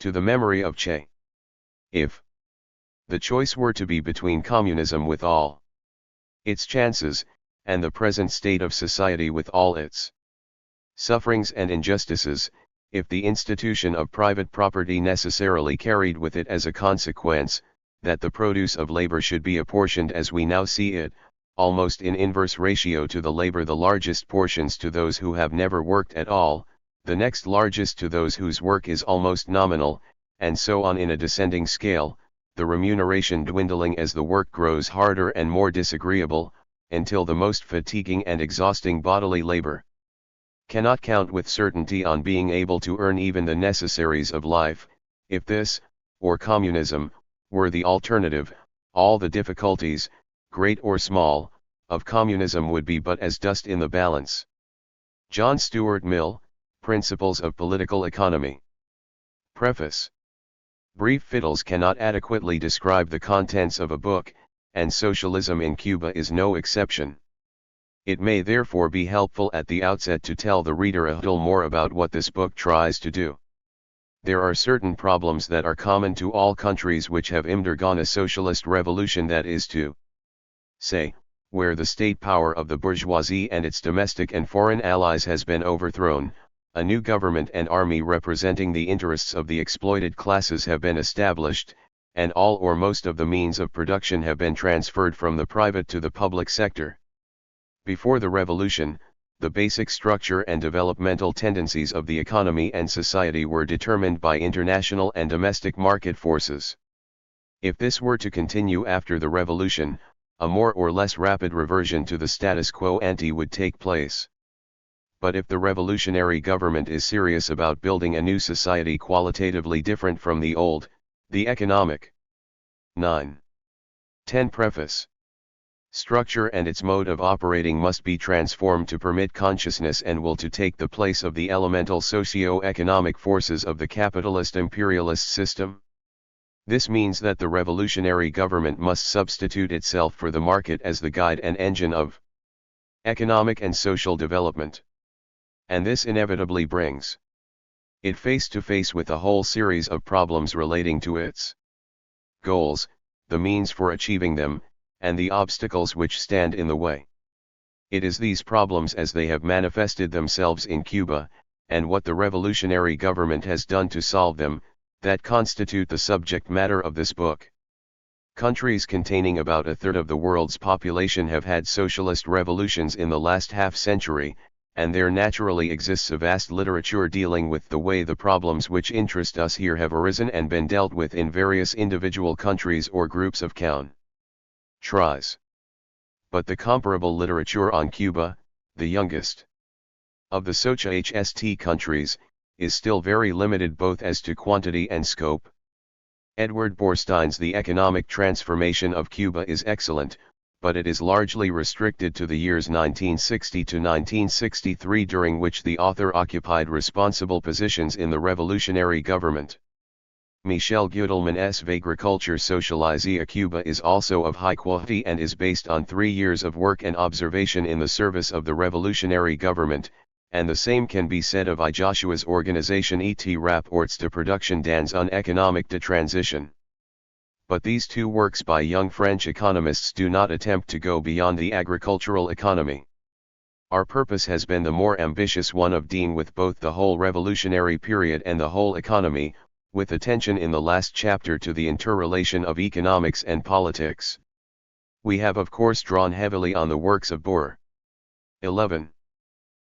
To the memory of Che. If the choice were to be between communism with all its chances, and the present state of society with all its sufferings and injustices, if the institution of private property necessarily carried with it as a consequence, that the produce of labor should be apportioned as we now see it, almost in inverse ratio to the labor, the largest portions to those who have never worked at all, the next largest to those whose work is almost nominal, and so on in a descending scale, the remuneration dwindling as the work grows harder and more disagreeable, until the most fatiguing and exhausting bodily labor cannot count with certainty on being able to earn even the necessaries of life. If this, or communism, were the alternative, all the difficulties, great or small, of communism would be but as dust in the balance. John Stuart Mill, Principles of Political Economy. Preface. Brief fiddles cannot adequately describe the contents of a book, and socialism in Cuba is no exception. It may therefore be helpful at the outset to tell the reader a little more about what this book tries to do. There are certain problems that are common to all countries which have undergone a socialist revolution, that is to say, where the state power of the bourgeoisie and its domestic and foreign allies has been overthrown, a new government and army representing the interests of the exploited classes have been established, and all or most of the means of production have been transferred from the private to the public sector. Before the revolution, the basic structure and developmental tendencies of the economy and society were determined by international and domestic market forces. If this were to continue after the revolution, a more or less rapid reversion to the status quo ante would take place. But if the revolutionary government is serious about building a new society qualitatively different from the old, the economic 9. 10 Preface. Structure and its mode of operating must be transformed to permit consciousness and will to take the place of the elemental socio-economic forces of the capitalist imperialist system. This means that the revolutionary government must substitute itself for the market as the guide and engine of economic and social development. And this inevitably brings it face to face with a whole series of problems relating to its goals, the means for achieving them, and the obstacles which stand in the way. It is these problems as they have manifested themselves in Cuba, and what the revolutionary government has done to solve them, that constitute the subject matter of this book. Countries containing about a third of the world's population have had socialist revolutions in the last half-century, and there naturally exists a vast literature dealing with the way the problems which interest us here have arisen and been dealt with in various individual countries or groups of countries. But the comparable literature on Cuba, the youngest of the socialist countries, is still very limited both as to quantity and scope. Edward Borstein's The Economic Transformation of Cuba is excellent, but it is largely restricted to the years 1960 to 1963, during which the author occupied responsible positions in the revolutionary government. Michel Gudelman's Agriculture Socialisée à Cuba is also of high quality and is based on 3 years of work and observation in the service of the revolutionary government, and the same can be said of I. Joshua's organization Et Rapports de Production dans une économique de transition. But these two works by young French economists do not attempt to go beyond the agricultural economy. Our purpose has been the more ambitious one of dealing with both the whole revolutionary period and the whole economy, with attention in the last chapter to the interrelation of economics and politics. We have of course drawn heavily on the works of Bohr, 11.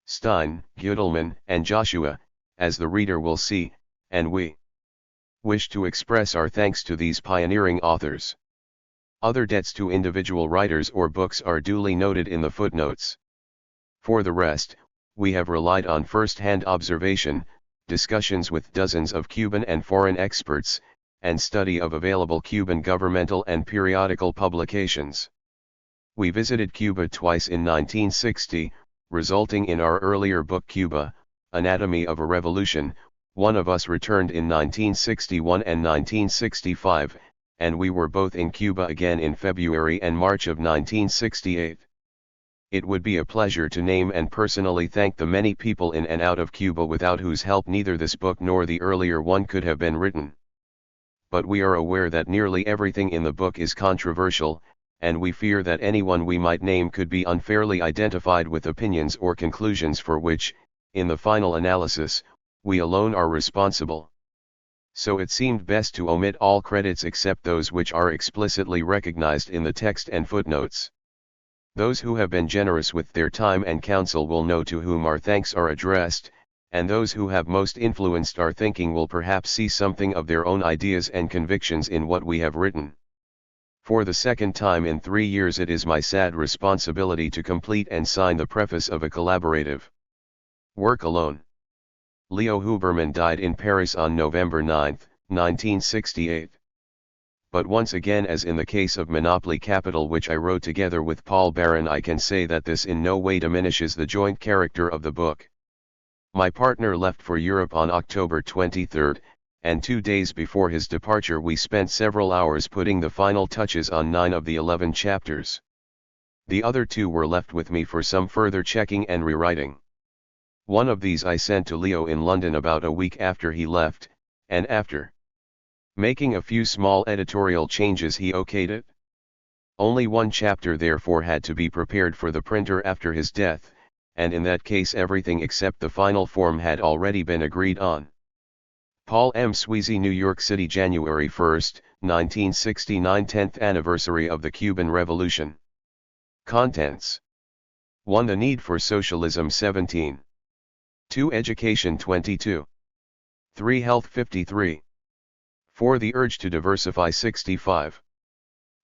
Stein, Gudelman, and Joshua, as the reader will see, and we wish to express our thanks to these pioneering authors. Other debts to individual writers or books are duly noted in the footnotes. For the rest, we have relied on first-hand observation, discussions with dozens of Cuban and foreign experts, and study of available Cuban governmental and periodical publications. We visited Cuba twice in 1960, resulting in our earlier book Cuba, Anatomy of a Revolution. One of us returned in 1961 and 1965, and we were both in Cuba again in February and March of 1968. It would be a pleasure to name and personally thank the many people in and out of Cuba without whose help neither this book nor the earlier one could have been written. But we are aware that nearly everything in the book is controversial, and we fear that anyone we might name could be unfairly identified with opinions or conclusions for which, in the final analysis, we alone are responsible. So it seemed best to omit all credits except those which are explicitly recognized in the text and footnotes. Those who have been generous with their time and counsel will know to whom our thanks are addressed, and those who have most influenced our thinking will perhaps see something of their own ideas and convictions in what we have written. For the second time in 3 years it is my sad responsibility to complete and sign the preface of a collaborative work alone. Leo Huberman died in Paris on November 9, 1968. But once again, as in the case of Monopoly Capital, which I wrote together with Paul Barron, I can say that this in no way diminishes the joint character of the book. My partner left for Europe on October 23, and 2 days before his departure we spent several hours putting the final touches on 9 of the 11 chapters. The other 2 were left with me for some further checking and rewriting. One of these I sent to Leo in London about a week after he left, and after making a few small editorial changes he okayed it. Only one chapter therefore had to be prepared for the printer after his death, and in that case everything except the final form had already been agreed on. Paul M. Sweezy, New York City, January 1, 1969, 10th anniversary of the Cuban Revolution. Contents. 1. The Need for Socialism 17. 2. Education 22. 3. Health 53. 4. The Urge to Diversify 65.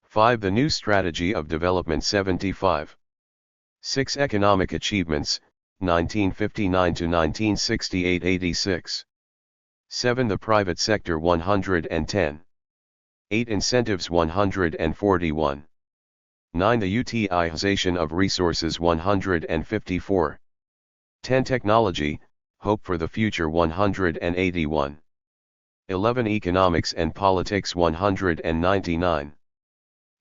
5. The New Strategy of Development 75. 6. Economic Achievements, 1959 to 1968 86. 7. The Private Sector 110. 8. Incentives 141. 9. The utilization of Resources 154. 10. Technology, Hope for the Future 181. 11. Economics and Politics 199.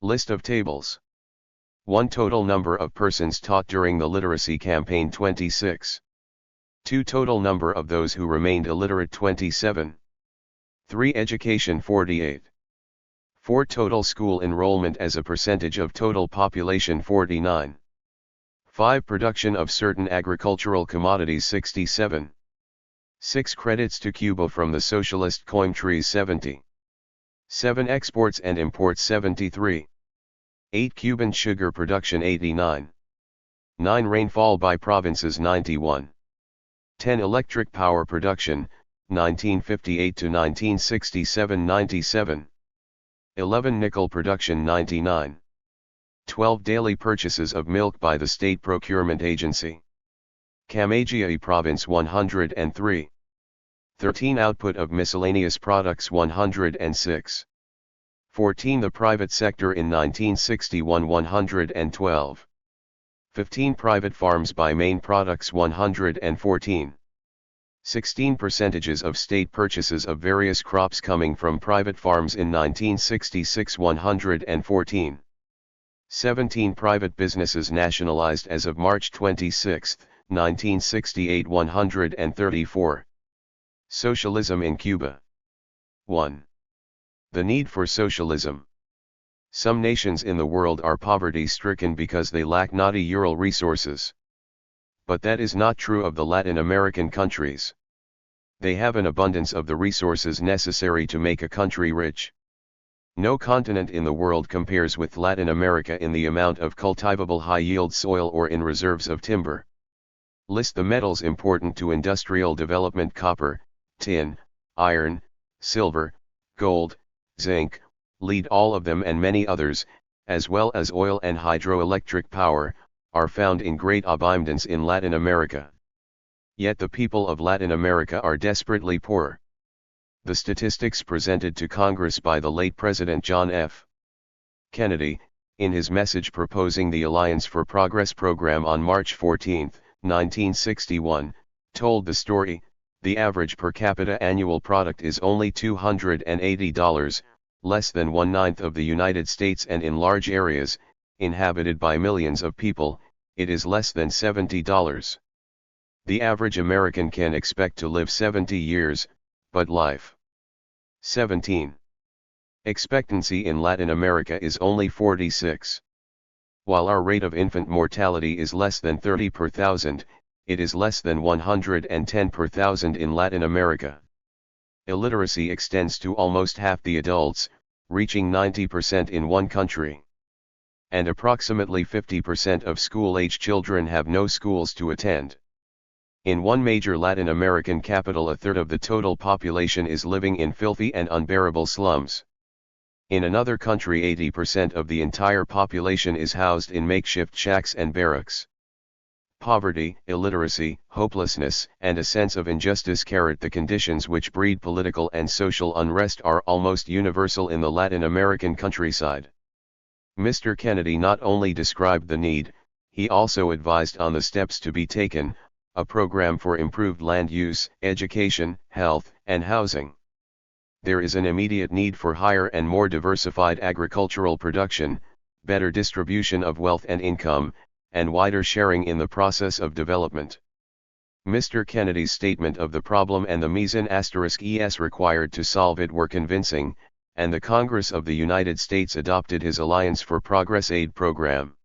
List of tables. 1. Total number of persons taught during the literacy campaign 26. 2. Total number of those who remained illiterate 27. 3. Education 48. 4. Total school enrollment as a percentage of total population 49. 5. Production of certain agricultural commodities 67. 6. Credits to Cuba from the socialist coin trees 70. 7. Exports and imports 73. 8. Cuban sugar production 89. 9. Rainfall by provinces 91. 10. Electric power production, 1958 to 1967 97. 11. Nickel production 99. 12. Daily purchases of milk by the State Procurement Agency. Camaggiai Province 103. 13. Output of miscellaneous products 106. 14. The private sector in 1961 112. 15. Private farms by main products 114. 16. Percentages of state purchases of various crops coming from private farms in 1966 114. 17. Private businesses nationalized as of March 26, 1968 134. Socialism in Cuba. 1. The need for socialism. Some nations in the world are poverty-stricken because they lack natural resources. But that is not true of the Latin American countries. They have an abundance of the resources necessary to make a country rich. No continent in the world compares with Latin America in the amount of cultivable high-yield soil or in reserves of timber. List the metals important to industrial development: copper, tin, iron, silver, gold, zinc, lead. All of them and many others, as well as oil and hydroelectric power, are found in great abundance in Latin America. Yet the people of Latin America are desperately poor. The statistics presented to Congress by the late President John F. Kennedy, in his message proposing the Alliance for Progress program on March 14, 1961, told the story. The average per capita annual product is only $280, less than 1/9 of the United States, and in large areas, inhabited by millions of people, it is less than $70. The average American can expect to live 70 years, but life. 17. Expectancy in Latin America is only 46. While our rate of infant mortality is less than 30 per thousand, it is less than 110 per thousand in Latin America. Illiteracy extends to almost half the adults, reaching 90% in one country. And approximately 50% of school-age children have no schools to attend. In one major Latin American capital, a third of the total population is living in filthy and unbearable slums. In another country, 80% of the entire population is housed in makeshift shacks and barracks. Poverty, illiteracy, hopelessness, and a sense of injustice, the conditions which breed political and social unrest, are almost universal in the Latin American countryside. Mr. Kennedy not only described the need, he also advised on the steps to be taken: a program for improved land use, education, health, and housing. There is an immediate need for higher and more diversified agricultural production, better distribution of wealth and income, and wider sharing in the process of development. Mr. Kennedy's statement of the problem and the means required to solve it were convincing, and the Congress of the United States adopted his Alliance for Progress aid program.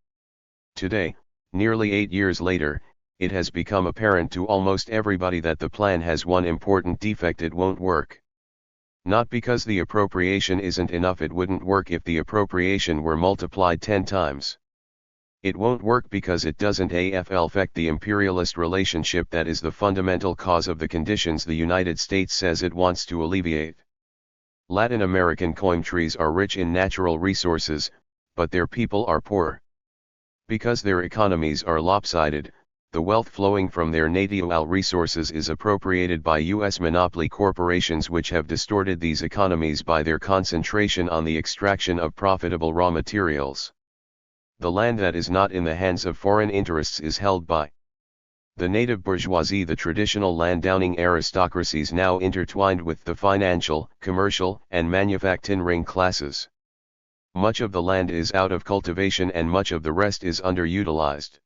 Today, nearly 8 years later, it has become apparent to almost everybody that the plan has one important defect: it won't work. Not because the appropriation isn't enough; it wouldn't work if the appropriation were multiplied 10 times. It won't work because it doesn't affect the imperialist relationship that is the fundamental cause of the conditions the United States says it wants to alleviate. Latin American countries are rich in natural resources, but their people are poor. Because their economies are lopsided, the wealth flowing from their natural resources is appropriated by U.S. monopoly corporations, which have distorted these economies by their concentration on the extraction of profitable raw materials. The land that is not in the hands of foreign interests is held by the native bourgeoisie, the traditional landowning aristocracies now intertwined with the financial, commercial, and manufacturing classes. Much of the land is out of cultivation and much of the rest is underutilized.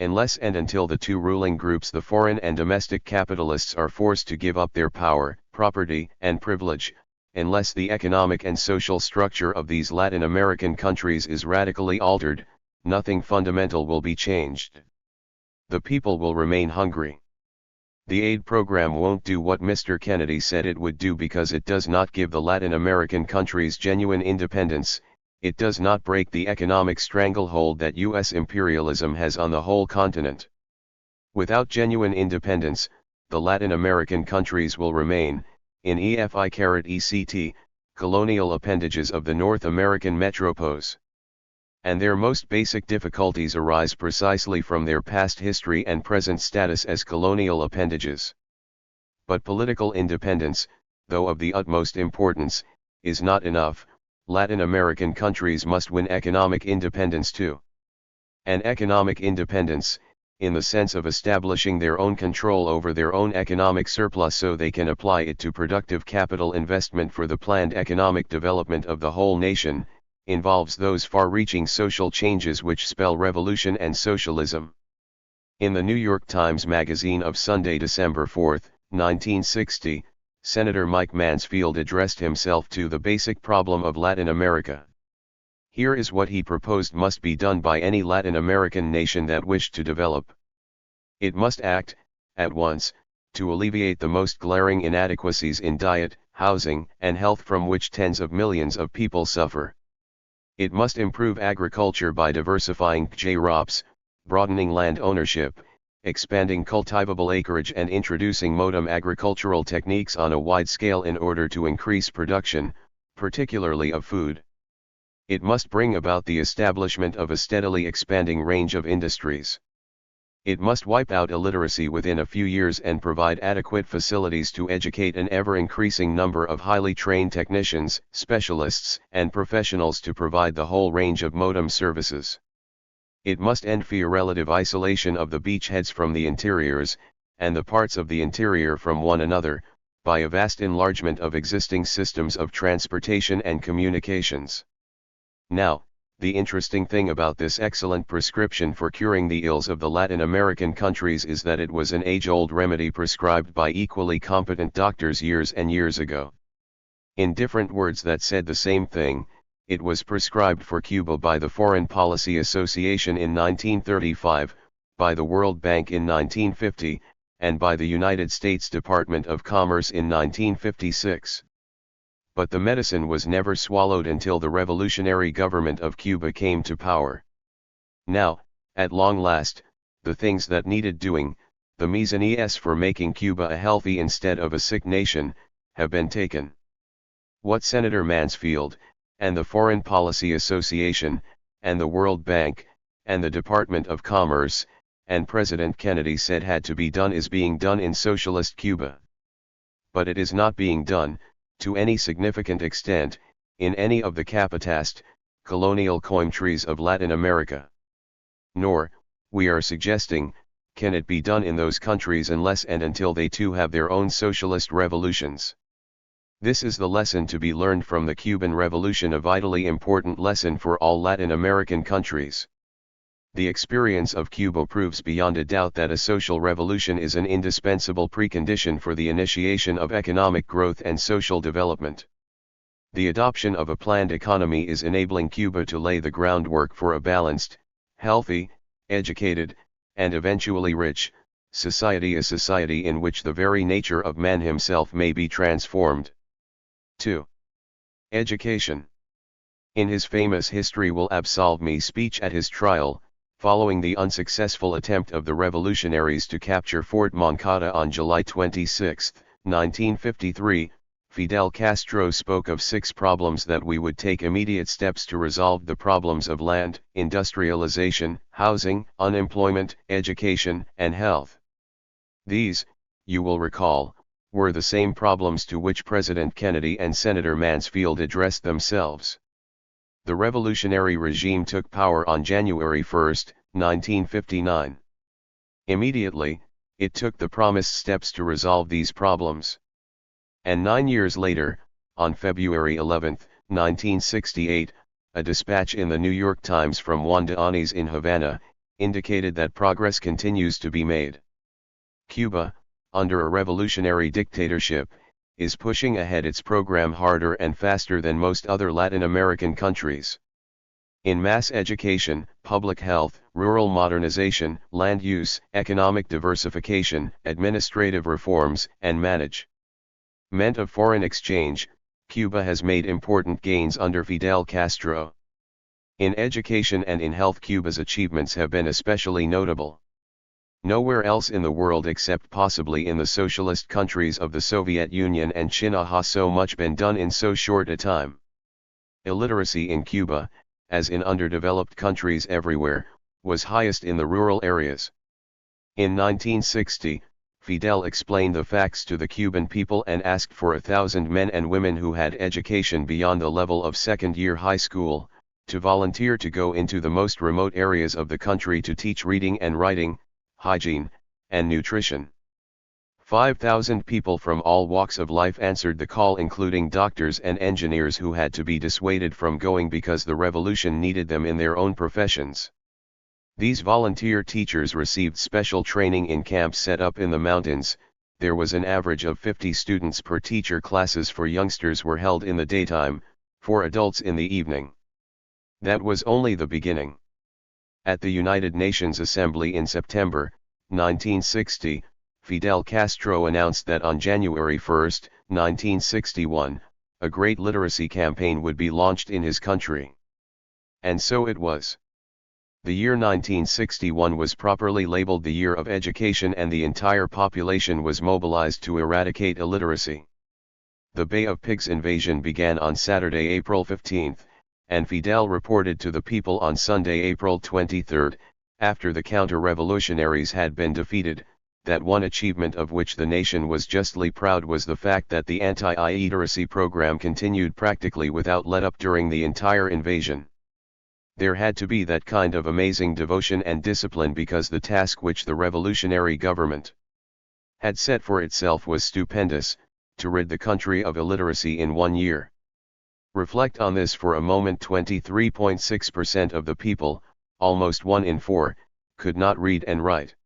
Unless and until the two ruling groups, the foreign and domestic capitalists, are forced to give up their power, property, and privilege, unless the economic and social structure of these Latin American countries is radically altered, nothing fundamental will be changed. The people will remain hungry. The aid program won't do what Mr. Kennedy said it would do because it does not give the Latin American countries genuine independence. It does not break the economic stranglehold that U.S. imperialism has on the whole continent. Without genuine independence, the Latin American countries will remain, in EFI-ECT, colonial appendages of the North American metropole. And their most basic difficulties arise precisely from their past history and present status as colonial appendages. But political independence, though of the utmost importance, is not enough. Latin American countries must win economic independence too. And economic independence, in the sense of establishing their own control over their own economic surplus so they can apply it to productive capital investment for the planned economic development of the whole nation, involves those far-reaching social changes which spell revolution and socialism. In the New York Times Magazine of Sunday, December 4, 1960, Senator Mike Mansfield addressed himself to the basic problem of Latin America. Here is what he proposed must be done by any Latin American nation that wished to develop. It must act, at once, to alleviate the most glaring inadequacies in diet, housing, and health from which tens of millions of people suffer. It must improve agriculture by diversifying crops, broadening land ownership, expanding cultivable acreage, and introducing modern agricultural techniques on a wide scale in order to increase production, particularly of food. It must bring about the establishment of a steadily expanding range of industries. It must wipe out illiteracy within a few years and provide adequate facilities to educate an ever-increasing number of highly trained technicians, specialists, and professionals to provide the whole range of modem services. It must end the relative isolation of the beachheads from the interiors, and the parts of the interior from one another, by a vast enlargement of existing systems of transportation and communications. Now, The interesting thing about this excellent prescription for curing the ills of the Latin American countries is that it was an age-old remedy prescribed by equally competent doctors years and years ago. In different words that said the same thing, it was prescribed for Cuba by the Foreign Policy Association in 1935, by the World Bank in 1950, and by the United States Department of Commerce in 1956. But the medicine was never swallowed until the revolutionary government of Cuba came to power. Now, at long last, the things that needed doing, the measures for making Cuba a healthy instead of a sick nation, have been taken. What Senator Mansfield, and the Foreign Policy Association, and the World Bank, and the Department of Commerce, and President Kennedy said had to be done is being done in socialist Cuba. But it is not being done, to any significant extent, in any of the capitalist, colonial countries of Latin America. Nor, we are suggesting, can it be done in those countries unless and until they too have their own socialist revolutions. This is the lesson to be learned from the Cuban Revolution, a vitally important lesson for all Latin American countries. The experience of Cuba proves beyond a doubt that a social revolution is an indispensable precondition for the initiation of economic growth and social development. The adoption of a planned economy is enabling Cuba to lay the groundwork for a balanced, healthy, educated, and eventually rich society, a society in which the very nature of man himself may be transformed. 2. Education. In his famous "History Will Absolve Me" speech at his trial, following the unsuccessful attempt of the revolutionaries to capture Fort Moncada on July 26, 1953, Fidel Castro spoke of 6 problems that we would take immediate steps to resolve: the problems of land, industrialization, housing, unemployment, education, and health. These, you will recall, were the same problems to which President Kennedy and Senator Mansfield addressed themselves. The revolutionary regime took power on January 1, 1959. Immediately, it took the promised steps to resolve these problems. And 9 years later, on February 11, 1968, a dispatch in the New York Times from Juan de Anís in Havana, indicated that progress continues to be made. Cuba, under a revolutionary dictatorship, is pushing ahead its program harder and faster than most other Latin American countries. In mass education, public health, rural modernization, land use, economic diversification, administrative reforms, and management of foreign exchange, Cuba has made important gains under Fidel Castro. In education and in health, Cuba's achievements have been especially notable. Nowhere else in the world except possibly in the socialist countries of the Soviet Union and China has so much been done in so short a time. Illiteracy in Cuba, as in underdeveloped countries everywhere, was highest in the rural areas. In 1960, Fidel explained the facts to the Cuban people and asked for 1,000 men and women who had education beyond the level of second-year high school, to volunteer to go into the most remote areas of the country to teach reading and writing, hygiene, and nutrition. 5,000 people from all walks of life answered the call, including doctors and engineers who had to be dissuaded from going because the revolution needed them in their own professions. These volunteer teachers received special training in camps set up in the mountains. There was an average of 50 students per teacher. Classes for youngsters were held in the daytime, for adults in the evening. That was only the beginning. At the United Nations Assembly in September 1960, Fidel Castro announced that on January 1, 1961, a great literacy campaign would be launched in his country. And so it was. The year 1961 was properly labeled the year of education, and the entire population was mobilized to eradicate illiteracy. The Bay of Pigs invasion began on Saturday, April 15, and Fidel reported to the people on Sunday, April 23, after the counter-revolutionaries had been defeated, that one achievement of which the nation was justly proud was the fact that the anti-illiteracy program continued practically without let-up during the entire invasion. There had to be that kind of amazing devotion and discipline, because the task which the revolutionary government had set for itself was stupendous: to rid the country of illiteracy in 1 year. Reflect on this for a moment. 23.6% of the people, almost 1 in 4, could not read and write.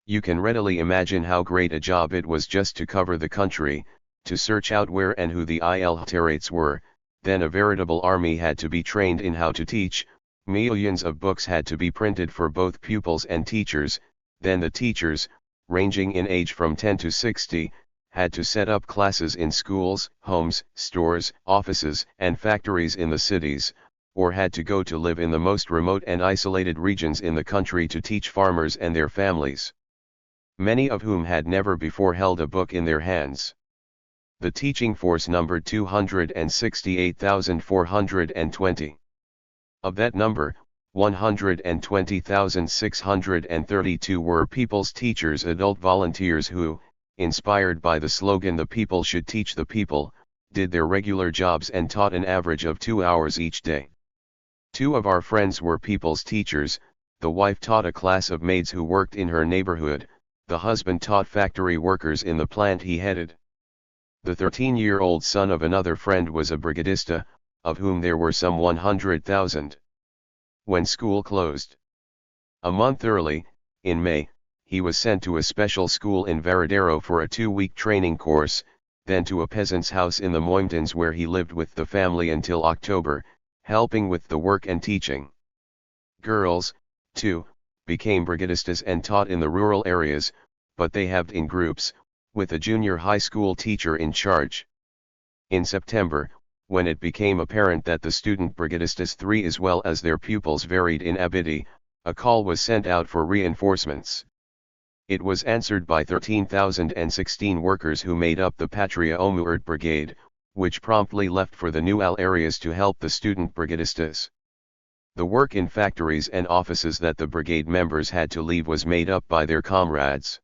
You can readily imagine how great a job it was just to cover the country, to search out where and who the illiterates were. Then a veritable army had to be trained in how to teach, millions of books had to be printed for both pupils and teachers, then the teachers, ranging in age from 10 to 60, had to set up classes in schools, homes, stores, offices, and factories in the cities, or had to go to live in the most remote and isolated regions in the country to teach farmers and their families, many of whom had never before held a book in their hands. The teaching force numbered 268,420. Of that number, 120,632 were people's teachers, adult volunteers who, inspired by the slogan "The people should teach the people," did their regular jobs and taught an average of 2 hours each day. 2 of our friends were people's teachers. The wife taught a class of maids who worked in her neighborhood, the husband taught factory workers in the plant he headed. The 13-year-old son of another friend was a brigadista, of whom there were some 100,000. When school closed a month early, in May, he was sent to a special school in Varadero for a 2-week training course, then to a peasant's house in the Moimtons where he lived with the family until October, helping with the work and teaching. Girls, too, became brigadistas and taught in the rural areas, but they helped in groups, with a junior high school teacher in charge. In September, when it became apparent that the student brigadistas 3 as well as their pupils varied in ability, a call was sent out for reinforcements. It was answered by 13,016 workers who made up the Patria Omuert Brigade, which promptly left for the new areas to help the student brigadistas. The work in factories and offices that the brigade members had to leave was made up by their comrades.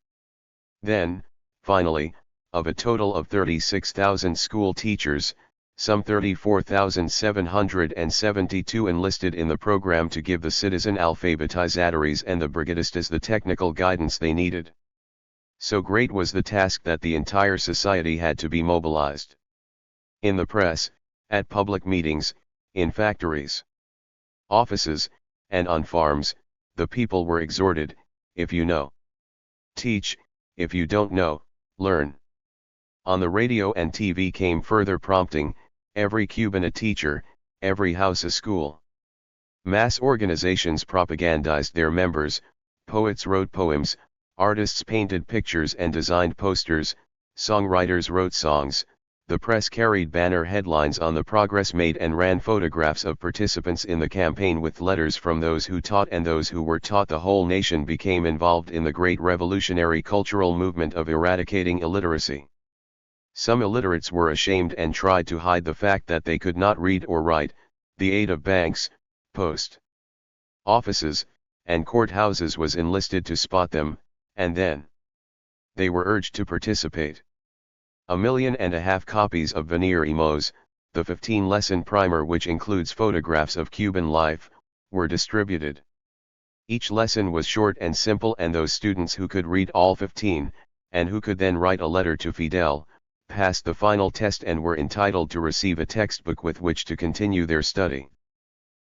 Then, finally, of a total of 36,000 school teachers, some 34,772 enlisted in the program to give the citizen alphabetizatories and the brigadistas the technical guidance they needed. So great was the task that the entire society had to be mobilized. In the press, at public meetings, in factories, offices, and on farms, the people were exhorted, if you know, teach, if you don't know, learn. On the radio and TV came further prompting, every Cuban a teacher, every house a school. Mass organizations propagandized their members, poets wrote poems, artists painted pictures and designed posters, songwriters wrote songs, the press carried banner headlines on the progress made and ran photographs of participants in the campaign with letters from those who taught and those who were taught. The whole nation became involved in the great revolutionary cultural movement of eradicating illiteracy. Some illiterates were ashamed and tried to hide the fact that they could not read or write. The aid of banks, post offices, and courthouses was enlisted to spot them, and then they were urged to participate. 1.5 million copies of Venir Emos, the 15-lesson primer which includes photographs of Cuban life, were distributed. Each lesson was short and simple, and those students who could read all 15, and who could then write a letter to Fidel, passed the final test and were entitled to receive a textbook with which to continue their study.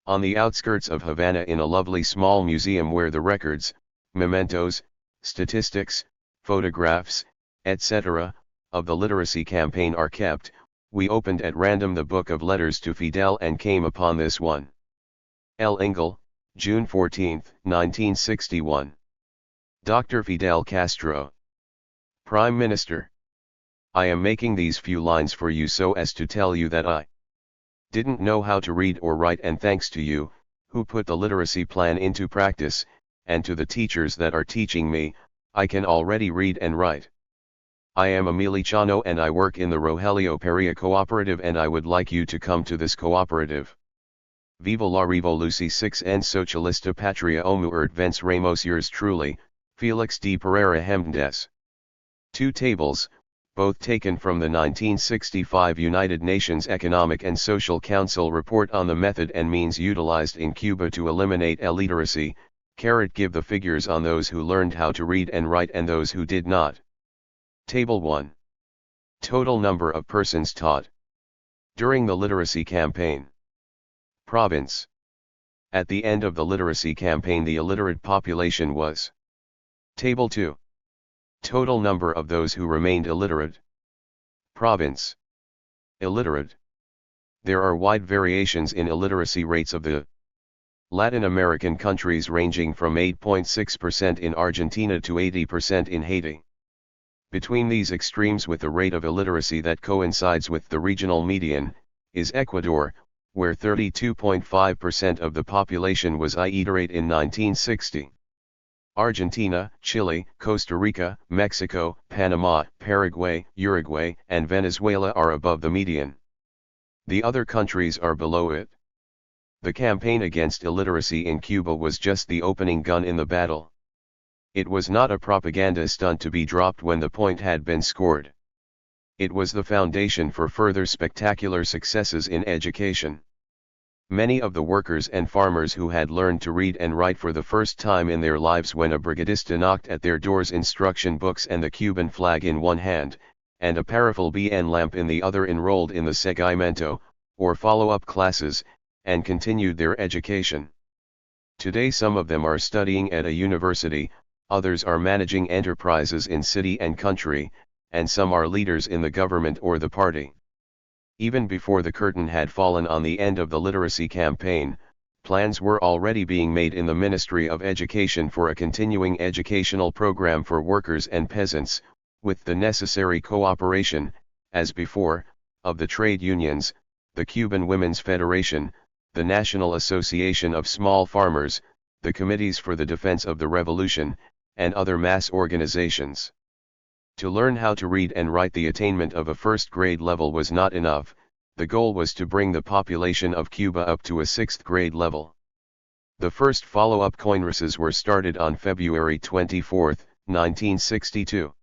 On the outskirts of Havana, in a lovely small museum where the records, mementos, statistics, photographs, etc., of the literacy campaign are kept, we opened at random the book of letters to Fidel and came upon this one. El Engel, June 14, 1961. Dr. Fidel Castro. Prime Minister. I am making these few lines for you so as to tell you that I didn't know how to read or write, and thanks to you, who put the literacy plan into practice, and to the teachers that are teaching me, I can already read and write. I am Emiliano and I work in the Rogelio Perea Cooperative, and I would like you to come to this cooperative. Viva la Revolución 6 en Socialista Patria Omuert Vence Ramos. Yours truly, Felix D. Pereira Hemdes. 2 tables, both taken from the 1965 United Nations Economic and Social Council report on the method and means utilized in Cuba to eliminate illiteracy, give the figures on those who learned how to read and write and those who did not. Table 1. Total number of persons taught. During the literacy campaign. Province. At the end of the literacy campaign, the illiterate population was. Table 2. Total number of those who remained illiterate. Province. Illiterate. There are wide variations in illiteracy rates of the Latin American countries, ranging from 8.6% in Argentina to 80% in Haiti. Between these extremes, with a rate of illiteracy that coincides with the regional median, is Ecuador, where 32.5% of the population was illiterate in 1960. Argentina, Chile, Costa Rica, Mexico, Panama, Paraguay, Uruguay, and Venezuela are above the median. The other countries are below it. The campaign against illiteracy in Cuba was just the opening gun in the battle. It was not a propaganda stunt to be dropped when the point had been scored. It was the foundation for further spectacular successes in education. Many of the workers and farmers who had learned to read and write for the first time in their lives when a brigadista knocked at their doors, instruction books and the Cuban flag in one hand, and a powerful BN lamp in the other, enrolled in the seguimiento, or follow-up classes, and continued their education. Today some of them are studying at a university, others are managing enterprises in city and country, and some are leaders in the government or the party. Even before the curtain had fallen on the end of the literacy campaign, plans were already being made in the Ministry of Education for a continuing educational program for workers and peasants, with the necessary cooperation, as before, of the trade unions, the Cuban Women's Federation, the National Association of Small Farmers, the Committees for the Defense of the Revolution, and other mass organizations. To learn how to read and write, the attainment of a first grade level was not enough. The goal was to bring the population of Cuba up to a sixth grade level. The first follow-up coinraces were started on February 24, 1962.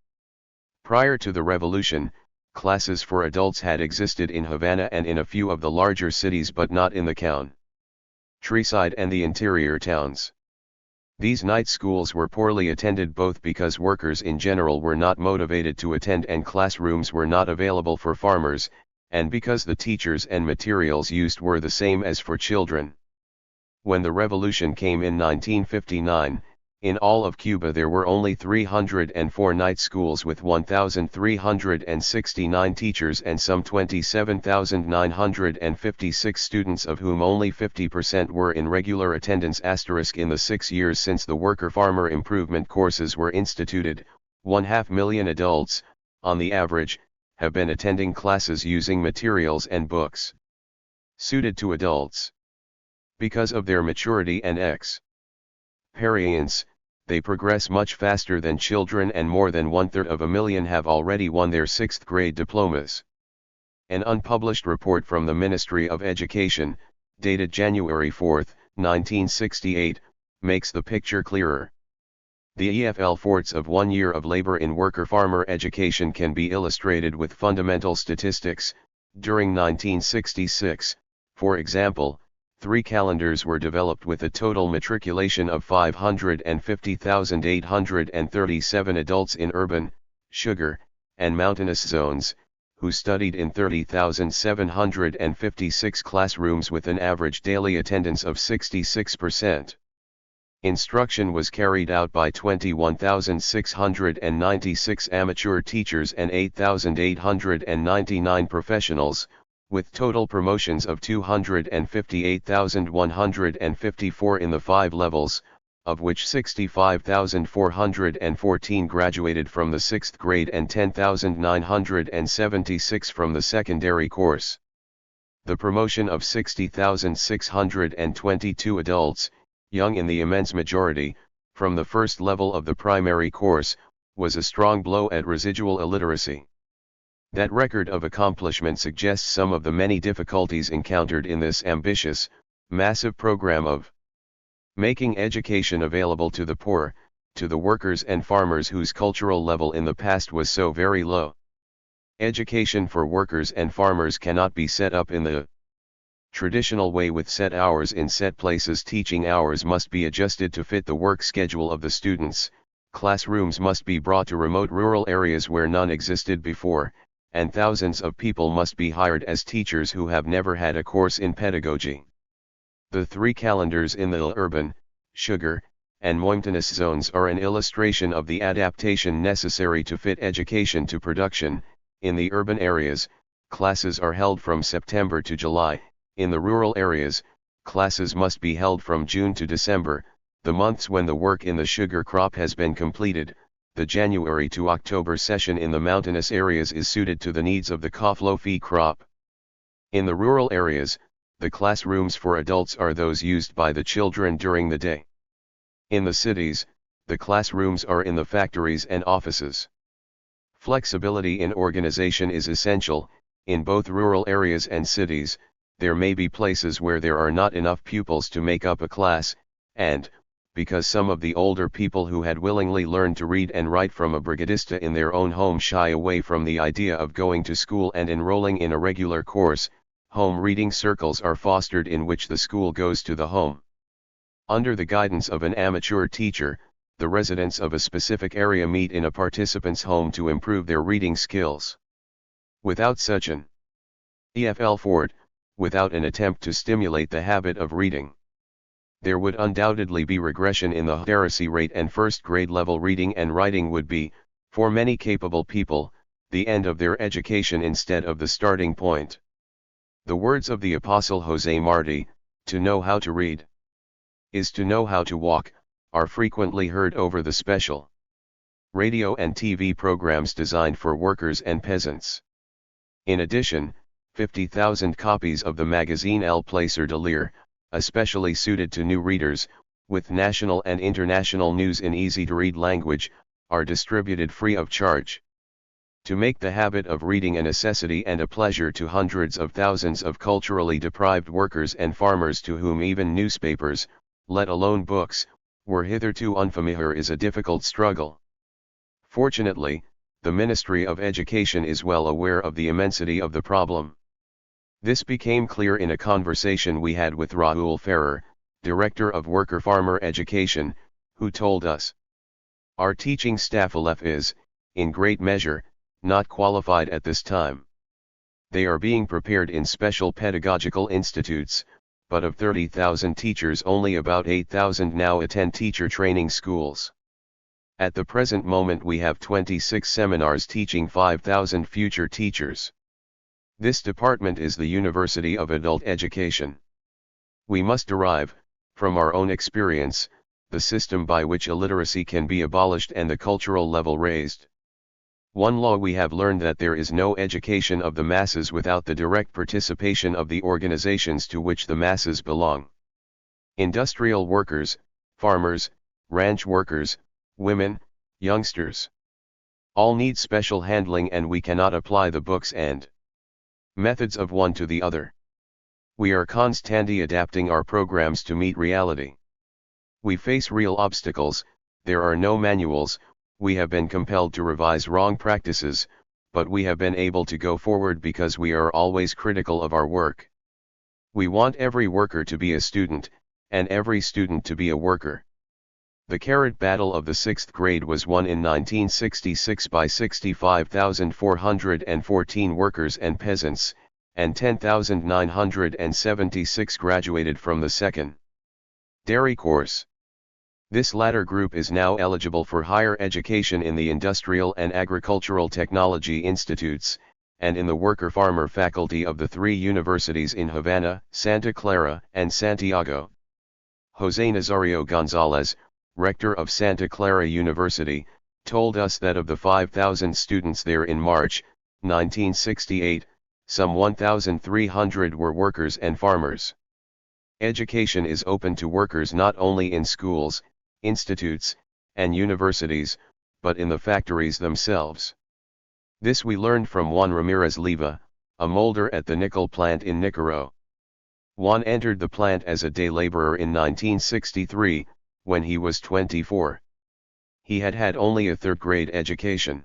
Prior to the revolution, classes for adults had existed in Havana and in a few of the larger cities, but not in the countryside and the interior towns. These night schools were poorly attended, both because workers in general were not motivated to attend and classrooms were not available for farmers, and because the teachers and materials used were the same as for children. When the revolution came in 1959, in all of Cuba there were only 304 night schools with 1,369 teachers and some 27,956 students, of whom only 50% were in regular attendance. In the 6 years since the worker-farmer improvement courses were instituted, 500,000 adults, on the average, have been attending classes using materials and books suited to adults. Because of their maturity and experience, they progress much faster than children, and more than 1/3 have already won their 6th grade diplomas. An unpublished report from the Ministry of Education, dated January 4, 1968, makes the picture clearer. The efforts of 1 year of labor in worker-farmer education can be illustrated with fundamental statistics. During 1966, for example, 3 calendars were developed with a total matriculation of 550,837 adults in urban, sugar, and mountainous zones, who studied in 30,756 classrooms with an average daily attendance of 66%. Instruction was carried out by 21,696 amateur teachers and 8,899 professionals, with total promotions of 258,154 in the 5 levels, of which 65,414 graduated from the 6th grade and 10,976 from the secondary course. The promotion of 60,622 adults, young in the immense majority, from the first level of the primary course, was a strong blow at residual illiteracy. That record of accomplishment suggests some of the many difficulties encountered in this ambitious, massive program of making education available to the poor, to the workers and farmers whose cultural level in the past was so very low. Education for workers and farmers cannot be set up in the traditional way with set hours in set places. Teaching hours must be adjusted to fit the work schedule of the students, classrooms must be brought to remote rural areas where none existed before, and thousands of people must be hired as teachers who have never had a course in pedagogy. The three calendars in the urban, sugar, and mountainous zones are an illustration of the adaptation necessary to fit education to production. In the urban areas, classes are held from September to July. In the rural areas, classes must be held from June to December, the months when the work in the sugar crop has been completed. The January to October session in the mountainous areas is suited to the needs of the coffee crop. In the rural areas, the classrooms for adults are those used by the children during the day. In the cities, the classrooms are in the factories and offices. Flexibility in organization is essential. In both rural areas and cities, there may be places where there are not enough pupils to make up a class, and, because some of the older people who had willingly learned to read and write from a brigadista in their own home shy away from the idea of going to school and enrolling in a regular course, home reading circles are fostered in which the school goes to the home. Under the guidance of an amateur teacher, the residents of a specific area meet in a participant's home to improve their reading skills. Without such an effort, without an attempt to stimulate the habit of reading, there would undoubtedly be regression in the literacy rate, and first grade level reading and writing would be, for many capable people, the end of their education instead of the starting point. The words of the Apostle Jose Marti, "To know how to read is to know how to walk," are frequently heard over the special radio and TV programs designed for workers and peasants. In addition, 50,000 copies of the magazine El Placer de Leer, especially suited to new readers, with national and international news in easy-to-read language, are distributed free of charge. To make the habit of reading a necessity and a pleasure to hundreds of thousands of culturally deprived workers and farmers to whom even newspapers, let alone books, were hitherto unfamiliar is a difficult struggle. Fortunately, the Ministry of Education is well aware of the immensity of the problem. This became clear in a conversation we had with Raul Ferrer, Director of Worker-Farmer Education, who told us, "Our teaching staff is, in great measure, not qualified at this time. They are being prepared in special pedagogical institutes, but of 30,000 teachers only about 8,000 now attend teacher training schools. At the present moment we have 26 seminars teaching 5,000 future teachers. This department is the University of Adult Education. We must derive, from our own experience, the system by which illiteracy can be abolished and the cultural level raised. One law we have learned, that there is no education of the masses without the direct participation of the organizations to which the masses belong. Industrial workers, farmers, ranch workers, women, youngsters. All need special handling, and we cannot apply the books and methods of one to the other. We are constantly adapting our programs to meet reality. We face real obstacles. There are no manuals. We have been compelled to revise wrong practices, but we have been able to go forward because we are always critical of our work. We want every worker to be a student, and every student to be a worker." The carrot battle of the 6th grade was won in 1966 by 65,414 workers and peasants, and 10,976 graduated from the secondary course. This latter group is now eligible for higher education in the Industrial and Agricultural Technology Institutes, and in the Worker-Farmer faculty of the three universities in Havana, Santa Clara, and Santiago. José Nazario González, rector of Santa Clara University, told us that of the 5,000 students there in March 1968, some 1,300 were workers and farmers. Education is open to workers not only in schools, institutes, and universities, but in the factories themselves. This we learned from Juan Ramirez Leva, a molder at the nickel plant in Nicaro. Juan entered the plant as a day laborer in 1963, when he was 24. He had had only a third-grade education.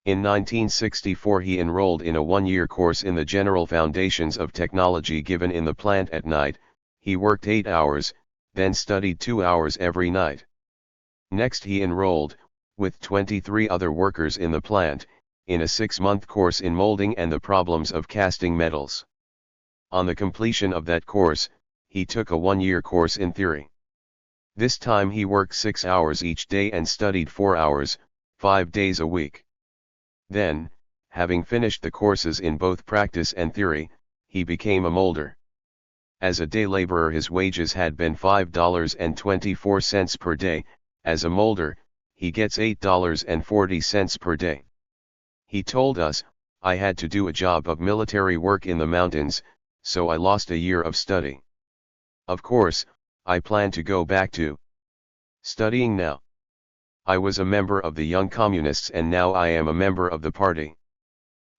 In 1964 he enrolled in a one-year course in the General Foundations of Technology given in the plant at night. He worked 8 hours, then studied 2 hours every night. Next he enrolled, with 23 other workers in the plant, in a 6-month course in molding and the problems of casting metals. On the completion of that course, he took a 1-year course in theory. This time he worked 6 hours each day and studied 4 hours, 5 days a week. Then, having finished the courses in both practice and theory, he became a molder. As a day laborer his wages had been $5.24 per day, as a molder, he gets $8.40 per day. He told us, "I had to do a job of military work in the mountains, so I lost a year of study. Of course, I plan to go back to studying now. I was a member of the Young Communists and now I am a member of the party.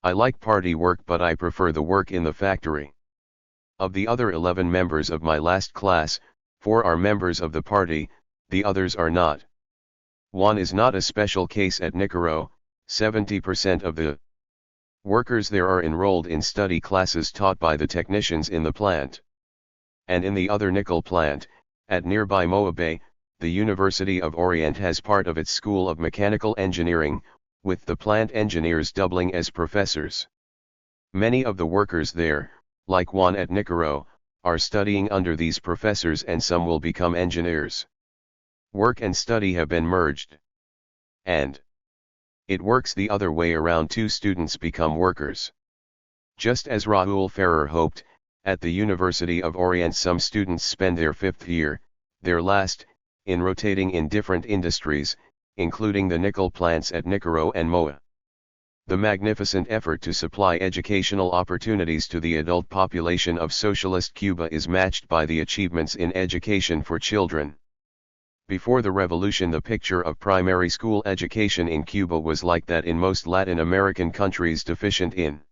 I like party work but I prefer the work in the factory. Of the other 11 members of my last class, 4 are members of the party, the others are not. One is not a special case at Nicaro. 70% of the workers there are enrolled in study classes taught by the technicians in the plant. And in the other nickel plant, at nearby Moa Bay, the University of Orient has part of its School of Mechanical Engineering, with the plant engineers doubling as professors. Many of the workers there, like one at Nicaro, are studying under these professors and some will become engineers. Work and study have been merged. And it works the other way around too, students become workers. Just as Raoul Ferrer hoped, at the University of Orient some students spend their 5th year, their last, in rotating in different industries, including the nickel plants at Nicaro and Moa. The magnificent effort to supply educational opportunities to the adult population of socialist Cuba is matched by the achievements in education for children. Before the revolution, the picture of primary school education in Cuba was like that in most Latin American countries, deficient in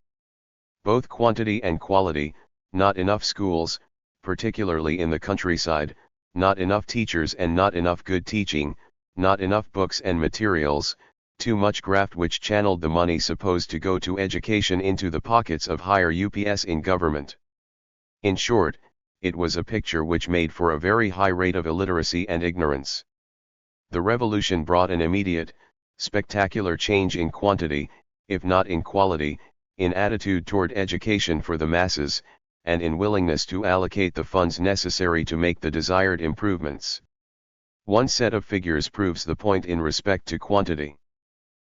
both quantity and quality, not enough schools, particularly in the countryside, not enough teachers and not enough good teaching, not enough books and materials, too much graft which channeled the money supposed to go to education into the pockets of higher ups in government. In short, it was a picture which made for a very high rate of illiteracy and ignorance. The revolution brought an immediate, spectacular change in quantity, if not in quality, in attitude toward education for the masses, and in willingness to allocate the funds necessary to make the desired improvements. One set of figures proves the point in respect to quantity.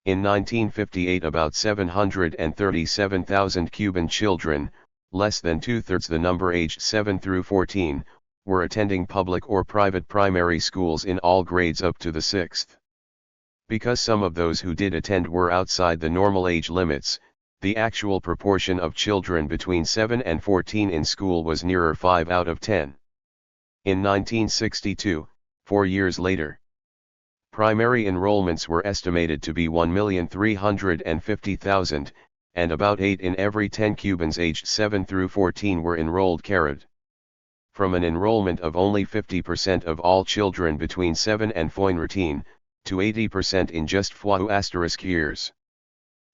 In 1958 about 737,000 Cuban children, less than 2/3 the number aged 7 through 14, were attending public or private primary schools in all grades up to the 6th. Because some of those who did attend were outside the normal age limits, the actual proportion of children between 7 and 14 in school was nearer 5 out of 10. In 1962, 4 years later, primary enrollments were estimated to be 1,350,000, and about 8 in every 10 Cubans aged 7 through 14 were enrolled carried. From an enrollment of only 50% of all children between 7 and 14, to 80% in just 4 years.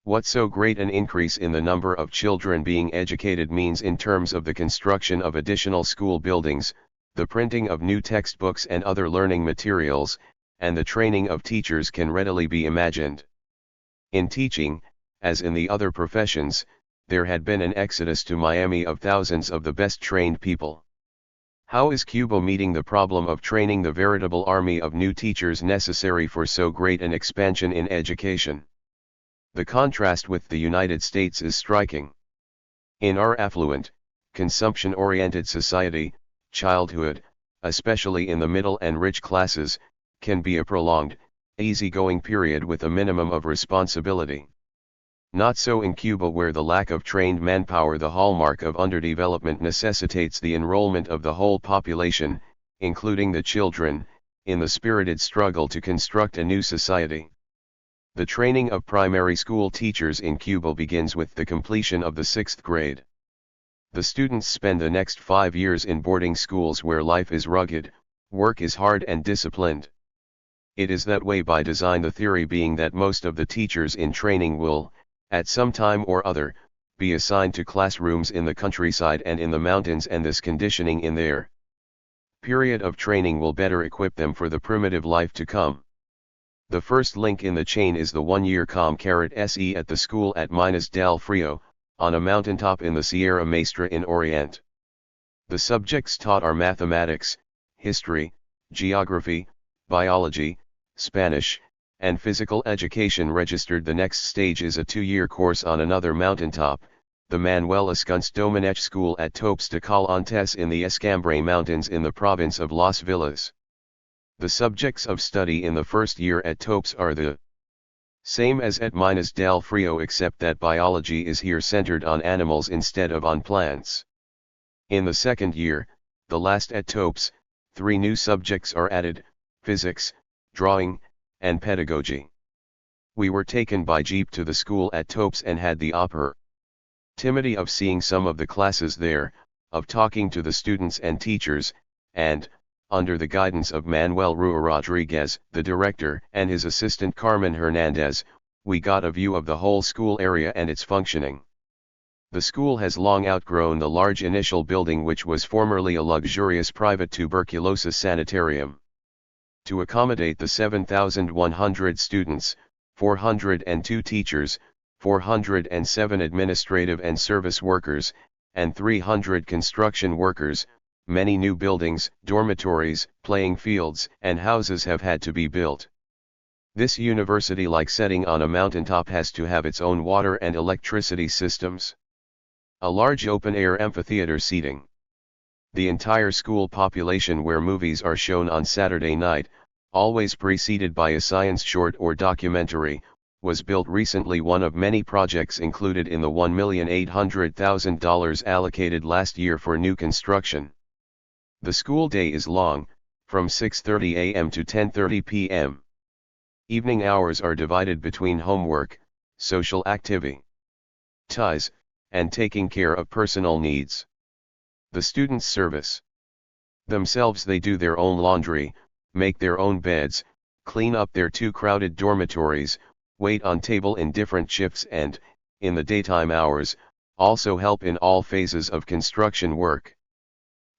What so great an increase in the number of children being educated means in terms of the construction of additional school buildings, the printing of new textbooks and other learning materials, and the training of teachers can readily be imagined. In teaching, as in the other professions, there had been an exodus to Miami of thousands of the best trained people. How is Cuba meeting the problem of training the veritable army of new teachers necessary for so great an expansion in education? The contrast with the United States is striking. In our affluent, consumption-oriented society, childhood, especially in the middle and rich classes, can be a prolonged, easygoing period with a minimum of responsibility. Not so in Cuba, where the lack of trained manpower, the hallmark of underdevelopment, necessitates the enrollment of the whole population, including the children, in the spirited struggle to construct a new society. The training of primary school teachers in Cuba begins with the completion of the 6th grade. The students spend the next 5 years in boarding schools where life is rugged, work is hard and disciplined. It is that way by design, the theory being that most of the teachers in training will, at some time or other, be assigned to classrooms in the countryside and in the mountains, and this conditioning in their period of training will better equip them for the primitive life to come. The first link in the chain is the 1-year Com-SE at the school at Minas del Frio, on a mountaintop in the Sierra Maestra in Orient. The subjects taught are mathematics, history, geography, biology, Spanish, and physical education. Registered. The next stage is a 2-year course on another mountaintop, the Manuel Ascunce Domenech School at Topes de Calantes in the Escambray Mountains in the province of Las Villas. The subjects of study in the first year at Topes are the same as at Minas del Frio, except that biology is here centered on animals instead of on plants. In the second year, the last at Topes, 3 new subjects are added: physics, drawing, and pedagogy. We were taken by jeep to the school at Topes and had the opportunity of seeing some of the classes there, of talking to the students and teachers, and, under the guidance of Manuel Rua Rodriguez, the director, and his assistant Carmen Hernandez, we got a view of the whole school area and its functioning. The school has long outgrown the large initial building, which was formerly a luxurious private tuberculosis sanitarium. To accommodate the 7,100 students, 402 teachers, 407 administrative and service workers, and 300 construction workers, many new buildings, dormitories, playing fields, and houses have had to be built. This university-like setting on a mountaintop has to have its own water and electricity systems. A large open-air amphitheater seating. The entire school population, where movies are shown on Saturday night, always preceded by a science short or documentary, was built recently, one of many projects included in the $1,800,000 allocated last year for new construction. The school day is long, from 6:30 a.m. to 10:30 p.m. Evening hours are divided between homework, social activity, ties, and taking care of personal needs. The students service themselves. They do their own laundry, make their own beds, clean up their 2 crowded dormitories, wait on table in different shifts, and, in the daytime hours, also help in all phases of construction work.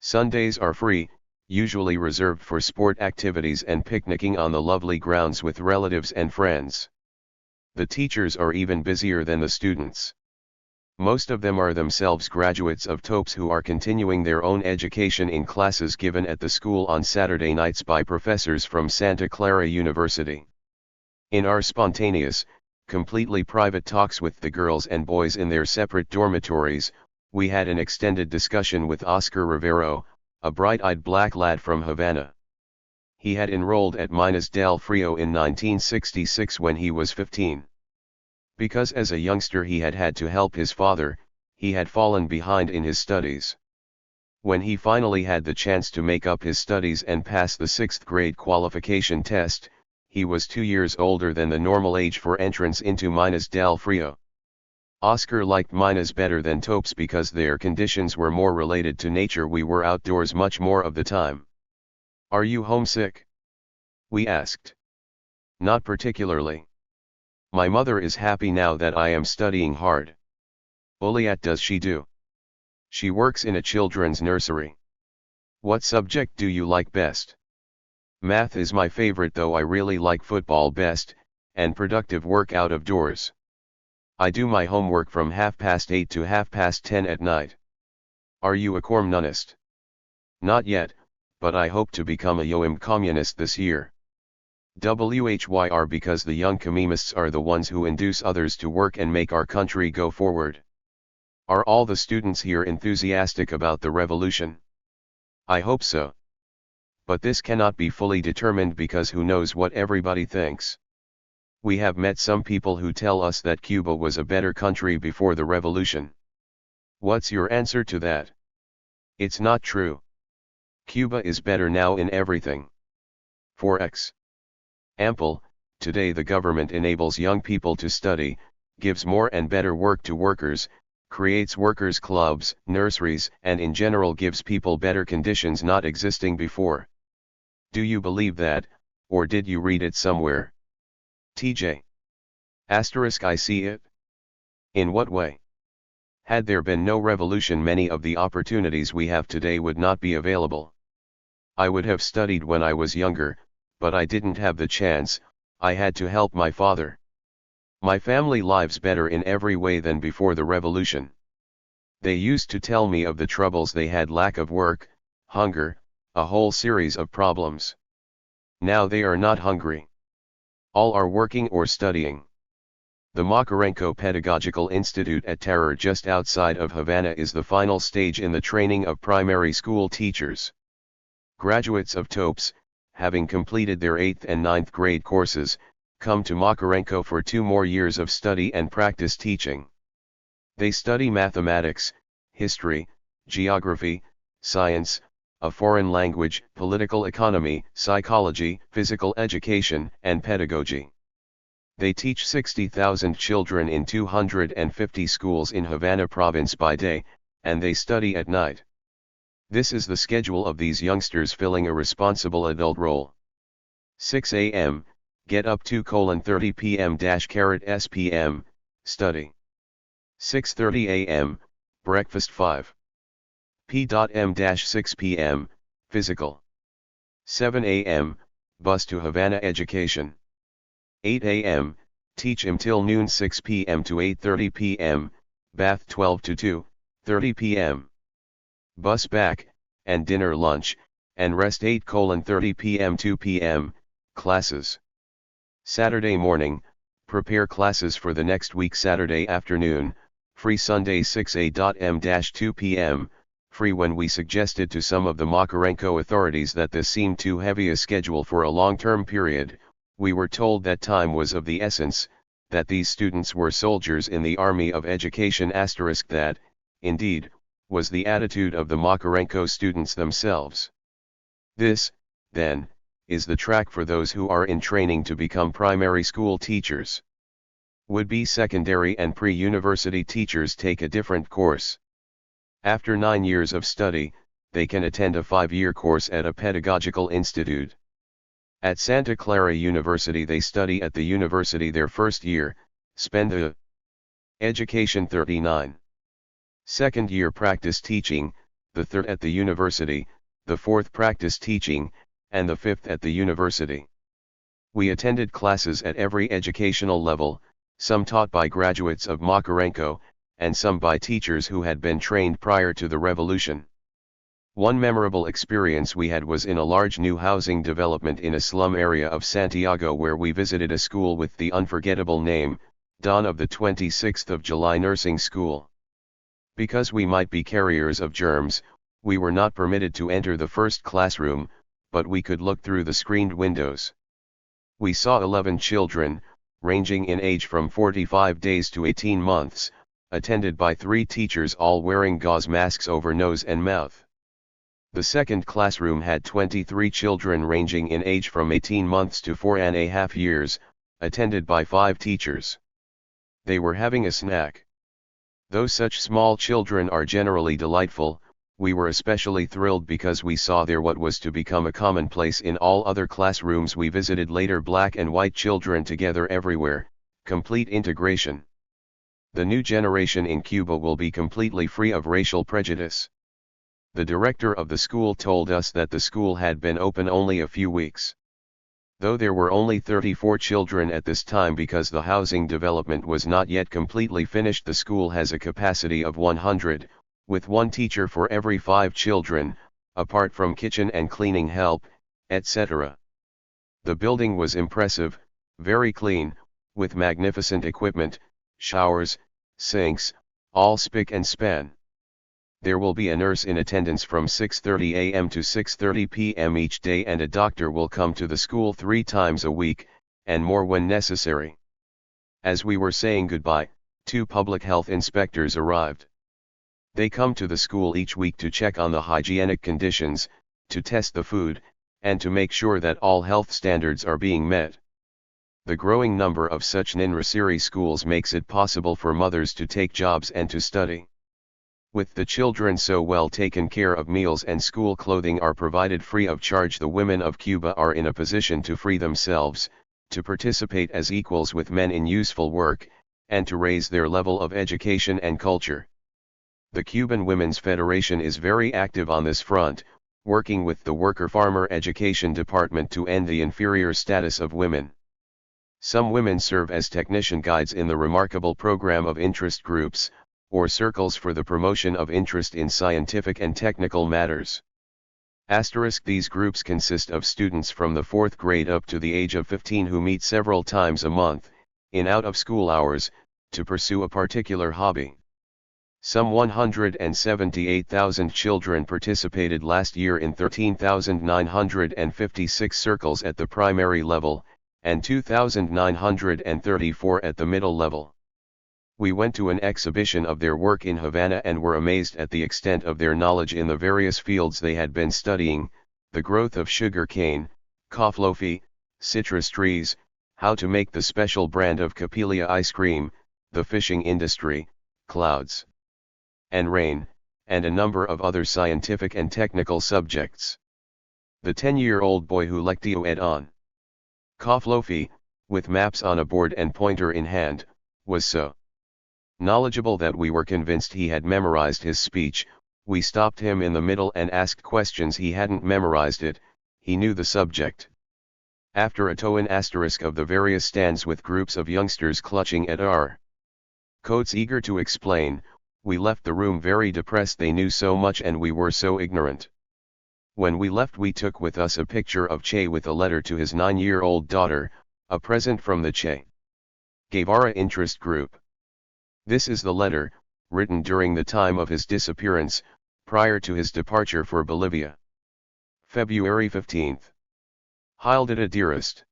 Sundays are free, usually reserved for sport activities and picnicking on the lovely grounds with relatives and friends. The teachers are even busier than the students. Most of them are themselves graduates of Topes who are continuing their own education in classes given at the school on Saturday nights by professors from Santa Clara University. In our spontaneous, completely private talks with the girls and boys in their separate dormitories, we had an extended discussion with Oscar Rivero, a bright-eyed black lad from Havana. He had enrolled at Minas del Frio in 1966 when he was 15. Because as a youngster he had had to help his father, he had fallen behind in his studies. When he finally had the chance to make up his studies and pass the 6th grade qualification test, he was 2 years older than the normal age for entrance into Minas del Frio. Oscar liked Minas better than Topes because their conditions were more related to nature. We were outdoors much more of the time. "Are you homesick?" we asked. "Not particularly. My mother is happy now that I am studying hard." "What does she do?" "She works in a children's nursery." "What subject do you like best?" "Math is my favorite, though I really like football best, and productive work out of doors. I do my homework from 8:30 to 10:30 at night." "Are you a communist?" "Not yet, but I hope to become a young communist this year." "Whyr? Because the young communists are the ones who induce others to work and make our country go forward." "Are all the students here enthusiastic about the revolution?" "I hope so. But this cannot be fully determined because who knows what everybody thinks. We have met some people who tell us that Cuba was a better country before the revolution." "What's your answer to that?" "It's not true. Cuba is better now in everything. For example, today the government enables young people to study, gives more and better work to workers, creates workers' clubs, nurseries, and in general gives people better conditions not existing before. Do you believe that, or did you read it somewhere?" TJ. I see it. "In what way?" "Had there been no revolution, many of the opportunities we have today would not be available. I would have studied when I was younger, but I didn't have the chance. I had to help my father. My family lives better in every way than before the revolution. They used to tell me of the troubles they had: lack of work, hunger, a whole series of problems. Now they are not hungry. All are working or studying. The Makarenko Pedagogical Institute at Terror, just outside of Havana, is the final stage in the training of primary school teachers. Graduates of TOPS, having completed their 8th and 9th grade courses, come to Makarenko for 2 more years of study and practice teaching. They study mathematics, history, geography, science, a foreign language, political economy, psychology, physical education, and pedagogy. They teach 60,000 children in 250 schools in Havana province by day, and they study at night. This is the schedule of these youngsters filling a responsible adult role. 6 a.m., get up 2:30 p.m./SPM, study. 6:30 a.m., breakfast 5 p.m./6 p.m., physical. 7 a.m., bus to Havana education. 8 a.m., teach till noon 6 p.m. to 8:30 p.m., bath 12 to 2:30 p.m. Bus back, and dinner lunch, and rest 8:30 p.m. 2 p.m., classes. Saturday morning, prepare classes for the next week. Saturday afternoon, free. Sunday 6 a.m./2 p.m., free. When we suggested to some of the Makarenko authorities that this seemed too heavy a schedule for a long-term period, we were told that time was of the essence, that these students were soldiers in the army of education. That, indeed, was the attitude of the Makarenko students themselves. This, then, is the track for those who are in training to become primary school teachers. Would-be secondary and pre-university teachers take a different course. After 9 years of study, they can attend a 5-year course at a pedagogical institute. At Santa Clara University they study at the university their first year, spend the education 39. Second year practice teaching, the third at the university, the fourth practice teaching, and the fifth at the university. We attended classes at every educational level, some taught by graduates of Makarenko, and some by teachers who had been trained prior to the revolution. One memorable experience we had was in a large new housing development in a slum area of Santiago, where we visited a school with the unforgettable name, Dawn of the 26th of July Nursing School. Because we might be carriers of germs, we were not permitted to enter the first classroom, but we could look through the screened windows. We saw 11 children, ranging in age from 45 days to 18 months, attended by 3 teachers, all wearing gauze masks over nose and mouth. The second classroom had 23 children ranging in age from 18 months to 4.5 years, attended by 5 teachers. They were having a snack. Though such small children are generally delightful, we were especially thrilled because we saw there what was to become a commonplace in all other classrooms we visited later: black and white children together everywhere, complete integration. The new generation in Cuba will be completely free of racial prejudice. The director of the school told us that the school had been open only a few weeks. Though there were only 34 children at this time because the housing development was not yet completely finished, the school has a capacity of 100, with 1 teacher for every 5 children, apart from kitchen and cleaning help, etc. The building was impressive, very clean, with magnificent equipment, showers, sinks, all spick and span. There will be a nurse in attendance from 6:30 a.m. to 6:30 p.m. each day, and a doctor will come to the school 3 times a week, and more when necessary. As we were saying goodbye, 2 public health inspectors arrived. They come to the school each week to check on the hygienic conditions, to test the food, and to make sure that all health standards are being met. The growing number of such Ninrasiri schools makes it possible for mothers to take jobs and to study. With the children so well taken care of, meals and school clothing are provided free of charge. The women of Cuba are in a position to free themselves, to participate as equals with men in useful work, and to raise their level of education and culture. The Cuban Women's Federation is very active on this front, working with the Worker-Farmer Education Department to end the inferior status of women. Some women serve as technician guides in the remarkable program of interest groups, or circles for the promotion of interest in scientific and technical matters. These groups consist of students from the 4th grade up to the age of 15 who meet several times a month, in out-of-school hours, to pursue a particular hobby. Some 178,000 children participated last year in 13,956 circles at the primary level, and 2,934 at the middle level. We went to an exhibition of their work in Havana and were amazed at the extent of their knowledge in the various fields they had been studying: the growth of sugar cane, coffee, citrus trees, how to make the special brand of Capelia ice cream, the fishing industry, clouds and rain, and a number of other scientific and technical subjects. The 10-year-old boy who lectioed on coffee, with maps on a board and pointer in hand, was so knowledgeable that we were convinced he had memorized his speech. We stopped him in the middle and asked questions. He hadn't memorized it, he knew the subject. After a toan asterisk of the various stands with groups of youngsters clutching at our coats eager to explain, we left the room very depressed. They knew so much and we were so ignorant. When we left we took with us a picture of Che with a letter to his 9-year-old daughter, a present from the Che Guevara interest group. This is the letter, written during the time of his disappearance, prior to his departure for Bolivia. February 15. Hildita dearest.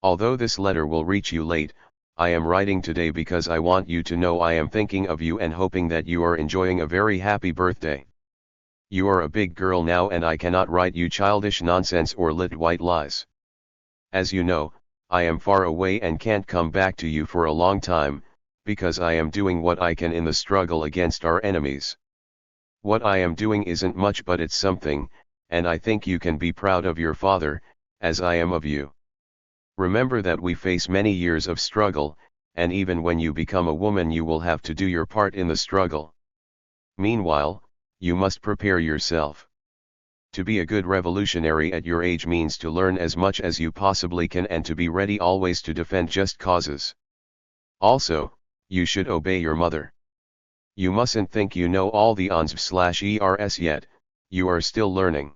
Although this letter will reach you late, I am writing today because I want you to know I am thinking of you and hoping that you are enjoying a very happy birthday. You are a big girl now and I cannot write you childish nonsense or lit white lies. As you know, I am far away and can't come back to you for a long time, because I am doing what I can in the struggle against our enemies. What I am doing isn't much but it's something, and I think you can be proud of your father, as I am of you. Remember that we face many years of struggle, and even when you become a woman you will have to do your part in the struggle. Meanwhile, you must prepare yourself. To be a good revolutionary at your age means to learn as much as you possibly can and to be ready always to defend just causes. Also, you should obey your mother. You mustn't think you know all the ons/ers yet, you are still learning.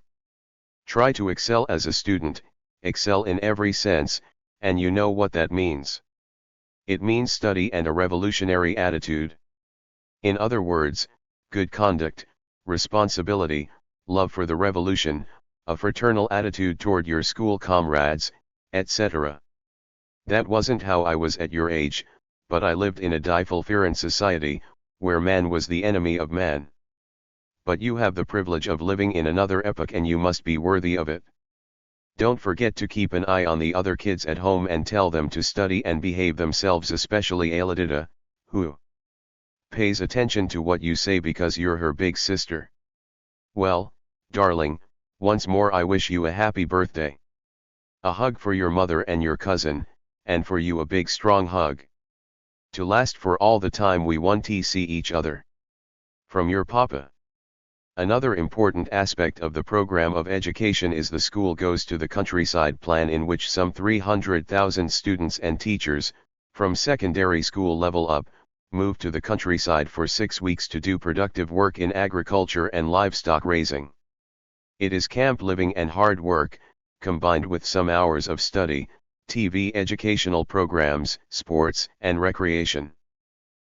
Try to excel as a student, excel in every sense, and you know what that means. It means study and a revolutionary attitude. In other words, good conduct, responsibility, love for the revolution, a fraternal attitude toward your school comrades, etc. That wasn't how I was at your age, but I lived in a different society, where man was the enemy of man. But you have the privilege of living in another epoch and you must be worthy of it. Don't forget to keep an eye on the other kids at home and tell them to study and behave themselves, especially Aelidita, who pays attention to what you say because you're her big sister. Well, darling, once more I wish you a happy birthday. A hug for your mother and your cousin, and for you a big strong hug. To last for all the time we want to see each other. From your papa. Another important aspect of the program of education is the School Goes to the Countryside plan, in which some 300,000 students and teachers, from secondary school level up, move to the countryside for 6 weeks to do productive work in agriculture and livestock raising. It is camp living and hard work, combined with some hours of study, TV, educational programs, sports, and recreation.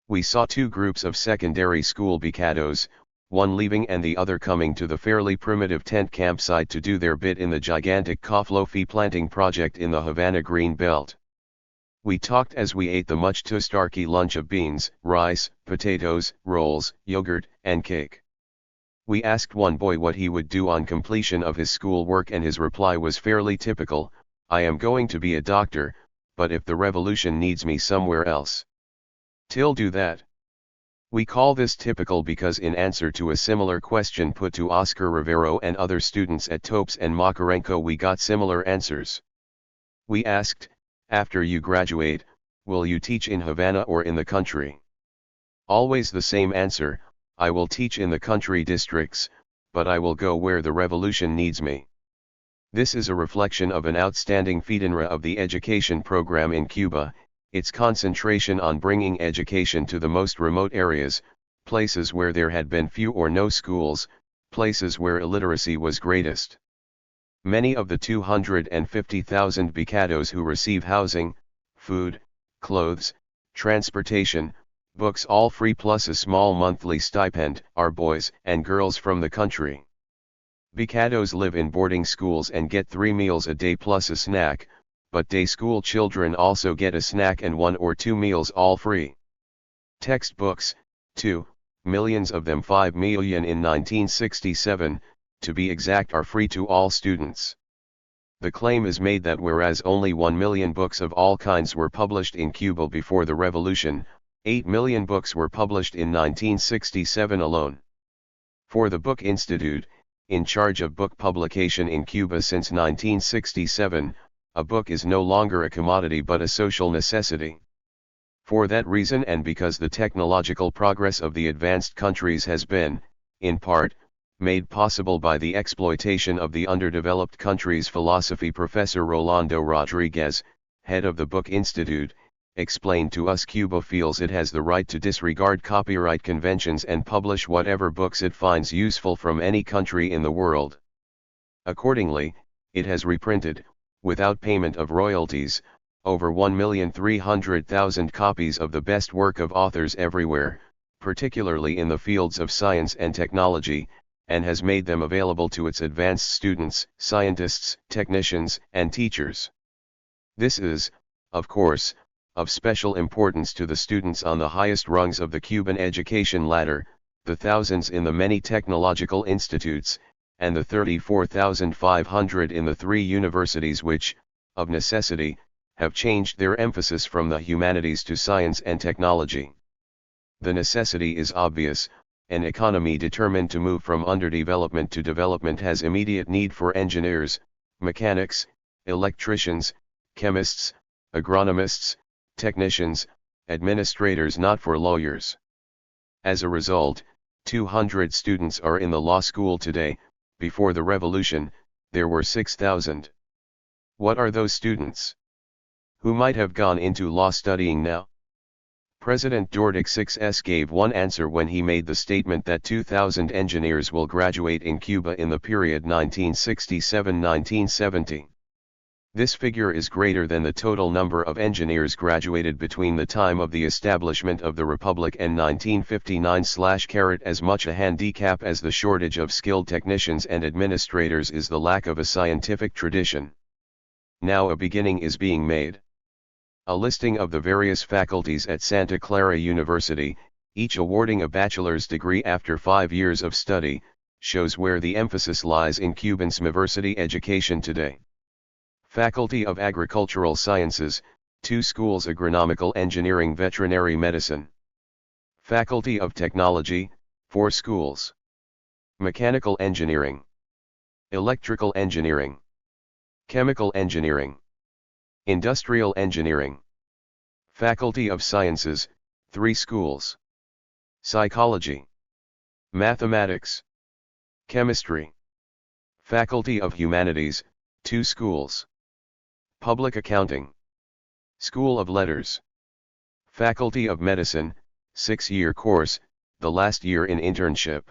We saw 2 groups of secondary school becados, one leaving and the other coming to the fairly primitive tent campsite to do their bit in the gigantic coffee planting project in the Havana Green Belt. We talked as we ate the much too starchy lunch of beans, rice, potatoes, rolls, yogurt, and cake. We asked one boy what he would do on completion of his school work and his reply was fairly typical: I am going to be a doctor, but if the revolution needs me somewhere else, till do that. We call this typical because in answer to a similar question put to Oscar Rivero and other students at Topes and Makarenko we got similar answers. We asked, after you graduate, will you teach in Havana or in the country? Always the same answer: I will teach in the country districts, but I will go where the revolution needs me. This is a reflection of an outstanding feedinra of the education program in Cuba, its concentration on bringing education to the most remote areas, places where there had been few or no schools, places where illiteracy was greatest. Many of the 250,000 becados who receive housing, food, clothes, transportation, books all free plus a small monthly stipend are boys and girls from the country. Becados live in boarding schools and get 3 meals a day plus a snack, but day school children also get a snack and 1 or 2 meals all free. Textbooks, too, millions of them 5 million in 1967, to be exact, are free to all students. The claim is made that whereas only 1 million books of all kinds were published in Cuba before the revolution, 8 million books were published in 1967 alone. For the Book Institute, in charge of book publication in Cuba since 1967, a book is no longer a commodity but a social necessity. For that reason, and because the technological progress of the advanced countries has been, in part, made possible by the exploitation of the underdeveloped countries, philosophy Professor Rolando Rodriguez, head of the Book Institute, explained to us Cuba feels it has the right to disregard copyright conventions and publish whatever books it finds useful from any country in the world. Accordingly, it has reprinted, without payment of royalties, over 1,300,000 copies of the best work of authors everywhere, particularly in the fields of science and technology, and has made them available to its advanced students, scientists, technicians, and teachers. This is, of course, of special importance to the students on the highest rungs of the Cuban education ladder, the thousands in the many technological institutes, and the 34,500 in the 3 universities which, of necessity, have changed their emphasis from the humanities to science and technology. The necessity is obvious. An economy determined to move from underdevelopment to development has immediate need for engineers, mechanics, electricians, chemists, agronomists, technicians, administrators, not for lawyers. As a result, 200 students are in the law school today. Before the revolution, there were 6,000. What are those students? Who might have gone into law studying now? President Dordix gave one answer when he made the statement that 2,000 engineers will graduate in Cuba in the period 1967-1970. This figure is greater than the total number of engineers graduated between the time of the establishment of the Republic and 1959. As much a handicap as the shortage of skilled technicians and administrators is the lack of a scientific tradition. Now a beginning is being made. A listing of the various faculties at Santa Clara University, each awarding a bachelor's degree after 5 years of study, shows where the emphasis lies in Cuban's university education today. Faculty of Agricultural Sciences, 2 schools: Agronomical Engineering, Veterinary Medicine. Faculty of Technology, 4 schools. Mechanical Engineering, Electrical Engineering, Chemical Engineering, Industrial Engineering. Faculty of Sciences, 3 schools. Psychology, Mathematics, Chemistry. Faculty of Humanities, 2 schools. Public Accounting, School of Letters. Faculty of Medicine, 6-year course, the last year in internship.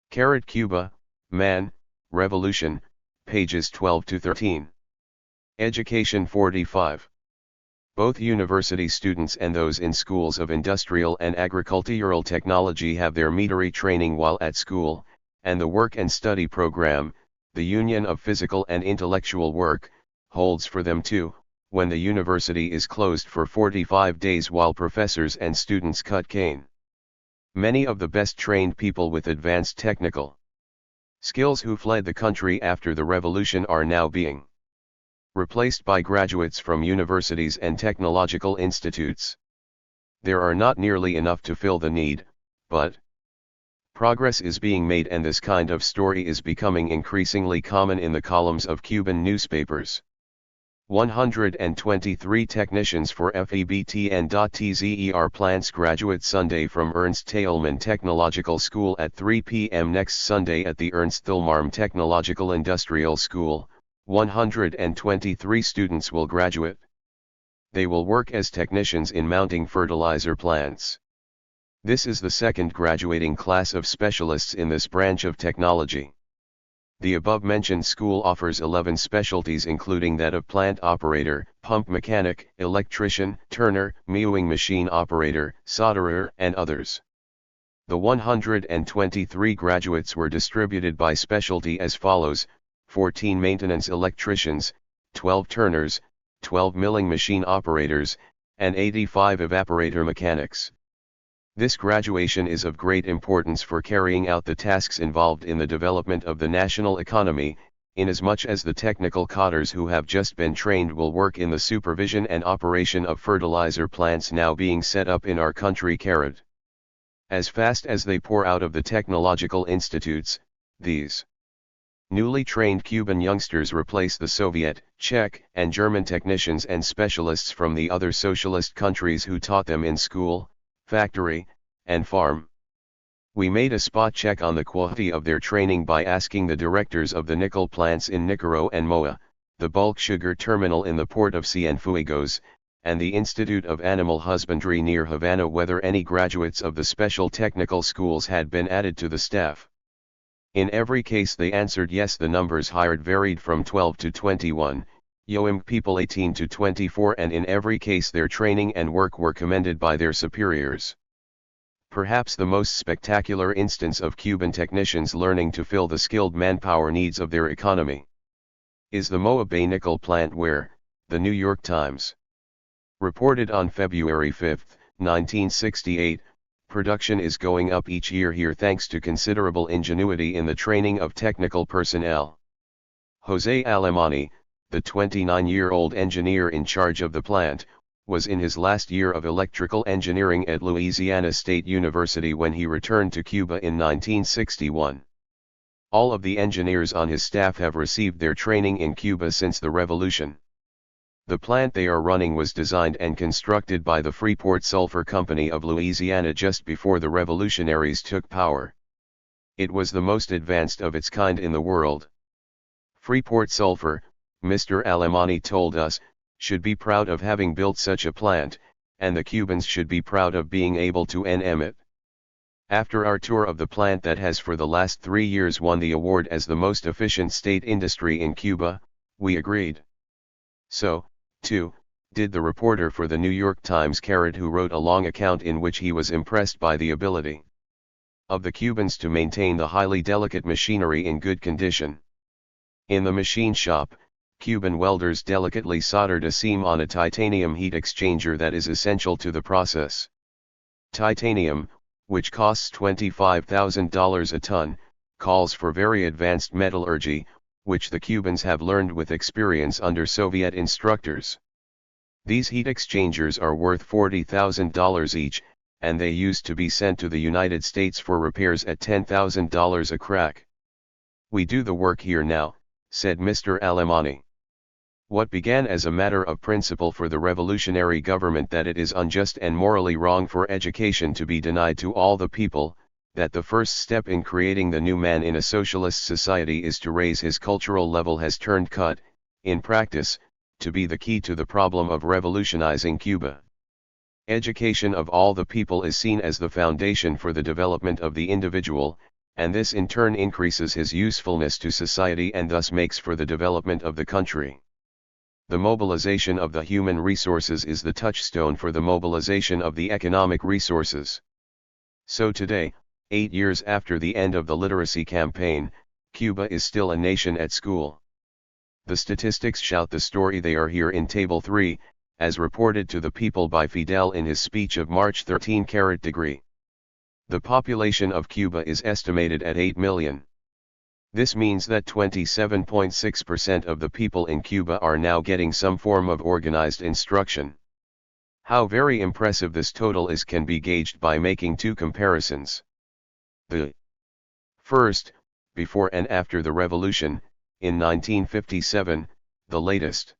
Cuba, Man, Revolution, pages 12 to 13. Education 45. Both university students and those in schools of industrial and agricultural technology have their meadery training while at school, and the work and study program, the union of physical and intellectual work, holds for them too, when the university is closed for 45 days while professors and students cut cane. Many of the best trained people with advanced technical skills who fled the country after the revolution are now being replaced by graduates from universities and technological institutes. There are not nearly enough to fill the need, but progress is being made, and this kind of story is becoming increasingly common in the columns of Cuban newspapers. 123 technicians for FEBTN.TZER plants graduate Sunday from Ernst Thälmann Technological School at 3 p.m. next Sunday at the Ernst Thälmann Technological Industrial School, 123 students will graduate. They will work as technicians in mounting fertilizer plants. This is the second graduating class of specialists in this branch of technology. The above-mentioned school offers 11 specialties including that of plant operator, pump mechanic, electrician, turner, mewing machine operator, solderer, and others. The 123 graduates were distributed by specialty as follows: 14 maintenance electricians, 12 turners, 12 milling machine operators, and 85 evaporator mechanics. This graduation is of great importance for carrying out the tasks involved in the development of the national economy, inasmuch as the technical cadres who have just been trained will work in the supervision and operation of fertilizer plants now being set up in our country. As fast as they pour out of the technological institutes, these newly trained Cuban youngsters replace the Soviet, Czech, and German technicians and specialists from the other socialist countries who taught them in school, factory, and farm. We made a spot check on the quality of their training by asking the directors of the nickel plants in Nicaro and Moa, the bulk sugar terminal in the port of Cienfuegos, and the Institute of Animal Husbandry near Havana whether any graduates of the special technical schools had been added to the staff. In every case they answered yes. The numbers hired varied from 12 to 21, young people 18 to 24, and in every case their training and work were commended by their superiors. Perhaps the most spectacular instance of Cuban technicians learning to fill the skilled manpower needs of their economy is the Moa Bay nickel plant where, the New York Times reported on February 5, 1968, production is going up each year here thanks to considerable ingenuity in the training of technical personnel. Jose Alemany, the 29-year-old engineer in charge of the plant, was in his last year of electrical engineering at Louisiana State University when he returned to Cuba in 1961. All of the engineers on his staff have received their training in Cuba since the revolution. The plant they are running was designed and constructed by the Freeport Sulphur Company of Louisiana just before the revolutionaries took power. It was the most advanced of its kind in the world. Freeport Sulphur, Mr. Alemany told us, should be proud of having built such a plant, and the Cubans should be proud of being able to nm it. After our tour of the plant that has for the last 3 years won the award as the most efficient state industry in Cuba, we agreed. So, too, did the reporter for the New York Times who wrote a long account in which he was impressed by the ability of the Cubans to maintain the highly delicate machinery in good condition. In the machine shop, Cuban welders delicately soldered a seam on a titanium heat exchanger that is essential to the process. Titanium, which costs $25,000 a ton, calls for very advanced metallurgy, which the Cubans have learned with experience under Soviet instructors. These heat exchangers are worth $40,000 each, and they used to be sent to the United States for repairs at $10,000 a crack. We do the work here now, said Mr. Alemany. What began as a matter of principle for the revolutionary government that it is unjust and morally wrong for education to be denied to all the people, that the first step in creating the new man in a socialist society is to raise his cultural level has turned in practice, to be the key to the problem of revolutionizing Cuba. Education of all the people is seen as the foundation for the development of the individual, and this in turn increases his usefulness to society and thus makes for the development of the country. The mobilization of the human resources is the touchstone for the mobilization of the economic resources. So today, 8 years after the end of the literacy campaign, Cuba is still a nation at school. The statistics shout the story. They are here in Table 3, as reported to the people by Fidel in his speech of March 13°. The population of Cuba is estimated at 8 million. This means that 27.6% of the people in Cuba are now getting some form of organized instruction. How very impressive this total is can be gauged by making two comparisons. The first, before and after the revolution, in 1957, the latest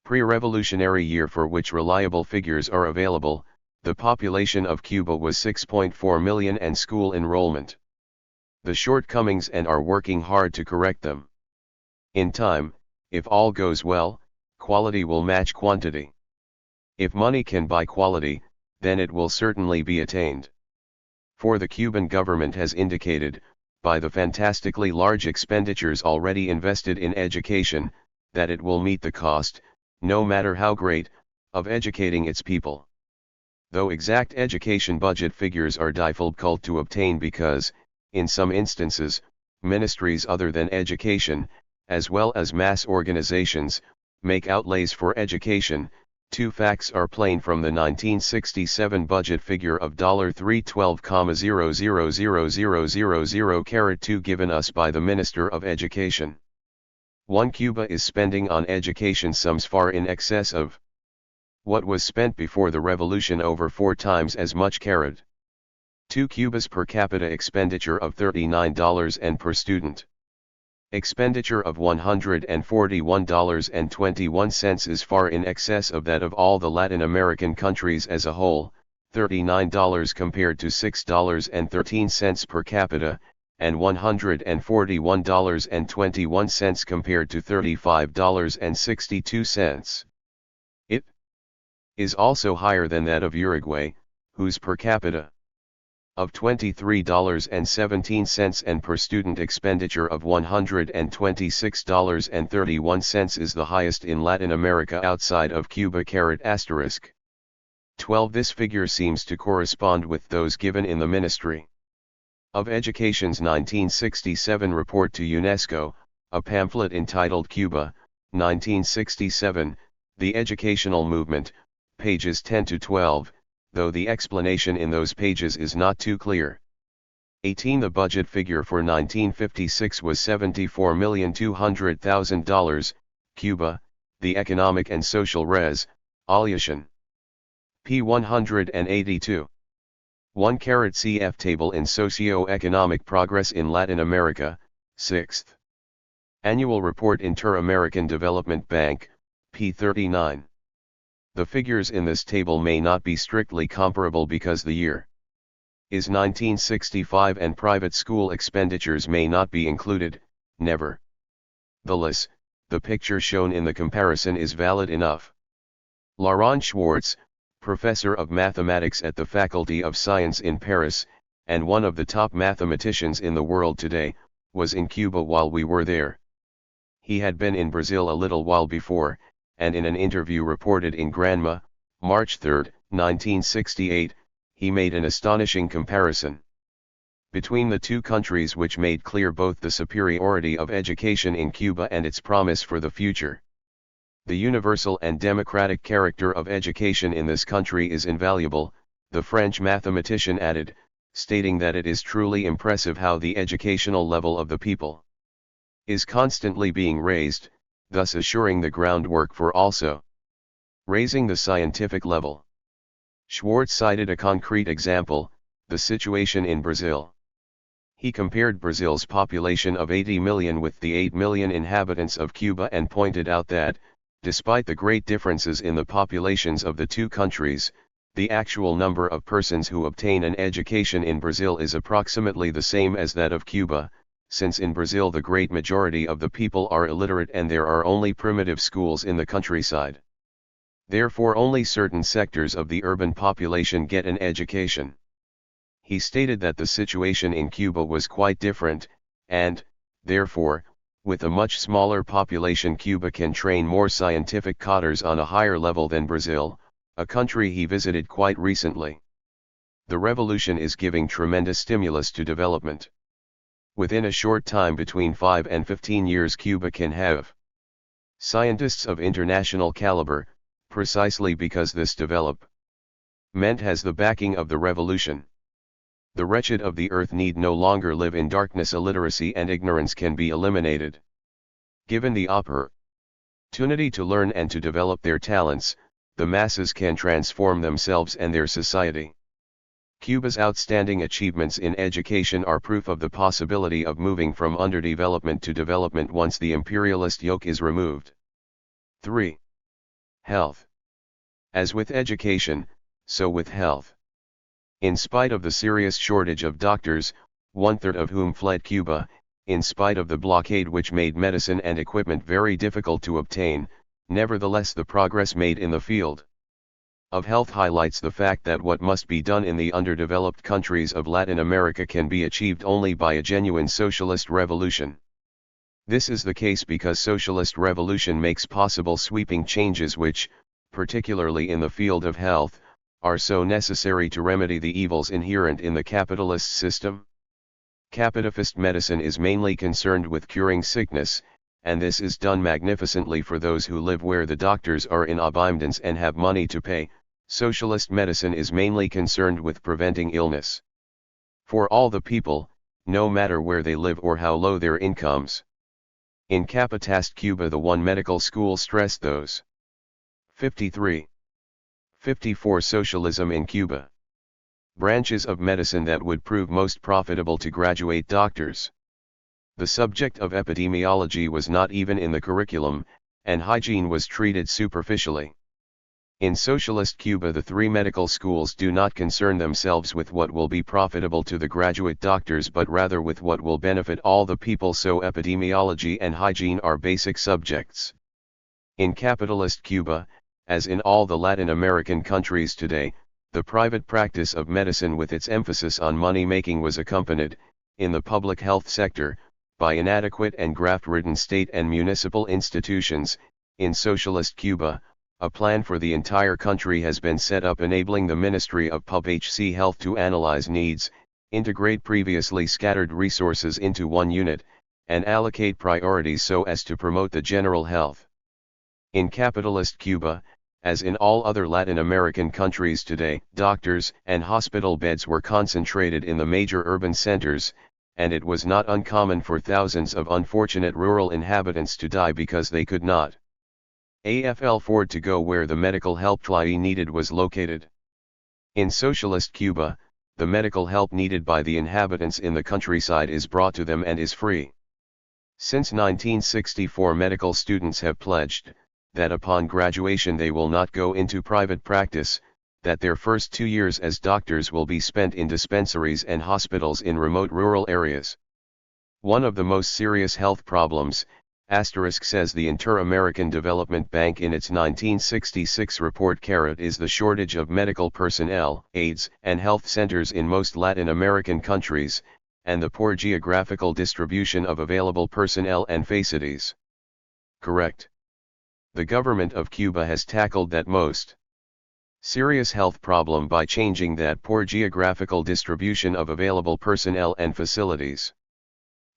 pre-revolutionary year for which reliable figures are available, the population of Cuba was 6.4 million and school enrollment. The shortcomings and are working hard to correct them. In time, If all goes well, quality will match quantity. If money can buy quality, then it will certainly be attained. For the Cuban government has indicated, by the fantastically large expenditures already invested in education, that it will meet the cost, no matter how great, of educating its people. Though exact education budget figures are difficult to obtain because, in some instances, ministries other than education, as well as mass organizations, make outlays for education, two facts are plain from the 1967 budget figure of $312,000,000,000 given us by the Minister of Education. 1. Cuba is spending on education sums far in excess of what was spent before the revolution, over 4 times as much. 2. Cuba's per capita expenditure of $39 and per student expenditure of $141.21 is far in excess of that of all the Latin American countries as a whole, $39 compared to $6.13 per capita, and $141.21 compared to $35.62. It is also higher than that of Uruguay, whose per capita of $23.17 and per student expenditure of $126.31 is the highest in Latin America outside of Cuba. 12. This figure seems to correspond with those given in the Ministry of Education's 1967 report to UNESCO, a pamphlet entitled Cuba, 1967, The Educational Movement, pages 10 to 12, though the explanation in those pages is not too clear. 18. The budget figure for 1956 was $74,200,000, Cuba, The Economic and Social Res, Alyoshin. p. 182. 1. Cf. Table in Socio-Economic Progress in Latin America, 6th Annual Report Inter-American Development Bank, p. 39. The figures in this table may not be strictly comparable because the year is 1965 and private school expenditures may not be included, nevertheless, the picture shown in the comparison is valid enough. Laurent Schwartz, professor of mathematics at the Faculty of Science in Paris, and one of the top mathematicians in the world today, was in Cuba while we were there. He had been in Brazil a little while before, and in an interview reported in Granma, March 3, 1968, he made an astonishing comparison between the two countries, which made clear both the superiority of education in Cuba and its promise for the future. The universal and democratic character of education in this country is invaluable, the French mathematician added, stating that it is truly impressive how the educational level of the people is constantly being raised, thus assuring the groundwork for also raising the scientific level. Schwartz cited a concrete example, the situation in Brazil. He compared Brazil's population of 80 million with the 8 million inhabitants of Cuba and pointed out that, despite the great differences in the populations of the two countries, the actual number of persons who obtain an education in Brazil is approximately the same as that of Cuba, since in Brazil the great majority of the people are illiterate and there are only primitive schools in the countryside. Therefore only certain sectors of the urban population get an education. He stated that the situation in Cuba was quite different, and, therefore, with a much smaller population Cuba can train more scientific cadres on a higher level than Brazil, a country he visited quite recently. The revolution is giving tremendous stimulus to development. Within a short time, between 5 and 15 years, Cuba can have scientists of international caliber, precisely because this development has the backing of the revolution. The wretched of the earth need no longer live in darkness. Illiteracy and ignorance can be eliminated. Given the opportunity to learn and to develop their talents, the masses can transform themselves and their society. Cuba's outstanding achievements in education are proof of the possibility of moving from underdevelopment to development once the imperialist yoke is removed. 3. Health. As with education, so with health. In spite of the serious shortage of doctors, 1/3 of whom fled Cuba, In spite of the blockade which made medicine and equipment very difficult to obtain, nevertheless the progress made in the field of health highlights the fact that what must be done in the underdeveloped countries of Latin America can be achieved only by a genuine socialist revolution. This is the case because socialist revolution makes possible sweeping changes which, particularly in the field of health, are so necessary to remedy the evils inherent in the capitalist system. Capitalist medicine is mainly concerned with curing sickness, and this is done magnificently for those who live where the doctors are in abundance and have money to pay. Socialist medicine is mainly concerned with preventing illness for all the people, no matter where they live or how low their incomes. In capitalist Cuba, the one medical school stressed those 53. 54 Socialism in Cuba. Branches of medicine that would prove most profitable to graduate doctors. The subject of epidemiology was not even in the curriculum, and hygiene was treated superficially. In socialist Cuba, the three medical schools do not concern themselves with what will be profitable to the graduate doctors but rather with what will benefit all the people, so epidemiology and hygiene are basic subjects. In capitalist Cuba, as in all the Latin American countries today, the private practice of medicine with its emphasis on money-making was accompanied, in the public health sector, by inadequate and graft-ridden state and municipal institutions. In socialist Cuba, a plan for the entire country has been set up enabling the Ministry of Public Health to analyze needs, integrate previously scattered resources into one unit, and allocate priorities so as to promote the general health. In capitalist Cuba, as in all other Latin American countries today, doctors and hospital beds were concentrated in the major urban centers, and it was not uncommon for thousands of unfortunate rural inhabitants to die because they could not afford to go where the medical help they needed was located. In socialist Cuba, the medical help needed by the inhabitants in the countryside is brought to them and is free. Since 1964, medical students have pledged that upon graduation they will not go into private practice, that their first 2 years as doctors will be spent in dispensaries and hospitals in remote rural areas. One of the most serious health problems, says the Inter-American Development Bank in its 1966 report, is the shortage of medical personnel, aides, and health centers in most Latin American countries, and the poor geographical distribution of available personnel and facilities. Correct. The government of Cuba has tackled that most serious health problem by changing that poor geographical distribution of available personnel and facilities.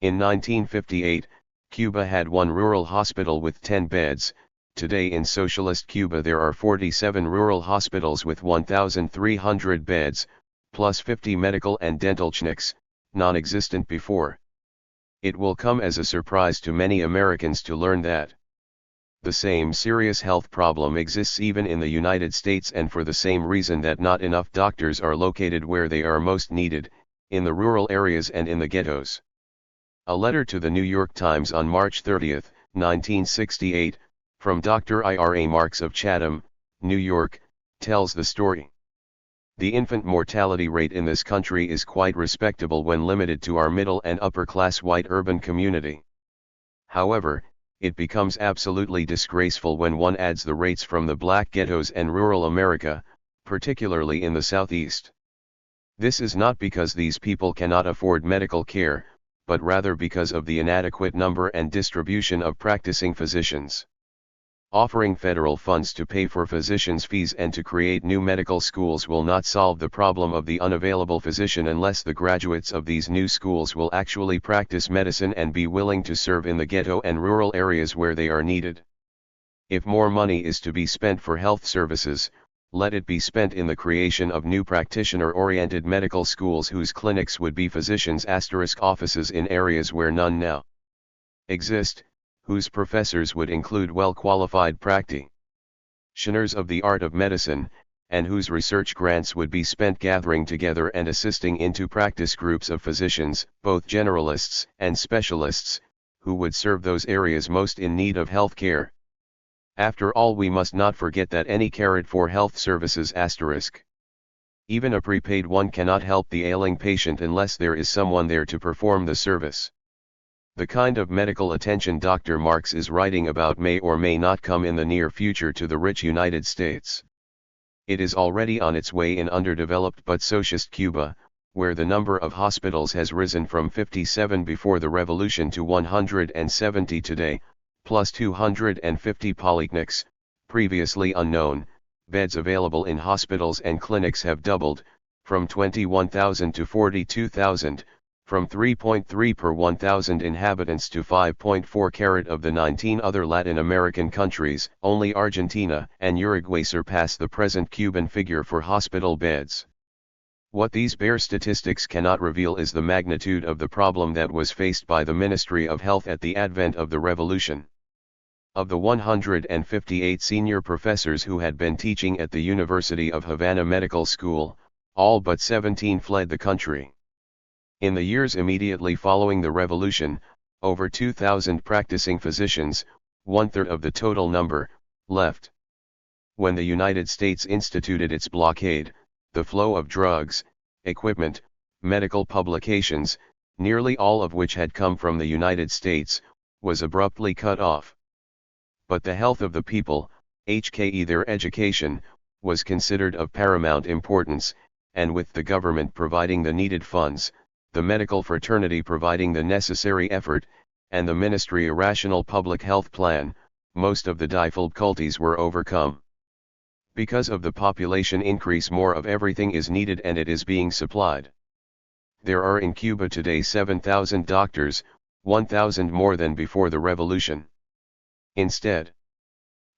In 1958, Cuba had one rural hospital with 10 beds. Today in socialist Cuba there are 47 rural hospitals with 1,300 beds, plus 50 medical and dental clinics, non-existent before. It will come as a surprise to many Americans to learn that the same serious health problem exists even in the United States, and for the same reason that not enough doctors are located where they are most needed, in the rural areas and in the ghettos. A letter to the New York Times on March 30, 1968, from Dr. Ira Marks of Chatham, New York, tells the story. The infant mortality rate in this country is quite respectable when limited to our middle and upper class white urban community. However, it becomes absolutely disgraceful when one adds the rates from the black ghettos and rural America, particularly in the Southeast. This is not because these people cannot afford medical care, but rather because of the inadequate number and distribution of practicing physicians. Offering federal funds to pay for physicians' fees and to create new medical schools will not solve the problem of the unavailable physician unless the graduates of these new schools will actually practice medicine and be willing to serve in the ghetto and rural areas where they are needed. If more money is to be spent for health services, let it be spent in the creation of new practitioner-oriented medical schools whose clinics would be physicians' offices in areas where none now exist, whose professors would include well-qualified practitioners of the art of medicine, and whose research grants would be spent gathering together and assisting into practice groups of physicians, both generalists and specialists, who would serve those areas most in need of health care. After all, we must not forget that any cared for health services even a prepaid one cannot help the ailing patient unless there is someone there to perform the service. The kind of medical attention Dr. Marx is writing about may or may not come in the near future to the rich United States. It is already on its way in underdeveloped but socialist Cuba, where the number of hospitals has risen from 57 before the revolution to 170 today, plus 250 polyclinics, previously unknown. Beds available in hospitals and clinics have doubled, from 21,000 to 42,000, from 3.3 per 1,000 inhabitants to 5.4. Of the 19 other Latin American countries, only Argentina and Uruguay surpass the present Cuban figure for hospital beds. What these bare statistics cannot reveal is the magnitude of the problem that was faced by the Ministry of Health at the advent of the revolution. Of the 158 senior professors who had been teaching at the University of Havana Medical School, all but 17 fled the country. In the years immediately following the revolution, over 2,000 practicing physicians, one-third of the total number, left. When the United States instituted its blockade, the flow of drugs, equipment, medical publications, nearly all of which had come from the United States, was abruptly cut off. But the health of the people, HKE their education, was considered of paramount importance, and with the government providing the needed funds, the medical fraternity providing the necessary effort, and the ministry a rational public health plan, most of the difficulties were overcome. Because of the population increase, more of everything is needed and it is being supplied. There are in Cuba today 7,000 doctors, 1,000 more than before the revolution. Instead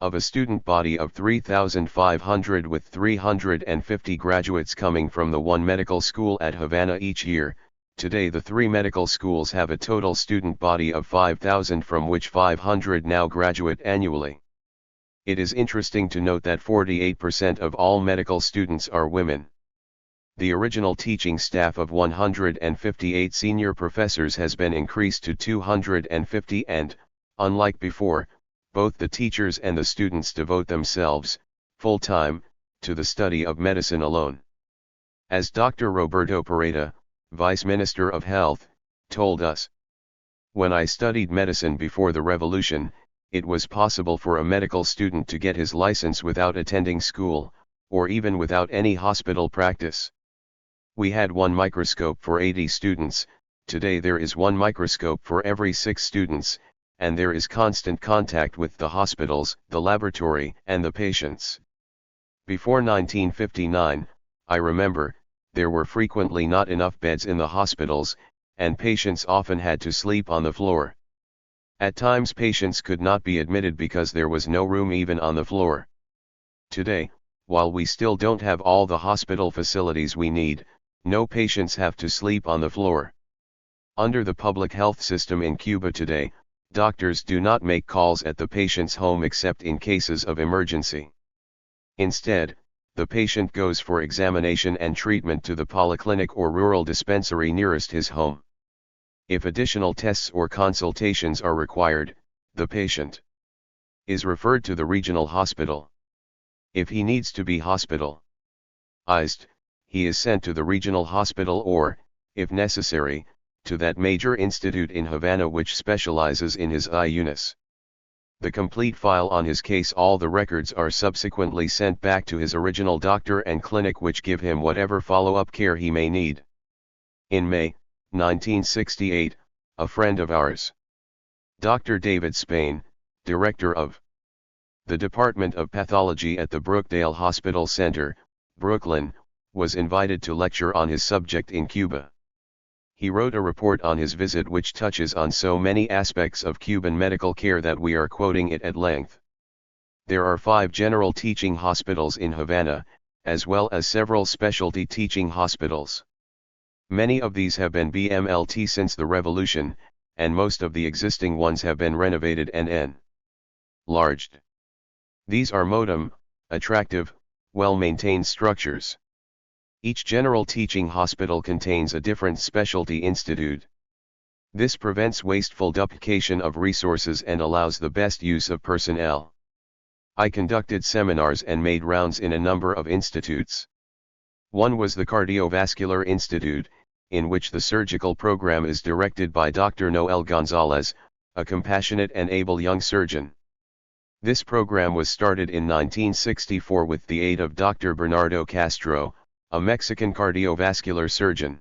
of a student body of 3,500 with 350 graduates coming from the one medical school at Havana each year, today the three medical schools have a total student body of 5,000, from which 500 now graduate annually. It is interesting to note that 48% of all medical students are women. The original teaching staff of 158 senior professors has been increased to 250 and, unlike before, both the teachers and the students devote themselves, full-time, to the study of medicine alone. As Dr. Roberto Pareda, Vice Minister of Health, told us, "When I studied medicine before the revolution, it was possible for a medical student to get his license without attending school, or even without any hospital practice. We had one microscope for 80 students, today there is one microscope for every 6 students, and there is constant contact with the hospitals, the laboratory, and the patients. Before 1959, I remember, there were frequently not enough beds in the hospitals, and patients often had to sleep on the floor. At times patients could not be admitted because there was no room even on the floor. Today, while we still don't have all the hospital facilities we need, no patients have to sleep on the floor. Under the public health system in Cuba today, doctors do not make calls at the patient's home except in cases of emergency. Instead, the patient goes for examination and treatment to the polyclinic or rural dispensary nearest his home. If additional tests or consultations are required, the patient is referred to the regional hospital. If he needs to be hospitalized, he is sent to the regional hospital or, if necessary, to that major institute in Havana which specializes in his illness. The complete file on his case, all the records are subsequently sent back to his original doctor and clinic, which give him whatever follow-up care he may need." In May 1968, a friend of ours, Dr. David Spain, director of the Department of Pathology at the Brookdale Hospital Center, Brooklyn, was invited to lecture on his subject in Cuba. He wrote a report on his visit which touches on so many aspects of Cuban medical care that we are quoting it at length. There are 5 general teaching hospitals in Havana, as well as several specialty teaching hospitals. Many of these have been BMLT since the revolution, and most of the existing ones have been renovated and enlarged. These are modern, attractive, well-maintained structures. Each general teaching hospital contains a different specialty institute. This prevents wasteful duplication of resources and allows the best use of personnel. I conducted seminars and made rounds in a number of institutes. One was the Cardiovascular Institute, in which the surgical program is directed by Dr. Noel Gonzalez, a compassionate and able young surgeon. This program was started in 1964 with the aid of Dr. Bernardo Castro, a Mexican cardiovascular surgeon.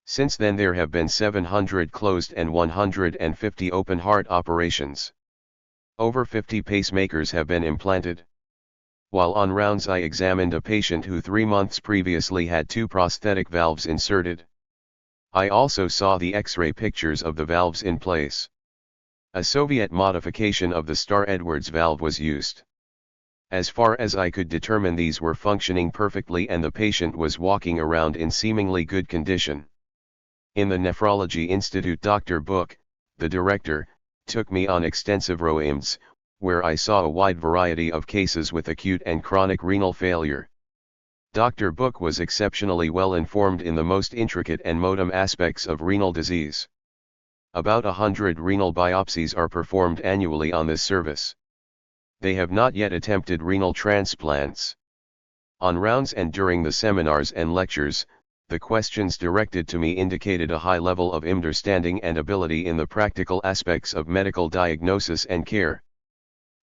Since then there have been 700 closed and 150 open heart operations. Over 50 pacemakers have been implanted. While on rounds I examined a patient who 3 months previously had 2 prosthetic valves inserted. I also saw the X-ray pictures of the valves in place. A Soviet modification of the Starr-Edwards valve was used. As far as I could determine, these were functioning perfectly and the patient was walking around in seemingly good condition. In the Nephrology Institute, Dr. Book, the director, took me on extensive rounds, where I saw a wide variety of cases with acute and chronic renal failure. Dr. Book was exceptionally well informed in the most intricate and modern aspects of renal disease. About 100 renal biopsies are performed annually on this service. They have not yet attempted renal transplants. On rounds and during the seminars and lectures, the questions directed to me indicated a high level of understanding and ability in the practical aspects of medical diagnosis and care.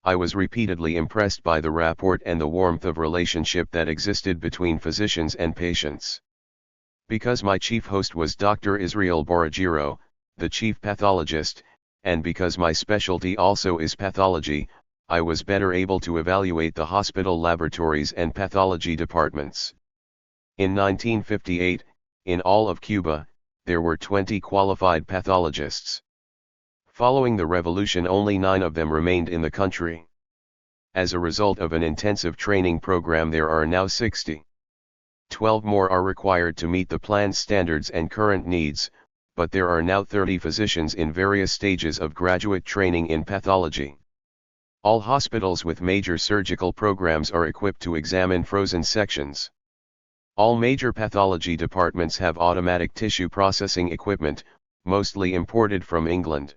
I was repeatedly impressed by the rapport and the warmth of relationship that existed between physicians and patients. Because my chief host was Dr. Israel Boragiro, the chief pathologist, and because my specialty also is pathology, I was better able to evaluate the hospital laboratories and pathology departments. In 1958, in all of Cuba, there were 20 qualified pathologists. Following the revolution, only 9 of them remained in the country. As a result of an intensive training program, there are now 60. 12 more are required to meet the plan's standards and current needs, but there are now 30 physicians in various stages of graduate training in pathology. All hospitals with major surgical programs are equipped to examine frozen sections. All major pathology departments have automatic tissue processing equipment, mostly imported from England.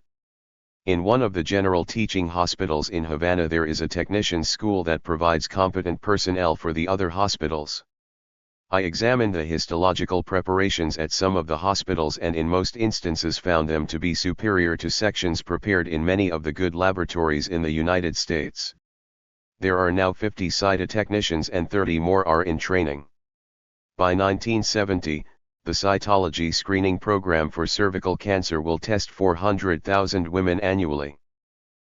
In one of the general teaching hospitals in Havana there is a technician's school that provides competent personnel for the other hospitals. I examined the histological preparations at some of the hospitals and in most instances found them to be superior to sections prepared in many of the good laboratories in the United States. There are now 50 cytotechnicians and 30 more are in training. By 1970, the cytology screening program for cervical cancer will test 400,000 women annually.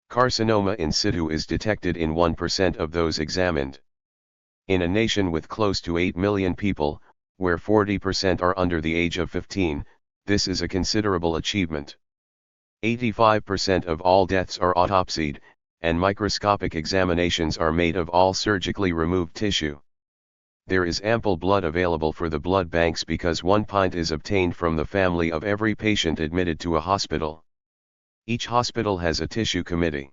Carcinoma in situ is detected in 1% of those examined. In a nation with close to 8 million people, where 40% are under the age of 15, this is a considerable achievement. 85% of all deaths are autopsied, and microscopic examinations are made of all surgically removed tissue. There is ample blood available for the blood banks because 1 pint is obtained from the family of every patient admitted to a hospital. Each hospital has a tissue committee.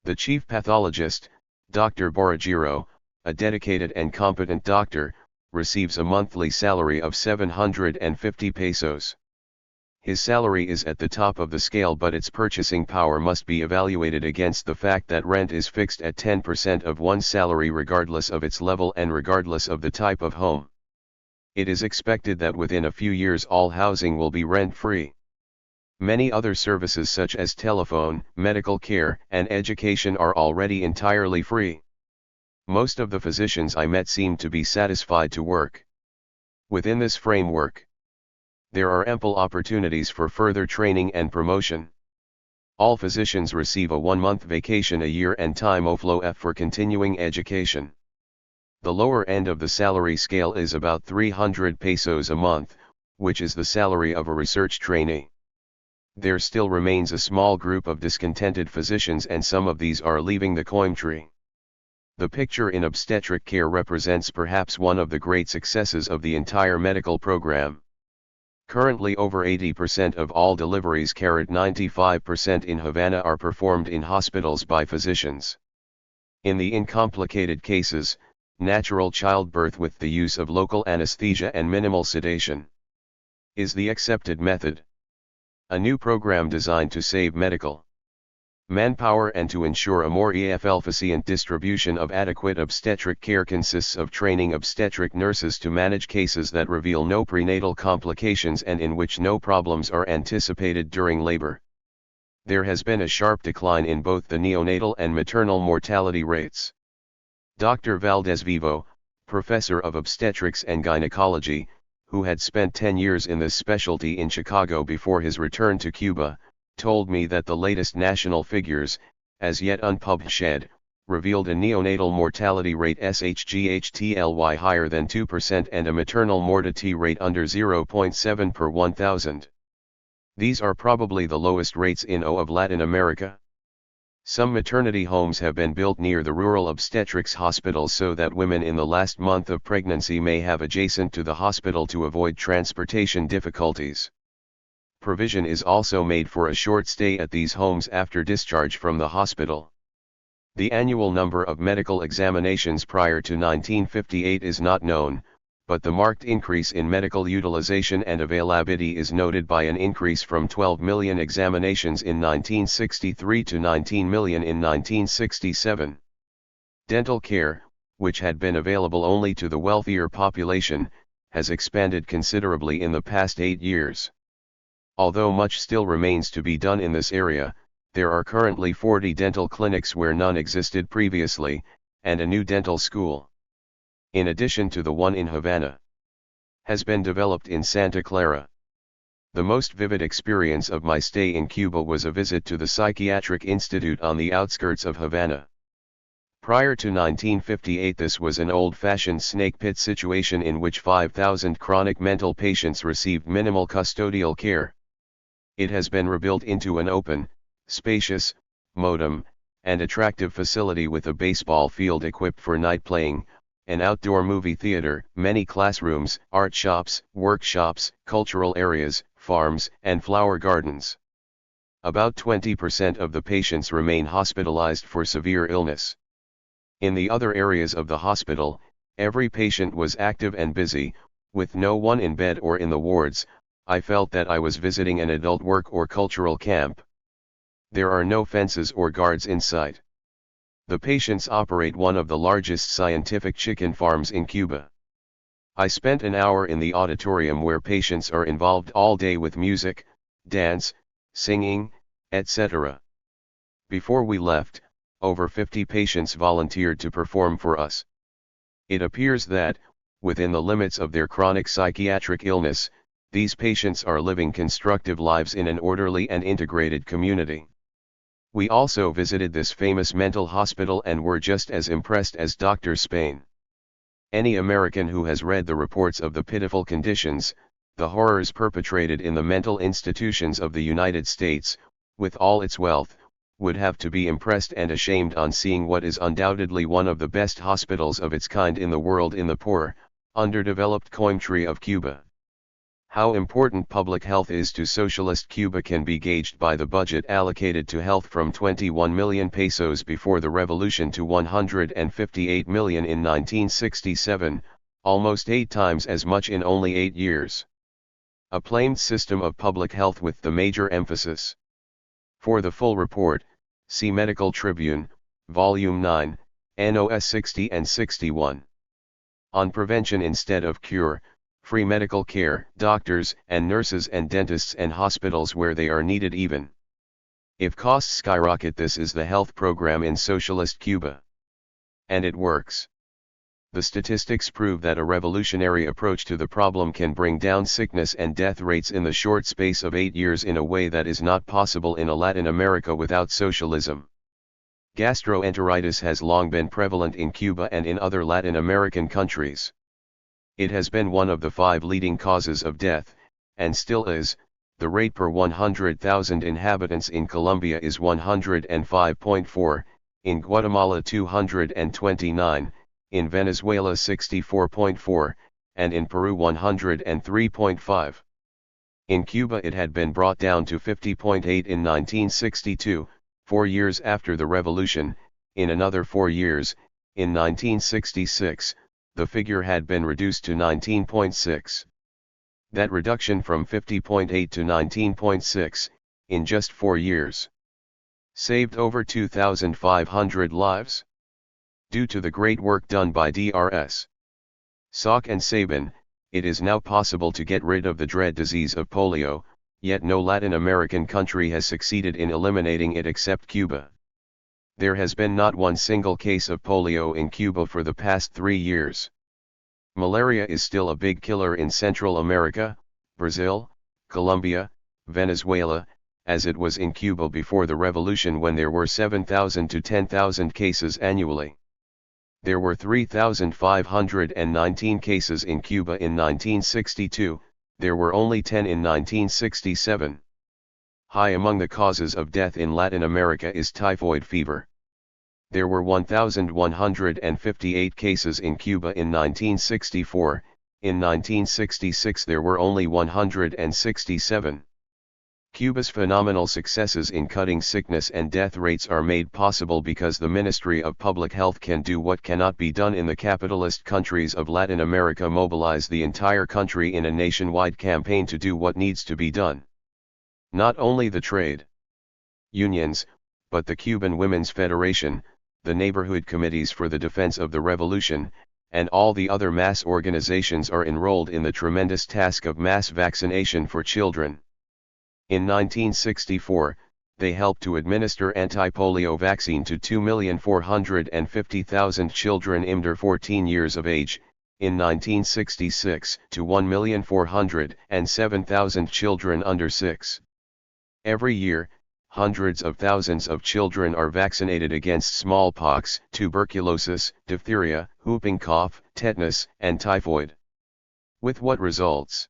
The chief pathologist, Dr. Boragiro, a dedicated and competent doctor, receives a monthly salary of 750 pesos. His salary is at the top of the scale, but its purchasing power must be evaluated against the fact that rent is fixed at 10% of one's salary regardless of its level and regardless of the type of home. It is expected that within a few years all housing will be rent-free. Many other services such as telephone, medical care, and education are already entirely free. Most of the physicians I met seemed to be satisfied to work. Within this framework, there are ample opportunities for further training and promotion. All physicians receive a 1-month vacation a year and time off for continuing education. The lower end of the salary scale is about 300 pesos a month, which is the salary of a research trainee. There still remains a small group of discontented physicians, and some of these are leaving the country. The picture in obstetric care represents perhaps one of the great successes of the entire medical program. Currently over 80% of all deliveries carried 95% in Havana are performed in hospitals by physicians. In the uncomplicated cases, natural childbirth with the use of local anesthesia and minimal sedation is the accepted method. A new program designed to save medical Manpower and to ensure a more efficient distribution of adequate obstetric care consists of training obstetric nurses to manage cases that reveal no prenatal complications and in which no problems are anticipated during labor. There has been a sharp decline in both the neonatal and maternal mortality rates. Dr. Valdez Vivo, professor of obstetrics and gynecology, who had spent 10 years in this specialty in Chicago before his return to Cuba, told me that the latest national figures, as yet unpublished, revealed a neonatal mortality rate SHGHTLY higher than 2% and a maternal mortality rate under 0.7 per 1,000. These are probably the lowest rates in of Latin America. Some maternity homes have been built near the rural obstetrics hospitals so that women in the last month of pregnancy may have adjacent to the hospital to avoid transportation difficulties. Provision is also made for a short stay at these homes after discharge from the hospital. The annual number of medical examinations prior to 1958 is not known, but the marked increase in medical utilization and availability is noted by an increase from 12 million examinations in 1963 to 19 million in 1967. Dental care, which had been available only to the wealthier population, has expanded considerably in the past 8 years. Although much still remains to be done in this area, there are currently 40 dental clinics where none existed previously, and a new dental school, in addition to the one in Havana, has been developed in Santa Clara. The most vivid experience of my stay in Cuba was a visit to the Psychiatric Institute on the outskirts of Havana. Prior to 1958, this was an old-fashioned snake pit situation in which 5,000 chronic mental patients received minimal custodial care. It has been rebuilt into an open, spacious, modern, and attractive facility with a baseball field equipped for night playing, an outdoor movie theater, many classrooms, art shops, workshops, cultural areas, farms, and flower gardens. About 20% of the patients remain hospitalized for severe illness. In the other areas of the hospital, every patient was active and busy, with no one in bed or in the wards. I felt that I was visiting an adult work or cultural camp. There are no fences or guards in sight. The patients operate one of the largest scientific chicken farms in Cuba. I spent an hour in the auditorium where patients are involved all day with music, dance, singing, etc. Before we left, over 50 patients volunteered to perform for us. It appears that, within the limits of their chronic psychiatric illness, these patients are living constructive lives in an orderly and integrated community. We also visited this famous mental hospital and were just as impressed as Dr. Spain. Any American who has read the reports of the pitiful conditions, the horrors perpetrated in the mental institutions of the United States, with all its wealth, would have to be impressed and ashamed on seeing what is undoubtedly one of the best hospitals of its kind in the world in the poor, underdeveloped country of Cuba. How important public health is to socialist Cuba can be gauged by the budget allocated to health from 21 million pesos before the revolution to 158 million in 1967, almost 8 times as much in only 8 years. A planned system of public health with the major emphasis. For the full report, see Medical Tribune, Volume 9, NOS 60 and 61. On prevention instead of cure, free medical care, doctors and nurses and dentists and hospitals where they are needed even. If costs skyrocket, this is the health program in socialist Cuba. And it works. The statistics prove that a revolutionary approach to the problem can bring down sickness and death rates in the short space of 8 years in a way that is not possible in a Latin America without socialism. Gastroenteritis has long been prevalent in Cuba and in other Latin American countries. It has been one of the 5 leading causes of death, and still is. The rate per 100,000 inhabitants in Colombia is 105.4, in Guatemala 229, in Venezuela 64.4, and in Peru 103.5. In Cuba it had been brought down to 50.8 in 1962, 4 years after the revolution. In another 4 years, in 1966, the figure had been reduced to 19.6. That reduction from 50.8 to 19.6, in just 4 years, Saved over 2,500 lives. Due to the great work done by Drs. Salk and Sabin, it is now possible to get rid of the dread disease of polio, yet no Latin American country has succeeded in eliminating it except Cuba. There has been not one single case of polio in Cuba for the past 3 years. Malaria is still a big killer in Central America, Brazil, Colombia, Venezuela, as it was in Cuba before the revolution when there were 7,000 to 10,000 cases annually. There were 3,519 cases in Cuba in 1962, there were only 10 in 1967. High among the causes of death in Latin America is typhoid fever. There were 1,158 cases in Cuba in 1964, in 1966 there were only 167. Cuba's phenomenal successes in cutting sickness and death rates are made possible because the Ministry of Public Health can do what cannot be done in the capitalist countries of Latin America: mobilize the entire country in a nationwide campaign to do what needs to be done. Not only the trade unions, but the Cuban Women's Federation, the neighborhood committees for the defense of the revolution, and all the other mass organizations are enrolled in the tremendous task of mass vaccination for children. In 1964, they helped to administer anti-polio vaccine to 2,450,000 children under 14 years of age, in 1966 to 1,407,000 children under 6. Every year, hundreds of thousands of children are vaccinated against smallpox, tuberculosis, diphtheria, whooping cough, tetanus, and typhoid. With what results?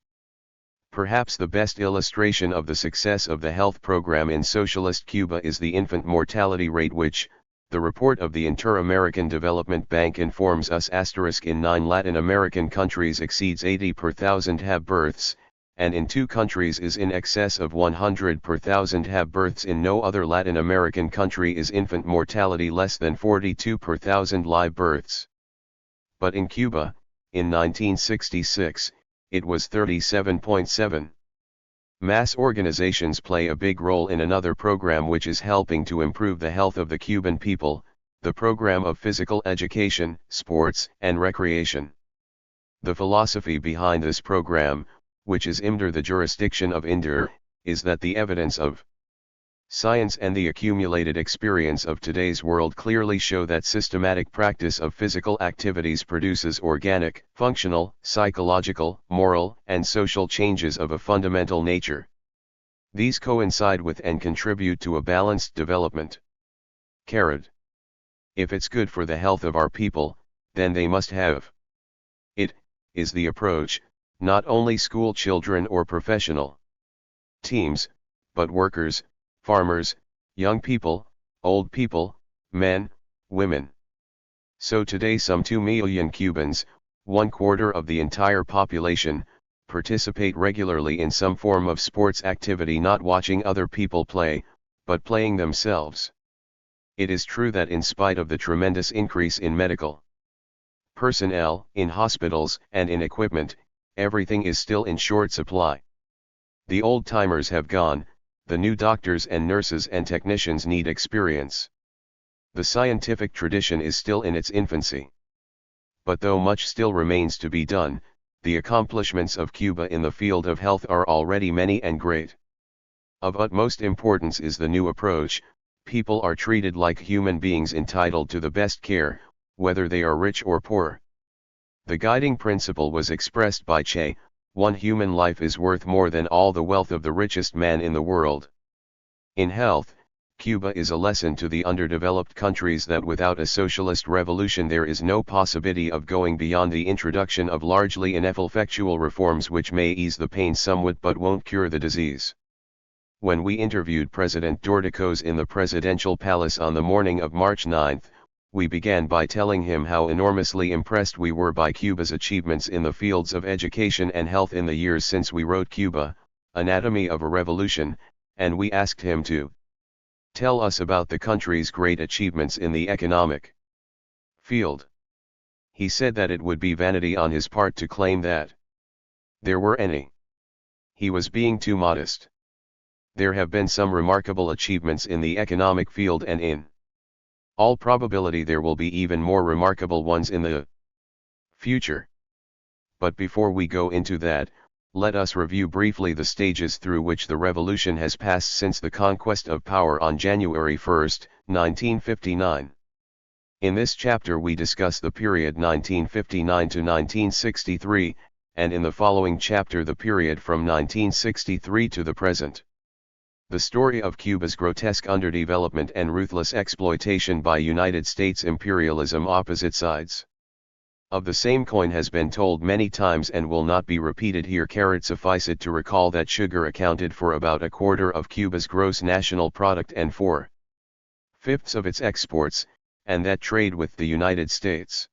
Perhaps the best illustration of the success of the health program in socialist Cuba is the infant mortality rate, which, the report of the Inter-American Development Bank informs us, in 9 Latin American countries exceeds 80 per thousand have births, and in 2 countries is in excess of 100 per thousand have births. In no other Latin American country is infant mortality less than 42 per thousand live births. But in Cuba, in 1966, it was 37.7. Mass organizations play a big role in another program which is helping to improve the health of the Cuban people, the program of physical education, sports, and recreation. The philosophy behind this program, which is under the jurisdiction of INDER, is that the evidence of science and the accumulated experience of today's world clearly show that systematic practice of physical activities produces organic, functional, psychological, moral, and social changes of a fundamental nature. These coincide with and contribute to a balanced development. If it's good for the health of our people, then they must have it, is the approach, not only school children or professional teams, but workers, farmers, young people, old people, men, women. So today some 2 million Cubans, 1/4 of the entire population, participate regularly in some form of sports activity, not watching other people play, but playing themselves. It is true that in spite of the tremendous increase in medical personnel, in hospitals, and in equipment, everything is still in short supply. The old-timers have gone, the new doctors and nurses and technicians need experience. The scientific tradition is still in its infancy. But though much still remains to be done, the accomplishments of Cuba in the field of health are already many and great. Of utmost importance is the new approach: people are treated like human beings entitled to the best care, whether they are rich or poor. The guiding principle was expressed by Che: one human life is worth more than all the wealth of the richest man in the world. In health, Cuba is a lesson to the underdeveloped countries that without a socialist revolution there is no possibility of going beyond the introduction of largely ineffectual reforms which may ease the pain somewhat but won't cure the disease. When we interviewed President Dordicos in the presidential palace on the morning of March 9, we began by telling him how enormously impressed we were by Cuba's achievements in the fields of education and health in the years since we wrote Cuba, Anatomy of a Revolution, and we asked him to tell us about the country's great achievements in the economic field. He said that it would be vanity on his part to claim that there were any. He was being too modest. there have been some remarkable achievements in the economic field, and in all probability there will be even more remarkable ones in the future. But before we go into that, let us review briefly the stages through which the revolution has passed since the conquest of power on January 1, 1959. In this chapter we discuss the period 1959 to 1963, and in the following chapter the period from 1963 to the present. The story of Cuba's grotesque underdevelopment and ruthless exploitation by United States imperialism, opposite sides of the same coin, has been told many times and will not be repeated here. Suffice it to recall that sugar accounted for about a quarter of Cuba's gross national product and 4/5 of its exports, and that trade with the United States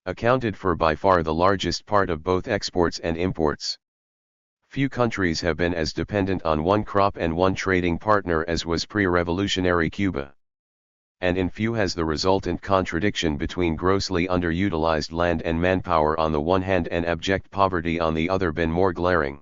accounted for by far the largest part of both exports and imports. Few countries have been as dependent on one crop and one trading partner as was pre-revolutionary Cuba. And in few has the resultant contradiction between grossly underutilized land and manpower on the one hand and abject poverty on the other been more glaring.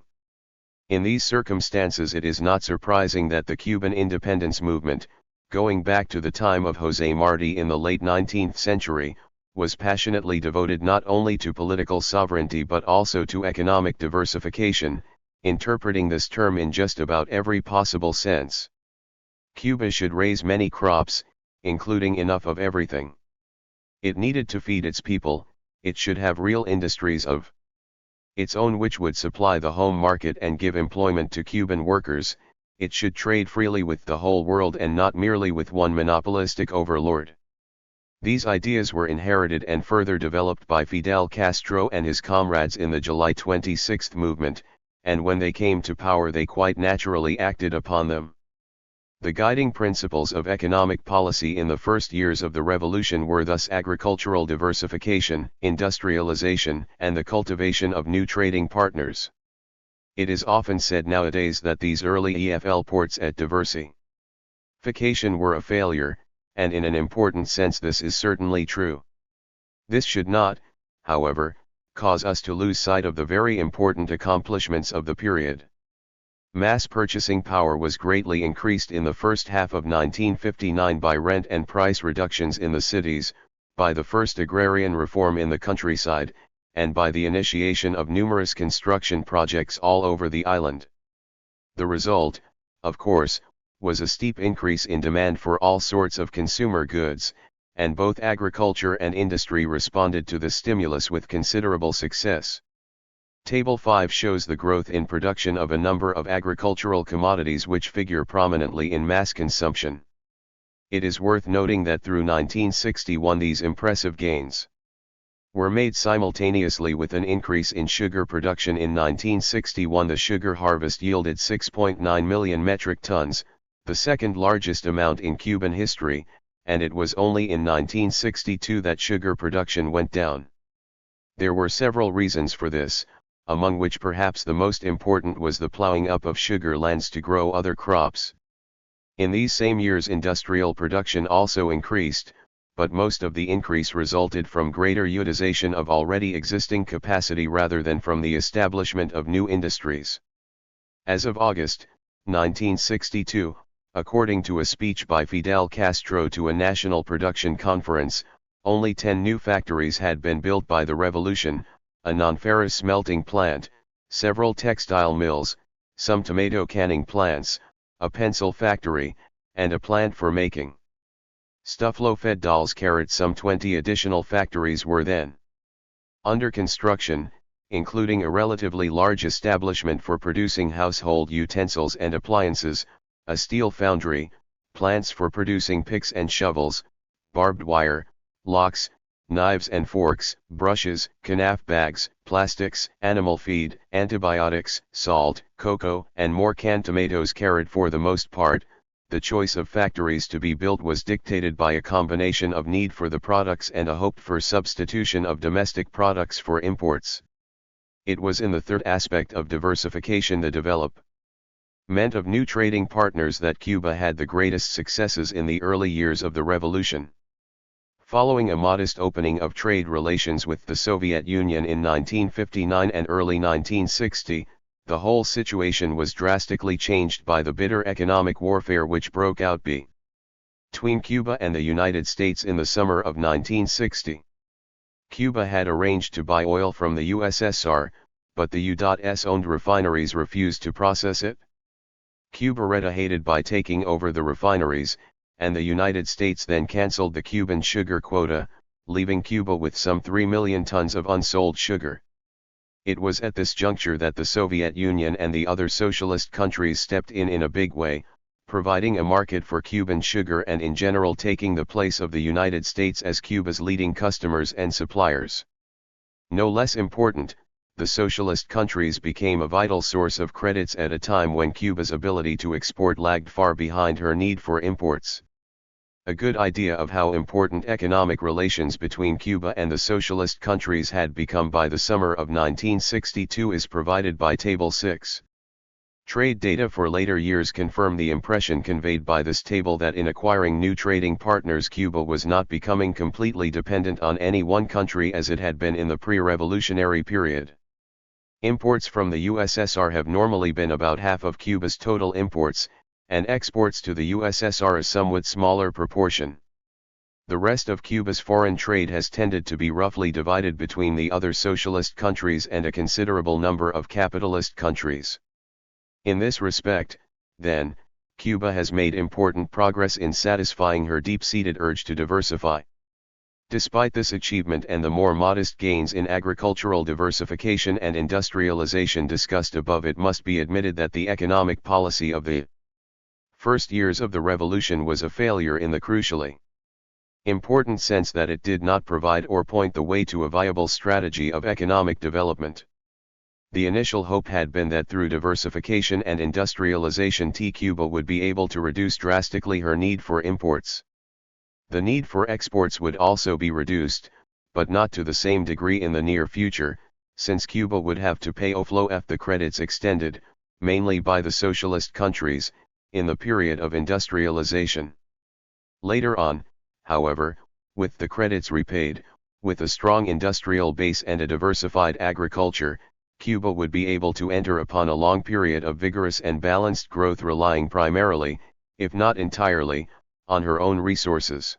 In these circumstances it is not surprising that the Cuban independence movement, going back to the time of José Martí in the late 19th century, was passionately devoted not only to political sovereignty but also to economic diversification, interpreting this term in just about every possible sense. Cuba should raise many crops, including enough of everything. It needed to feed its people, it should have real industries of its own which would supply the home market and give employment to Cuban workers, it should trade freely with the whole world and not merely with one monopolistic overlord. These ideas were inherited and further developed by Fidel Castro and his comrades in the July 26 movement, and when they came to power they quite naturally acted upon them. The guiding principles of economic policy in the first years of the revolution were thus agricultural diversification, industrialization, and the cultivation of new trading partners. It is often said nowadays that these early EFL ports at diversification were a failure, and in an important sense this is certainly true. This should not, however, cause us to lose sight of the very important accomplishments of the period. Mass purchasing power was greatly increased in the first half of 1959 by rent and price reductions in the cities, by the first agrarian reform in the countryside, and by the initiation of numerous construction projects all over the island. The result, of course, was a steep increase in demand for all sorts of consumer goods, and both agriculture and industry responded to the stimulus with considerable success. Table 5 shows the growth in production of a number of agricultural commodities which figure prominently in mass consumption. It is worth noting that through 1961 these impressive gains were made simultaneously with an increase in sugar production. In 1961 the sugar harvest yielded 6.9 million metric tons, the second largest amount in Cuban history, and it was only in 1962 that sugar production went down. There were several reasons for this, among which perhaps the most important was the plowing up of sugar lands to grow other crops. In these same years industrial production also increased, but most of the increase resulted from greater utilization of already existing capacity rather than from the establishment of new industries. As of August 1962, according to a speech by Fidel Castro to a national production conference, only 10 new factories had been built by the revolution, a non-ferrous smelting plant, several textile mills, some tomato canning plants, a pencil factory, and a plant for making stuff-loaf-fed dolls. Some 20 additional factories were then under construction, including a relatively large establishment for producing household utensils and appliances, a steel foundry, plants for producing picks and shovels, barbed wire, locks, knives and forks, brushes, canaf bags, plastics, animal feed, antibiotics, salt, cocoa, and more canned tomatoes. For the most part, the choice of factories to be built was dictated by a combination of need for the products and a hope for substitution of domestic products for imports. It was in the third aspect of diversification, the development of new trading partners, that Cuba had the greatest successes in the early years of the revolution. Following a modest opening of trade relations with the Soviet Union in 1959 and early 1960, the whole situation was drastically changed by the bitter economic warfare which broke out between Cuba and the United States in the summer of 1960. Cuba had arranged to buy oil from the USSR, but the U.S. owned refineries refused to process it. Cuba retaliated by taking over the refineries, and the United States then cancelled the Cuban sugar quota, leaving Cuba with some 3 million tons of unsold sugar. It was at this juncture that the Soviet Union and the other socialist countries stepped in a big way, providing a market for Cuban sugar and in general taking the place of the United States as Cuba's leading customers and suppliers. No less important, the socialist countries became a vital source of credits at a time when Cuba's ability to export lagged far behind her need for imports. A good idea of how important economic relations between Cuba and the socialist countries had become by the summer of 1962 is provided by Table 6. Trade data for later years confirm the impression conveyed by this table that in acquiring new trading partners Cuba was not becoming completely dependent on any one country as it had been in the pre-revolutionary period. Imports from the USSR have normally been about half of Cuba's total imports, and exports to the USSR a somewhat smaller proportion. The rest of Cuba's foreign trade has tended to be roughly divided between the other socialist countries and a considerable number of capitalist countries. In this respect, then, Cuba has made important progress in satisfying her deep-seated urge to diversify. Despite this achievement and the more modest gains in agricultural diversification and industrialization discussed above, it must be admitted that the economic policy of the first years of the revolution was a failure in the crucially important sense that it did not provide or point the way to a viable strategy of economic development. The initial hope had been that through diversification and industrialization Cuba would be able to reduce drastically her need for imports. The need for exports would also be reduced, but not to the same degree in the near future, since Cuba would have to pay OFLOF the credits extended, mainly by the socialist countries, in the period of industrialization. Later on, however, with the credits repaid, with a strong industrial base and a diversified agriculture, Cuba would be able to enter upon a long period of vigorous and balanced growth relying primarily, if not entirely, on her own resources.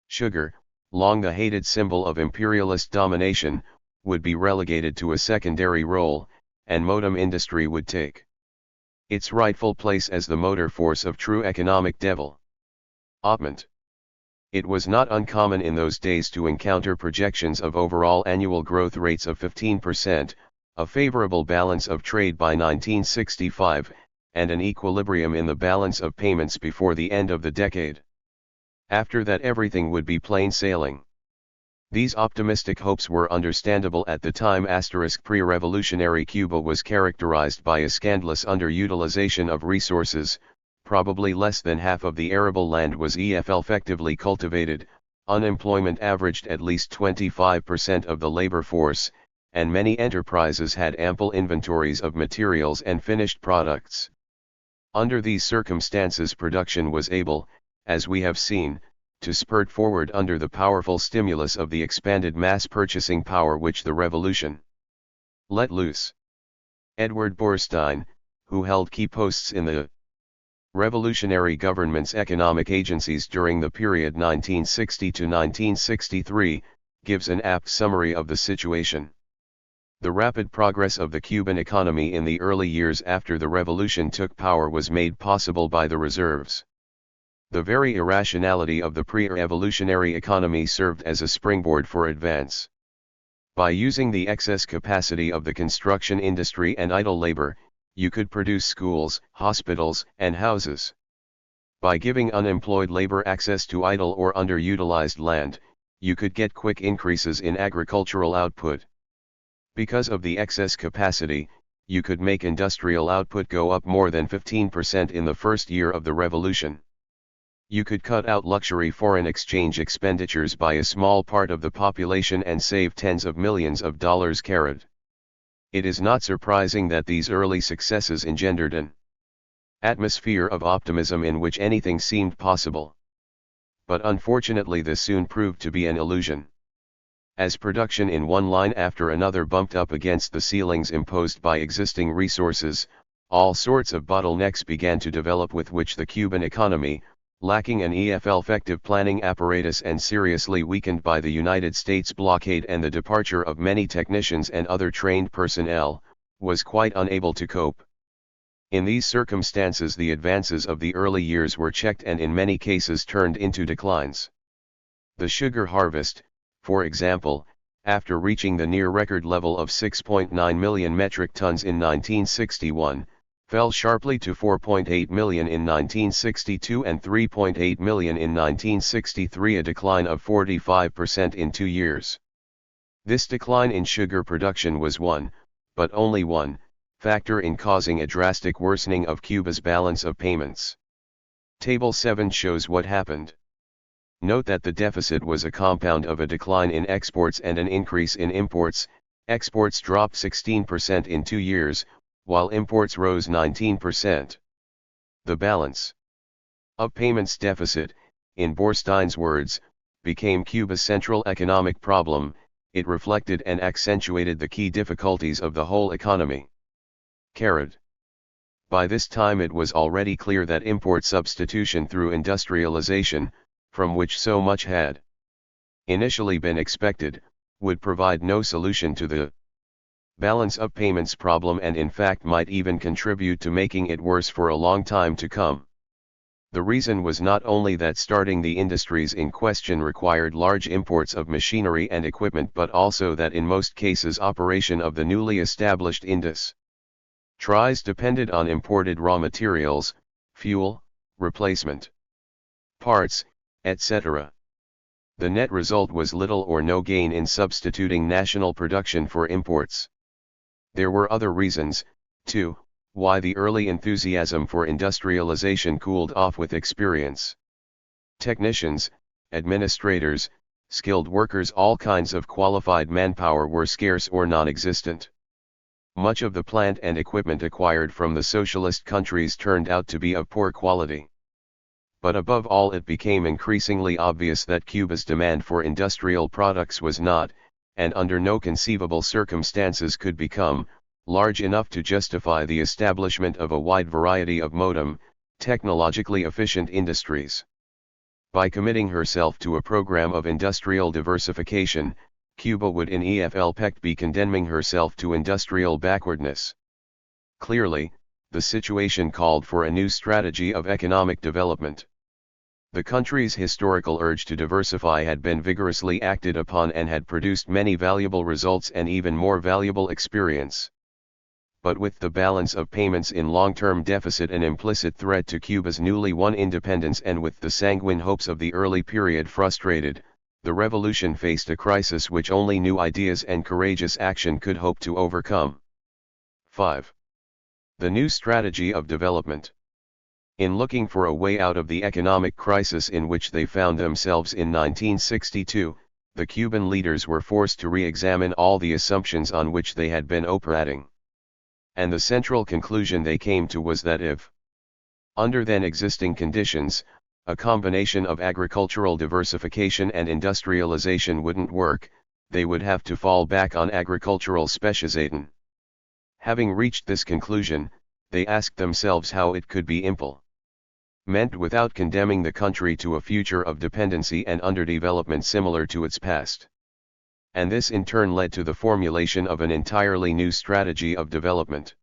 Sugar, long the hated symbol of imperialist domination, would be relegated to a secondary role, and modem industry would take its rightful place as the motor force of true economic development. It was not uncommon in those days to encounter projections of overall annual growth rates of 15%, a favorable balance of trade by 1965, and an equilibrium in the balance of payments before the end of the decade. After that everything would be plain sailing. These optimistic hopes were understandable at the time. Pre-revolutionary Cuba was characterized by a scandalous underutilization of resources, probably less than half of the arable land was effectively cultivated, unemployment averaged at least 25% of the labor force, and many enterprises had ample inventories of materials and finished products. Under these circumstances production was able, as we have seen, to spurt forward under the powerful stimulus of the expanded mass purchasing power which the revolution let loose. Edward Borstein, who held key posts in the revolutionary government's economic agencies during the period 1960 to 1963, gives an apt summary of the situation. The rapid progress of the Cuban economy in the early years after the revolution took power was made possible by the reserves. The very irrationality of the pre-revolutionary economy served as a springboard for advance. By using the excess capacity of the construction industry and idle labor, you could produce schools, hospitals, and houses. By giving unemployed labor access to idle or underutilized land, you could get quick increases in agricultural output. Because of the excess capacity, you could make industrial output go up more than 15% in the first year of the revolution. You could cut out luxury foreign exchange expenditures by a small part of the population and save tens of millions of dollars carried. It is not surprising that these early successes engendered an atmosphere of optimism in which anything seemed possible. But unfortunately this soon proved to be an illusion. As production in one line after another bumped up against the ceilings imposed by existing resources, all sorts of bottlenecks began to develop with which the Cuban economy, lacking an effective planning apparatus and seriously weakened by the United States blockade and the departure of many technicians and other trained personnel, was quite unable to cope. In these circumstances the advances of the early years were checked and in many cases turned into declines. The sugar harvest, for example, after reaching the near-record level of 6.9 million metric tons in 1961, fell sharply to 4.8 million in 1962 and 3.8 million in 1963, a decline of 45% in 2 years. This decline in sugar production was one, but only one, factor in causing a drastic worsening of Cuba's balance of payments. Table 7 shows what happened. Note that the deficit was a compound of a decline in exports and an increase in imports. Exports dropped 16% in 2 years, while imports rose 19%. The balance of payments deficit, in Borstein's words, became Cuba's central economic problem. It reflected and accentuated the key difficulties of the whole economy. By this time it was already clear that import substitution through industrialization, from which so much had initially been expected, would provide no solution to the balance of payments problem and in fact might even contribute to making it worse for a long time to come. The reason was not only that starting the industries in question required large imports of machinery and equipment, but also that in most cases operation of the newly established industries depended on imported raw materials, fuel, replacement parts, etc. The net result was little or no gain in substituting national production for imports. There were other reasons, too, why the early enthusiasm for industrialization cooled off with experience. Technicians, administrators, skilled workers, all kinds of qualified manpower were scarce or non-existent. Much of the plant and equipment acquired from the socialist countries turned out to be of poor quality. But above all, it became increasingly obvious that Cuba's demand for industrial products was not, and under no conceivable circumstances could become, large enough to justify the establishment of a wide variety of modern, technologically efficient industries. By committing herself to a program of industrial diversification, Cuba would in effect be condemning herself to industrial backwardness. Clearly, the situation called for a new strategy of economic development. The country's historical urge to diversify had been vigorously acted upon and had produced many valuable results and even more valuable experience. But with the balance of payments in long-term deficit an implicit threat to Cuba's newly won independence and with the sanguine hopes of the early period frustrated, the revolution faced a crisis which only new ideas and courageous action could hope to overcome. 5. The new strategy of development. In looking for a way out of the economic crisis in which they found themselves in 1962, the Cuban leaders were forced to re-examine all the assumptions on which they had been operating. And the central conclusion they came to was that if, under then existing conditions, a combination of agricultural diversification and industrialization wouldn't work, they would have to fall back on agricultural specialization. Having reached this conclusion, they asked themselves how it could be implemented without condemning the country to a future of dependency and underdevelopment similar to its past. And this in turn led to the formulation of an entirely new strategy of development.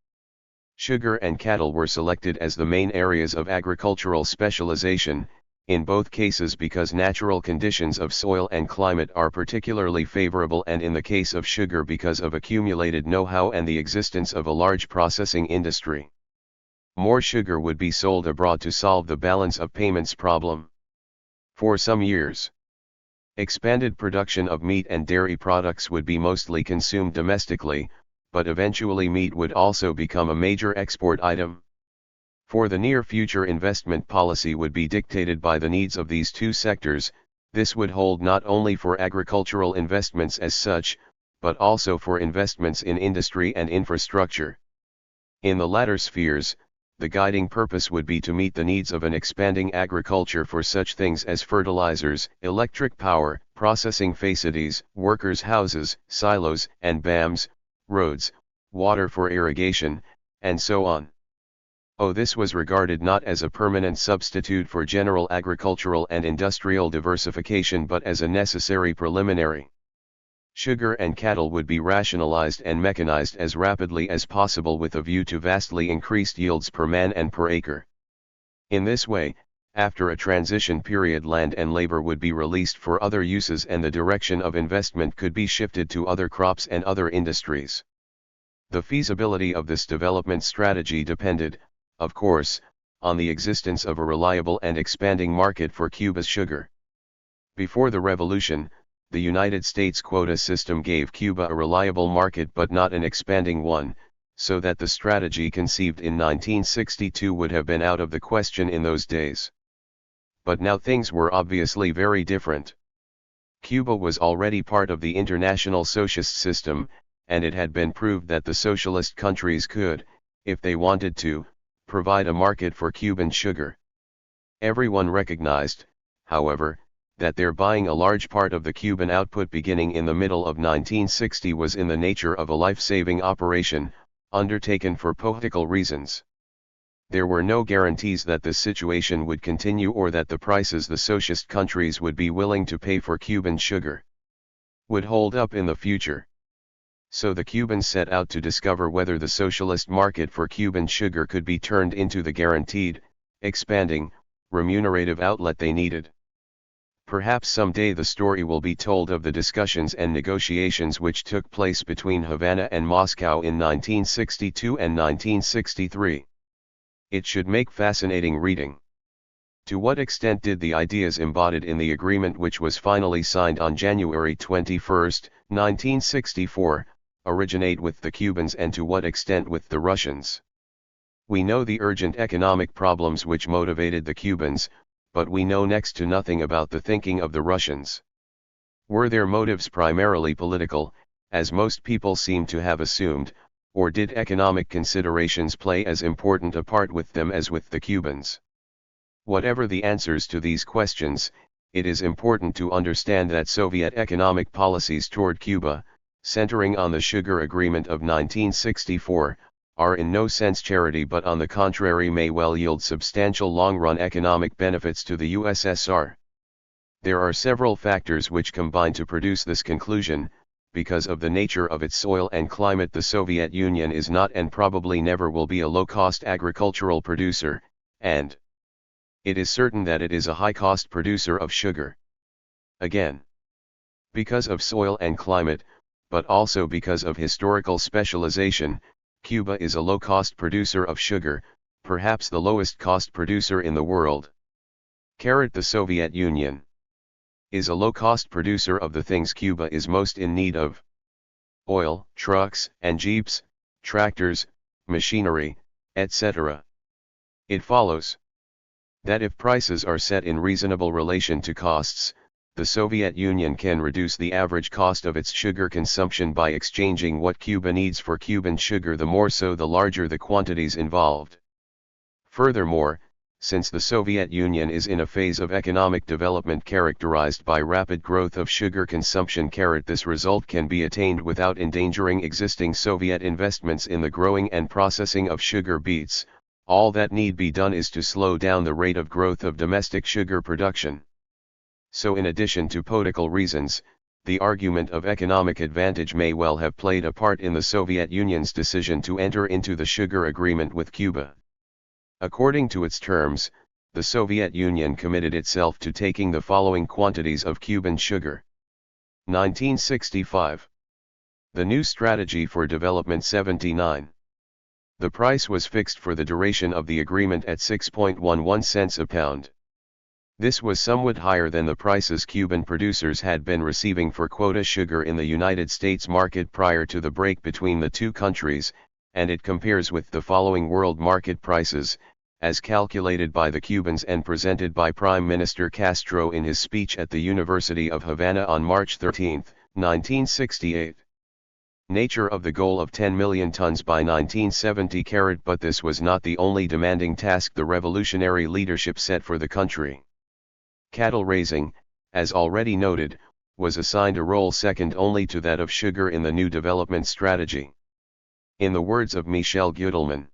Sugar and cattle were selected as the main areas of agricultural specialization, in both cases because natural conditions of soil and climate are particularly favorable, and in the case of sugar because of accumulated know-how and the existence of a large processing industry. More sugar would be sold abroad to solve the balance of payments problem. For some years, expanded production of meat and dairy products would be mostly consumed domestically, but eventually meat would also become a major export item. For the near future, investment policy would be dictated by the needs of these two sectors. This would hold not only for agricultural investments as such, but also for investments in industry and infrastructure. In the latter spheres, the guiding purpose would be to meet the needs of an expanding agriculture for such things as fertilizers, electric power, processing facilities, workers' houses, silos and dams, roads, water for irrigation, and so on. Oh, this was regarded not as a permanent substitute for general agricultural and industrial diversification but as a necessary preliminary. Sugar and cattle would be rationalized and mechanized as rapidly as possible with a view to vastly increased yields per man and per acre. In this way, after a transition period, land and labor would be released for other uses and the direction of investment could be shifted to other crops and other industries. The feasibility of this development strategy depended, of course, on the existence of a reliable and expanding market for Cuba's sugar. Before the revolution, the United States quota system gave Cuba a reliable market but not an expanding one, so that the strategy conceived in 1962 would have been out of the question in those days. But now things were obviously very different. Cuba was already part of the international socialist system, and it had been proved that the socialist countries could, if they wanted to, provide a market for Cuban sugar. Everyone recognized, however, that their buying a large part of the Cuban output beginning in the middle of 1960 was in the nature of a life-saving operation, undertaken for political reasons. There were no guarantees that this situation would continue or that the prices the socialist countries would be willing to pay for Cuban sugar would hold up in the future. So the Cubans set out to discover whether the socialist market for Cuban sugar could be turned into the guaranteed, expanding, remunerative outlet they needed. Perhaps someday the story will be told of the discussions and negotiations which took place between Havana and Moscow in 1962 and 1963. It should make fascinating reading. To what extent did the ideas embodied in the agreement which was finally signed on January 21, 1964, originate with the Cubans and to what extent with the Russians? We know the urgent economic problems which motivated the Cubans, but we know next to nothing about the thinking of the Russians. Were their motives primarily political, as most people seem to have assumed, or did economic considerations play as important a part with them as with the Cubans? Whatever the answers to these questions, it is important to understand that Soviet economic policies toward Cuba, centering on the sugar agreement of 1964, are in no sense charity but on the contrary may well yield substantial long-run economic benefits to the USSR. There are several factors which combine to produce this conclusion. Because of the nature of its soil and climate, the Soviet Union is not and probably never will be a low-cost agricultural producer, and it is certain that it is a high-cost producer of sugar. Again, because of soil and climate, but also because of historical specialization, Cuba is a low-cost producer of sugar, perhaps the lowest-cost producer in the world. The Soviet Union is a low-cost producer of the things Cuba is most in need of: oil, trucks and jeeps, tractors, machinery, etc. It follows that if prices are set in reasonable relation to costs, the Soviet Union can reduce the average cost of its sugar consumption by exchanging what Cuba needs for Cuban sugar, the more so the larger the quantities involved. Furthermore, since the Soviet Union is in a phase of economic development characterized by rapid growth of sugar consumption, this result can be attained without endangering existing Soviet investments in the growing and processing of sugar beets. All that need be done is to slow down the rate of growth of domestic sugar production. So in addition to political reasons, the argument of economic advantage may well have played a part in the Soviet Union's decision to enter into the sugar agreement with Cuba. According to its terms, the Soviet Union committed itself to taking the following quantities of Cuban sugar. 1965. The New Strategy for Development 79. The price was fixed for the duration of the agreement at 6.11 cents a pound. This was somewhat higher than the prices Cuban producers had been receiving for quota sugar in the United States market prior to the break between the two countries, and it compares with the following world market prices, as calculated by the Cubans and presented by Prime Minister Castro in his speech at the University of Havana on March 13, 1968. Nature of the goal of 10 million tons by 1970. But this was not the only demanding task the revolutionary leadership set for the country. Cattle raising, as already noted, was assigned a role second only to that of sugar in the new development strategy. In the words of Michel Gudelman,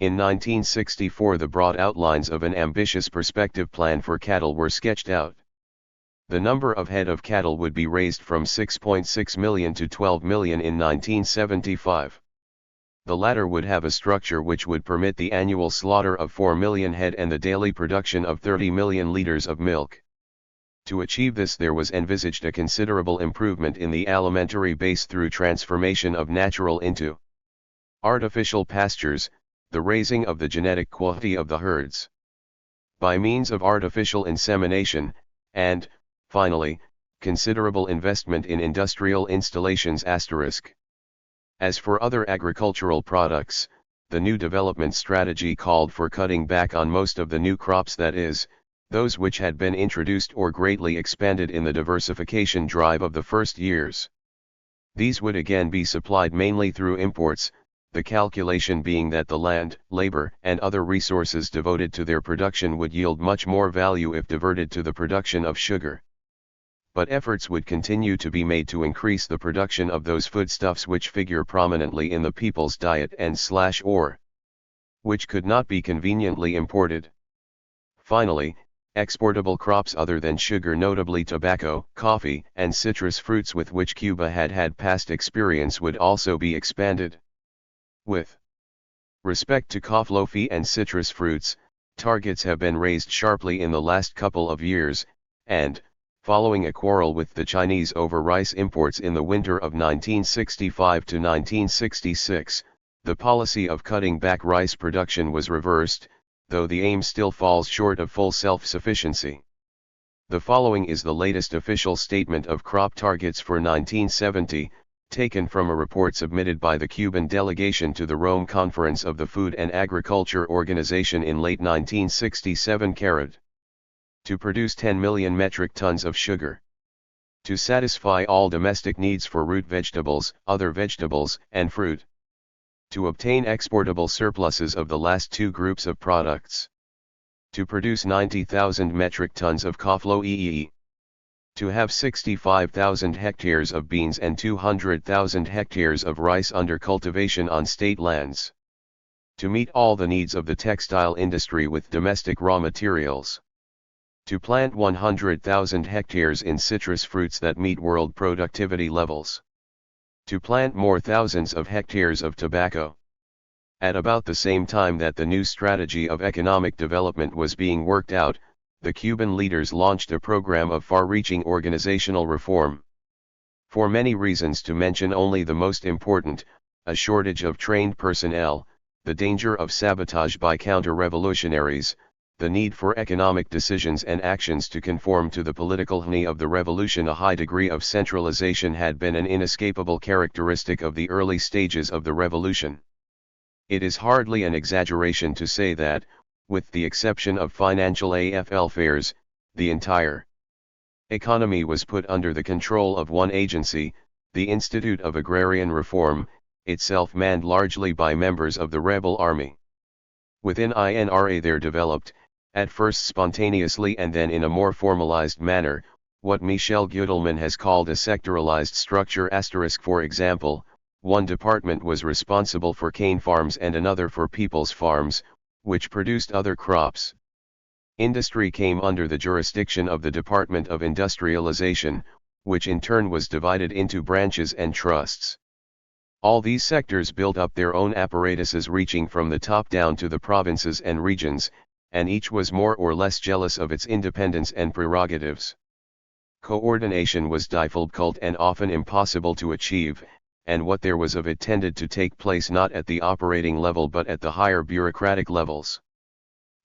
in 1964 the broad outlines of an ambitious perspective plan for cattle were sketched out. The number of head of cattle would be raised from 6.6 million to 12 million in 1975. The latter would have a structure which would permit the annual slaughter of 4 million head and the daily production of 30 million liters of milk. To achieve this there was envisaged a considerable improvement in the alimentary base through transformation of natural into artificial pastures, the raising of the genetic quality of the herds by means of artificial insemination, and, finally, considerable investment in industrial installations*. As for other agricultural products, the new development strategy called for cutting back on most of the new crops, that is, those which had been introduced or greatly expanded in the diversification drive of the first years. These would again be supplied mainly through imports, the calculation being that the land, labor, and other resources devoted to their production would yield much more value if diverted to the production of sugar. But efforts would continue to be made to increase the production of those foodstuffs which figure prominently in the people's diet and/or which could not be conveniently imported. Finally, exportable crops other than sugar, notably tobacco, coffee, and citrus fruits with which Cuba had had past experience, would also be expanded. With respect to coffee and citrus fruits, targets have been raised sharply in the last couple of years, and, following a quarrel with the Chinese over rice imports in the winter of 1965 to 1966, the policy of cutting back rice production was reversed, though the aim still falls short of full self-sufficiency. The following is the latest official statement of crop targets for 1970, taken from a report submitted by the Cuban delegation to the Rome Conference of the Food and Agriculture Organization in late 1967. To produce 10 million metric tons of sugar. To satisfy all domestic needs for root vegetables, other vegetables, and fruit. To obtain exportable surpluses of the last two groups of products. To produce 90,000 metric tons of coffee. To have 65,000 hectares of beans and 200,000 hectares of rice under cultivation on state lands. To meet all the needs of the textile industry with domestic raw materials. To plant 100,000 hectares in citrus fruits that meet world productivity levels. To plant more thousands of hectares of tobacco. At about the same time that the new strategy of economic development was being worked out, the Cuban leaders launched a program of far-reaching organizational reform. For many reasons, to mention only the most important, a shortage of trained personnel, the danger of sabotage by counter-revolutionaries, the need for economic decisions and actions to conform to the political hnee of the revolution, a high degree of centralization had been an inescapable characteristic of the early stages of the revolution. It is hardly an exaggeration to say that, with the exception of financial affairs, the entire economy was put under the control of one agency, the Institute of Agrarian Reform, itself manned largely by members of the rebel army. Within INRA there developed, at first spontaneously and then in a more formalized manner, what Michel Gudelman has called a sectoralized structure. For example, one department was responsible for cane farms and another for people's farms, which produced other crops. Industry came under the jurisdiction of the Department of Industrialization, which in turn was divided into branches and trusts. All these sectors built up their own apparatuses reaching from the top down to the provinces and regions, and each was more or less jealous of its independence and prerogatives. Coordination was difficult and often impossible to achieve, and what there was of it tended to take place not at the operating level but at the higher bureaucratic levels.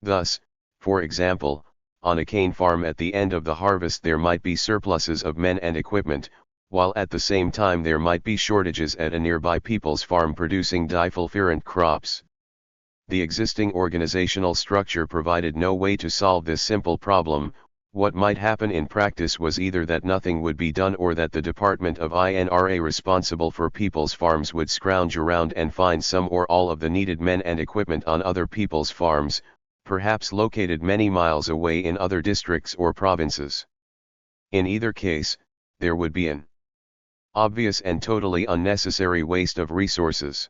Thus, for example, on a cane farm at the end of the harvest there might be surpluses of men and equipment, while at the same time there might be shortages at a nearby people's farm producing different crops. The existing organizational structure provided no way to solve this simple problem. What might happen in practice was either that nothing would be done or that the department of INRA responsible for people's farms would scrounge around and find some or all of the needed men and equipment on other people's farms, perhaps located many miles away in other districts or provinces. In either case, there would be an obvious and totally unnecessary waste of resources.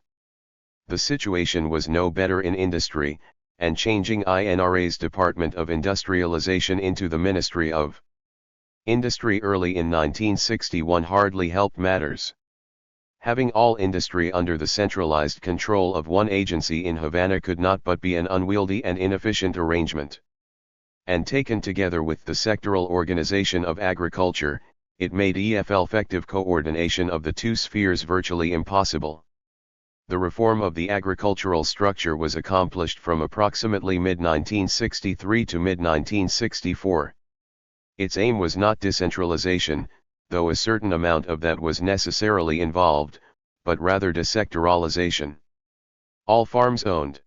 The situation was no better in industry, and changing INRA's Department of Industrialization into the Ministry of Industry early in 1961 hardly helped matters. Having all industry under the centralized control of one agency in Havana could not but be an unwieldy and inefficient arrangement. And taken together with the sectoral organization of agriculture, it made effective coordination of the two spheres virtually impossible. The reform of the agricultural structure was accomplished from approximately mid-1963 to mid-1964. Its aim was not decentralization, though a certain amount of that was necessarily involved, but rather desectoralization. All farms owned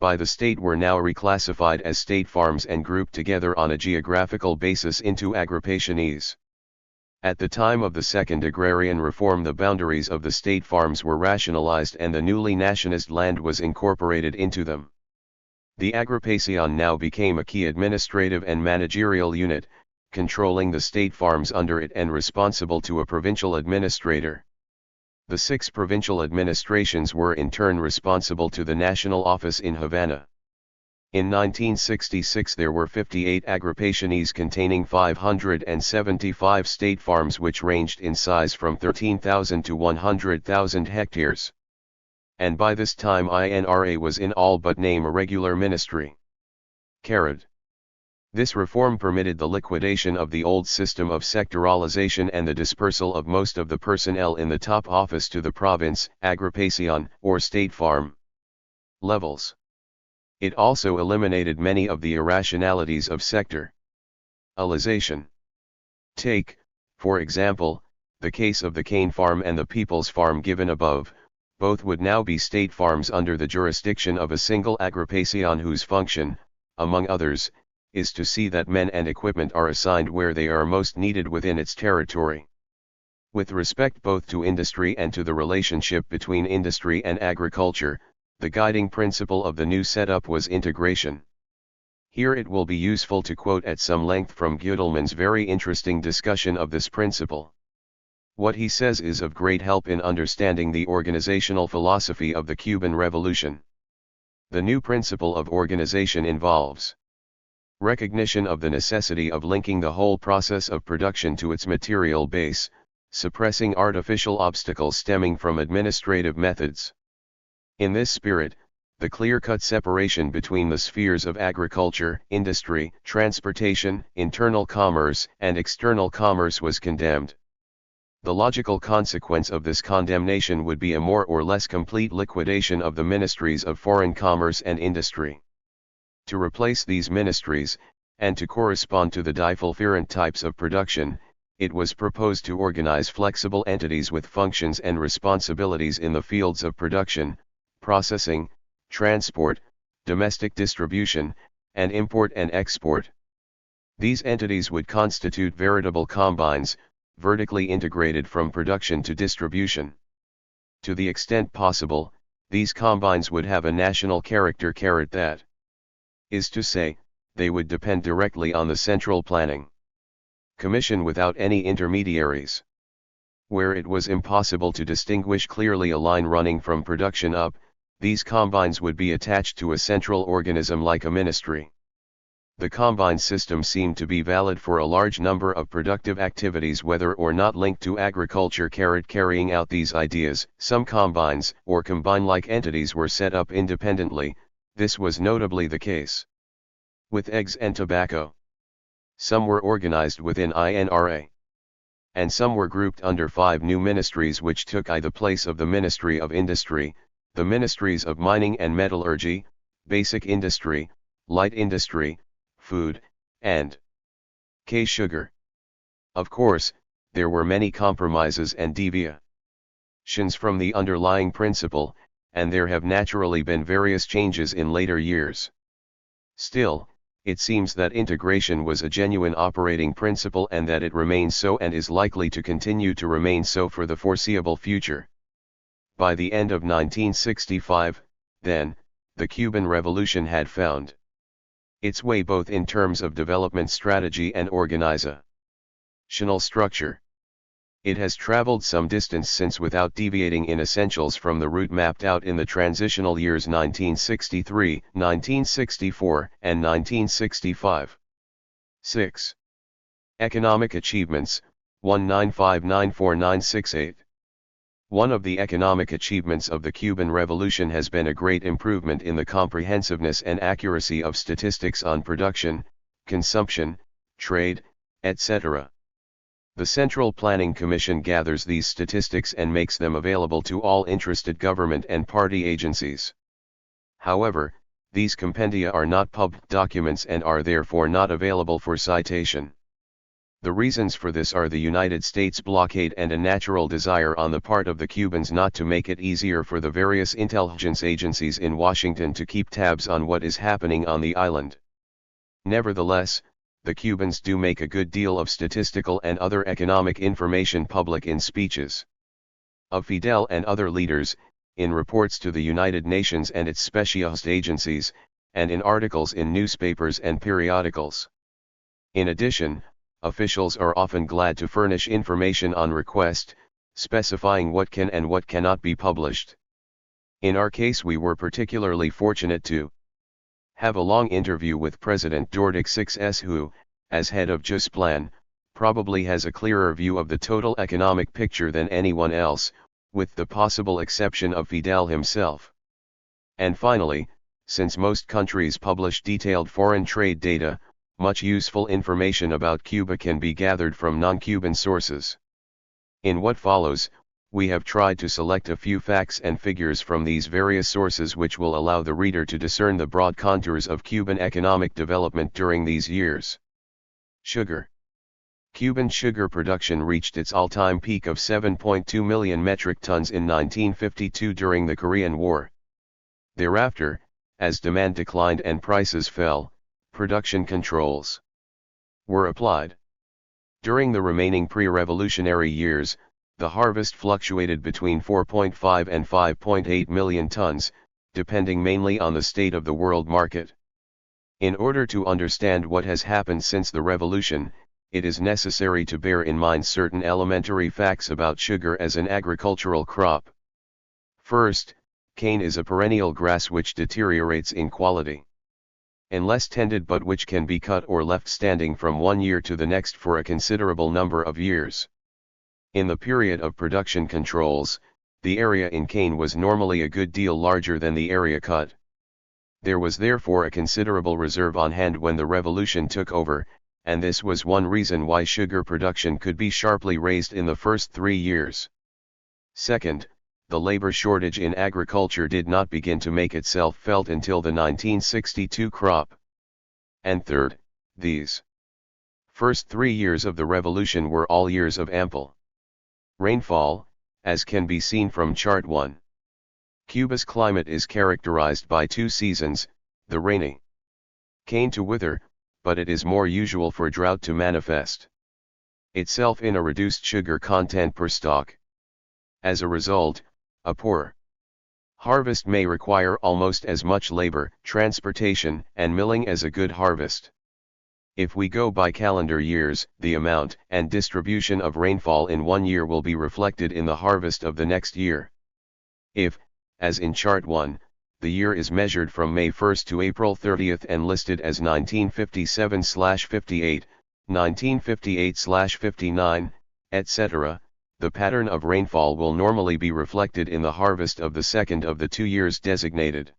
by the state were now reclassified as state farms and grouped together on a geographical basis into agripatiennes. At the time of the Second Agrarian Reform, the boundaries of the state farms were rationalized and the newly nationized land was incorporated into them. The agripation now became a key administrative and managerial unit, controlling the state farms under it and responsible to a provincial administrator. The 6 provincial administrations were in turn responsible to the national office in Havana. In 1966 there were 58 agripatiennes containing 575 state farms which ranged in size from 13,000 to 100,000 hectares. And by this time INRA was in all but name a regular ministry. This reform permitted the liquidation of the old system of sectoralization and the dispersal of most of the personnel in the top office to the province, agripation, or state farm levels. It also eliminated many of the irrationalities of sectoralization. Take, for example, the case of the cane farm and the people's farm given above. Both would now be state farms under the jurisdiction of a single agripation whose function, among others, is to see that men and equipment are assigned where they are most needed within its territory. With respect both to industry and to the relationship between industry and agriculture, the guiding principle of the new setup was integration. Here it will be useful to quote at some length from Gudelman's very interesting discussion of this principle. What he says is of great help in understanding the organizational philosophy of the Cuban Revolution. The new principle of organization involves recognition of the necessity of linking the whole process of production to its material base, suppressing artificial obstacles stemming from administrative methods. In this spirit, the clear-cut separation between the spheres of agriculture, industry, transportation, internal commerce, and external commerce was condemned. The logical consequence of this condemnation would be a more or less complete liquidation of the ministries of foreign commerce and industry. To replace these ministries, and to correspond to the different types of production, it was proposed to organize flexible entities with functions and responsibilities in the fields of production, processing, transport, domestic distribution, and import and export. These entities would constitute veritable combines, vertically integrated from production to distribution. To the extent possible, these combines would have a national character that is to say, they would depend directly on the central planning commission without any intermediaries. Where it was impossible to distinguish clearly a line running from production up, these combines would be attached to a central organism like a ministry. The combine system seemed to be valid for a large number of productive activities whether or not linked to agriculture. Carrying out these ideas, some combines or combine-like entities were set up independently. This was notably the case with eggs and tobacco. Some were organized within INRA. And some were grouped under 5 new ministries which took the place of the Ministry of Industry, the ministries of mining and metallurgy, basic industry, light industry, food, and sugar. Of course, there were many compromises and deviations from the underlying principle, and there have naturally been various changes in later years. Still, it seems that integration was a genuine operating principle and that it remains so and is likely to continue to remain so for the foreseeable future. By the end of 1965, then, the Cuban Revolution had found its way both in terms of development strategy and organizational structure. It has traveled some distance since without deviating in essentials from the route mapped out in the transitional years 1963, 1964, and 1965. 6. Economic achievements, 1959498. One of the economic achievements of the Cuban Revolution has been a great improvement in the comprehensiveness and accuracy of statistics on production, consumption, trade, etc. The Central Planning Commission gathers these statistics and makes them available to all interested government and party agencies. However, these compendia are not public documents and are therefore not available for citation. The reasons for this are the United States blockade and a natural desire on the part of the Cubans not to make it easier for the various intelligence agencies in Washington to keep tabs on what is happening on the island. Nevertheless, the Cubans do make a good deal of statistical and other economic information public in speeches of Fidel and other leaders, in reports to the United Nations and its specialist agencies, and in articles in newspapers and periodicals. In addition, officials are often glad to furnish information on request, specifying what can and what cannot be published. In our case, we were particularly fortunate to have a long interview with President Dordic 6S, who, as head of Jusplan, probably has a clearer view of the total economic picture than anyone else, with the possible exception of Fidel himself. And finally, since most countries publish detailed foreign trade data, much useful information about Cuba can be gathered from non-Cuban sources. In what follows, we have tried to select a few facts and figures from these various sources which will allow the reader to discern the broad contours of Cuban economic development during these years. Sugar. Cuban sugar production reached its all-time peak of 7.2 million metric tons in 1952 during the Korean War. Thereafter, as demand declined and prices fell, production controls were applied. During the remaining pre-revolutionary years, the harvest fluctuated between 4.5 and 5.8 million tons, depending mainly on the state of the world market. In order to understand what has happened since the revolution, it is necessary to bear in mind certain elementary facts about sugar as an agricultural crop. First, cane is a perennial grass which deteriorates in quality unless tended, but which can be cut or left standing from one year to the next for a considerable number of years. In the period of production controls, the area in cane was normally a good deal larger than the area cut. There was therefore a considerable reserve on hand when the revolution took over, and this was one reason why sugar production could be sharply raised in the first 3 years. Second, the labor shortage in agriculture did not begin to make itself felt until the 1962 crop. And third, these first 3 years of the revolution were all years of ample rainfall, as can be seen from Chart 1. Cuba's climate is characterized by 2 seasons, the rainy cane to wither, but it is more usual for drought to manifest itself in a reduced sugar content per stalk. As a result, a poor harvest may require almost as much labor, transportation, and milling as a good harvest. If we go by calendar years, the amount and distribution of rainfall in one year will be reflected in the harvest of the next year. If, as in Chart 1, the year is measured from May 1 to April 30 and listed as 1957/58, 1958/59, etc., the pattern of rainfall will normally be reflected in the harvest of the second of the 2 years designated.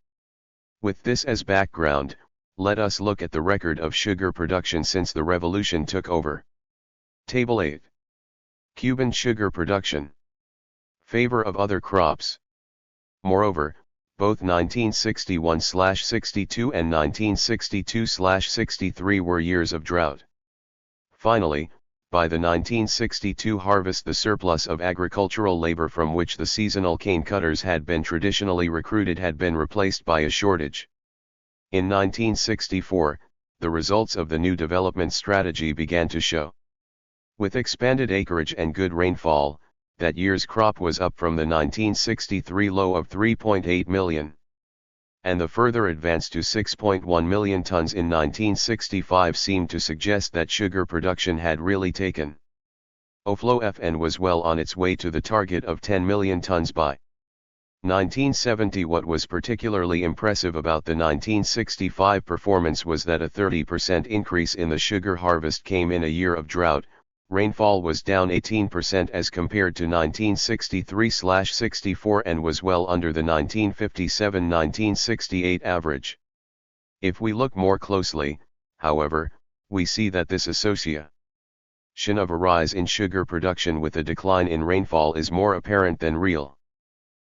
With this as background, let us look at the record of sugar production since the revolution took over. Table 8. Cuban sugar production. Favor of other crops. Moreover, both 1961/62 and 1962/63 were years of drought. Finally, by the 1962 harvest, the surplus of agricultural labor from which the seasonal cane cutters had been traditionally recruited had been replaced by a shortage. In 1964, the results of the new development strategy began to show. With expanded acreage and good rainfall, that year's crop was up from the 1963 low of 3.8 million. And the further advance to 6.1 million tons in 1965 seemed to suggest that sugar production had really taken Oflo FN was well on its way to the target of 10 million tons by 1970. What was particularly impressive about the 1965 performance was that a 30% increase in the sugar harvest came in a year of drought. Rainfall was down 18% as compared to 1963/64 and was well under the 1957-1968 average. If we look more closely, however, we see that this association of a rise in sugar production with a decline in rainfall is more apparent than real.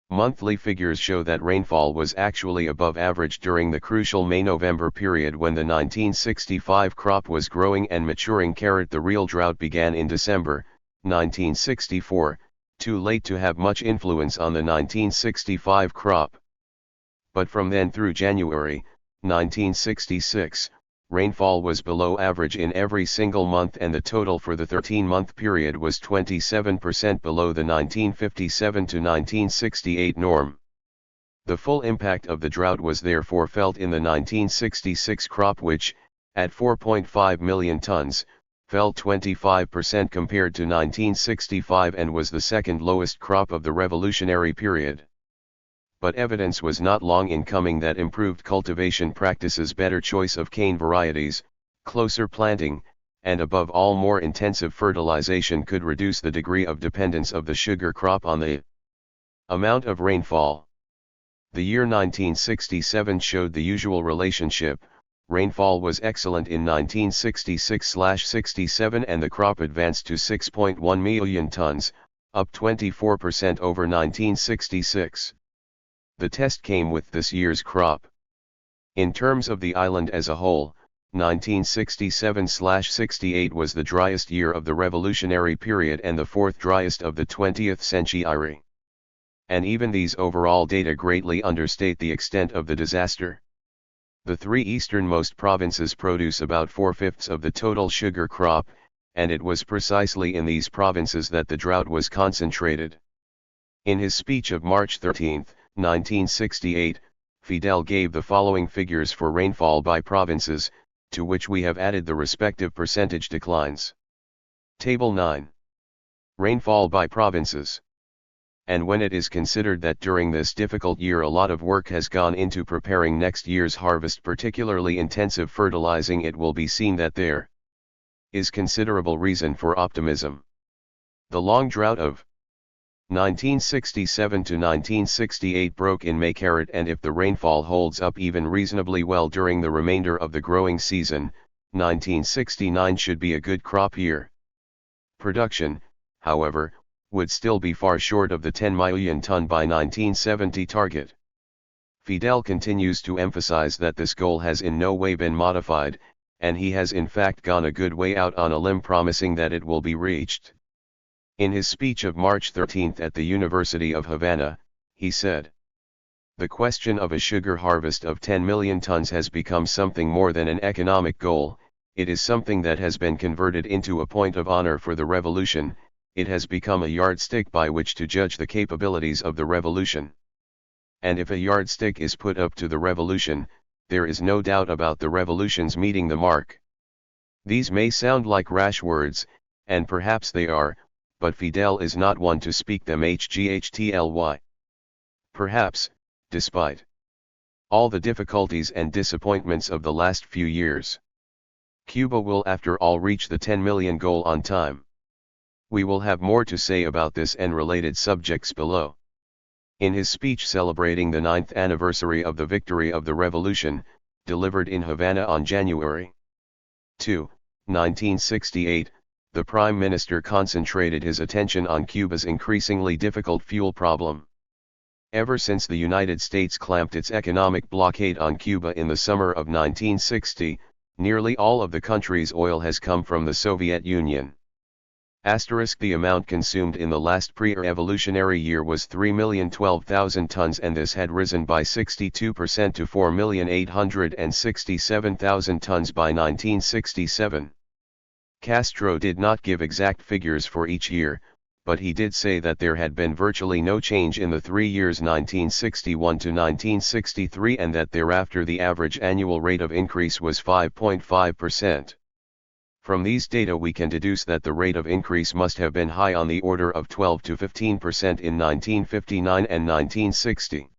Monthly figures show that rainfall was actually above average during the crucial May-November period when the 1965 crop was growing and maturing. The real drought began in December 1964, too late to have much influence on the 1965 crop. But from then through January 1966, rainfall was below average in every single month, and the total for the 13-month period was 27% below the 1957 to 1968 norm. The full impact of the drought was therefore felt in the 1966 crop, which, at 4.5 million tons, fell 25% compared to 1965 and was the second lowest crop of the revolutionary period. But evidence was not long in coming that improved cultivation practices, better choice of cane varieties, closer planting, and above all more intensive fertilization could reduce the degree of dependence of the sugar crop on the amount of rainfall. The year 1967 showed the usual relationship. Rainfall was excellent in 1966/67 and the crop advanced to 6.1 million tons, up 24% over 1966. The test came with this year's crop. In terms of the island as a whole, 1967/68 was the driest year of the revolutionary period and the fourth driest of the 20th century. And even these overall data greatly understate the extent of the disaster. The three easternmost provinces produce about 4/5 of the total sugar crop, and it was precisely in these provinces that the drought was concentrated. In his speech of March 13, 1968, Fidel gave the following figures for rainfall by provinces, to which we have added the respective percentage declines. Table 9. Rainfall by provinces. And when it is considered that during this difficult year a lot of work has gone into preparing next year's harvest, particularly intensive fertilizing, it will be seen that there is considerable reason for optimism. The long drought of 1967 to 1968 broke in May, and if the rainfall holds up even reasonably well during the remainder of the growing season, 1969 should be a good crop year. Production, however, would still be far short of the 10 million ton by 1970 target. Fidel continues to emphasize that this goal has in no way been modified, and he has in fact gone a good way out on a limb promising that it will be reached. In his speech of March 13 at the University of Havana, he said, "The question of a sugar harvest of 10 million tons has become something more than an economic goal. It is something that has been converted into a point of honor for the revolution. It has become a yardstick by which to judge the capabilities of the revolution. And if a yardstick is put up to the revolution, there is no doubt about the revolution's meeting the mark." These may sound like rash words, and perhaps they are, but Fidel is not one to speak them hghtly. Perhaps, despite all the difficulties and disappointments of the last few years, Cuba will after all reach the 10 million goal on time. We will have more to say about this and related subjects below. In his speech celebrating the 9th anniversary of the victory of the revolution, delivered in Havana on January 2, 1968, the Prime Minister concentrated his attention on Cuba's increasingly difficult fuel problem. Ever since the United States clamped its economic blockade on Cuba in the summer of 1960, nearly all of the country's oil has come from the Soviet Union. The amount consumed in the last pre-revolutionary year was 3,012,000 tons, and this had risen by 62% to 4,867,000 tons by 1967. Castro did not give exact figures for each year, but he did say that there had been virtually no change in the 3 years 1961 to 1963 and that thereafter the average annual rate of increase was 5.5%. From these data we can deduce that the rate of increase must have been high on the order of 12 to 15% in 1959 and 1960.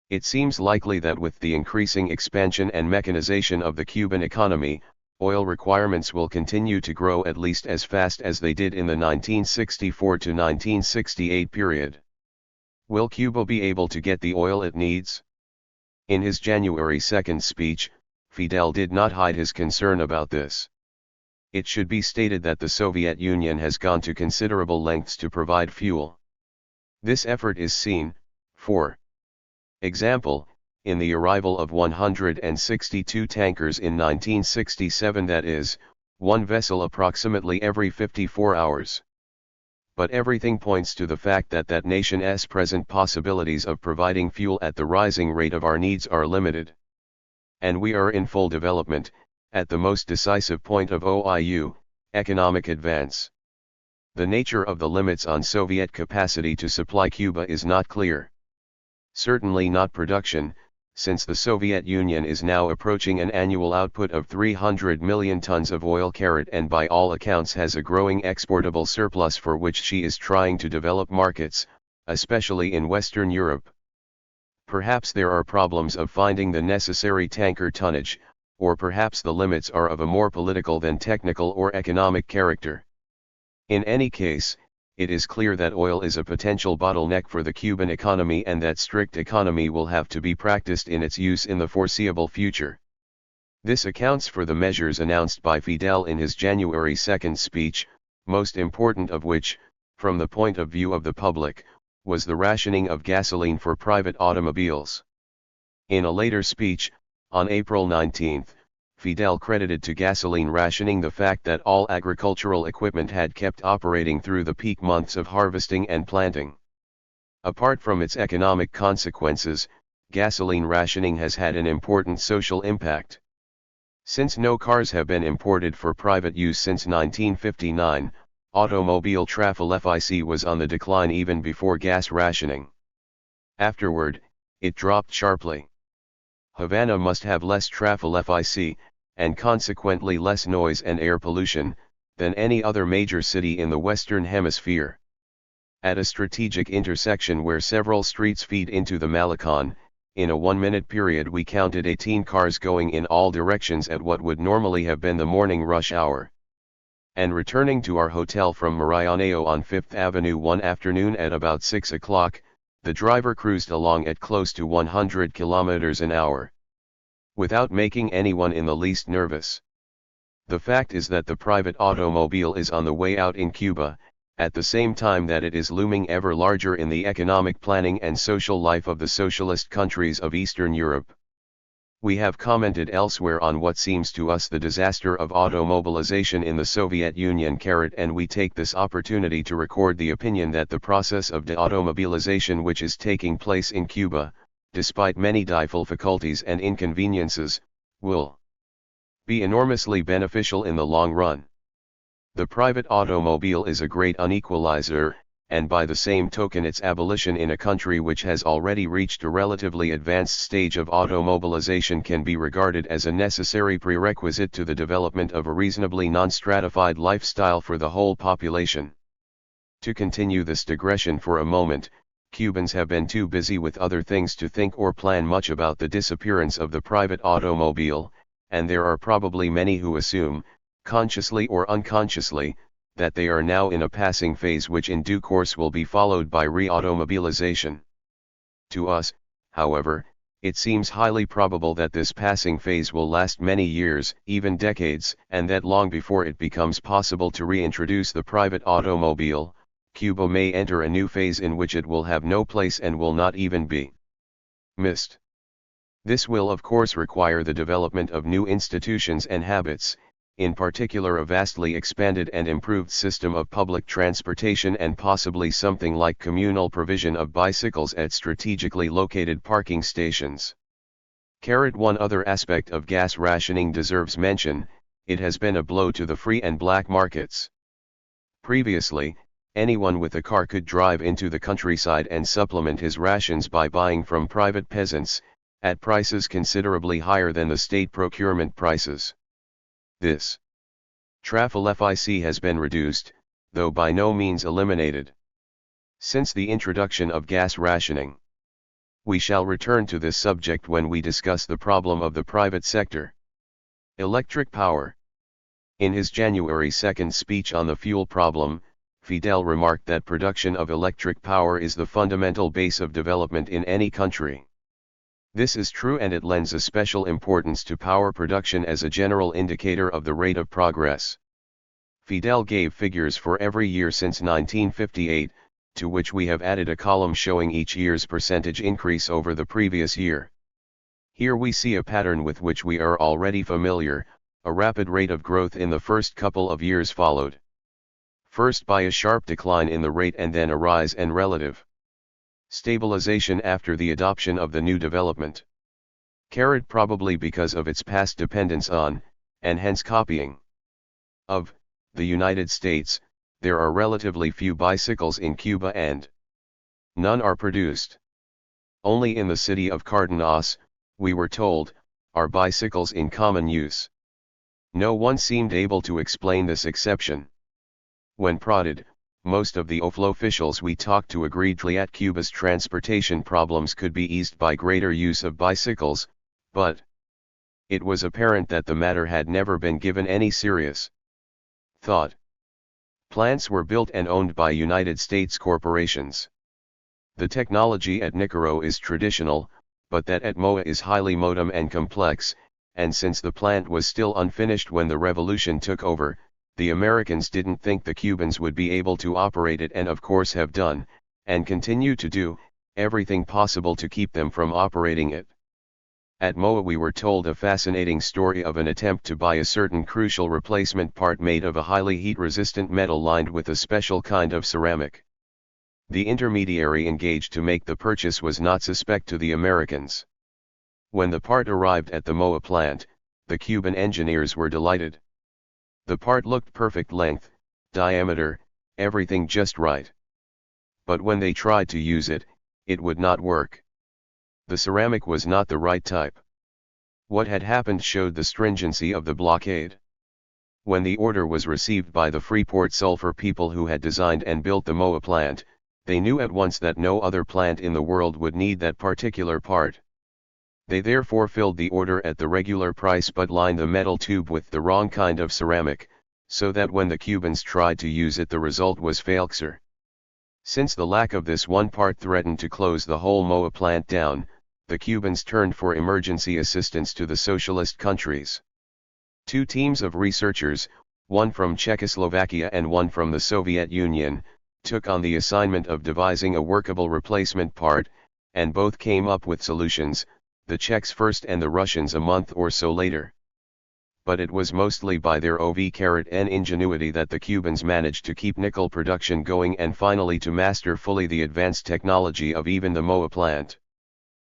It seems likely that with the increasing expansion and mechanization of the Cuban economy, oil requirements will continue to grow at least as fast as they did in the 1964 to 1968 period. Will Cuba be able to get the oil it needs? In his January 2 speech, Fidel did not hide his concern about this. It should be stated that the Soviet Union has gone to considerable lengths to provide fuel. This effort is seen, for example, in the arrival of 162 tankers in 1967, that is, one vessel approximately every 54 hours. But everything points to the fact that that nation's present possibilities of providing fuel at the rising rate of our needs are limited. And we are in full development, at the most decisive point of OIU, economic advance. The nature of the limits on Soviet capacity to supply Cuba is not clear. Certainly not production, since the Soviet Union is now approaching an annual output of 300 million tons of oil and by all accounts has a growing exportable surplus for which she is trying to develop markets, especially in Western Europe. Perhaps there are problems of finding the necessary tanker tonnage, or perhaps the limits are of a more political than technical or economic character. In any case, it is clear that oil is a potential bottleneck for the Cuban economy and that strict economy will have to be practiced in its use in the foreseeable future. This accounts for the measures announced by Fidel in his January 2 speech, most important of which, from the point of view of the public, was the rationing of gasoline for private automobiles. In a later speech, on April 19, Fidel credited to gasoline rationing the fact that all agricultural equipment had kept operating through the peak months of harvesting and planting. Apart from its economic consequences, gasoline rationing has had an important social impact. Since no cars have been imported for private use since 1959, automobile traffic was on the decline even before gas rationing. Afterward, it dropped sharply. Havana must have less traffic, and consequently less noise and air pollution, than any other major city in the Western Hemisphere. At a strategic intersection where several streets feed into the Malecon, in a 1-minute period we counted 18 cars going in all directions at what would normally have been the morning rush hour. And returning to our hotel from Marianao on 5th Avenue one afternoon at about 6 o'clock, the driver cruised along at close to 100 kilometers an hour. Without making anyone in the least nervous. The fact is that the private automobile is on the way out in Cuba, at the same time that it is looming ever larger in the economic planning and social life of the socialist countries of Eastern Europe. We have commented elsewhere on what seems to us the disaster of automobilization in the Soviet Union, and we take this opportunity to record the opinion that the process of de-automobilization which is taking place in Cuba, despite many difficulties and inconveniences, will be enormously beneficial in the long run. The private automobile is a great unequalizer, and by the same token its abolition in a country which has already reached a relatively advanced stage of automobilization can be regarded as a necessary prerequisite to the development of a reasonably non-stratified lifestyle for the whole population. To continue this digression for a moment, Cubans have been too busy with other things to think or plan much about the disappearance of the private automobile, and there are probably many who assume, consciously or unconsciously, that they are now in a passing phase which in due course will be followed by re-automobilization. To us, however, it seems highly probable that this passing phase will last many years, even decades, and that long before it becomes possible to reintroduce the private automobile, Cuba may enter a new phase in which it will have no place and will not even be missed. This will of course require the development of new institutions and habits, in particular a vastly expanded and improved system of public transportation and possibly something like communal provision of bicycles at strategically located parking stations. One other aspect of gas rationing deserves mention: it has been a blow to the free and black markets. Previously, anyone with a car could drive into the countryside and supplement his rations by buying from private peasants, at prices considerably higher than the state procurement prices. This Traffic has been reduced, though by no means eliminated, since the introduction of gas rationing. We shall return to this subject when we discuss the problem of the private sector. Electric power. In his January 2 speech on the fuel problem, Fidel remarked that production of electric power is the fundamental base of development in any country. This is true, and it lends a special importance to power production as a general indicator of the rate of progress. Fidel gave figures for every year since 1958, to which we have added a column showing each year's percentage increase over the previous year. Here we see a pattern with which we are already familiar. A rapid rate of growth in the first couple of years followed. First by a sharp decline in the rate and then a rise and relative stabilization after the adoption of the new development. Probably because of its past dependence on, and hence copying of, the United States, there are relatively few bicycles in Cuba and none are produced. Only in the city of Cardenas, we were told, are bicycles in common use. No one seemed able to explain this exception. When prodded, most of the OFLO officials we talked to agreed that Cuba's transportation problems could be eased by greater use of bicycles, but it was apparent that the matter had never been given any serious thought. Plants were built and owned by United States corporations. The technology at Nicaragua is traditional, but that at MOA is highly modern and complex, and since the plant was still unfinished when the revolution took over, the Americans didn't think the Cubans would be able to operate it, and of course have done, and continue to do, everything possible to keep them from operating it. At MOA we were told a fascinating story of an attempt to buy a certain crucial replacement part made of a highly heat-resistant metal lined with a special kind of ceramic. The intermediary engaged to make the purchase was not suspect to the Americans. When the part arrived at the MOA plant, the Cuban engineers were delighted. The part looked perfect length, diameter, everything just right. But when they tried to use it, it would not work. The ceramic was not the right type. What had happened showed the stringency of the blockade. When the order was received by the Freeport Sulphur people who had designed and built the MOA plant, they knew at once that no other plant in the world would need that particular part. They therefore filled the order at the regular price but lined the metal tube with the wrong kind of ceramic, so that when the Cubans tried to use it the result was failure. Since the lack of this one part threatened to close the whole MOA plant down, the Cubans turned for emergency assistance to the socialist countries. Two teams of researchers, one from Czechoslovakia and one from the Soviet Union, took on the assignment of devising a workable replacement part, and both came up with solutions, the Czechs first and the Russians a month or so later. But it was mostly by their OV-N ingenuity that the Cubans managed to keep nickel production going and finally to master fully the advanced technology of even the MOA plant.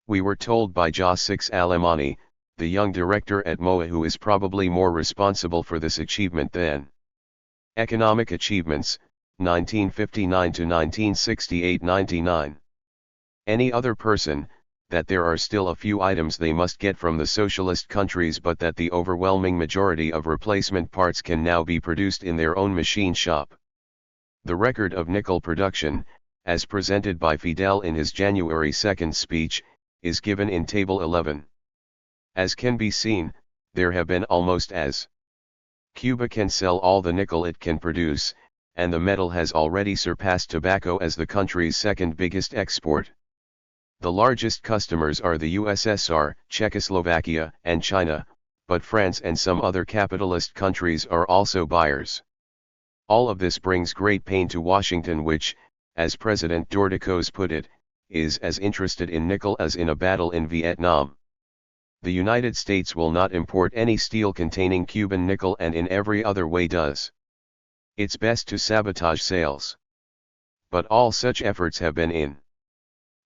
We were told by Josix Alemani, the young director at MOA, who is probably more responsible for this achievement than economic achievements, 1959 to 1968-99. Any other person, that there are still a few items they must get from the socialist countries, but that the overwhelming majority of replacement parts can now be produced in their own machine shop. The record of nickel production, as presented by Fidel in his January 2 speech, is given in Table 11. As can be seen, there have been almost as Cuba can sell all the nickel it can produce, and the metal has already surpassed tobacco as the country's second biggest export. The largest customers are the USSR, Czechoslovakia, and China, but France and some other capitalist countries are also buyers. All of this brings great pain to Washington, which, as President Dordicos put it, is as interested in nickel as in a battle in Vietnam. The United States will not import any steel containing Cuban nickel and in every other way does its best to sabotage sales. But all such efforts have been in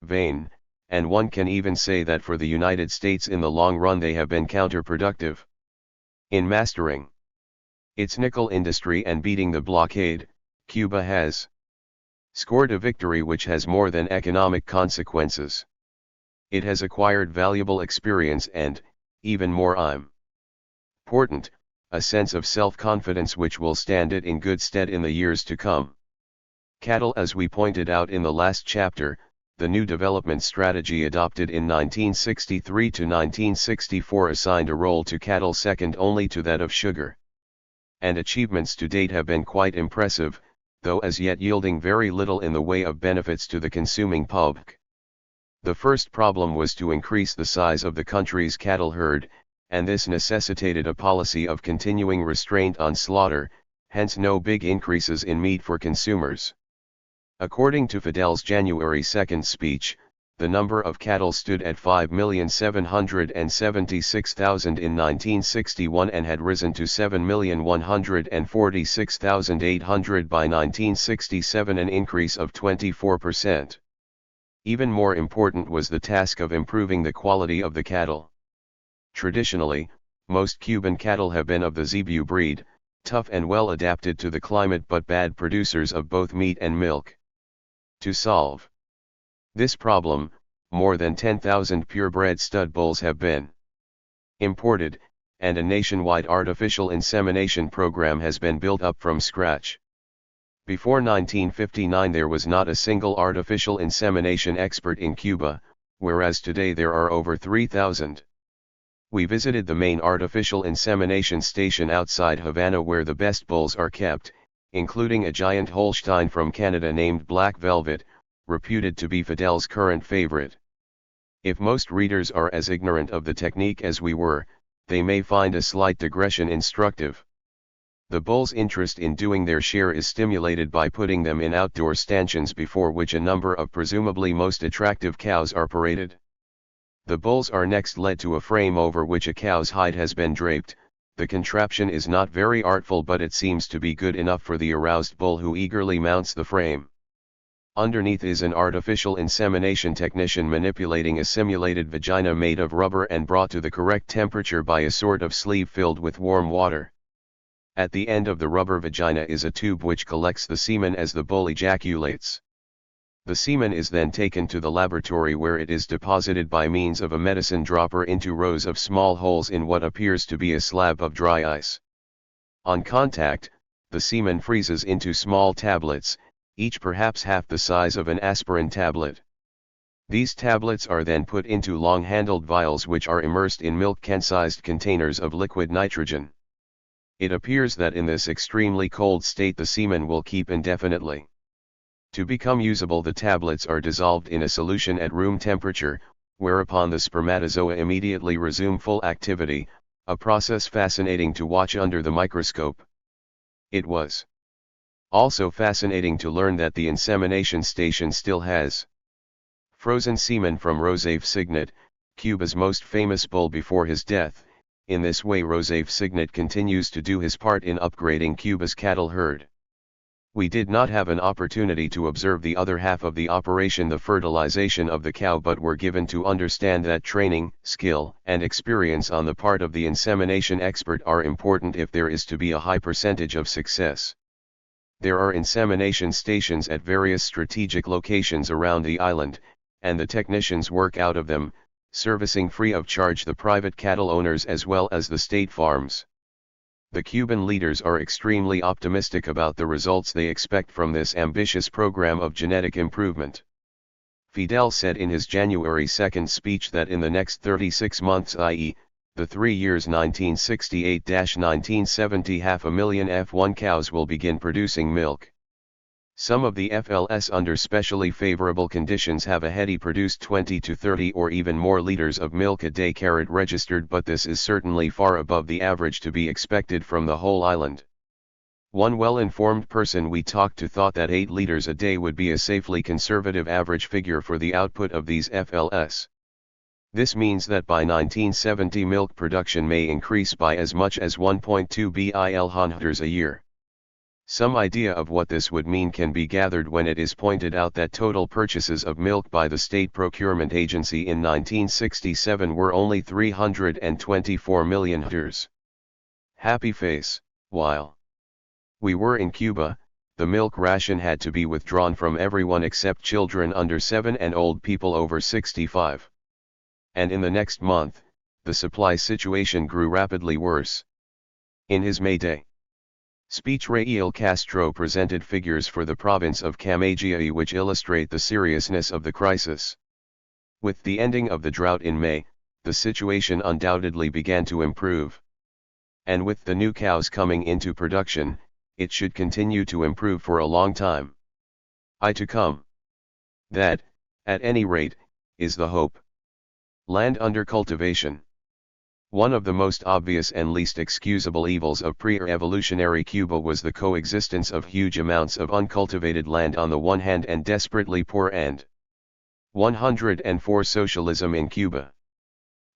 vain, and one can even say that for the United States in the long run they have been counterproductive. In mastering its nickel industry and beating the blockade, Cuba has scored a victory which has more than economic consequences. It has acquired valuable experience and, even more important, a sense of self-confidence which will stand it in good stead in the years to come. Cattle, as we pointed out in the last chapter, the new development strategy adopted in 1963 to 1964 assigned a role to cattle second only to that of sugar. And achievements to date have been quite impressive, though as yet yielding very little in the way of benefits to the consuming public. The first problem was to increase the size of the country's cattle herd, and this necessitated a policy of continuing restraint on slaughter, hence no big increases in meat for consumers. According to Fidel's January 2 speech, the number of cattle stood at 5,776,000 in 1961 and had risen to 7,146,800 by 1967, an increase of 24%. Even more important was the task of improving the quality of the cattle. Traditionally, most Cuban cattle have been of the Zebu breed, tough and well adapted to the climate but bad producers of both meat and milk. To solve this problem, more than 10,000 purebred stud bulls have been imported, and a nationwide artificial insemination program has been built up from scratch. Before 1959 there was not a single artificial insemination expert in Cuba, whereas today there are over 3,000. We visited the main artificial insemination station outside Havana where the best bulls are kept, including a giant Holstein from Canada named Black Velvet, reputed to be Fidel's current favorite. If most readers are as ignorant of the technique as we were, they may find a slight digression instructive. The bull's interest in doing their share is stimulated by putting them in outdoor stanchions before which a number of presumably most attractive cows are paraded. The bulls are next led to a frame over which a cow's hide has been draped. The contraption is not very artful, but it seems to be good enough for the aroused bull who eagerly mounts the frame. Underneath is an artificial insemination technician manipulating a simulated vagina made of rubber and brought to the correct temperature by a sort of sleeve filled with warm water. At the end of the rubber vagina is a tube which collects the semen as the bull ejaculates. The semen is then taken to the laboratory where it is deposited by means of a medicine dropper into rows of small holes in what appears to be a slab of dry ice. On contact, the semen freezes into small tablets, each perhaps half the size of an aspirin tablet. These tablets are then put into long-handled vials which are immersed in milk can-sized containers of liquid nitrogen. It appears that in this extremely cold state the semen will keep indefinitely. To become usable, the tablets are dissolved in a solution at room temperature, whereupon the spermatozoa immediately resume full activity, a process fascinating to watch under the microscope. It was also fascinating to learn that the insemination station still has frozen semen from Rosaif Signet, Cuba's most famous bull before his death. In this way Rosaif Signet continues to do his part in upgrading Cuba's cattle herd. We did not have an opportunity to observe the other half of the operation, the fertilization of the cow, but were given to understand that training, skill, and experience on the part of the insemination expert are important if there is to be a high percentage of success. There are insemination stations at various strategic locations around the island, and the technicians work out of them, servicing free of charge the private cattle owners as well as the state farms. The Cuban leaders are extremely optimistic about the results they expect from this ambitious program of genetic improvement. Fidel said in his January 2 speech that in the next 36 months, i.e., the 3 years 1968-1970, 500,000 F1 cows will begin producing milk. Some of the FLS under specially favorable conditions have a heady produced 20 to 30 or even more liters of milk a day registered, but this is certainly far above the average to be expected from the whole island. One well-informed person we talked to thought that 8 liters a day would be a safely conservative average figure for the output of these FLS. This means that by 1970 milk production may increase by as much as 1.2 billion a year. Some idea of what this would mean can be gathered when it is pointed out that total purchases of milk by the State Procurement Agency in 1967 were only 324 million liters. Happy face. While we were in Cuba, the milk ration had to be withdrawn from everyone except children under 7 and old people over 65. And in the next month, the supply situation grew rapidly worse. In his May Day speech, Raúl Castro presented figures for the province of Camagüey which illustrate the seriousness of the crisis. With the ending of the drought in May, the situation undoubtedly began to improve. And with the new cows coming into production, it should continue to improve for a long time. To come. That, at any rate, is the hope. Land under cultivation. One of the most obvious and least excusable evils of pre-evolutionary Cuba was the coexistence of huge amounts of uncultivated land on the one hand and desperately poor and 104 socialism in Cuba.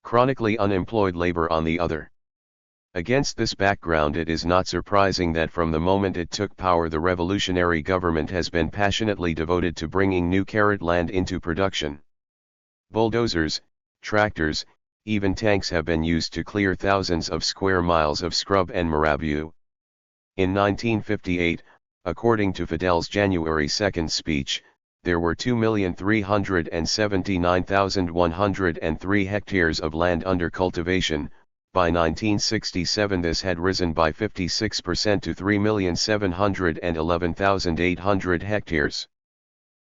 Chronically unemployed labor on the other. Against this background, it is not surprising that from the moment it took power the revolutionary government has been passionately devoted to bringing new land into production. Bulldozers, tractors, even tanks have been used to clear thousands of square miles of scrub and marabou. In 1958, according to Fidel's January 2 speech, there were 2,379,103 hectares of land under cultivation. By 1967 this had risen by 56% to 3,711,800 hectares.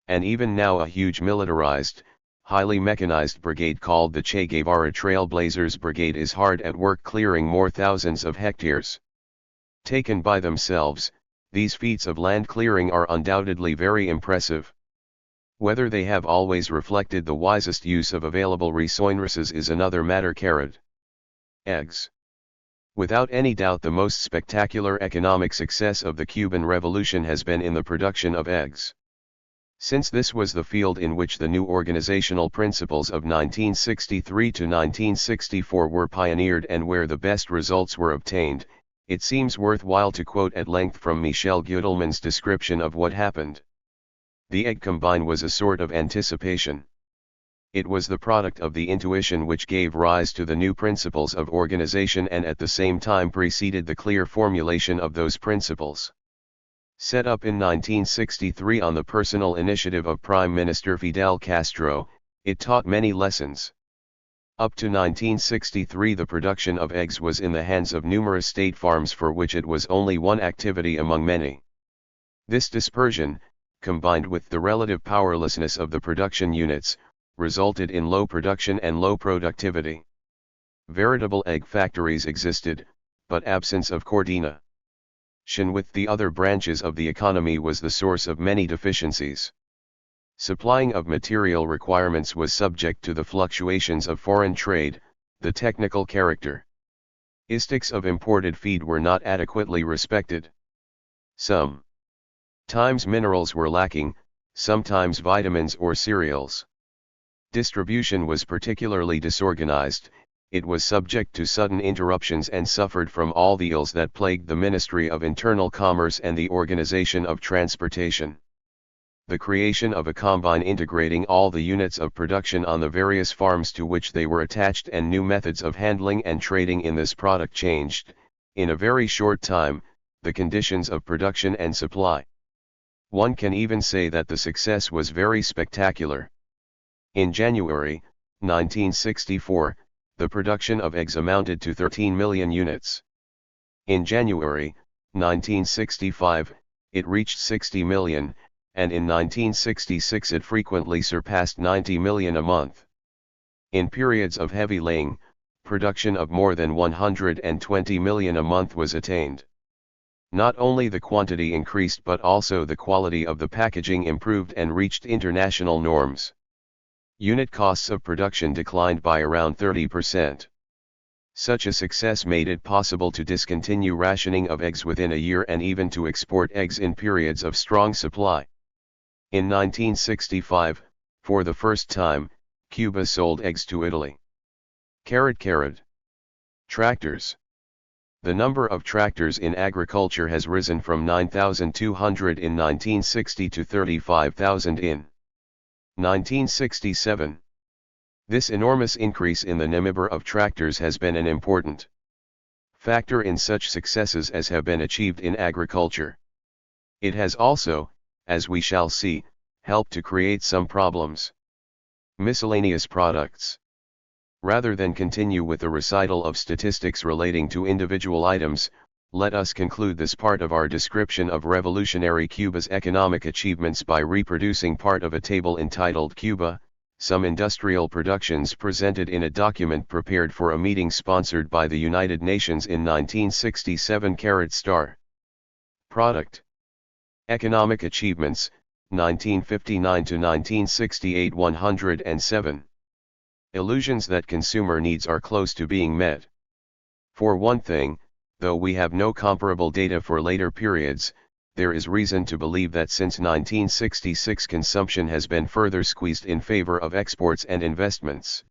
And even now a huge militarized, highly mechanized brigade called the Che Guevara Trailblazers Brigade is hard at work clearing more thousands of hectares. Taken by themselves, these feats of land clearing are undoubtedly very impressive. Whether they have always reflected the wisest use of available resources is another matter. Eggs. Without any doubt the most spectacular economic success of the Cuban Revolution has been in the production of eggs. Since this was the field in which the new organizational principles of 1963 to 1964 were pioneered and where the best results were obtained, it seems worthwhile to quote at length from Michel Gudelman's description of what happened. The egg combine was a sort of anticipation. It was the product of the intuition which gave rise to the new principles of organization and at the same time preceded the clear formulation of those principles. Set up in 1963 on the personal initiative of Prime Minister Fidel Castro, it taught many lessons. Up to 1963 the production of eggs was in the hands of numerous state farms for which it was only one activity among many. This dispersion, combined with the relative powerlessness of the production units, resulted in low production and low productivity. Veritable egg factories existed, but absence of coordination with the other branches of the economy was the source of many deficiencies. Supplying of material requirements was subject to the fluctuations of foreign trade, the technical characteristics of imported feed were not adequately respected. Sometimes minerals were lacking, sometimes vitamins or cereals. Distribution was particularly disorganized, it was subject to sudden interruptions and suffered from all the ills that plagued the Ministry of Internal Commerce and the organization of transportation. The creation of a combine integrating all the units of production on the various farms to which they were attached and new methods of handling and trading in this product changed, in a very short time, the conditions of production and supply. One can even say that the success was very spectacular. In January, 1964, the production of eggs amounted to 13 million units. In January, 1965, it reached 60 million, and in 1966 it frequently surpassed 90 million a month. In periods of heavy laying, production of more than 120 million a month was attained. Not only the quantity increased but also the quality of the packaging improved and reached international norms. Unit costs of production declined by around 30%. Such a success made it possible to discontinue rationing of eggs within a year and even to export eggs in periods of strong supply. In 1965, for the first time, Cuba sold eggs to Italy. Tractors. The number of tractors in agriculture has risen from 9,200 in 1960 to 35,000 in 1967. This enormous increase in the number of tractors has been an important factor in such successes as have been achieved in agriculture. It has also, as we shall see, helped to create some problems. Miscellaneous products. Rather than continue with the recital of statistics relating to individual items, Let us conclude this part of our description of revolutionary Cuba's economic achievements by reproducing part of a table entitled Cuba, Some Industrial Productions, presented in a document prepared for a meeting sponsored by the United Nations in 1967. Star. Product. Economic achievements, 1959 to 1968. 107. Illusions that consumer needs are close to being met. For one thing, though we have no comparable data for later periods, there is reason to believe that since 1966 consumption has been further squeezed in favor of exports and investments.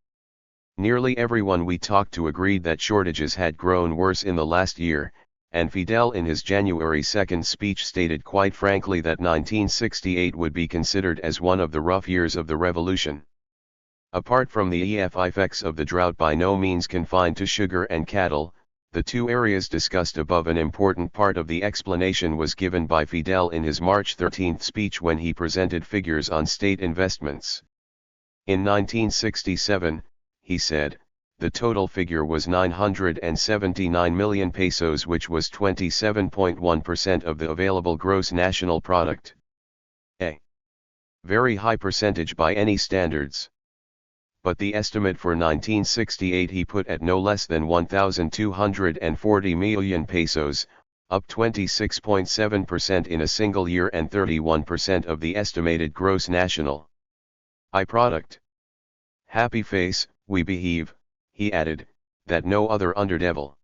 Nearly everyone we talked to agreed that shortages had grown worse in the last year, and Fidel in his January 2 speech stated quite frankly that 1968 would be considered as one of the rough years of the revolution. Apart from the effects of the drought by no means confined to sugar and cattle, the two areas discussed above, an important part of the explanation was given by Fidel in his March 13 speech when he presented figures on state investments. In 1967, he said, the total figure was 979 million pesos, which was 27.1% of the available gross national product. A very high percentage by any standards. But the estimate for 1968 he put at no less than 1,240 million pesos, up 26.7% in a single year and 31% of the estimated gross national product. Happy face, we behave, he added, that no other underdevil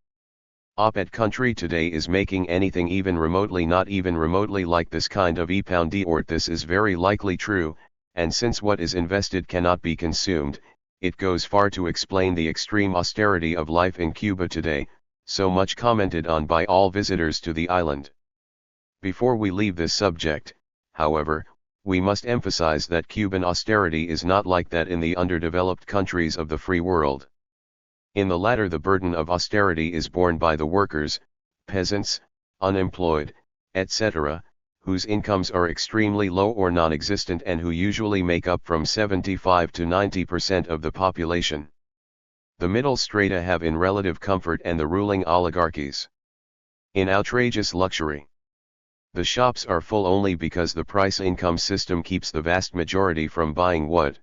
op-ed country today is making anything even remotely, not even remotely like this kind of pound or this is very likely true, and since what is invested cannot be consumed, it goes far to explain the extreme austerity of life in Cuba today, so much commented on by all visitors to the island. Before we leave this subject, however, we must emphasize that Cuban austerity is not like that in the underdeveloped countries of the free world. In the latter, the burden of austerity is borne by the workers, peasants, unemployed, etc., whose incomes are extremely low or non-existent and who usually make up from 75 to 90% of the population. The middle strata have in relative comfort and the ruling oligarchies in outrageous luxury. The shops are full only because the price-income system keeps the vast majority from buying what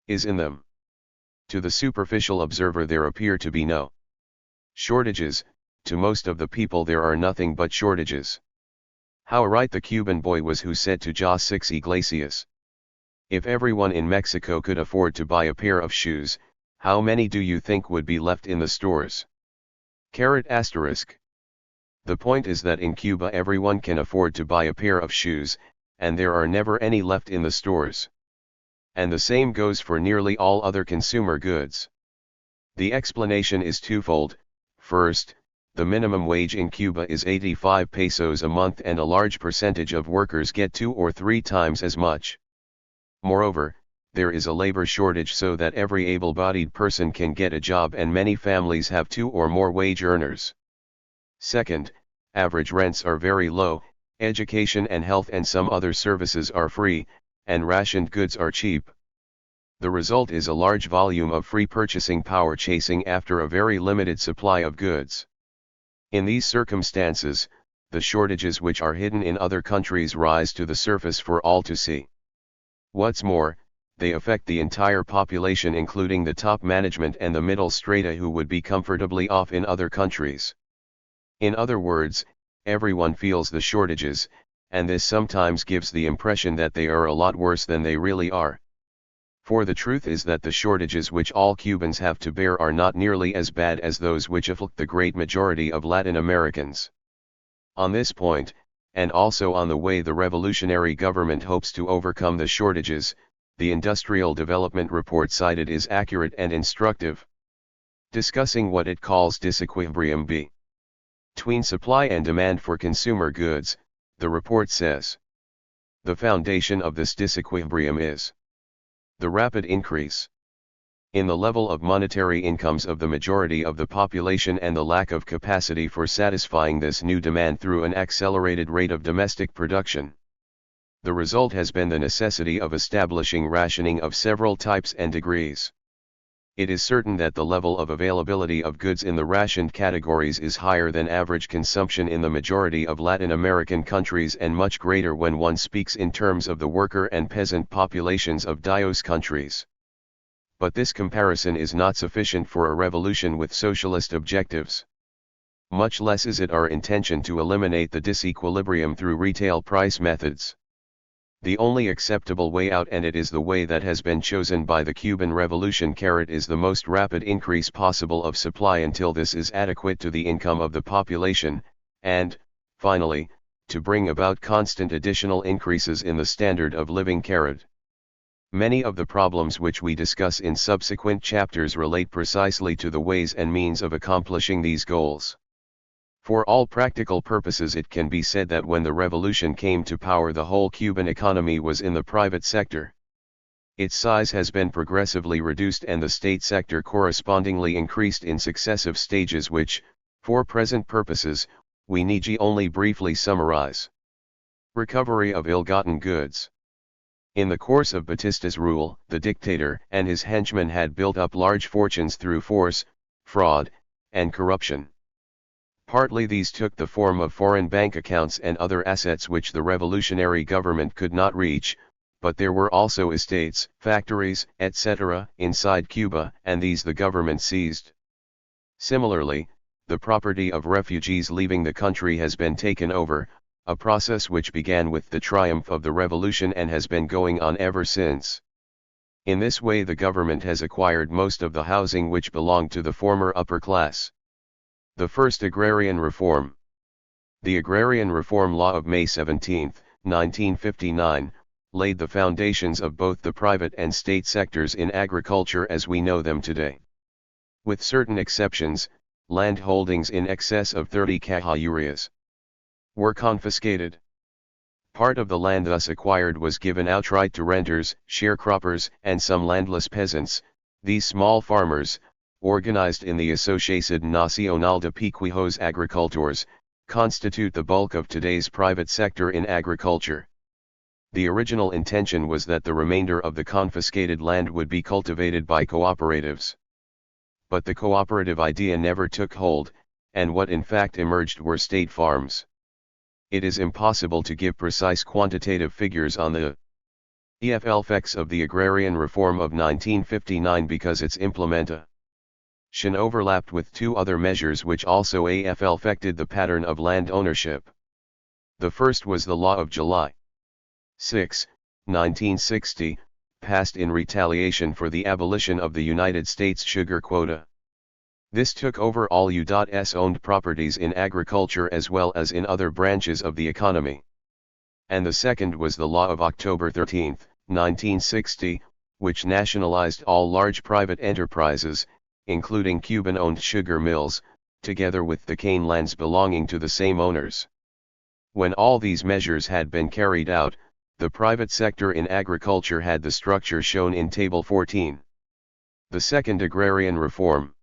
is in them. To the superficial observer there appear to be no shortages, to most of the people there are nothing but shortages. How right the Cuban boy was who said to Jos 6 Iglesias, if everyone in Mexico could afford to buy a pair of shoes, how many do you think would be left in the stores? The point is that in Cuba everyone can afford to buy a pair of shoes, and there are never any left in the stores. And the same goes for nearly all other consumer goods. The explanation is twofold. First, the minimum wage in Cuba is 85 pesos a month and a large percentage of workers get 2 or 3 times as much. Moreover, there is a labor shortage so that every able-bodied person can get a job and many families have 2 or more wage earners. Second, average rents are very low, education and health and some other services are free, and rationed goods are cheap. The result is a large volume of free purchasing power chasing after a very limited supply of goods. In these circumstances, the shortages which are hidden in other countries rise to the surface for all to see. What's more, they affect the entire population including the top management and the middle strata who would be comfortably off in other countries. In other words, everyone feels the shortages, and this sometimes gives the impression that they are a lot worse than they really are. For the truth is that the shortages which all Cubans have to bear are not nearly as bad as those which afflict the great majority of Latin Americans. On this point, and also on the way the revolutionary government hopes to overcome the shortages, the Industrial Development Report cited is accurate and instructive. Discussing what it calls disequilibrium between supply and demand for consumer goods, the report says, the foundation of this disequilibrium is the rapid increase in the level of monetary incomes of the majority of the population and the lack of capacity for satisfying this new demand through an accelerated rate of domestic production. The result has been the necessity of establishing rationing of several types and degrees. It is certain that the level of availability of goods in the rationed categories is higher than average consumption in the majority of Latin American countries and much greater when one speaks in terms of the worker and peasant populations of those countries. But this comparison is not sufficient for a revolution with socialist objectives. Much less is it our intention to eliminate the disequilibrium through retail price methods. The only acceptable way out, and it is the way that has been chosen by the Cuban Revolution, is the most rapid increase possible of supply until this is adequate to the income of the population, and, finally, to bring about constant additional increases in the standard of living. Many of the problems which we discuss in subsequent chapters relate precisely to the ways and means of accomplishing these goals. For all practical purposes, it can be said that when the revolution came to power, the whole Cuban economy was in the private sector. Its size has been progressively reduced and the state sector correspondingly increased in successive stages which, for present purposes, we need only briefly summarize. Recovery of ill-gotten goods. In the course of Batista's rule, the dictator and his henchmen had built up large fortunes through force, fraud, and corruption. Partly these took the form of foreign bank accounts and other assets which the revolutionary government could not reach, but there were also estates, factories, etc., inside Cuba, and these the government seized. Similarly, the property of refugees leaving the country has been taken over, a process which began with the triumph of the revolution and has been going on ever since. In this way the government has acquired most of the housing which belonged to the former upper class. The first agrarian reform. The Agrarian Reform Law of May 17, 1959, laid the foundations of both the private and state sectors in agriculture as we know them today. With certain exceptions, land holdings in excess of 30 cajas were confiscated. Part of the land thus acquired was given outright to renters, sharecroppers, and some landless peasants. These small farmers, organized in the Asociación Nacional de Pequeños Agricultores, constitute the bulk of today's private sector in agriculture. The original intention was that the remainder of the confiscated land would be cultivated by cooperatives. But the cooperative idea never took hold, and what in fact emerged were state farms. It is impossible to give precise quantitative figures on the effects of the agrarian reform of 1959 because its implementation overlapped with two other measures which also affected the pattern of land ownership. The first was the Law of July 6, 1960, passed in retaliation for the abolition of the United States sugar quota. This took over all U.S. owned properties in agriculture as well as in other branches of the economy. And the second was the Law of October 13, 1960, which nationalized all large private enterprises, including Cuban-owned sugar mills, together with the cane lands belonging to the same owners. When all these measures had been carried out, the private sector in agriculture had the structure shown in Table 14. The second agrarian reform.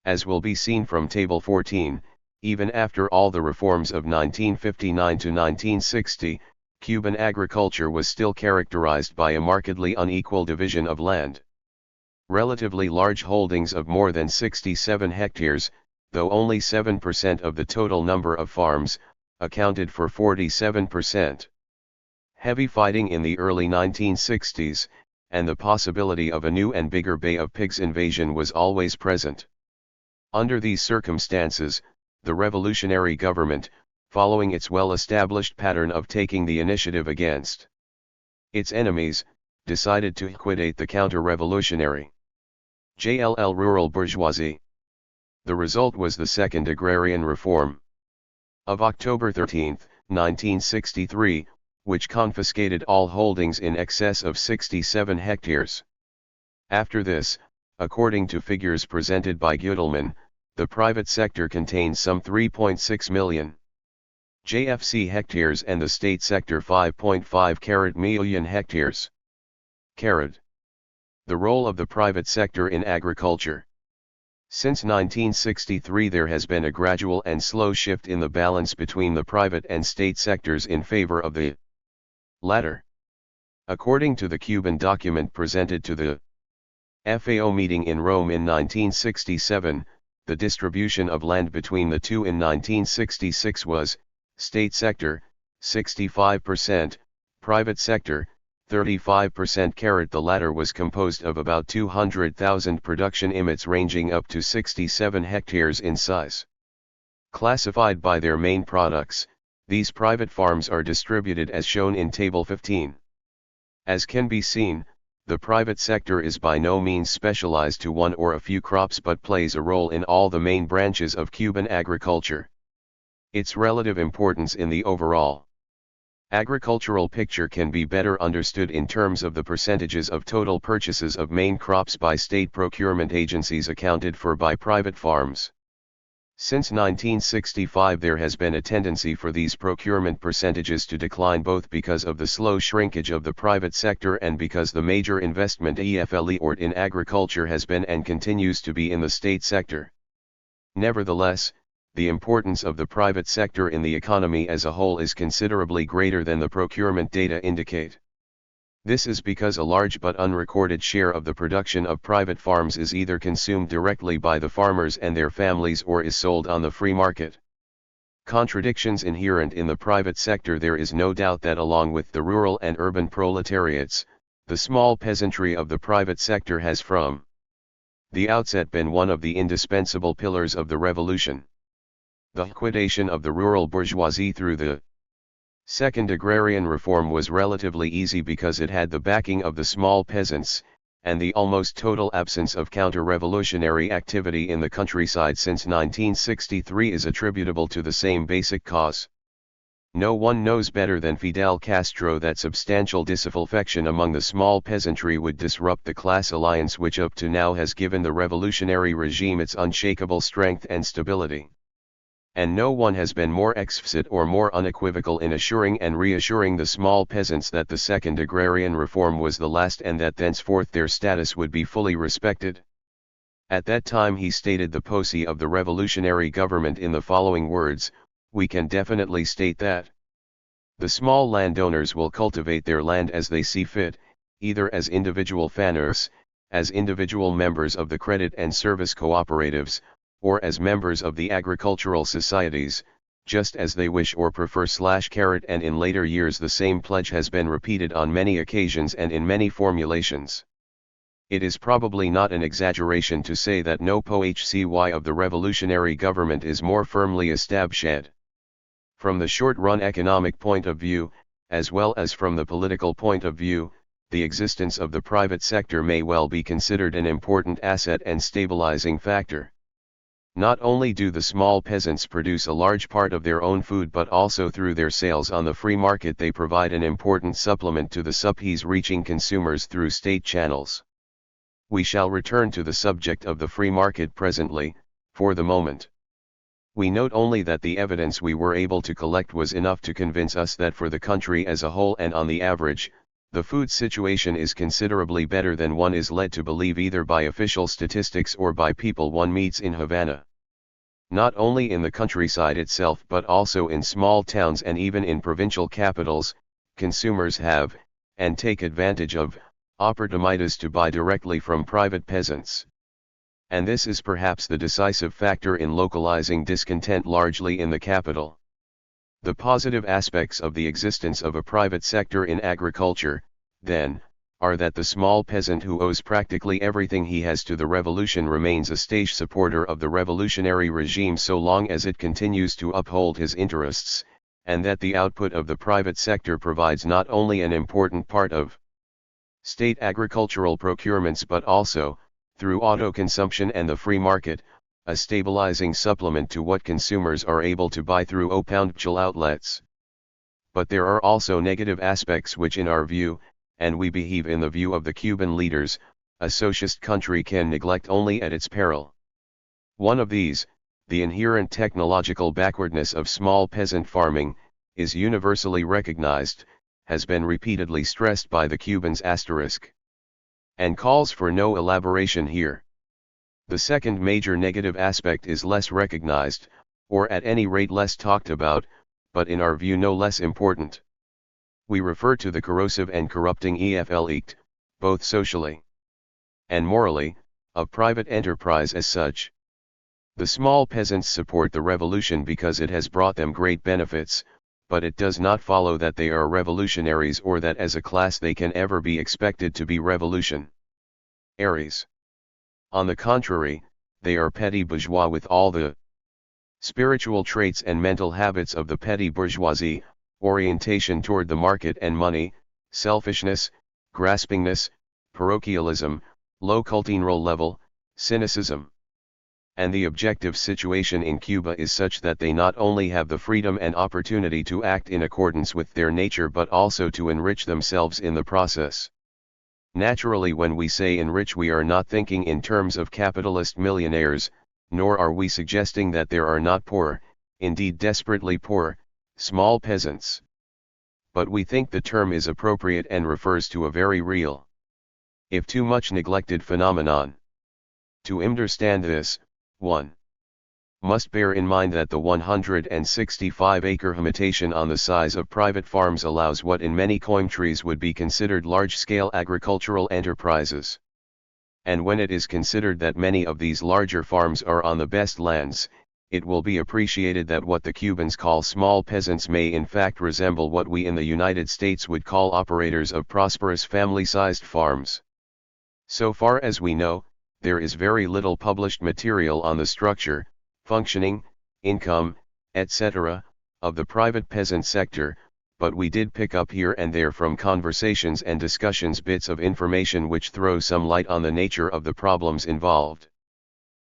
As will be seen from Table 14, even after all the reforms of 1959 to 1960, Cuban agriculture was still characterized by a markedly unequal division of land. Relatively large holdings of more than 67 hectares, though only 7% of the total number of farms, accounted for 47%. Heavy fighting in the early 1960s, and the possibility of a new and bigger Bay of Pigs invasion was always present. Under these circumstances, the revolutionary government, following its well-established pattern of taking the initiative against its enemies, decided to liquidate the counter-revolutionary rural bourgeoisie. The result was the Second Agrarian Reform of October 13, 1963, which confiscated all holdings in excess of 67 hectares. After this, according to figures presented by Huberman, the private sector contained some 3.6 million JFC hectares and the state sector 5.5 million hectares. The role of the private sector in agriculture. Since 1963 there has been a gradual and slow shift in the balance between the private and state sectors in favor of the latter. According to the Cuban document presented to the FAO meeting in Rome in 1967, the distribution of land between the two in 1966 was, state sector, 65%, private sector, 35%. The latter was composed of about 200,000 production units ranging up to 67 hectares in size. Classified by their main products, these private farms are distributed as shown in Table 15. As can be seen, the private sector is by no means specialized to one or a few crops but plays a role in all the main branches of Cuban agriculture. Its relative importance in the overall agricultural picture can be better understood in terms of the percentages of total purchases of main crops by state procurement agencies accounted for by private farms. Since 1965 there has been a tendency for these procurement percentages to decline both because of the slow shrinkage of the private sector and because the major investment in agriculture has been and continues to be in the state sector. Nevertheless, the importance of the private sector in the economy as a whole is considerably greater than the procurement data indicate. This is because a large but unrecorded share of the production of private farms is either consumed directly by the farmers and their families or is sold on the free market. Contradictions inherent in the private sector. There is no doubt that along with the rural and urban proletariats, the small peasantry of the private sector has from the outset been one of the indispensable pillars of the revolution. The liquidation of the rural bourgeoisie through the Second Agrarian Reform was relatively easy because it had the backing of the small peasants, and the almost total absence of counter-revolutionary activity in the countryside since 1963 is attributable to the same basic cause. No one knows better than Fidel Castro that substantial disaffection among the small peasantry would disrupt the class alliance which up to now has given the revolutionary regime its unshakable strength and stability. And no one has been more explicit or more unequivocal in assuring and reassuring the small peasants that the Second Agrarian Reform was the last and that thenceforth their status would be fully respected. At that time he stated the policy of the revolutionary government in the following words: "We can definitely state that the small landowners will cultivate their land as they see fit, either as individual farmers, as individual members of the credit and service cooperatives, or as members of the agricultural societies, just as they wish or prefer." And in later years the same pledge has been repeated on many occasions and in many formulations. It is probably not an exaggeration to say that no policy of the revolutionary government is more firmly established. From the short-run economic point of view, as well as from the political point of view, the existence of the private sector may well be considered an important asset and stabilizing factor. Not only do the small peasants produce a large part of their own food but also through their sales on the free market they provide an important supplement to the supplies reaching consumers through state channels. We shall return to the subject of the free market presently. For the moment, we note only that the evidence we were able to collect was enough to convince us that for the country as a whole and on the average, the food situation is considerably better than one is led to believe either by official statistics or by people one meets in Havana. Not only in the countryside itself but also in small towns and even in provincial capitals, consumers have, and take advantage of, opportunities to buy directly from private peasants. And this is perhaps the decisive factor in localizing discontent largely in the capital. The positive aspects of the existence of a private sector in agriculture, then, are that the small peasant who owes practically everything he has to the revolution remains a staunch supporter of the revolutionary regime so long as it continues to uphold his interests, and that the output of the private sector provides not only an important part of state agricultural procurements but also, through auto-consumption and the free market, a stabilizing supplement to what consumers are able to buy through open-market outlets. But there are also negative aspects which in our view, and we believe in the view of the Cuban leaders, a socialist country can neglect only at its peril. One of these, the inherent technological backwardness of small peasant farming, is universally recognized, has been repeatedly stressed by the Cubans*, and calls for no elaboration here. The second major negative aspect is less recognized, or at any rate less talked about, but in our view no less important. We refer to the corrosive and corrupting effect, both socially and morally, a private enterprise as such. The small peasants support the revolution because it has brought them great benefits, but it does not follow that they are revolutionaries or that as a class they can ever be expected to be revolutionaries. On the contrary, they are petty bourgeois with all the spiritual traits and mental habits of the petty bourgeoisie, orientation toward the market and money, selfishness, graspingness, parochialism, low cultural level, cynicism. And the objective situation in Cuba is such that they not only have the freedom and opportunity to act in accordance with their nature but also to enrich themselves in the process. Naturally, when we say enrich, we are not thinking in terms of capitalist millionaires, nor are we suggesting that there are not poor, indeed desperately poor, small peasants. But we think the term is appropriate and refers to a very real, if too much neglected phenomenon. To understand this, one must bear in mind that the 165-acre limitation on the size of private farms allows what in many countries would be considered large-scale agricultural enterprises. And when it is considered that many of these larger farms are on the best lands, it will be appreciated that what the Cubans call small peasants may in fact resemble what we in the United States would call operators of prosperous family-sized farms. So far as we know, there is very little published material on the structure, functioning, income, etc., of the private peasant sector, but we did pick up here and there from conversations and discussions bits of information which throw some light on the nature of the problems involved.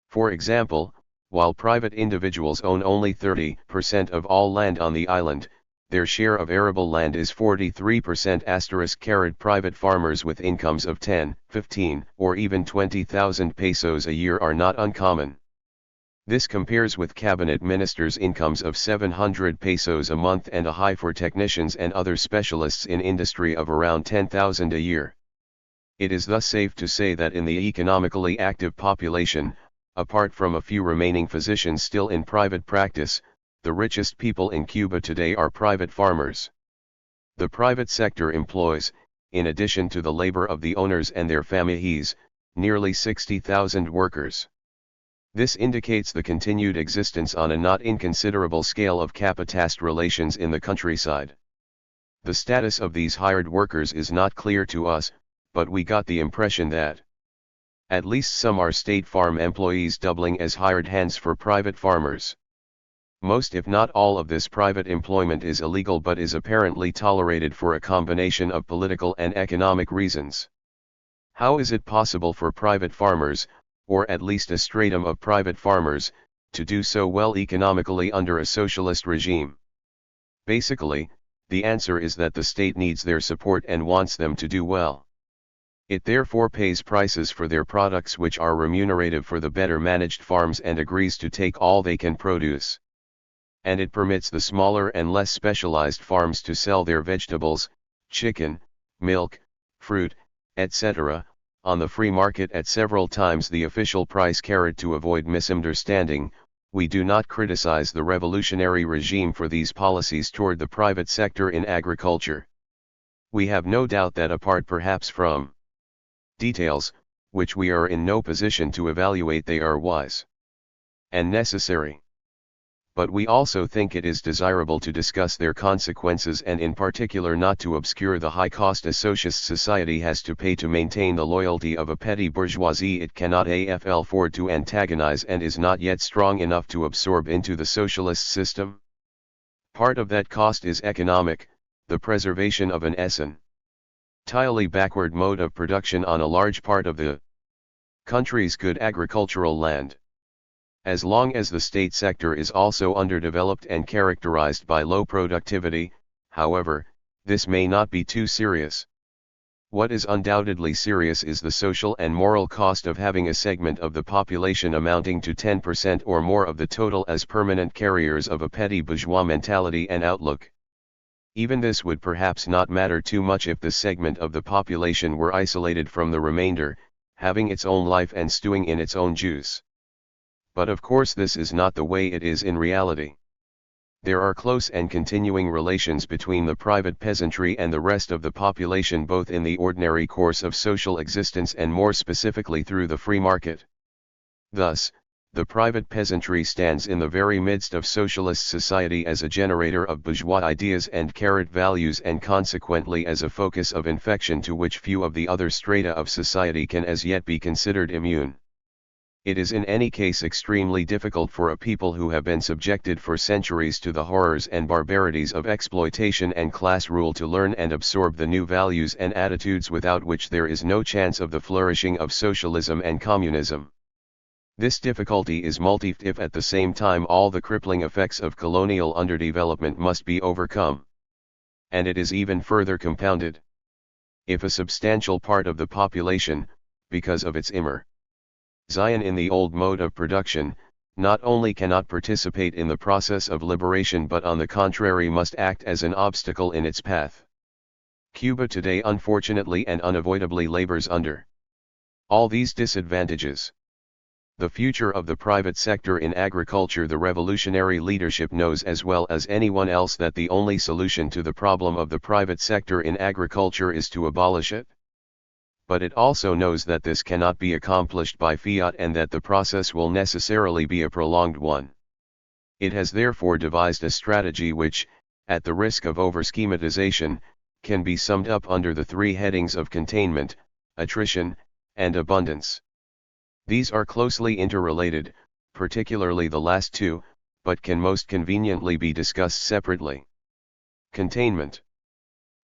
For example, while private individuals own only 30% of all land on the island, their share of arable land is 43%. Private farmers with incomes of 10, 15, or even 20,000 pesos a year are not uncommon. This compares with cabinet ministers' incomes of 700 pesos a month and a high for technicians and other specialists in industry of around 10,000 a year. It is thus safe to say that in the economically active population, apart from a few remaining physicians still in private practice, the richest people in Cuba today are private farmers. The private sector employs, in addition to the labor of the owners and their families, nearly 60,000 workers. This indicates the continued existence on a not inconsiderable scale of capitalist relations in the countryside. The status of these hired workers is not clear to us, but we got the impression that at least some are state farm employees doubling as hired hands for private farmers. Most if not all of this private employment is illegal but is apparently tolerated for a combination of political and economic reasons. How is it possible for private farmers, or at least a stratum of private farmers, to do so well economically under a socialist regime? Basically, the answer is that the state needs their support and wants them to do well. It therefore pays prices for their products which are remunerative for the better managed farms and agrees to take all they can produce. And it permits the smaller and less specialized farms to sell their vegetables, chicken, milk, fruit, etc., on the free market at several times the official price. To avoid misunderstanding, we do not criticize the revolutionary regime for these policies toward the private sector in agriculture. We have no doubt that apart perhaps from details, which we are in no position to evaluate, they are wise and necessary. But we also think it is desirable to discuss their consequences and in particular not to obscure the high cost a socialist society has to pay to maintain the loyalty of a petty bourgeoisie it cannot afford to antagonize and is not yet strong enough to absorb into the socialist system. Part of that cost is economic, the preservation of an entirely backward mode of production on a large part of the country's good agricultural land. As long as the state sector is also underdeveloped and characterized by low productivity, however, this may not be too serious. What is undoubtedly serious is the social and moral cost of having a segment of the population amounting to 10% or more of the total as permanent carriers of a petty bourgeois mentality and outlook. Even this would perhaps not matter too much if the segment of the population were isolated from the remainder, having its own life and stewing in its own juice. But of course this is not the way it is in reality. There are close and continuing relations between the private peasantry and the rest of the population, both in the ordinary course of social existence and more specifically through the free market. Thus, the private peasantry stands in the very midst of socialist society as a generator of bourgeois ideas and values, and consequently as a focus of infection to which few of the other strata of society can as yet be considered immune. It is in any case extremely difficult for a people who have been subjected for centuries to the horrors and barbarities of exploitation and class rule to learn and absorb the new values and attitudes without which there is no chance of the flourishing of socialism and communism. This difficulty is multifaceted if at the same time all the crippling effects of colonial underdevelopment must be overcome. And it is even further compounded if a substantial part of the population, because of its immersion in the old mode of production, not only cannot participate in the process of liberation but on the contrary must act as an obstacle in its path. Cuba today unfortunately and unavoidably labors under all these disadvantages. The future of the private sector in agriculture. The revolutionary leadership knows as well as anyone else that the only solution to the problem of the private sector in agriculture is to abolish it. But it also knows that this cannot be accomplished by fiat and that the process will necessarily be a prolonged one. It has therefore devised a strategy which, at the risk of over-schematization, can be summed up under the three headings of containment, attrition, and abundance. These are closely interrelated, particularly the last two, but can most conveniently be discussed separately. Containment.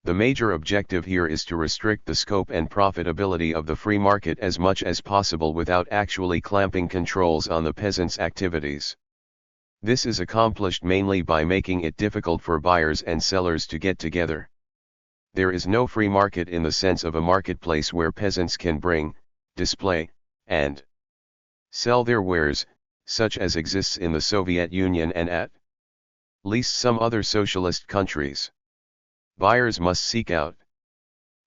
The major objective here is to restrict the scope and profitability of the free market as much as possible without actually clamping controls on the peasants' activities. This is accomplished mainly by making it difficult for buyers and sellers to get together. There is no free market in the sense of a marketplace where peasants can bring, display, and sell their wares, such as exists in the Soviet Union and at least some other socialist countries. Buyers must seek out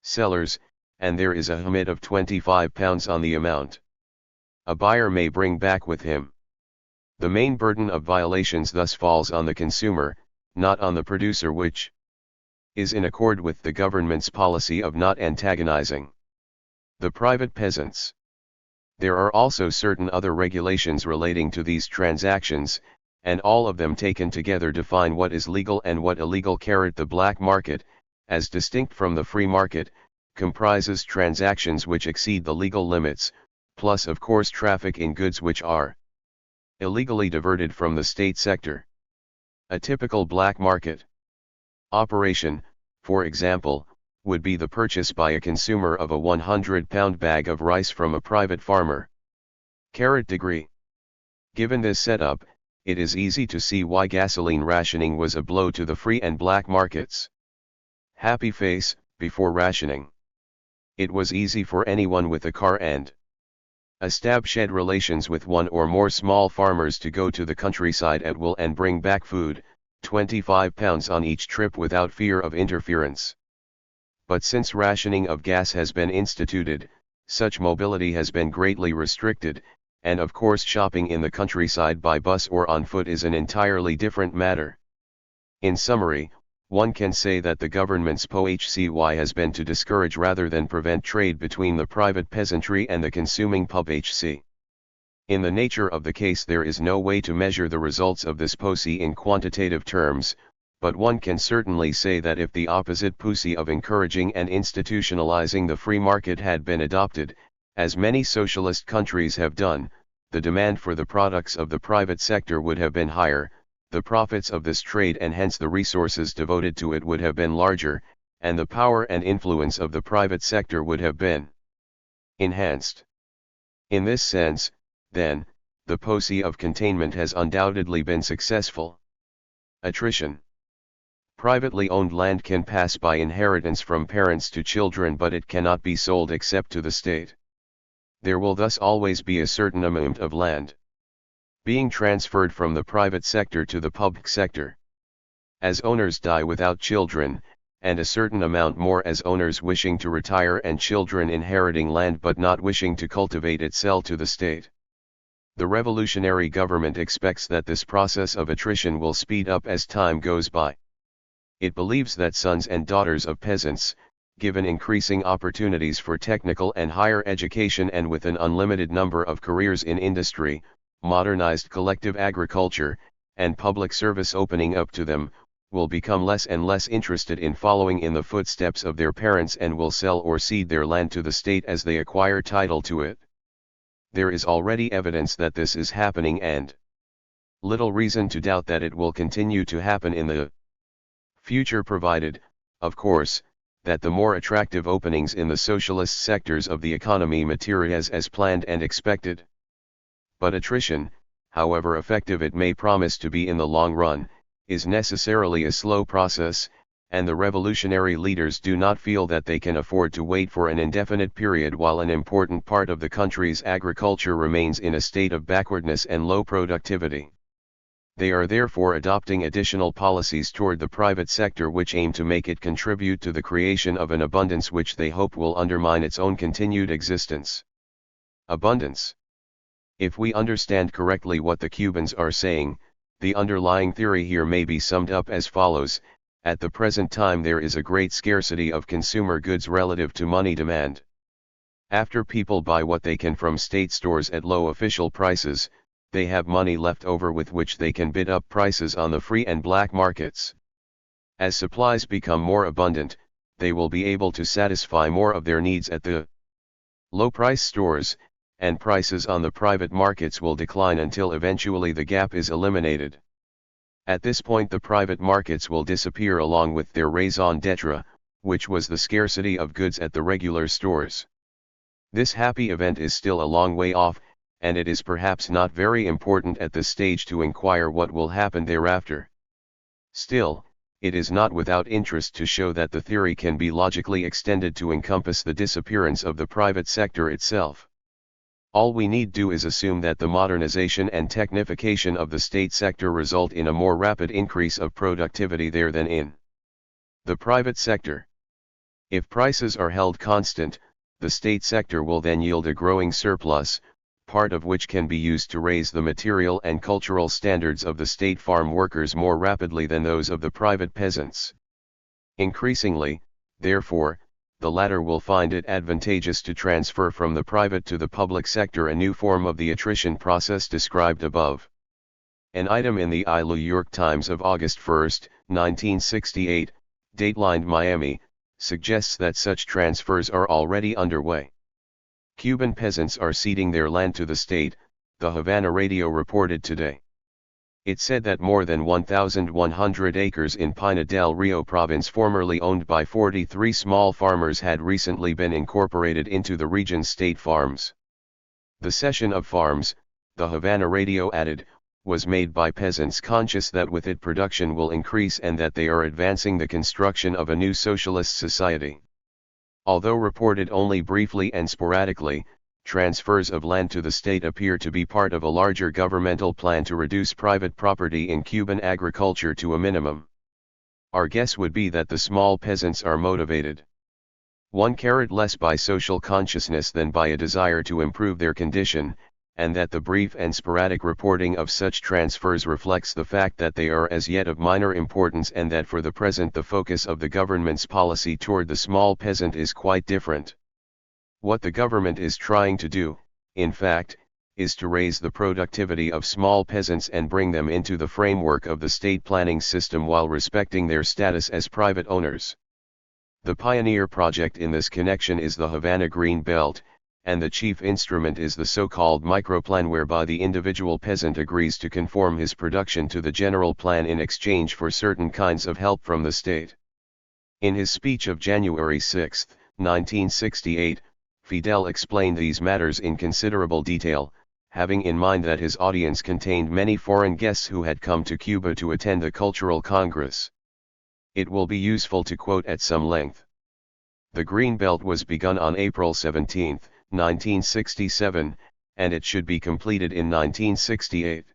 sellers, and there is a limit of £25 on the amount a buyer may bring back with him. The main burden of violations thus falls on the consumer, not on the producer, which is in accord with the government's policy of not antagonizing the private peasants. There are also certain other regulations relating to these transactions, and all of them taken together define what is legal and what illegal. The black market, as distinct from the free market, comprises transactions which exceed the legal limits, plus of course traffic in goods which are illegally diverted from the state sector. A typical black market operation, for example, would be the purchase by a consumer of a 100-pound bag of rice from a private farmer. Degree. Given this setup, it is easy to see why gasoline rationing was a blow to the free and black markets. Happy face. Before rationing, it was easy for anyone with a car and a shed relations with one or more small farmers to go to the countryside at will and bring back food, £25 on each trip without fear of interference. But since rationing of gas has been instituted, such mobility has been greatly restricted, and of course shopping in the countryside by bus or on foot is an entirely different matter. In summary, one can say that the government's policy has been to discourage rather than prevent trade between the private peasantry and the consuming public. In the nature of the case, there is no way to measure the results of this policy in quantitative terms, but one can certainly say that if the opposite policy of encouraging and institutionalizing the free market had been adopted, as many socialist countries have done, the demand for the products of the private sector would have been higher, the profits of this trade and hence the resources devoted to it would have been larger, and the power and influence of the private sector would have been enhanced. In this sense, then, the policy of containment has undoubtedly been successful. Attrition. Privately owned land can pass by inheritance from parents to children, but it cannot be sold except to the state. There will thus always be a certain amount of land being transferred from the private sector to the public sector. As owners die without children, and a certain amount more as owners wishing to retire and children inheriting land but not wishing to cultivate it sell to the state. The revolutionary government expects that this process of attrition will speed up as time goes by. It believes that sons and daughters of peasants, given increasing opportunities for technical and higher education and with an unlimited number of careers in industry, modernized collective agriculture, and public service opening up to them, will become less and less interested in following in the footsteps of their parents and will sell or cede their land to the state as they acquire title to it. There is already evidence that this is happening and little reason to doubt that it will continue to happen in the future, provided, of course, that the more attractive openings in the socialist sectors of the economy materialize as planned and expected. But attrition, however effective it may promise to be in the long run, is necessarily a slow process, and the revolutionary leaders do not feel that they can afford to wait for an indefinite period while an important part of the country's agriculture remains in a state of backwardness and low productivity. They are therefore adopting additional policies toward the private sector which aim to make it contribute to the creation of an abundance which they hope will undermine its own continued existence. Abundance. If we understand correctly what the Cubans are saying, the underlying theory here may be summed up as follows: at the present time there is a great scarcity of consumer goods relative to money demand. After people buy what they can from state stores at low official prices, they have money left over with which they can bid up prices on the free and black markets. As supplies become more abundant, they will be able to satisfy more of their needs at the low-price stores, and prices on the private markets will decline until eventually the gap is eliminated. At this point the private markets will disappear along with their raison d'etre, which was the scarcity of goods at the regular stores. This happy event is still a long way off, and it is perhaps not very important at this stage to inquire what will happen thereafter. Still, it is not without interest to show that the theory can be logically extended to encompass the disappearance of the private sector itself. All we need do is assume that the modernization and technification of the state sector result in a more rapid increase of productivity there than in the private sector. If prices are held constant, the state sector will then yield a growing surplus, part of which can be used to raise the material and cultural standards of the state farm workers more rapidly than those of the private peasants. Increasingly, therefore, the latter will find it advantageous to transfer from the private to the public sector a new form of the attrition process described above. An item in the New York Times of August 1, 1968, datelined Miami, suggests that such transfers are already underway. Cuban peasants are ceding their land to the state, the Havana radio reported today. It said that more than 1,100 acres in Pinar del Rio province formerly owned by 43 small farmers had recently been incorporated into the region's state farms. The cession of farms, the Havana radio added, was made by peasants conscious that with it production will increase and that they are advancing the construction of a new socialist society. Although reported only briefly and sporadically, transfers of land to the state appear to be part of a larger governmental plan to reduce private property in Cuban agriculture to a minimum. Our guess would be that the small peasants are motivated 1 carat less by social consciousness than by a desire to improve their condition, and that the brief and sporadic reporting of such transfers reflects the fact that they are as yet of minor importance and that for the present the focus of the government's policy toward the small peasant is quite different. What the government is trying to do, in fact, is to raise the productivity of small peasants and bring them into the framework of the state planning system while respecting their status as private owners. The pioneer project in this connection is the Havana Green Belt, and the chief instrument is the so-called microplan, whereby the individual peasant agrees to conform his production to the general plan in exchange for certain kinds of help from the state. In his speech of January 6, 1968, Fidel explained these matters in considerable detail, having in mind that his audience contained many foreign guests who had come to Cuba to attend the Cultural Congress. It will be useful to quote at some length. The Green Belt was begun on April 17, 1967, and it should be completed in 1968.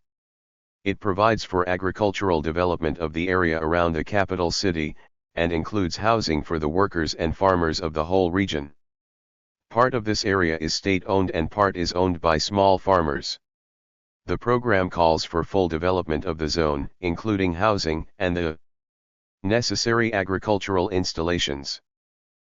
It provides for agricultural development of the area around the capital city, and includes housing for the workers and farmers of the whole region. Part of this area is state-owned and part is owned by small farmers. The program calls for full development of the zone, including housing and the necessary agricultural installations.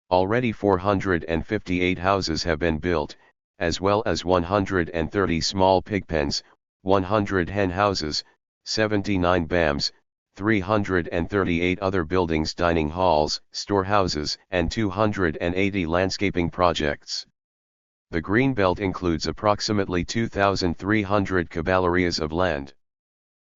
Already 458 houses have been built, as well as 130 small pig pens, 100 hen houses, 79 BAMs, 338 other buildings, dining halls, storehouses, and 280 landscaping projects. The Greenbelt includes approximately 2,300 caballerias of land.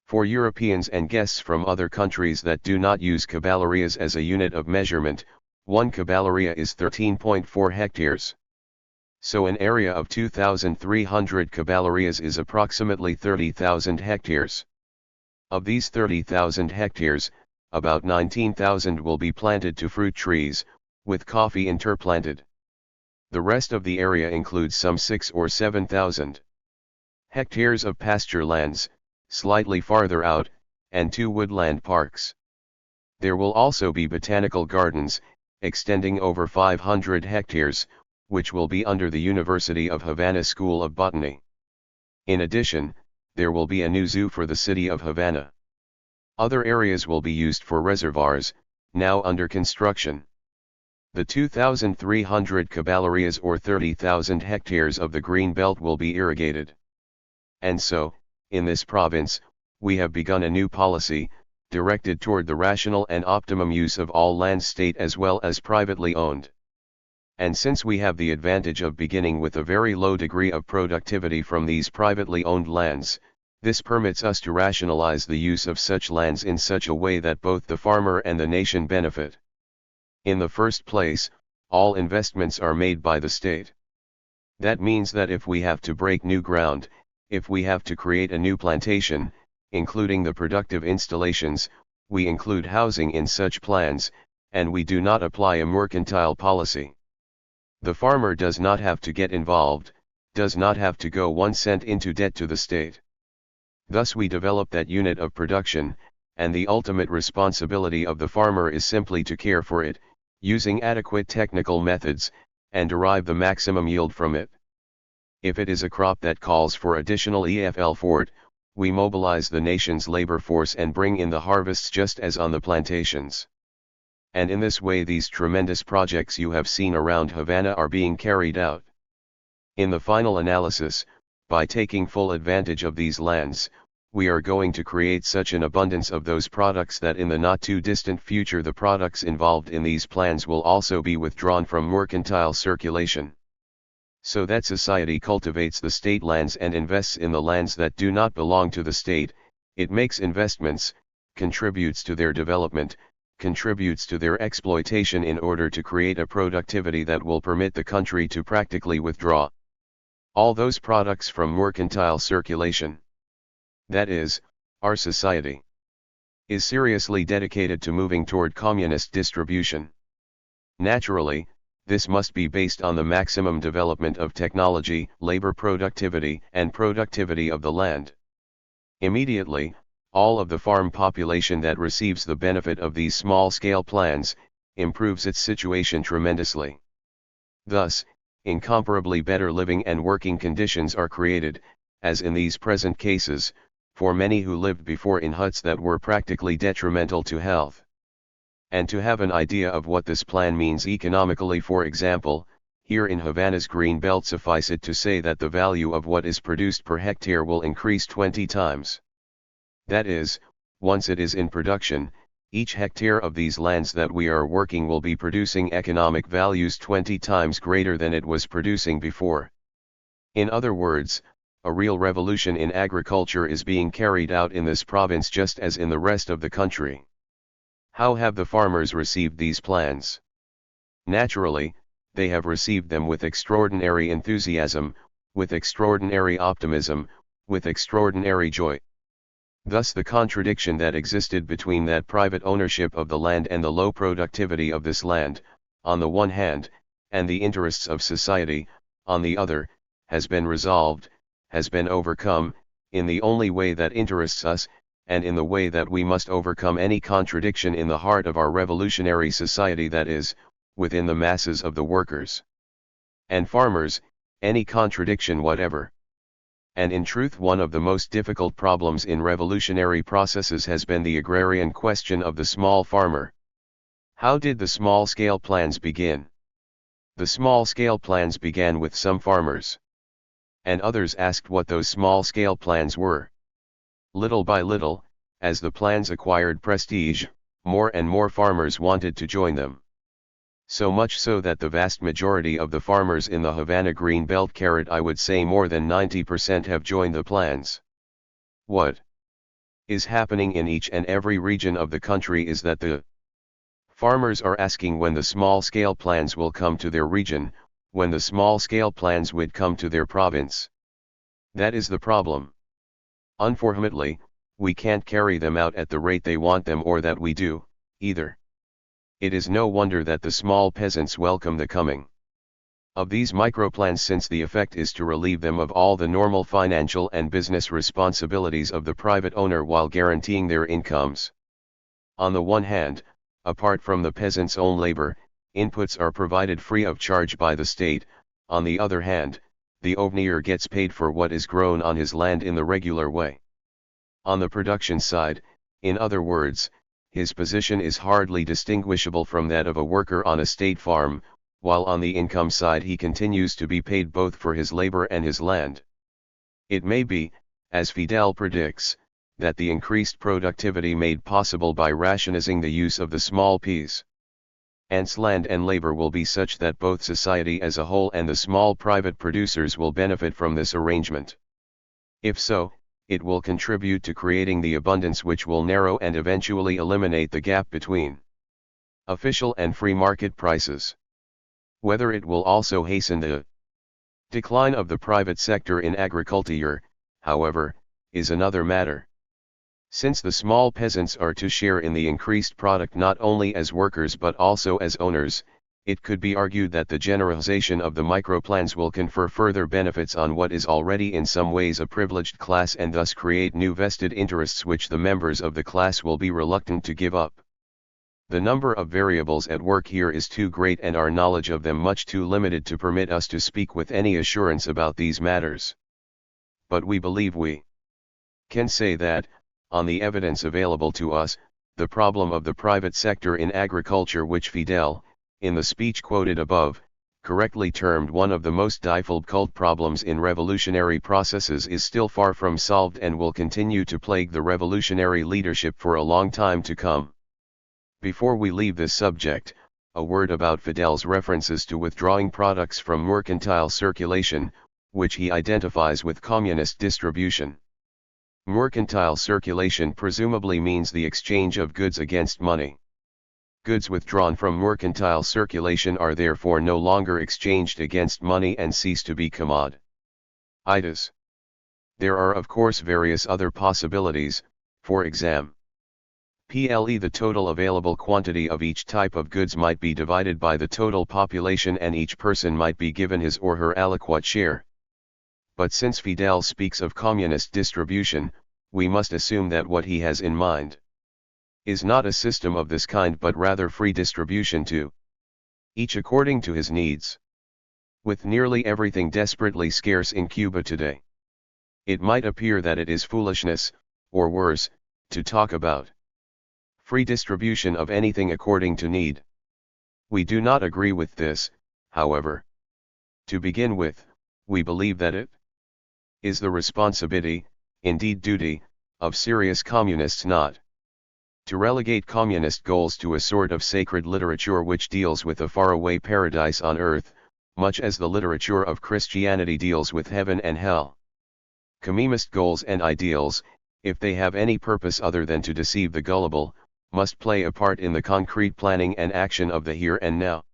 For Europeans and guests from other countries that do not use caballerias as a unit of measurement, 1 caballeria is 13.4 hectares. So an area of 2,300 caballerias is approximately 30,000 hectares. Of these 30,000 hectares, about 19,000 will be planted to fruit trees, with coffee interplanted. The rest of the area includes some 6,000 or 7,000 hectares of pasture lands, slightly farther out, and 2 woodland parks. There will also be botanical gardens, extending over 500 hectares, which will be under the University of Havana School of Botany. In addition, there will be a new zoo for the city of Havana. Other areas will be used for reservoirs, now under construction. The 2,300 caballerias or 30,000 hectares of the Green Belt will be irrigated. And so, in this province, we have begun a new policy, directed toward the rational and optimum use of all land, state as well as privately owned. And since we have the advantage of beginning with a very low degree of productivity from these privately owned lands, this permits us to rationalize the use of such lands in such a way that both the farmer and the nation benefit. In the first place, all investments are made by the state. That means that if we have to break new ground, if we have to create a new plantation, including the productive installations, we include housing in such plans, and we do not apply a mercantile policy. The farmer does not have to get involved, does not have to go 1 cent into debt to the state. Thus we develop that unit of production, and the ultimate responsibility of the farmer is simply to care for it, using adequate technical methods, and derive the maximum yield from it. If it is a crop that calls for additional EFL for it, we mobilize the nation's labor force and bring in the harvests just as on the plantations. And in this way these tremendous projects you have seen around Havana are being carried out. In the final analysis, by taking full advantage of these lands, we are going to create such an abundance of those products that in the not too distant future the products involved in these plans will also be withdrawn from mercantile circulation. So that society cultivates the state lands and invests in the lands that do not belong to the state, it makes investments, contributes to their development, contributes to their exploitation in order to create a productivity that will permit the country to practically withdraw all those products from mercantile circulation. That is, our society is seriously dedicated to moving toward communist distribution. Naturally, this must be based on the maximum development of technology, labor productivity, and productivity of the land. Immediately, all of the farm population that receives the benefit of these small-scale plans, improves its situation tremendously. Thus, incomparably better living and working conditions are created, as in these present cases, for many who lived before in huts that were practically detrimental to health. And to have an idea of what this plan means economically, for example, here in Havana's Green Belt, suffice it to say that the value of what is produced per hectare will increase 20 times. That is, once it is in production, each hectare of these lands that we are working will be producing economic values 20 times greater than it was producing before. In other words, a real revolution in agriculture is being carried out in this province just as in the rest of the country. How have the farmers received these plans? Naturally, they have received them with extraordinary enthusiasm, with extraordinary optimism, with extraordinary joy. Thus the contradiction that existed between that private ownership of the land and the low productivity of this land, on the one hand, and the interests of society, on the other, has been resolved, has been overcome, in the only way that interests us, and in the way that we must overcome any contradiction in the heart of our revolutionary society, that is, within the masses of the workers and farmers, any contradiction whatever. And in truth, one of the most difficult problems in revolutionary processes has been the agrarian question of the small farmer. How did the small-scale plans begin? The small-scale plans began with some farmers. And others asked what those small-scale plans were. Little by little, as the plans acquired prestige, more and more farmers wanted to join them. So much so that the vast majority of the farmers in the Havana Green Belt, I would say more than 90%, have joined the plans. What is happening in each and every region of the country is that the farmers are asking when the small-scale plans will come to their region, when the small-scale plans would come to their province. That is the problem. Unfortunately, we can't carry them out at the rate they want them, or that we do, either. It is no wonder that the small peasants welcome the coming of these microplans, since the effect is to relieve them of all the normal financial and business responsibilities of the private owner while guaranteeing their incomes. On the one hand, apart from the peasants' own labor, inputs are provided free of charge by the state. On the other hand, the owner gets paid for what is grown on his land in the regular way. On the production side, in other words, his position is hardly distinguishable from that of a worker on a state farm, while on the income side he continues to be paid both for his labor and his land. It may be, as Fidel predicts, that the increased productivity made possible by rationalizing the use of the small peasants' land and labor will be such that both society as a whole and the small private producers will benefit from this arrangement. If so, it will contribute to creating the abundance which will narrow and eventually eliminate the gap between official and free market prices. Whether it will also hasten the decline of the private sector in agriculture, however, is another matter. Since the small peasants are to share in the increased product not only as workers but also as owners, it could be argued that the generalization of the microplans will confer further benefits on what is already in some ways a privileged class, and thus create new vested interests which the members of the class will be reluctant to give up. The number of variables at work here is too great and our knowledge of them much too limited to permit us to speak with any assurance about these matters. But we believe we can say that, on the evidence available to us, the problem of the private sector in agriculture, which Fidel, in the speech quoted above, correctly termed one of the most difficult problems in revolutionary processes, is still far from solved and will continue to plague the revolutionary leadership for a long time to come. Before we leave this subject, a word about Fidel's references to withdrawing products from mercantile circulation, which he identifies with communist distribution. Mercantile circulation presumably means the exchange of goods against money. Goods withdrawn from mercantile circulation are therefore no longer exchanged against money and cease to be commodities. There are of course various other possibilities, for example, the total available quantity of each type of goods might be divided by the total population and each person might be given his or her aliquot share. But since Fidel speaks of communist distribution, we must assume that what he has in mind is not a system of this kind but rather free distribution to each according to his needs. With nearly everything desperately scarce in Cuba today, it might appear that it is foolishness, or worse, to talk about free distribution of anything according to need. We do not agree with this, however. To begin with, we believe that it is the responsibility, indeed duty, of serious communists not to relegate communist goals to a sort of sacred literature which deals with a faraway paradise on earth, much as the literature of Christianity deals with heaven and hell. Communist goals and ideals, if they have any purpose other than to deceive the gullible, must play a part in the concrete planning and action of the here and now.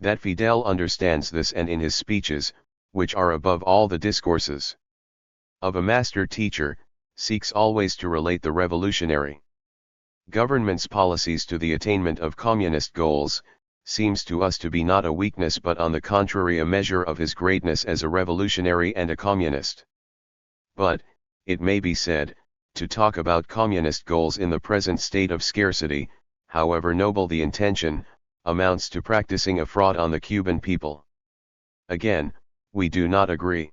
That Fidel understands this, and in his speeches, which are above all the discourses of a master teacher, seeks always to relate the revolutionary government's policies to the attainment of communist goals, seems to us to be not a weakness but on the contrary a measure of his greatness as a revolutionary and a communist. But, it may be said, to talk about communist goals in the present state of scarcity, however noble the intention, amounts to practicing a fraud on the Cuban people. Again, we do not agree.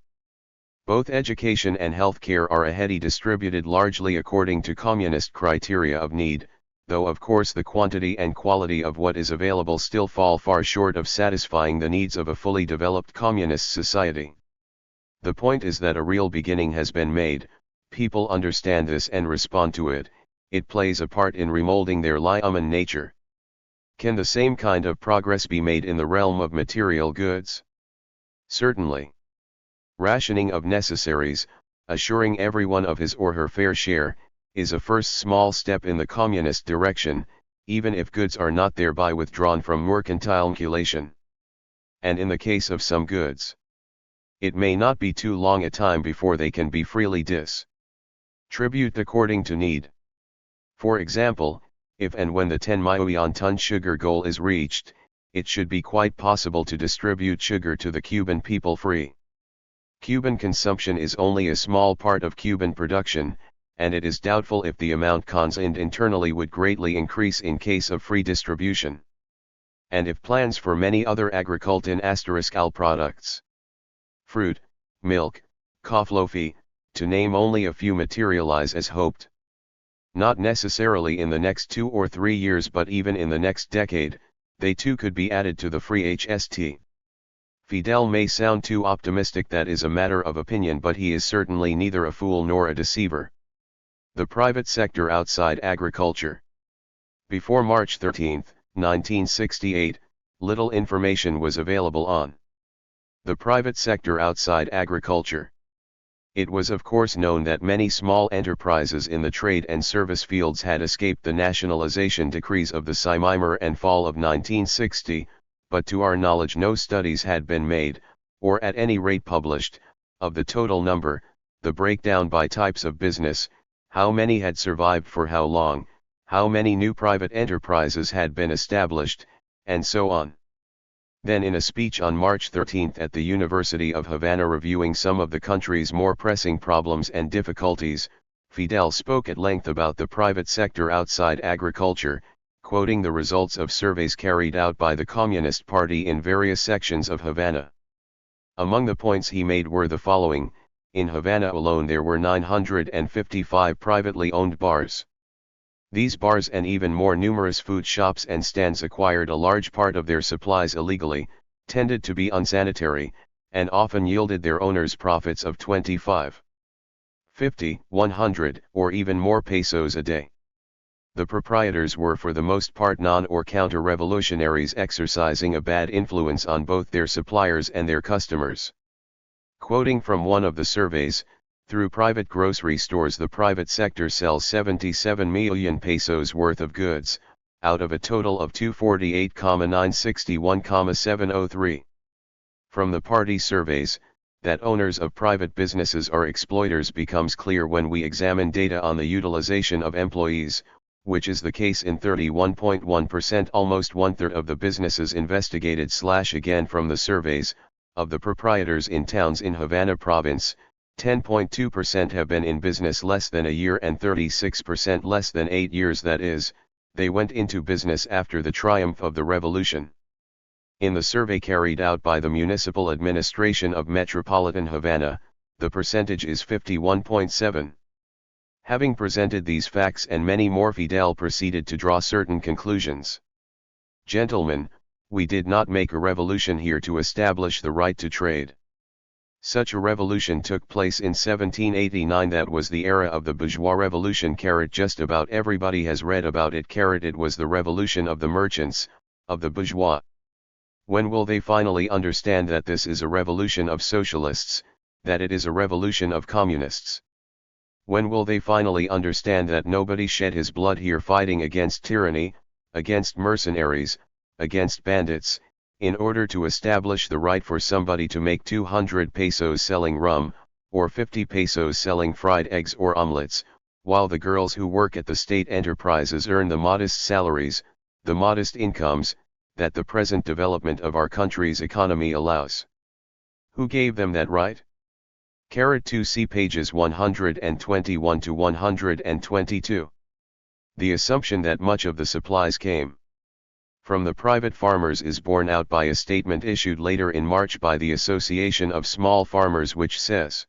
Both education and healthcare are aheady distributed largely according to communist criteria of need, though of course the quantity and quality of what is available still fall far short of satisfying the needs of a fully developed communist society. The point is that a real beginning has been made, people understand this and respond to it, it plays a part in remolding their human nature. Can the same kind of progress be made in the realm of material goods? Certainly. Rationing of necessaries, assuring everyone of his or her fair share, is a first small step in the communist direction, even if goods are not thereby withdrawn from mercantile calculation. And in the case of some goods, it may not be too long a time before they can be freely distributed according to need. For example, if and when the 10 million ton sugar goal is reached, it should be quite possible to distribute sugar to the Cuban people free. Cuban consumption is only a small part of Cuban production, and it is doubtful if the amount consumed internally would greatly increase in case of free distribution. And if plans for many other agricultural products, fruit, milk, coffee, to name only a few, materialize as hoped, not necessarily in the next 2 or 3 years but even in the next decade, they too could be added to the free HST. Fidel may sound too optimistic, that is a matter of opinion, but he is certainly neither a fool nor a deceiver. The private sector outside agriculture. Before March 13, 1968, little information was available on the private sector outside agriculture. It was of course known that many small enterprises in the trade and service fields had escaped the nationalization decrees of the Weimar and fall of 1960, but to our knowledge no studies had been made, or at any rate published, of the total number, the breakdown by types of business, how many had survived for how long, how many new private enterprises had been established, and so on. Then in a speech on March 13 at the University of Havana reviewing some of the country's more pressing problems and difficulties, Fidel spoke at length about the private sector outside agriculture, quoting the results of surveys carried out by the Communist Party in various sections of Havana. Among the points he made were the following: in Havana alone there were 955 privately owned bars. These bars and even more numerous food shops and stands acquired a large part of their supplies illegally, tended to be unsanitary, and often yielded their owners profits of 25, 50, 100, or even more pesos a day. The proprietors were for the most part non- or counter-revolutionaries exercising a bad influence on both their suppliers and their customers. Quoting from one of the surveys, through private grocery stores the private sector sells 77 million pesos worth of goods, out of a total of 248,961,703. From the party surveys, that owners of private businesses are exploiters becomes clear when we examine data on the utilization of employees, which is the case in 31.1%, almost one-third of the businesses investigated. Again from the surveys, of the proprietors in towns in Havana province, 10.2% have been in business less than a year and 36% less than 8 years, that is, they went into business after the triumph of the revolution. In the survey carried out by the Municipal Administration of Metropolitan Havana, the percentage is 51.7. Having presented these facts and many more, Fidel proceeded to draw certain conclusions. Gentlemen, we did not make a revolution here to establish the right to trade. Such a revolution took place in 1789. That was the era of the bourgeois revolution. Just about everybody has read about it. It was the revolution of the merchants, of the bourgeois. When will they finally understand that this is a revolution of socialists, that it is a revolution of communists? When will they finally understand that nobody shed his blood here fighting against tyranny, against mercenaries, against bandits, in order to establish the right for somebody to make 200 pesos selling rum, or 50 pesos selling fried eggs or omelets, while the girls who work at the state enterprises earn the modest salaries, the modest incomes, that the present development of our country's economy allows? Who gave them that right? 2 see pages 121 to 122. The assumption that much of the supplies came from the private farmers is borne out by a statement issued later in March by the Association of Small Farmers, which says,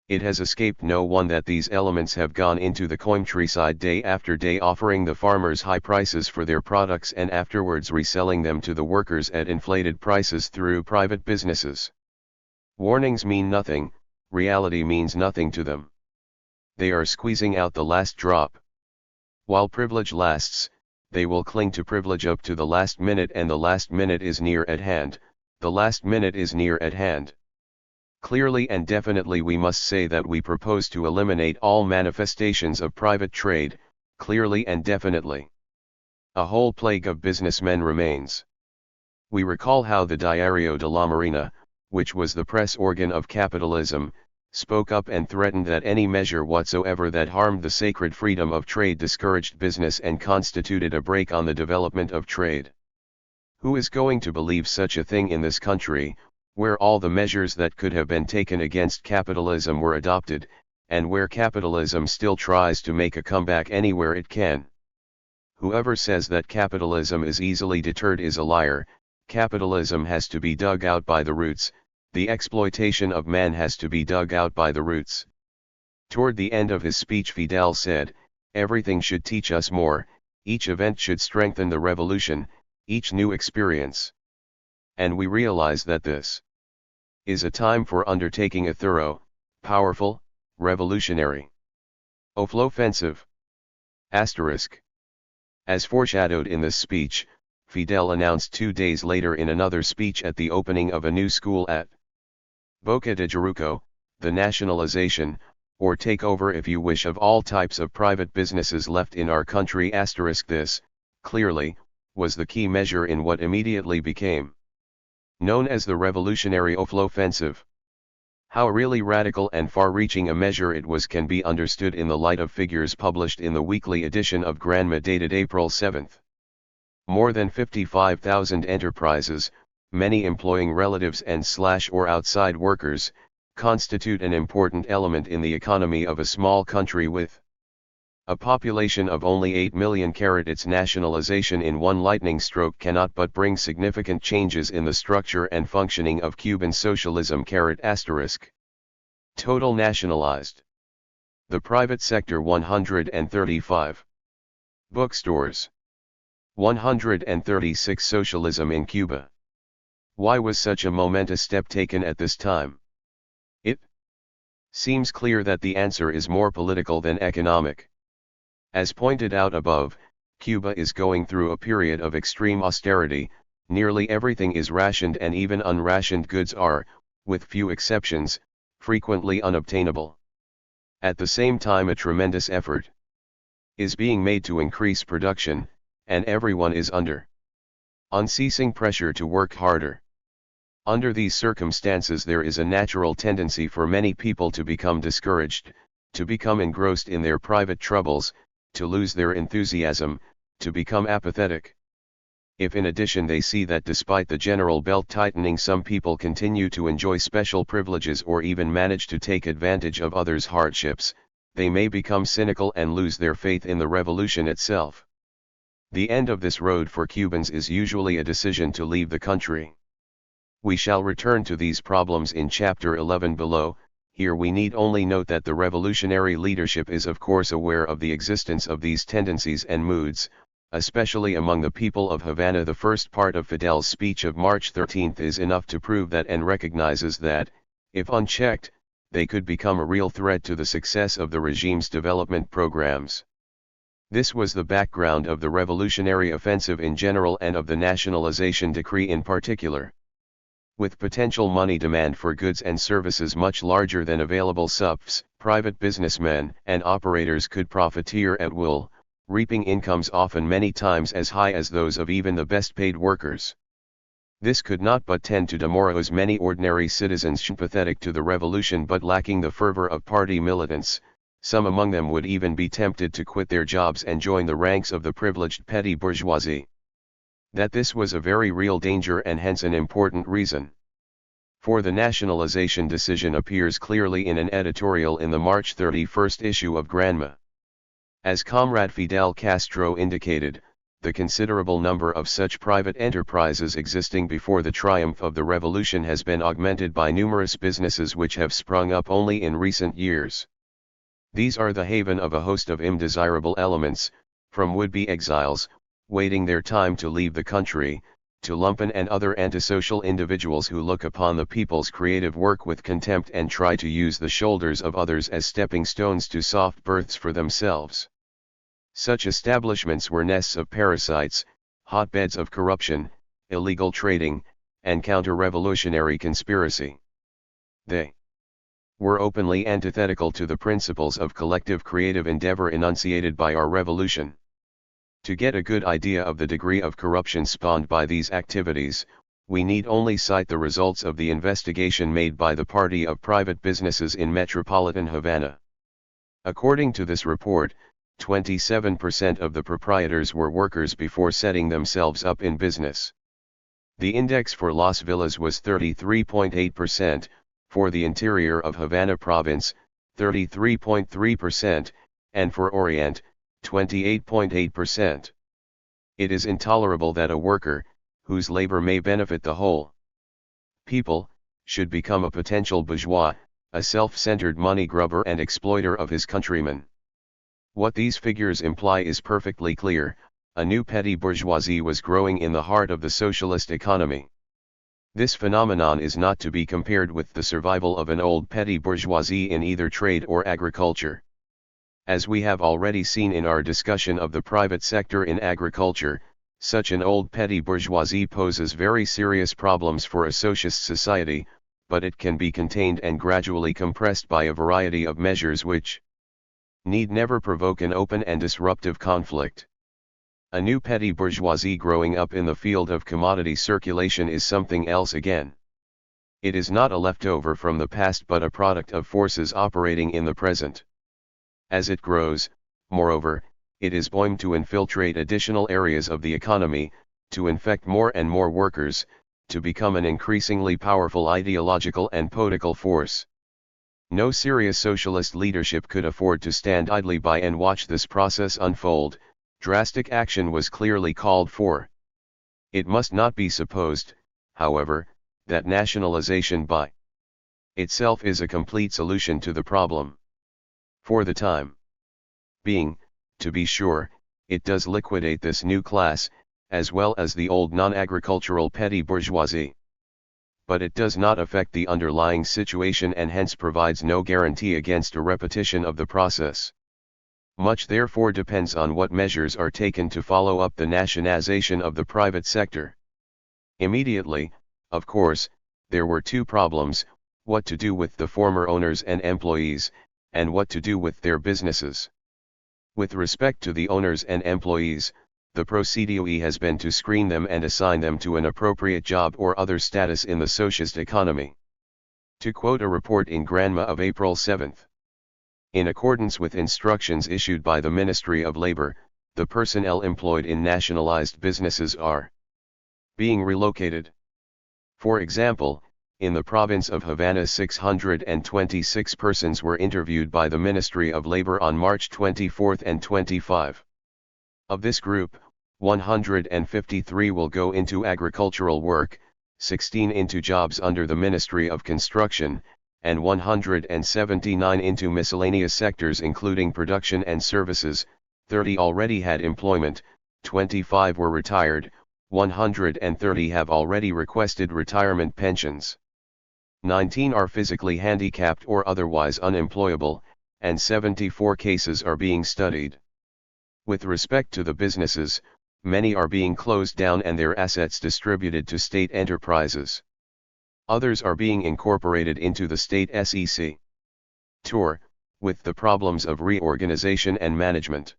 It has escaped no one that these elements have gone into the countryside day after day offering the farmers high prices for their products and afterwards reselling them to the workers at inflated prices through private businesses. Warnings mean nothing, reality means nothing to them. They are squeezing out the last drop. While privilege lasts, they will cling to privilege up to the last minute, and the last minute is near at hand, the last minute is near at hand. Clearly and definitely we must say that we propose to eliminate all manifestations of private trade, clearly and definitely. A whole plague of businessmen remains. We recall how the Diario de la Marina, which was the press organ of capitalism, spoke up and threatened that any measure whatsoever that harmed the sacred freedom of trade discouraged business and constituted a brake on the development of trade. Who is going to believe such a thing in this country, where all the measures that could have been taken against capitalism were adopted, and where capitalism still tries to make a comeback anywhere it can? Whoever says that capitalism is easily deterred is a liar. Capitalism has to be dug out by the roots, the exploitation of man has to be dug out by the roots. Toward the end of his speech Fidel said, everything should teach us more, each event should strengthen the revolution, each new experience. And we realize that this is a time for undertaking a thorough, powerful, revolutionary offensive. Asterisk. As foreshadowed in this speech, Fidel announced 2 days later in another speech at the opening of a new school at Boca de Jaruco, the nationalization, or takeover if you wish, of all types of private businesses left in our country. Asterisk. This, clearly, was the key measure in what immediately became known as the Revolutionary Offensive. How really radical and far-reaching a measure it was can be understood in the light of figures published in the weekly edition of Granma dated April 7. More than 55,000 enterprises, many employing relatives and or outside workers, constitute an important element in the economy of a small country with a population of only 8 million. Its nationalization in one lightning stroke cannot but bring significant changes in the structure and functioning of Cuban socialism. Asterisk. Total nationalized. The private sector 135. Bookstores. 136. Socialism in Cuba. Why was such a momentous step taken at this time? It seems clear that the answer is more political than economic. As pointed out above, Cuba is going through a period of extreme austerity. Nearly everything is rationed, and even unrationed goods are, with few exceptions, frequently unobtainable. At the same time, a tremendous effort is being made to increase production, and everyone is under unceasing pressure to work harder. Under these circumstances, there is a natural tendency for many people to become discouraged, to become engrossed in their private troubles, to lose their enthusiasm, to become apathetic. If in addition they see that despite the general belt tightening some people continue to enjoy special privileges or even manage to take advantage of others' hardships, they may become cynical and lose their faith in the revolution itself. The end of this road for Cubans is usually a decision to leave the country. We shall return to these problems in Chapter 11 below. Here we need only note that the revolutionary leadership is of course aware of the existence of these tendencies and moods, especially among the people of Havana. The first part of Fidel's speech of March 13 is enough to prove that, and recognizes that, if unchecked, they could become a real threat to the success of the regime's development programs. This was the background of the revolutionary offensive in general and of the nationalization decree in particular. With potential money demand for goods and services much larger than available subs, private businessmen and operators could profiteer at will, reaping incomes often many times as high as those of even the best paid workers. This could not but tend to demoralize many ordinary citizens sympathetic to the revolution but lacking the fervor of party militants. Some among them would even be tempted to quit their jobs and join the ranks of the privileged petty bourgeoisie. That this was a very real danger, and hence an important reason for the nationalization decision, appears clearly in an editorial in the March 31 issue of Granma. As Comrade Fidel Castro indicated, the considerable number of such private enterprises existing before the triumph of the revolution has been augmented by numerous businesses which have sprung up only in recent years. These are the haven of a host of undesirable elements, from would-be exiles, waiting their time to leave the country, to lumpen and other antisocial individuals who look upon the people's creative work with contempt and try to use the shoulders of others as stepping stones to soft berths for themselves. Such establishments were nests of parasites, hotbeds of corruption, illegal trading, and counter-revolutionary conspiracy. They were openly antithetical to the principles of collective creative endeavor enunciated by our revolution. To get a good idea of the degree of corruption spawned by these activities, we need only cite the results of the investigation made by the Party of Private Businesses in metropolitan Havana. According to this report, 27% of the proprietors were workers before setting themselves up in business. The index for Las Villas was 33.8%, for the interior of Havana province, 33.3%, and for Orient, 28.8%. It is intolerable that a worker, whose labor may benefit the whole people, should become a potential bourgeois, a self-centered money grubber and exploiter of his countrymen. What these figures imply is perfectly clear: a new petty bourgeoisie was growing in the heart of the socialist economy. This phenomenon is not to be compared with the survival of an old petty bourgeoisie in either trade or agriculture. As we have already seen in our discussion of the private sector in agriculture, such an old petty bourgeoisie poses very serious problems for a socialist society, but it can be contained and gradually compressed by a variety of measures which need never provoke an open and disruptive conflict. A new petty bourgeoisie growing up in the field of commodity circulation is something else again. It is not a leftover from the past but a product of forces operating in the present. As it grows, moreover, it is bound to infiltrate additional areas of the economy, to infect more and more workers, to become an increasingly powerful ideological and political force. No serious socialist leadership could afford to stand idly by and watch this process unfold. Drastic action was clearly called for. It must not be supposed, however, that nationalization by itself is a complete solution to the problem. For the time being, to be sure, it does liquidate this new class, as well as the old non-agricultural petty bourgeoisie. But it does not affect the underlying situation and hence provides no guarantee against a repetition of the process. Much therefore depends on what measures are taken to follow up the nationalization of the private sector. Immediately, of course, there were two problems: what to do with the former owners and employees, and what to do with their businesses. With respect to the owners and employees, the procedure has been to screen them and assign them to an appropriate job or other status in the socialist economy. To quote a report in Granma of April 7. In accordance with instructions issued by the Ministry of Labor, the personnel employed in nationalized businesses are being relocated. For example, in the province of Havana 626 persons were interviewed by the Ministry of Labor on March 24 and 25. Of this group, 153 will go into agricultural work, 16 into jobs under the Ministry of Construction, and 179 into miscellaneous sectors including production and services. 30 already had employment, 25 were retired, 130 have already requested retirement pensions. 19 are physically handicapped or otherwise unemployable, and 74 cases are being studied. With respect to the businesses, many are being closed down and their assets distributed to state enterprises. Others are being incorporated into the state SEC. THIRD, with the problems of reorganization and management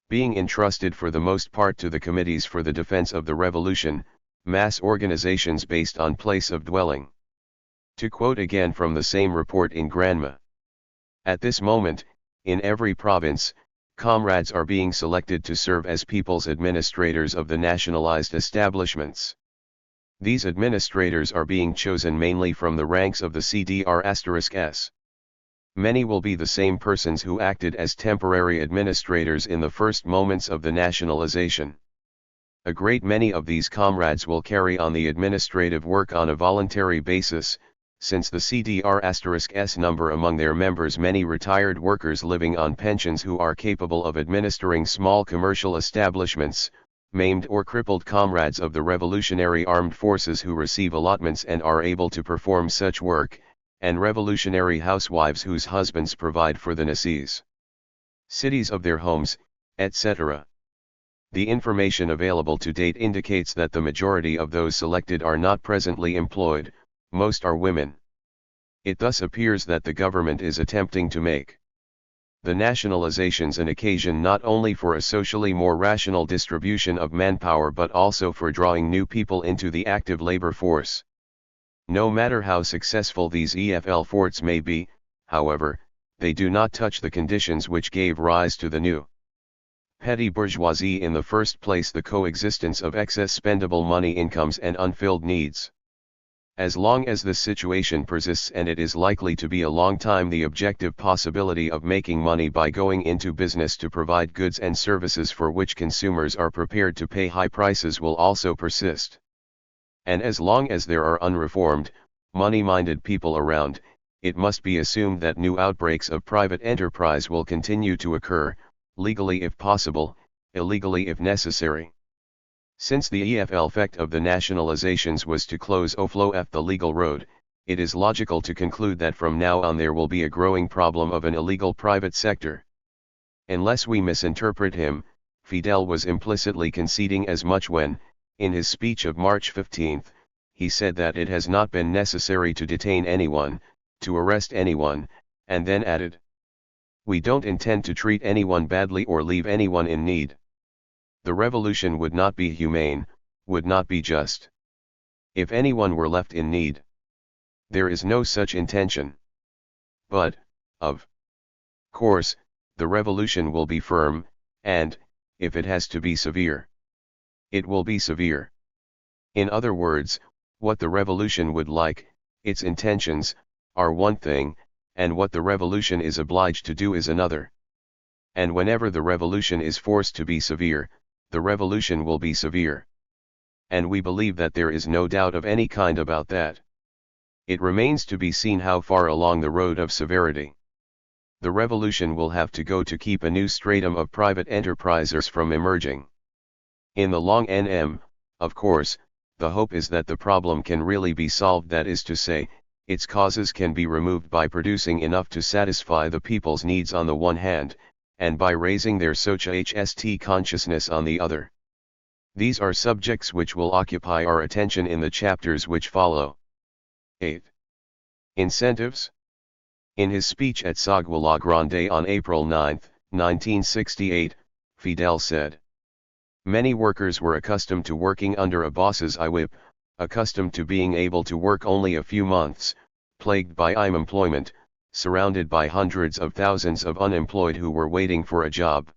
being entrusted for the most part to the Committees for the Defense of the Revolution, mass organizations based on place of dwelling. To quote again from the same report in Granma: at this moment, in every province, comrades are being selected to serve as people's administrators of the nationalized establishments. These administrators are being chosen mainly from the ranks of the CDR*S. Many will be the same persons who acted as temporary administrators in the first moments of the nationalization. A great many of these comrades will carry on the administrative work on a voluntary basis, since the CDR*S number among their members many retired workers living on pensions who are capable of administering small commercial establishments, maimed or crippled comrades of the Revolutionary Armed Forces who receive allotments and are able to perform such work, and revolutionary housewives whose husbands provide for the necessities of their homes, etc. The information available to date indicates that the majority of those selected are not presently employed, most are women. It thus appears that the government is attempting to make the nationalizations an occasion not only for a socially more rational distribution of manpower but also for drawing new people into the active labor force. No matter how successful these EFL forts may be, however, they do not touch the conditions which gave rise to the new petty bourgeoisie in the first place, the coexistence of excess spendable money incomes and unfilled needs. As long as this situation persists, and it is likely to be a long time, the objective possibility of making money by going into business to provide goods and services for which consumers are prepared to pay high prices will also persist. And as long as there are unreformed, money-minded people around, it must be assumed that new outbreaks of private enterprise will continue to occur, legally if possible, illegally if necessary. Since the EFL effect of the nationalizations was to close the legal road, it is logical to conclude that from now on there will be a growing problem of an illegal private sector. Unless we misinterpret him, Fidel was implicitly conceding as much when, in his speech of March 15, he said that it has not been necessary to detain anyone, to arrest anyone, and then added, "We don't intend to treat anyone badly or leave anyone in need. The revolution would not be humane, would not be just, if anyone were left in need. There is no such intention. But, of course, the revolution will be firm, and, if it has to be severe, it will be severe." In other words, what the revolution would like, its intentions, are one thing, and what the revolution is obliged to do is another. And whenever the revolution is forced to be severe, the revolution will be severe. And we believe that there is no doubt of any kind about that. It remains to be seen how far along the road of severity the revolution will have to go to keep a new stratum of private enterprisers from emerging. In the long run, of course, the hope is that the problem can really be solved, that is to say, its causes can be removed by producing enough to satisfy the people's needs on the one hand, and by raising their socialist consciousness on the other. These are subjects which will occupy our attention in the chapters which follow. 8. Incentives. In his speech at Saguala Grande on April 9, 1968, Fidel said, "Many workers were accustomed to working under a boss's whip, accustomed to being able to work only a few months, plagued by unemployment, surrounded by hundreds of thousands of unemployed who were waiting for a job.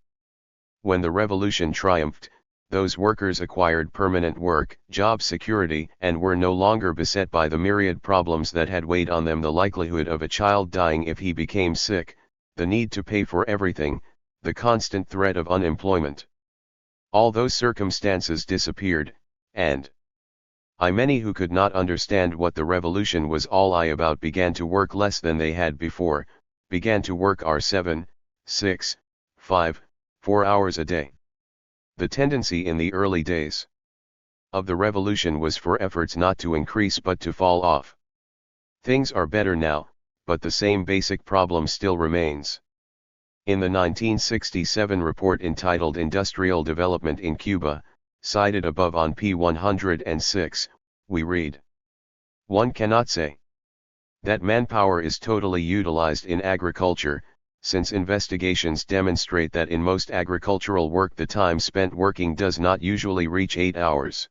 When the revolution triumphed, those workers acquired permanent work, job security, and were no longer beset by the myriad problems that had weighed on them: the likelihood of a child dying if he became sick, the need to pay for everything, the constant threat of unemployment. All those circumstances disappeared, and many who could not understand what the revolution was all about began to work less than they had before, began to work 7, 6, 5, 4 hours a day. The tendency in the early days of the revolution was for efforts not to increase but to fall off. Things are better now, but the same basic problem still remains." In the 1967 report entitled Industrial Development in Cuba, cited above on p. 106, we read, "One cannot say that manpower is totally utilized in agriculture, since investigations demonstrate that in most agricultural work the time spent working does not usually reach 8 hours.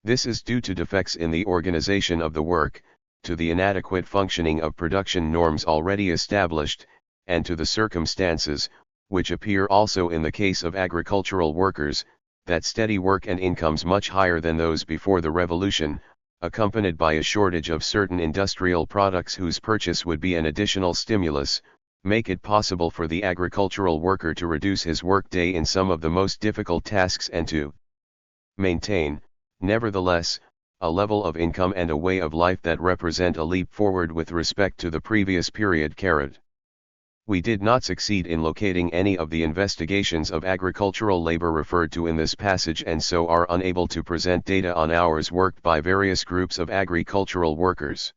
This is due to defects in the organization of the work, to the inadequate functioning of production norms already established, and to the circumstances, which appear also in the case of agricultural workers, that steady work and incomes much higher than those before the revolution, accompanied by a shortage of certain industrial products whose purchase would be an additional stimulus, make it possible for the agricultural worker to reduce his work day in some of the most difficult tasks and to maintain, nevertheless, a level of income and a way of life that represent a leap forward with respect to the previous period. We did not succeed in locating any of the investigations of agricultural labor referred to in this passage, and so are unable to present data on hours worked by various groups of agricultural workers.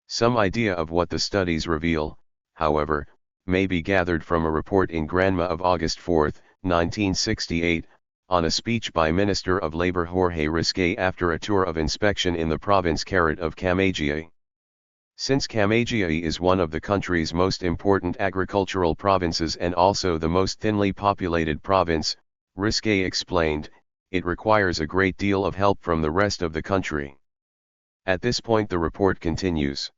Some idea of what the studies reveal, however, may be gathered from a report in Granma of August 4, 1968, on a speech by Minister of Labor Jorge Risque after a tour of inspection in the province of Camagüey. Since Camagüey is one of the country's most important agricultural provinces and also the most thinly populated province, Risque explained, it requires a great deal of help from the rest of the country. At this point the report continues.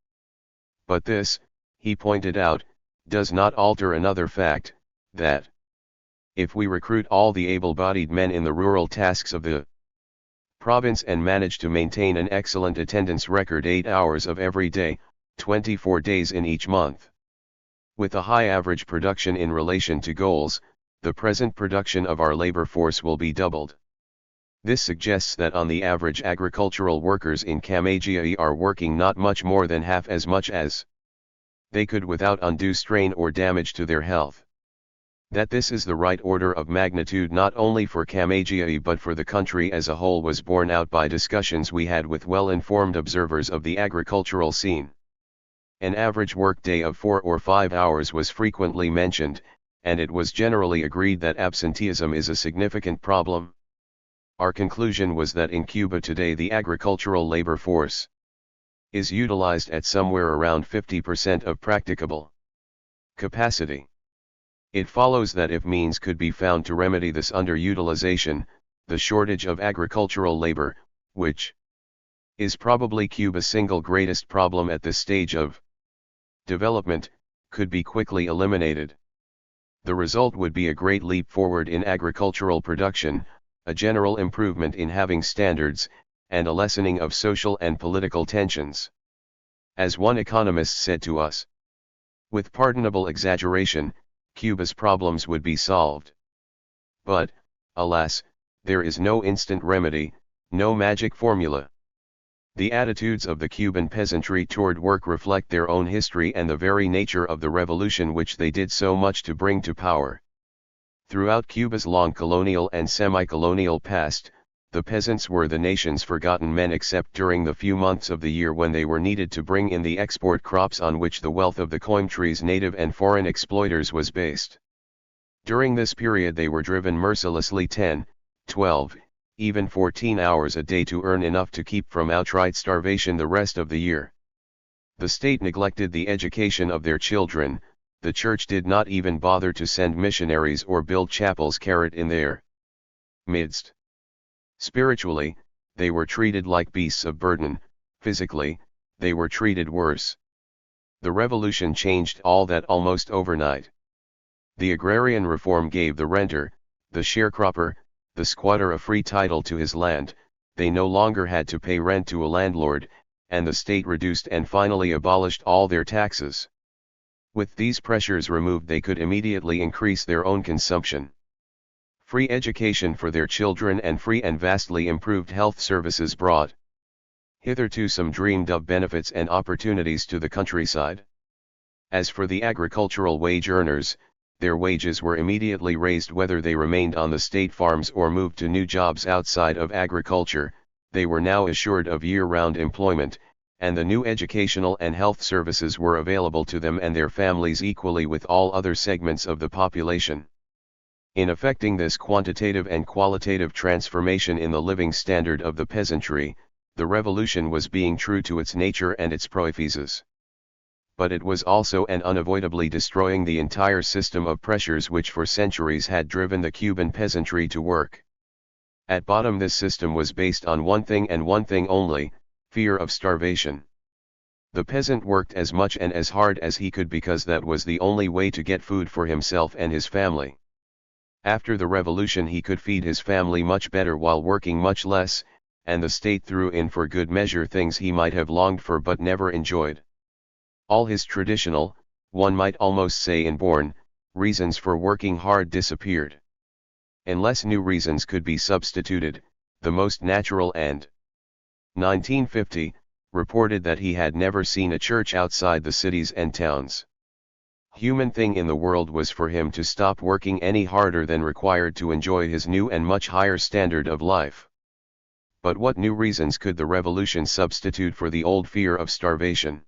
But this, he pointed out, does not alter another fact, that if we recruit all the able-bodied men in the rural tasks of the province and manage to maintain an excellent attendance record 8 hours of every day, 24 days in each month, with a high average production in relation to goals, the present production of our labor force will be doubled. This suggests that on the average agricultural workers in Camagüey are working not much more than half as much as they could without undue strain or damage to their health. That this is the right order of magnitude not only for Camagüey but for the country as a whole was borne out by discussions we had with well-informed observers of the agricultural scene. An average workday of 4 or 5 hours was frequently mentioned, and it was generally agreed that absenteeism is a significant problem. Our conclusion was that in Cuba today the agricultural labor force is utilized at somewhere around 50% of practicable capacity. It follows that if means could be found to remedy this underutilization, the shortage of agricultural labor, which is probably Cuba's single greatest problem at this stage of development, could be quickly eliminated. The result would be a great leap forward in agricultural production, a general improvement in having standards, and a lessening of social and political tensions. As one economist said to us, with pardonable exaggeration, Cuba's problems would be solved. But, alas, there is no instant remedy, no magic formula. The attitudes of the Cuban peasantry toward work reflect their own history and the very nature of the revolution which they did so much to bring to power. Throughout Cuba's long colonial and semi-colonial past, the peasants were the nation's forgotten men except during the few months of the year when they were needed to bring in the export crops on which the wealth of the country's native and foreign exploiters was based. During this period they were driven mercilessly 10, 12, even 14 hours a day to earn enough to keep from outright starvation the rest of the year. The state neglected the education of their children, the church did not even bother to send missionaries or build chapels in their midst. Spiritually, they were treated like beasts of burden, physically, they were treated worse. The revolution changed all that almost overnight. The agrarian reform gave the renter, the sharecropper, the squatter a free title to his land, they no longer had to pay rent to a landlord, and the state reduced and finally abolished all their taxes. With these pressures removed they could immediately increase their own consumption. Free education for their children and free and vastly improved health services brought hitherto some dreamed of benefits and opportunities to the countryside. As for the agricultural wage earners, their wages were immediately raised whether they remained on the state farms or moved to new jobs outside of agriculture, they were now assured of year-round employment, and the new educational and health services were available to them and their families equally with all other segments of the population. In effecting this quantitative and qualitative transformation in the living standard of the peasantry, the revolution was being true to its nature and its proephysis. But it was also and unavoidably destroying the entire system of pressures which for centuries had driven the Cuban peasantry to work. At bottom this system was based on one thing and one thing only, fear of starvation. The peasant worked as much and as hard as he could because that was the only way to get food for himself and his family. After the revolution he could feed his family much better while working much less, and the state threw in for good measure things he might have longed for but never enjoyed. All his traditional, one might almost say inborn, reasons for working hard disappeared. Unless new reasons could be substituted, the most natural, and 1950, reported that he had never seen a church outside the cities and towns. Human thing in the world was for him to stop working any harder than required to enjoy his new and much higher standard of life. But what new reasons could the revolution substitute for the old fear of starvation?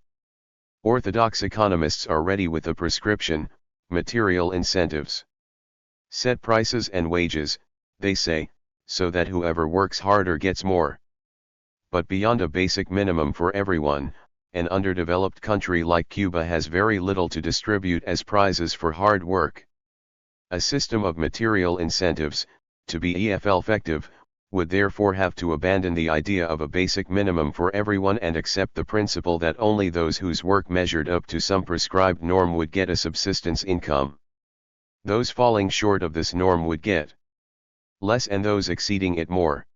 Orthodox economists are ready with a prescription: material incentives. Set prices and wages, they say, so that whoever works harder gets more. But beyond a basic minimum for everyone, an underdeveloped country like Cuba has very little to distribute as prizes for hard work. A system of material incentives, to be effective, would therefore have to abandon the idea of a basic minimum for everyone and accept the principle that only those whose work measured up to some prescribed norm would get a subsistence income. Those falling short of this norm would get less and those exceeding it more.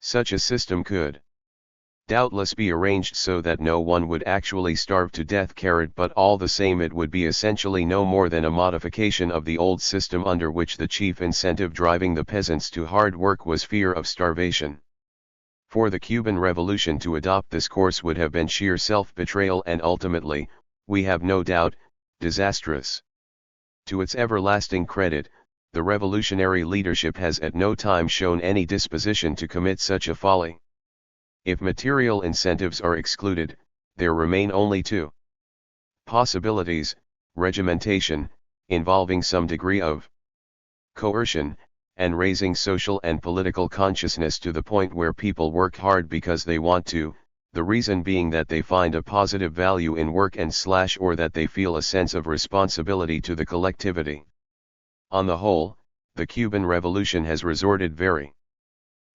Such a system could doubtless be arranged so that no one would actually starve to death, but all the same it would be essentially no more than a modification of the old system under which the chief incentive driving the peasants to hard work was fear of starvation. For the Cuban Revolution to adopt this course would have been sheer self-betrayal and ultimately, we have no doubt, disastrous. To its everlasting credit, the revolutionary leadership has at no time shown any disposition to commit such a folly. If material incentives are excluded, there remain only two possibilities: regimentation, involving some degree of coercion, and raising social and political consciousness to the point where people work hard because they want to, the reason being that they find a positive value in work or that they feel a sense of responsibility to the collectivity. On the whole, the Cuban Revolution has resorted very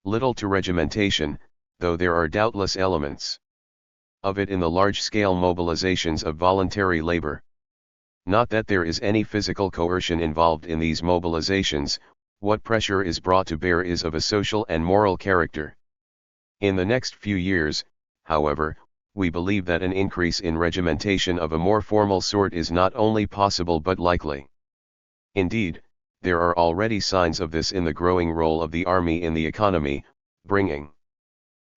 little to regimentation, though there are doubtless elements of it in the large-scale mobilizations of voluntary labor. Not that there is any physical coercion involved in these mobilizations, what pressure is brought to bear is of a social and moral character. In the next few years, however, we believe that an increase in regimentation of a more formal sort is not only possible but likely. Indeed, there are already signs of this in the growing role of the army in the economy, bringing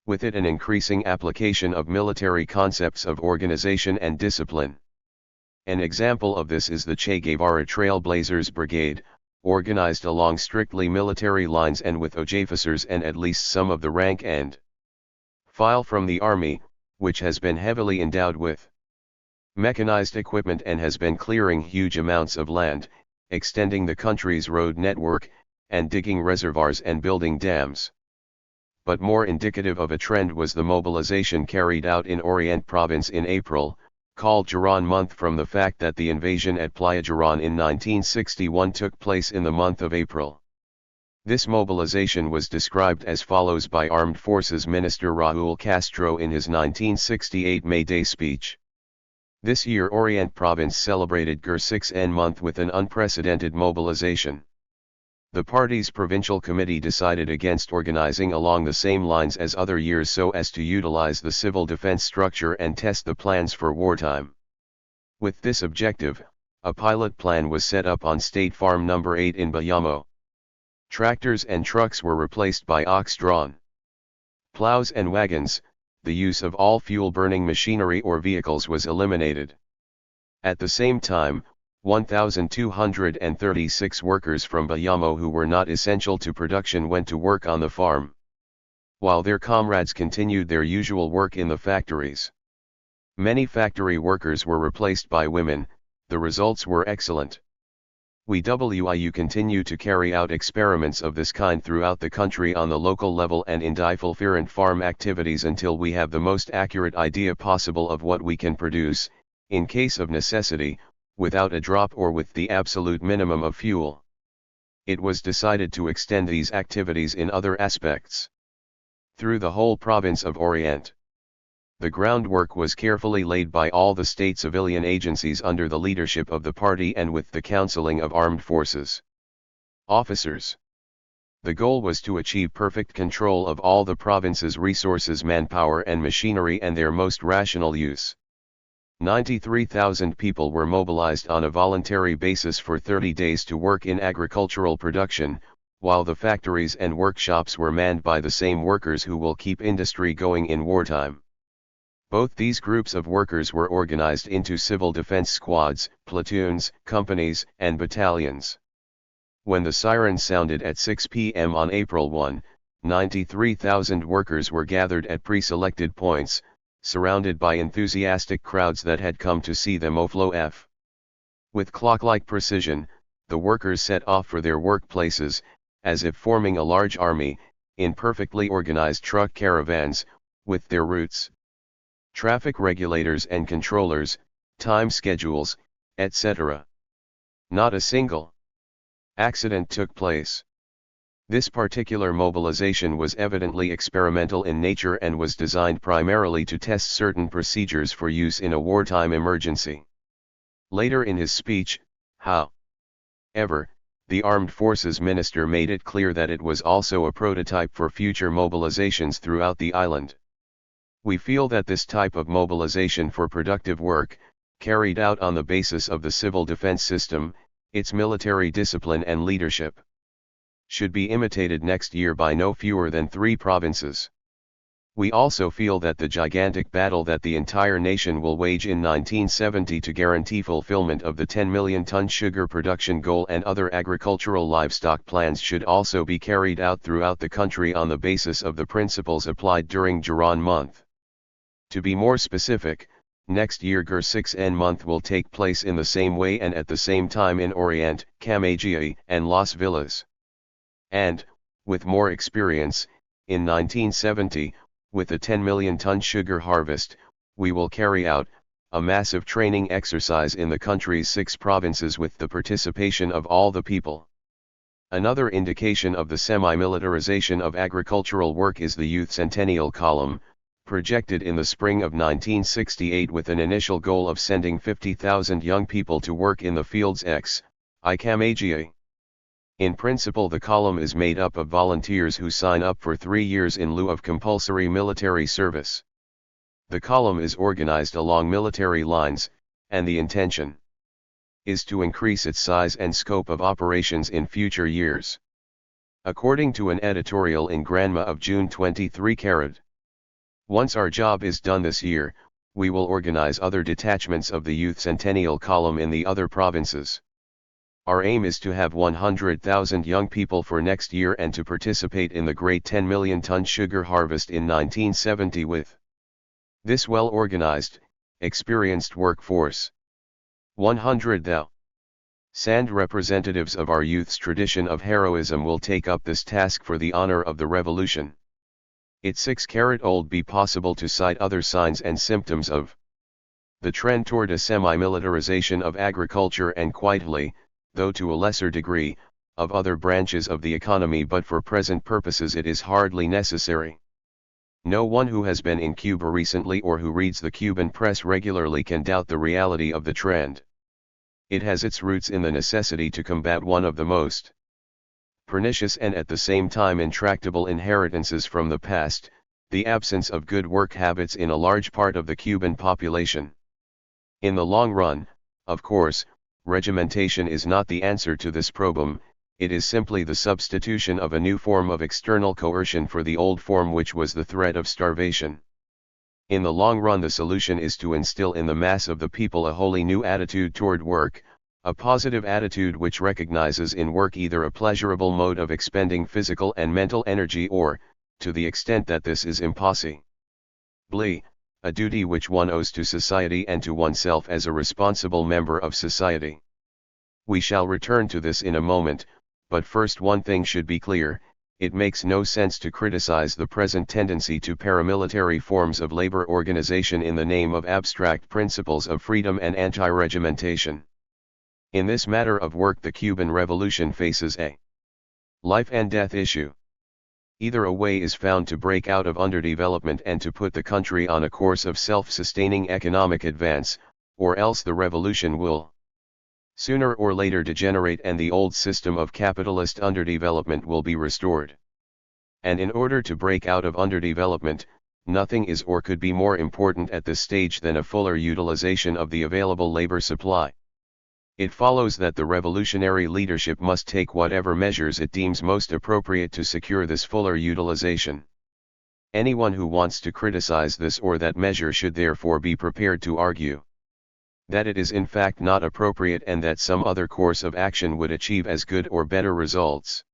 with it an increasing application of military concepts of organization and discipline. An example of this is the Che Guevara Trailblazers Brigade, organized along strictly military lines and with officers and at least some of the rank and file from the army, which has been heavily endowed with mechanized equipment and has been clearing huge amounts of land, extending the country's road network, and digging reservoirs and building dams. But more indicative of a trend was the mobilization carried out in Orient Province in April, called Giron Month from the fact that the invasion at Playa Giron in 1961 took place in the month of April. This mobilization was described as follows by Armed Forces Minister Raúl Castro in his 1968 May Day speech. This year Orient Province celebrated Gur-6N month with an unprecedented mobilization. The party's provincial committee decided against organizing along the same lines as other years so as to utilize the civil defense structure and test the plans for wartime. With this objective, a pilot plan was set up on State Farm No. 8 in Bayamo. Tractors and trucks were replaced by ox-drawn plows and wagons. The use of all fuel-burning machinery or vehicles was eliminated. At the same time, 1,236 workers from Bayamo who were not essential to production went to work on the farm, while their comrades continued their usual work in the factories. Many factory workers were replaced by women. The results were excellent. We continue to carry out experiments of this kind throughout the country on the local level and in different farm activities until we have the most accurate idea possible of what we can produce, in case of necessity, without a drop or with the absolute minimum of fuel. It was decided to extend these activities in other aspects through the whole province of Orient. The groundwork was carefully laid by all the state civilian agencies under the leadership of the party and with the counseling of armed forces officers. The goal was to achieve perfect control of all the province's resources, manpower and machinery, and their most rational use. 93,000 people were mobilized on a voluntary basis for 30 days to work in agricultural production, while the factories and workshops were manned by the same workers who will keep industry going in wartime. Both these groups of workers were organized into civil defense squads, platoons, companies, and battalions. When the siren sounded at 6 p.m. on April 1, 93,000 workers were gathered at pre-selected points, surrounded by enthusiastic crowds that had come to see them Oflo. With clock-like precision, the workers set off for their workplaces, as if forming a large army, in perfectly organized truck caravans, with their routes, traffic regulators and controllers, time schedules, etc. Not a single accident took place. This particular mobilization was evidently experimental in nature and was designed primarily to test certain procedures for use in a wartime emergency. Later in his speech, however, the Armed Forces Minister made it clear that it was also a prototype for future mobilizations throughout the island. We feel that this type of mobilization for productive work, carried out on the basis of the civil defense system, its military discipline and leadership, should be imitated next year by no fewer than 3 provinces. We also feel that the gigantic battle that the entire nation will wage in 1970 to guarantee fulfillment of the 10 million ton sugar production goal and other agricultural livestock plans should also be carried out throughout the country on the basis of the principles applied during Jiran month. To be more specific, next year Gur 6N month will take place in the same way and at the same time in Orient, Camagüey, and Las Villas. And, with more experience, in 1970, with the 10 million ton sugar harvest, we will carry out a massive training exercise in the country's 6 provinces with the participation of all the people. Another indication of the semi-militarization of agricultural work is the Youth Centennial Column, projected in the spring of 1968 with an initial goal of sending 50,000 young people to work in the fields I Camagüey. In principle, the column is made up of volunteers who sign up for 3 years in lieu of compulsory military service. The column is organized along military lines, and the intention is to increase its size and scope of operations in future years. According to an editorial in Granma of June 23 Carrot. Once our job is done this year, we will organize other detachments of the Youth Centennial Column in the other provinces. Our aim is to have 100,000 young people for next year and to participate in the great 10 million ton sugar harvest in 1970 with this well-organized, experienced workforce. 100,000 representatives of our youth's tradition of heroism will take up this task for the honor of the revolution. It's 6-old be possible to cite other signs and symptoms of the trend toward a semi-militarization of agriculture and quietly, though to a lesser degree, of other branches of the economy, but for present purposes it is hardly necessary. No one who has been in Cuba recently or who reads the Cuban press regularly can doubt the reality of the trend. It has its roots in the necessity to combat one of the most pernicious and at the same time intractable inheritances from the past, the absence of good work habits in a large part of the Cuban population. In the long run, of course, regimentation is not the answer to this problem, it is simply the substitution of a new form of external coercion for the old form, which was the threat of starvation. In the long run, the solution is to instill in the mass of the people a wholly new attitude toward work, a positive attitude which recognizes in work either a pleasurable mode of expending physical and mental energy or, to the extent that this is impossible, a duty which one owes to society and to oneself as a responsible member of society. We shall return to this in a moment, but first one thing should be clear: it makes no sense to criticize the present tendency to paramilitary forms of labor organization in the name of abstract principles of freedom and anti-regimentation. In this matter of work, the Cuban Revolution faces a life and death issue. Either a way is found to break out of underdevelopment and to put the country on a course of self-sustaining economic advance, or else the revolution will sooner or later degenerate and the old system of capitalist underdevelopment will be restored. And in order to break out of underdevelopment, nothing is or could be more important at this stage than a fuller utilization of the available labor supply. It follows that the revolutionary leadership must take whatever measures it deems most appropriate to secure this fuller utilization. Anyone who wants to criticize this or that measure should therefore be prepared to argue that it is in fact not appropriate and that some other course of action would achieve as good or better results.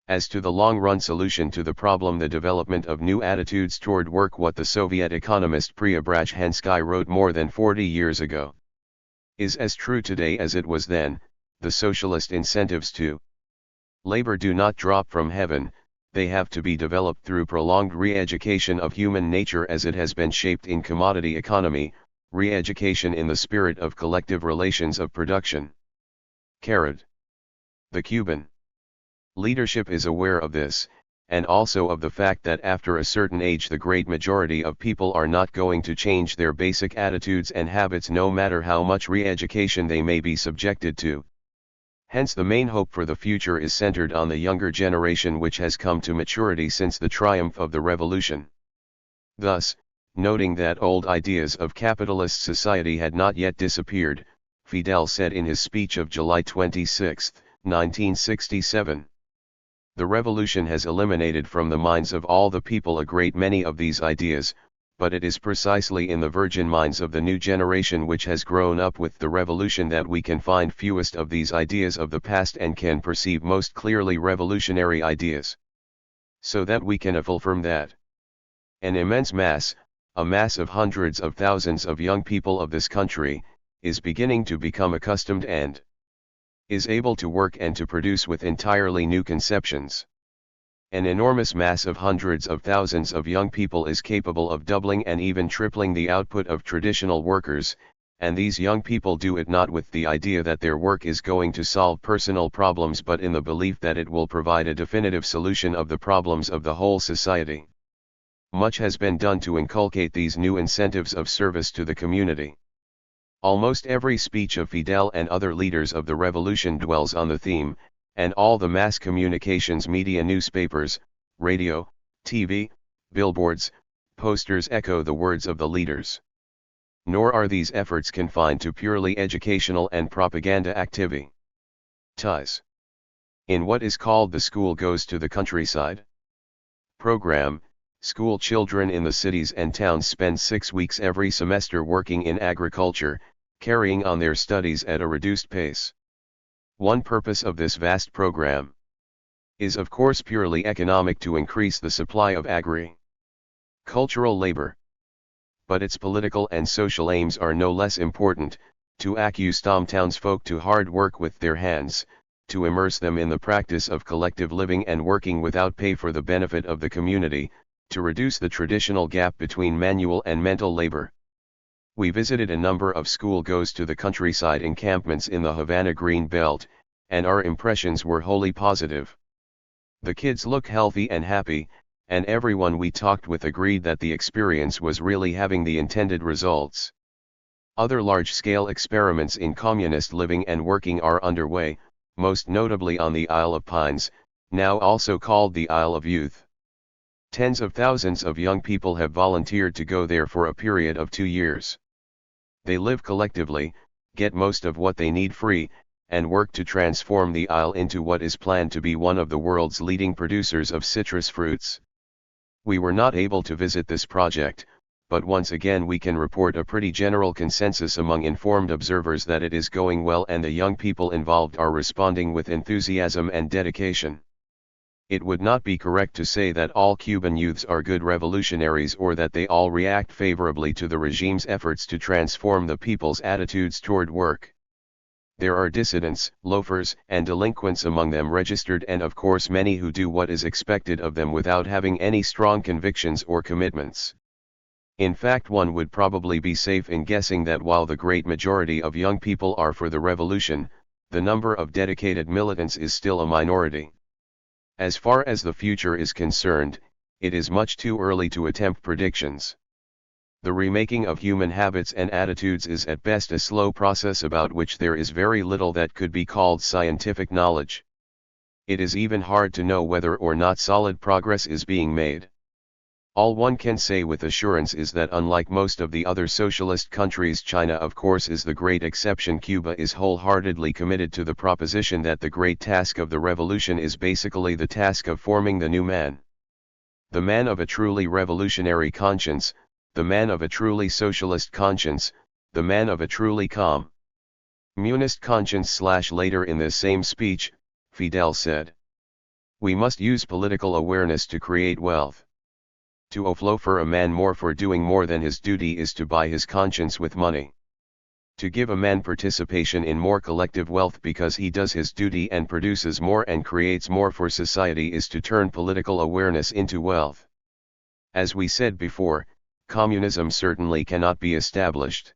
As to the long-run solution to the problem, the development of new attitudes toward work, what the Soviet economist Preobrazhensky wrote more than 40 years ago, is as true today as it was then. The socialist incentives to labor do not drop from heaven, they have to be developed through prolonged re-education of human nature as it has been shaped in commodity economy, re-education in the spirit of collective relations of production. The Cuban leadership is aware of this, and also of the fact that after a certain age the great majority of people are not going to change their basic attitudes and habits no matter how much re-education they may be subjected to. Hence the main hope for the future is centered on the younger generation which has come to maturity since the triumph of the revolution. Thus, noting that old ideas of capitalist society had not yet disappeared, Fidel said in his speech of July 26, 1967, "The revolution has eliminated from the minds of all the people a great many of these ideas, but it is precisely in the virgin minds of the new generation which has grown up with the revolution that we can find fewest of these ideas of the past and can perceive most clearly revolutionary ideas. So that we can affirm that an immense mass, a mass of hundreds of thousands of young people of this country, is beginning to become accustomed and is able to work and to produce with entirely new conceptions. An enormous mass of hundreds of thousands of young people is capable of doubling and even tripling the output of traditional workers, and these young people do it not with the idea that their work is going to solve personal problems but in the belief that it will provide a definitive solution of the problems of the whole society. Much has been done to inculcate these new incentives of service to the community. Almost every speech of Fidel and other leaders of the revolution dwells on the theme, and all the mass communications media, newspapers, radio, TV, billboards, posters echo the words of the leaders. Nor are these efforts confined to purely educational and propaganda activity. Ties. In what is called the School Goes to the Countryside program, school children in the cities and towns spend 6 weeks every semester working in agriculture, carrying on their studies at a reduced pace. One purpose of this vast program is of course purely economic, to increase the supply of agri-cultural labor. But its political and social aims are no less important: to accustom townsfolk to hard work with their hands, to immerse them in the practice of collective living and working without pay for the benefit of the community, to reduce the traditional gap between manual and mental labor. We visited a number of school goes to the countryside encampments in the Havana Green Belt, and our impressions were wholly positive. The kids look healthy and happy, and everyone we talked with agreed that the experience was really having the intended results. Other large-scale experiments in communist living and working are underway, most notably on the Isle of Pines, now also called the Isle of Youth. Tens of thousands of young people have volunteered to go there for a period of 2 years. They live collectively, get most of what they need free, and work to transform the isle into what is planned to be one of the world's leading producers of citrus fruits. We were not able to visit this project, but once again we can report a pretty general consensus among informed observers that it is going well and the young people involved are responding with enthusiasm and dedication. It would not be correct to say that all Cuban youths are good revolutionaries or that they all react favorably to the regime's efforts to transform the people's attitudes toward work. There are dissidents, loafers, and delinquents among them registered, and of course many who do what is expected of them without having any strong convictions or commitments. In fact, one would probably be safe in guessing that while the great majority of young people are for the revolution, the number of dedicated militants is still a minority. As far as the future is concerned, it is much too early to attempt predictions. The remaking of human habits and attitudes is at best a slow process about which there is very little that could be called scientific knowledge. It is even hard to know whether or not solid progress is being made. All one can say with assurance is that unlike most of the other socialist countries, China of course is the great exception, Cuba is wholeheartedly committed to the proposition that the great task of the revolution is basically the task of forming the new man. The man of a truly revolutionary conscience, the man of a truly socialist conscience, the man of a truly communist conscience. Later in this same speech, Fidel said, "We must use political awareness to create wealth. To offload for a man more for doing more than his duty is to buy his conscience with money. To give a man participation in more collective wealth because he does his duty and produces more and creates more for society is to turn political awareness into wealth. As we said before, communism certainly cannot be established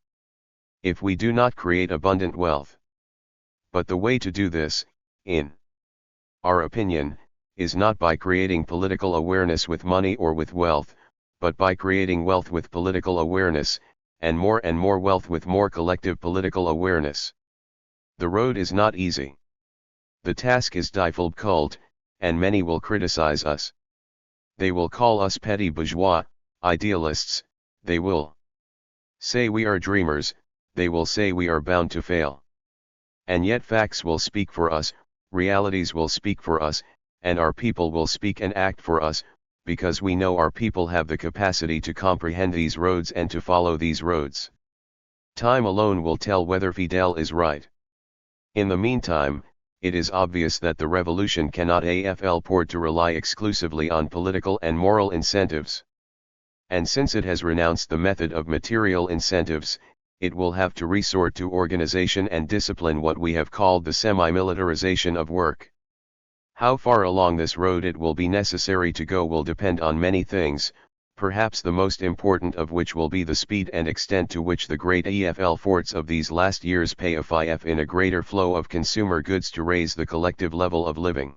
if we do not create abundant wealth. But the way to do this, in our opinion, is not by creating political awareness with money or with wealth, but by creating wealth with political awareness, and more wealth with more collective political awareness. The road is not easy. The task is difficult, and many will criticize us. They will call us petty bourgeois, idealists, they will say we are dreamers, they will say we are bound to fail. And yet facts will speak for us, realities will speak for us, and our people will speak and act for us, because we know our people have the capacity to comprehend these roads and to follow these roads. Time alone will tell whether Fidel is right. In the meantime, it is obvious that the revolution cannot afford to rely exclusively on political and moral incentives. And since it has renounced the method of material incentives, it will have to resort to organization and discipline, what we have called the semi-militarization of work. How far along this road it will be necessary to go will depend on many things, perhaps the most important of which will be the speed and extent to which the great efforts of these last years pay off in a greater flow of consumer goods to raise the collective level of living.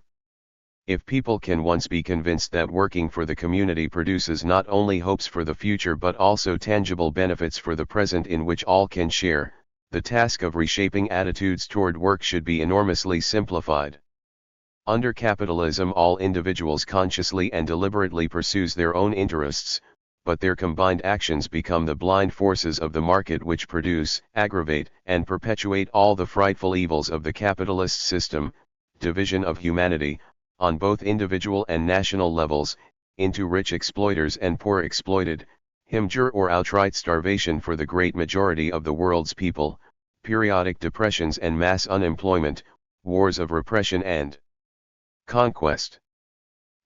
If people can once be convinced that working for the community produces not only hopes for the future but also tangible benefits for the present in which all can share, the task of reshaping attitudes toward work should be enormously simplified. Under capitalism, all individuals consciously and deliberately pursues their own interests, but their combined actions become the blind forces of the market which produce, aggravate, and perpetuate all the frightful evils of the capitalist system, division of humanity, on both individual and national levels, into rich exploiters and poor exploited, imgur or outright starvation for the great majority of the world's people, periodic depressions and mass unemployment, wars of repression and conquest.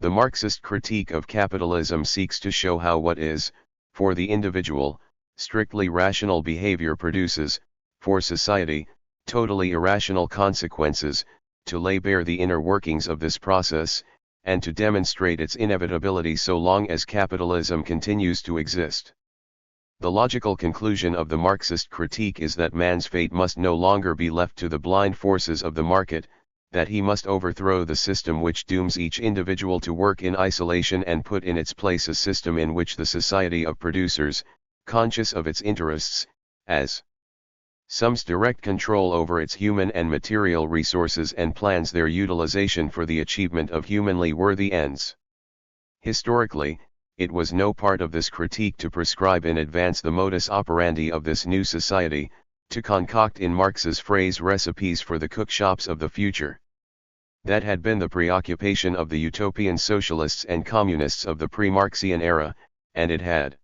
The Marxist critique of capitalism seeks to show how what is, for the individual, strictly rational behavior produces, for society, totally irrational consequences, to lay bare the inner workings of this process, and to demonstrate its inevitability so long as capitalism continues to exist. The logical conclusion of the Marxist critique is that man's fate must no longer be left to the blind forces of the market, that he must overthrow the system which dooms each individual to work in isolation and put in its place a system in which the society of producers, conscious of its interests, as sums direct control over its human and material resources and plans their utilization for the achievement of humanly worthy ends. Historically, it was no part of this critique to prescribe in advance the modus operandi of this new society, to concoct in Marx's phrase recipes for the cookshops of the future. That had been the preoccupation of the utopian socialists and communists of the pre-Marxian era, and it had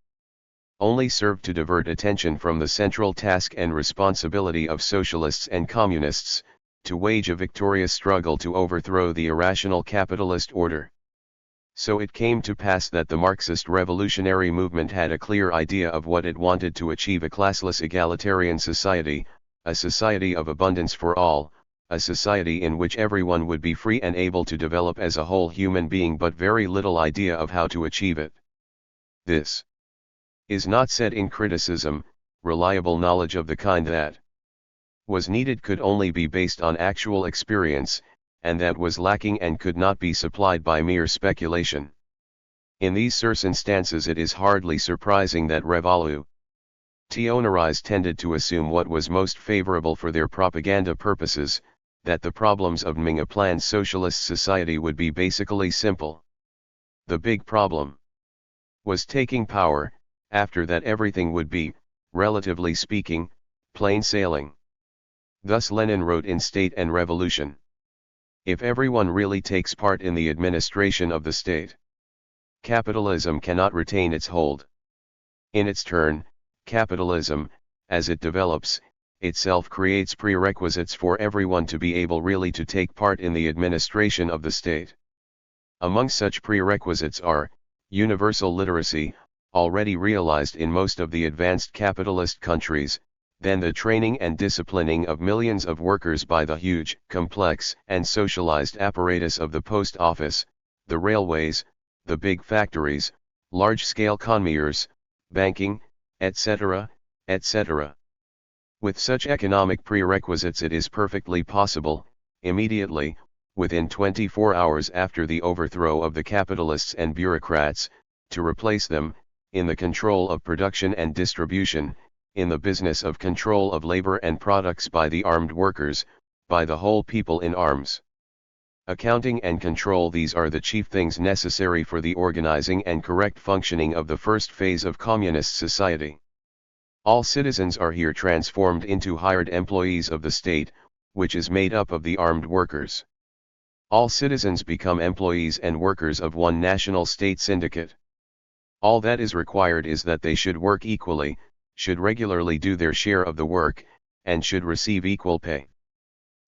only served to divert attention from the central task and responsibility of socialists and communists, to wage a victorious struggle to overthrow the irrational capitalist order. So it came to pass that the Marxist revolutionary movement had a clear idea of what it wanted to achieve: a classless egalitarian society, a society of abundance for all, a society in which everyone would be free and able to develop as a whole human being, but very little idea of how to achieve it. This is not said in criticism. Reliable knowledge of the kind that was needed could only be based on actual experience, and that was lacking and could not be supplied by mere speculation. In these circumstances it is hardly surprising that revolutionaries tended to assume what was most favorable for their propaganda purposes, that the problems of a planned socialist society would be basically simple. The big problem was taking power. After that everything would be, relatively speaking, plain sailing. Thus Lenin wrote in State and Revolution. If everyone really takes part in the administration of the state, capitalism cannot retain its hold. In its turn, capitalism, as it develops, itself creates prerequisites for everyone to be able really to take part in the administration of the state. Among such prerequisites are, universal literacy, already realized in most of the advanced capitalist countries, then the training and disciplining of millions of workers by the huge, complex, and socialized apparatus of the post office, the railways, the big factories, large-scale conveyors, banking, etc., etc. With such economic prerequisites it is perfectly possible, immediately, within 24 hours after the overthrow of the capitalists and bureaucrats, to replace them, in the control of production and distribution, in the business of control of labor and products by the armed workers, by the whole people in arms. Accounting and control, these are the chief things necessary for the organizing and correct functioning of the first phase of communist society. All citizens are here transformed into hired employees of the state, which is made up of the armed workers. All citizens become employees and workers of one national state syndicate. All that is required is that they should work equally, should regularly do their share of the work, and should receive equal pay.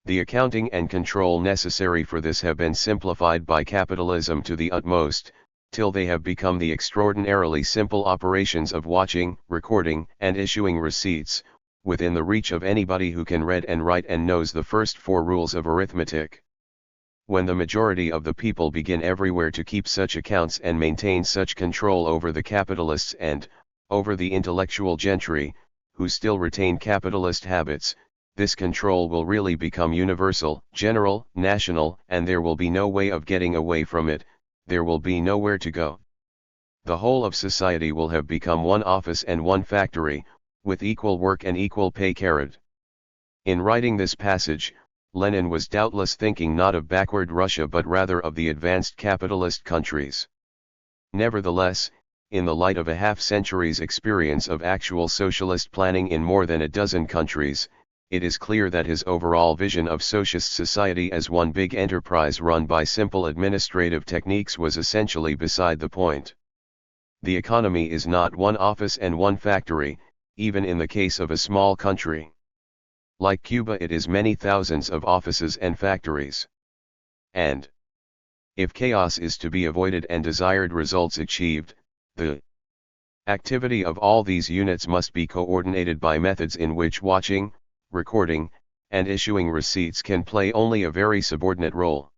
The accounting and control necessary for this have been simplified by capitalism to the utmost, till they have become the extraordinarily simple operations of watching, recording, and issuing receipts, within the reach of anybody who can read and write and knows the first 4 rules of arithmetic. When the majority of the people begin everywhere to keep such accounts and maintain such control over the capitalists and, over the intellectual gentry, who still retain capitalist habits, this control will really become universal, general, national, and there will be no way of getting away from it, there will be nowhere to go. The whole of society will have become one office and one factory, with equal work and equal pay carried. In writing this passage, Lenin was doubtless thinking not of backward Russia but rather of the advanced capitalist countries. Nevertheless, in the light of a half-century's experience of actual socialist planning in more than a dozen countries, it is clear that his overall vision of socialist society as one big enterprise run by simple administrative techniques was essentially beside the point. The economy is not one office and one factory, even in the case of a small country. Like Cuba, it is many thousands of offices and factories. And if chaos is to be avoided and desired results achieved, the activity of all these units must be coordinated by methods in which watching, recording, and issuing receipts can play only a very subordinate role.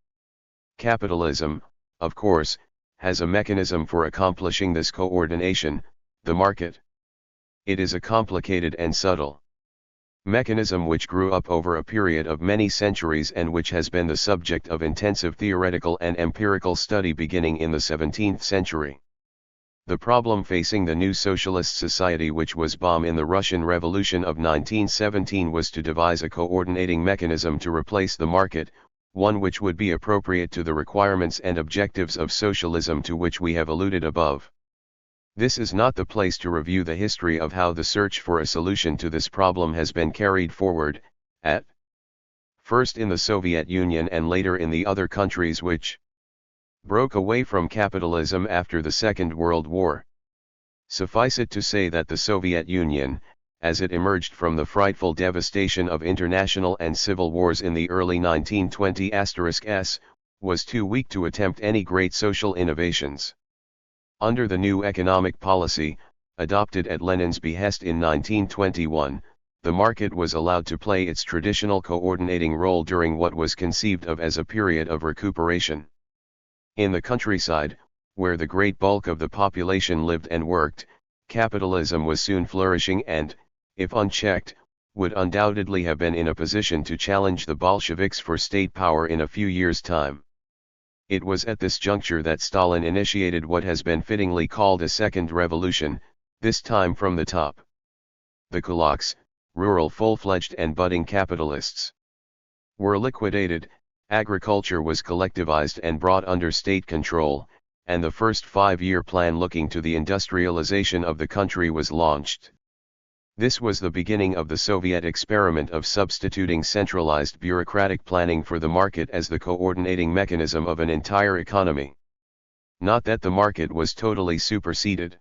Capitalism, of course, has a mechanism for accomplishing this coordination, the market. It is a complicated and subtle mechanism which grew up over a period of many centuries and which has been the subject of intensive theoretical and empirical study beginning in the 17th century. The problem facing the new socialist society which was born in the Russian Revolution of 1917 was to devise a coordinating mechanism to replace the market, one which would be appropriate to the requirements and objectives of socialism to which we have alluded above. This is not the place to review the history of how the search for a solution to this problem has been carried forward, at first in the Soviet Union and later in the other countries which broke away from capitalism after the Second World War. Suffice it to say that the Soviet Union, as it emerged from the frightful devastation of international and civil wars in the early 1920s, was too weak to attempt any great social innovations. Under the new economic policy, adopted at Lenin's behest in 1921, the market was allowed to play its traditional coordinating role during what was conceived of as a period of recuperation. In the countryside, where the great bulk of the population lived and worked, capitalism was soon flourishing and, if unchecked, would undoubtedly have been in a position to challenge the Bolsheviks for state power in a few years' time. It was at this juncture that Stalin initiated what has been fittingly called a second revolution, this time from the top. The kulaks, rural full-fledged and budding capitalists, were liquidated, agriculture was collectivized and brought under state control, and the first 5-year plan looking to the industrialization of the country was launched. This was the beginning of the Soviet experiment of substituting centralized bureaucratic planning for the market as the coordinating mechanism of an entire economy. Not that the market was totally superseded.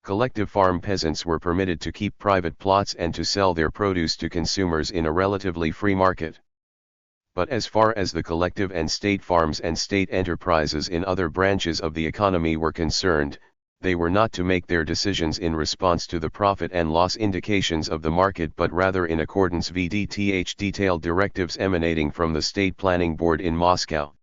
Collective farm peasants were permitted to keep private plots and to sell their produce to consumers in a relatively free market. But as far as the collective and state farms and state enterprises in other branches of the economy were concerned, they were not to make their decisions in response to the profit and loss indications of the market but rather in accordance with detailed directives emanating from the State Planning Board in Moscow.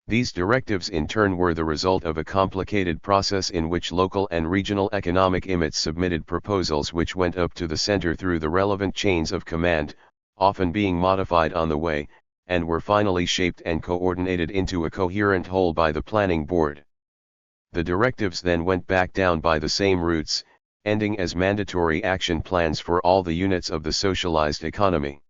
These directives in turn were the result of a complicated process in which local and regional economic emitters submitted proposals which went up to the center through the relevant chains of command, often being modified on the way, and were finally shaped and coordinated into a coherent whole by the Planning Board. The directives then went back down by the same routes, ending as mandatory action plans for all the units of the socialized economy.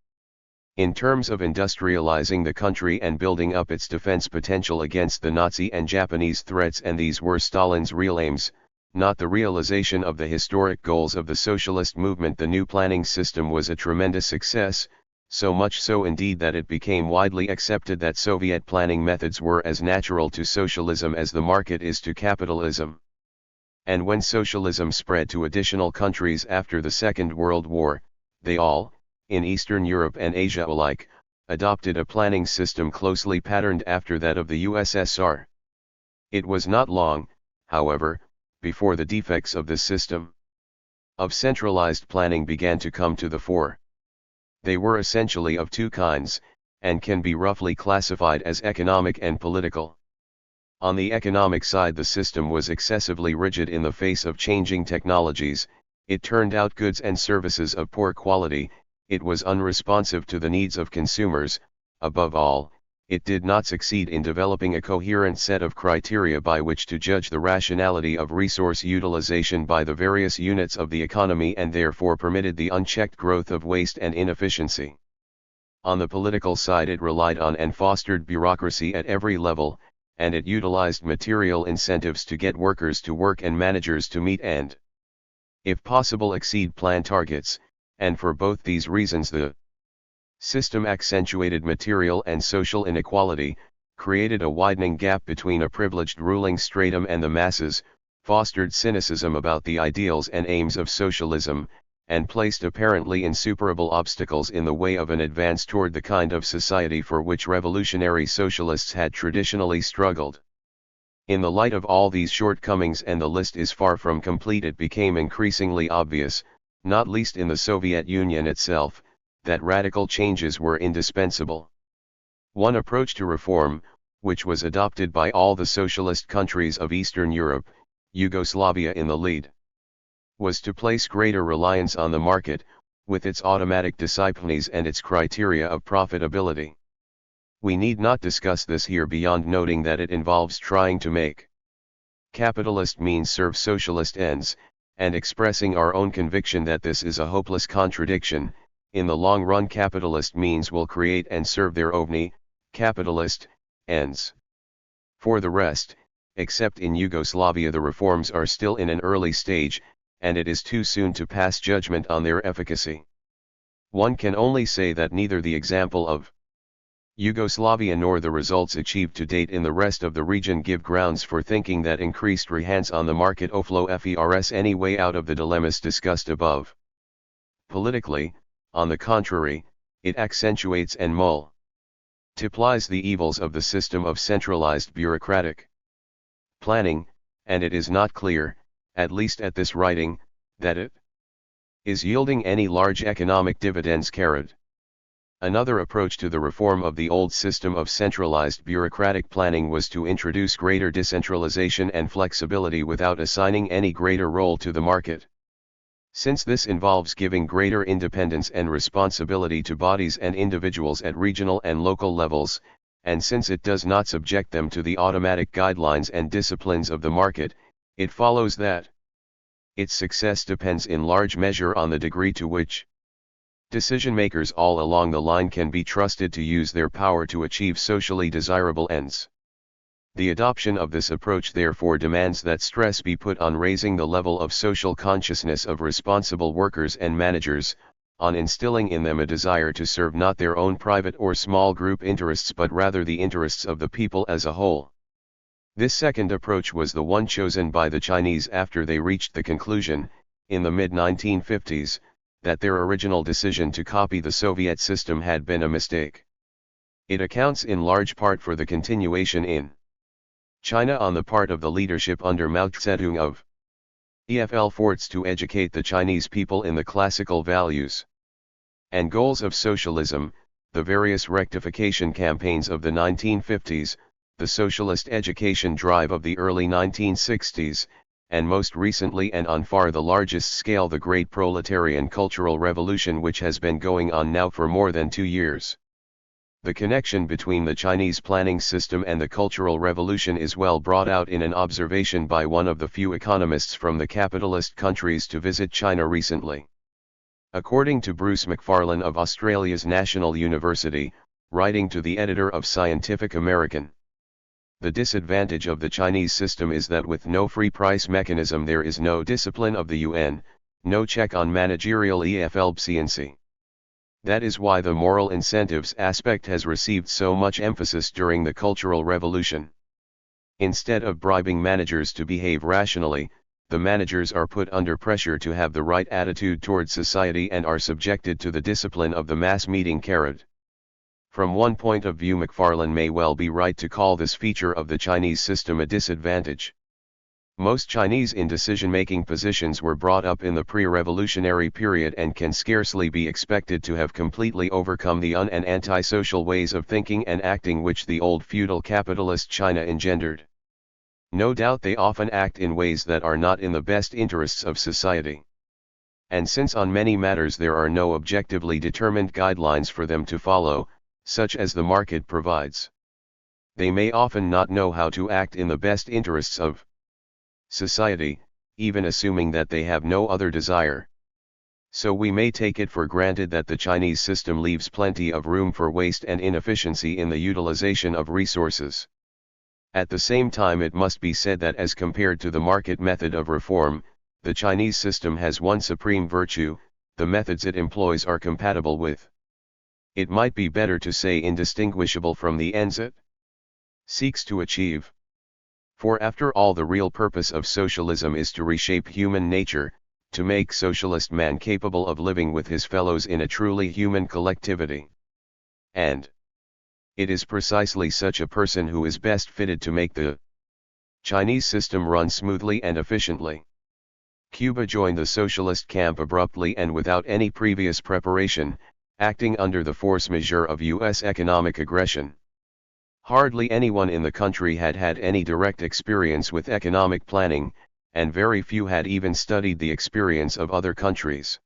In terms of industrializing the country and building up its defense potential against the Nazi and Japanese threats, and these were Stalin's real aims, not the realization of the historic goals of the socialist movement, the new planning system was a tremendous success, so much so indeed that it became widely accepted that Soviet planning methods were as natural to socialism as the market is to capitalism. And when socialism spread to additional countries after the Second World War, they all, in Eastern Europe and Asia alike, adopted a planning system closely patterned after that of the USSR. It was not long, however, before the defects of this system of centralized planning began to come to the fore. They were essentially of two kinds, and can be roughly classified as economic and political. On the economic side, the system was excessively rigid in the face of changing technologies, it turned out goods and services of poor quality, it was unresponsive to the needs of consumers, above all, it did not succeed in developing a coherent set of criteria by which to judge the rationality of resource utilization by the various units of the economy, and therefore permitted the unchecked growth of waste and inefficiency. On the political side, it relied on and fostered bureaucracy at every level, and it utilized material incentives to get workers to work and managers to meet and, if possible, exceed plan targets, and for both these reasons the system accentuated material and social inequality, created a widening gap between a privileged ruling stratum and the masses, fostered cynicism about the ideals and aims of socialism, and placed apparently insuperable obstacles in the way of an advance toward the kind of society for which revolutionary socialists had traditionally struggled. In the light of all these shortcomings, and the list is far from complete, it became increasingly obvious, not least in the Soviet Union itself, that radical changes were indispensable. One approach to reform, which was adopted by all the socialist countries of Eastern Europe, Yugoslavia in the lead, was to place greater reliance on the market, with its automatic disciplines and its criteria of profitability. We need not discuss this here beyond noting that it involves trying to make capitalist means serve socialist ends, and expressing our own conviction that this is a hopeless contradiction. In the long run, capitalist means will create and serve their own capitalist ends. For the rest, except in Yugoslavia, the reforms are still in an early stage, and it is too soon to pass judgment on their efficacy. One can only say that neither the example of Yugoslavia nor the results achieved to date in the rest of the region give grounds for thinking that increased reliance on the market offers any way out of the dilemmas discussed above. Politically, on the contrary, it accentuates and multiplies the evils of the system of centralized bureaucratic planning, and it is not clear, at least at this writing, that it is yielding any large economic dividends. Another approach to the reform of the old system of centralized bureaucratic planning was to introduce greater decentralization and flexibility without assigning any greater role to the market. Since this involves giving greater independence and responsibility to bodies and individuals at regional and local levels, and since it does not subject them to the automatic guidelines and disciplines of the market, it follows that its success depends in large measure on the degree to which decision-makers all along the line can be trusted to use their power to achieve socially desirable ends. The adoption of this approach therefore demands that stress be put on raising the level of social consciousness of responsible workers and managers, on instilling in them a desire to serve not their own private or small group interests but rather the interests of the people as a whole. This second approach was the one chosen by the Chinese after they reached the conclusion, in the mid-1950s, that their original decision to copy the Soviet system had been a mistake. It accounts in large part for the continuation in China on the part of the leadership under Mao Zedong of efforts to educate the Chinese people in the classical values and goals of socialism, the various rectification campaigns of the 1950s, the socialist education drive of the early 1960s, and most recently and on far the largest scale the great proletarian cultural revolution which has been going on now for more than 2 years. The connection between the Chinese planning system and the Cultural Revolution is well brought out in an observation by one of the few economists from the capitalist countries to visit China recently. According to Bruce McFarlane of Australia's National University, writing to the editor of Scientific American, the disadvantage of the Chinese system is that with no free price mechanism there is no discipline of the UN, no check on managerial efficiency. That is why the moral incentives aspect has received so much emphasis during the Cultural Revolution. Instead of bribing managers to behave rationally, the managers are put under pressure to have the right attitude towards society and are subjected to the discipline of the mass meeting carrot. From one point of view, McFarlane may well be right to call this feature of the Chinese system a disadvantage. Most Chinese in decision-making positions were brought up in the pre-revolutionary period and can scarcely be expected to have completely overcome the and anti-social ways of thinking and acting which the old feudal capitalist China engendered. No doubt they often act in ways that are not in the best interests of society. And since on many matters there are no objectively determined guidelines for them to follow, such as the market provides, they may often not know how to act in the best interests of society, even assuming that they have no other desire. So we may take it for granted that the Chinese system leaves plenty of room for waste and inefficiency in the utilization of resources. At the same time, it must be said that as compared to the market method of reform, the Chinese system has one supreme virtue: the methods it employs are compatible with, it might be better to say indistinguishable from, the ends it seeks to achieve. For after all, the real purpose of socialism is to reshape human nature, to make socialist man capable of living with his fellows in a truly human collectivity. And it is precisely such a person who is best fitted to make the Chinese system run smoothly and efficiently. Cuba joined the socialist camp abruptly and without any previous preparation, acting under the force majeure of U.S. economic aggression. Hardly anyone in the country had had any direct experience with economic planning, and very few had even studied the experience of other countries.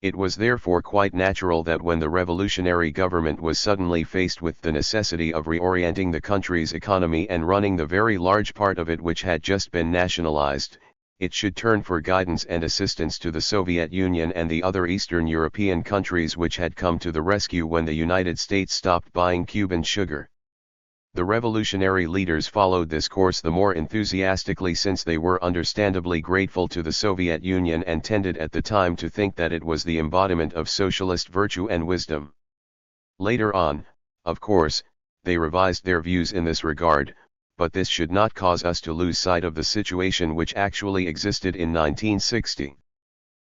It was therefore quite natural that when the revolutionary government was suddenly faced with the necessity of reorienting the country's economy and running the very large part of it which had just been nationalized, it should turn for guidance and assistance to the Soviet Union and the other Eastern European countries which had come to the rescue when the United States stopped buying Cuban sugar. The revolutionary leaders followed this course the more enthusiastically since they were understandably grateful to the Soviet Union and tended at the time to think that it was the embodiment of socialist virtue and wisdom. Later on, of course, they revised their views in this regard, but this should not cause us to lose sight of the situation which actually existed in 1960.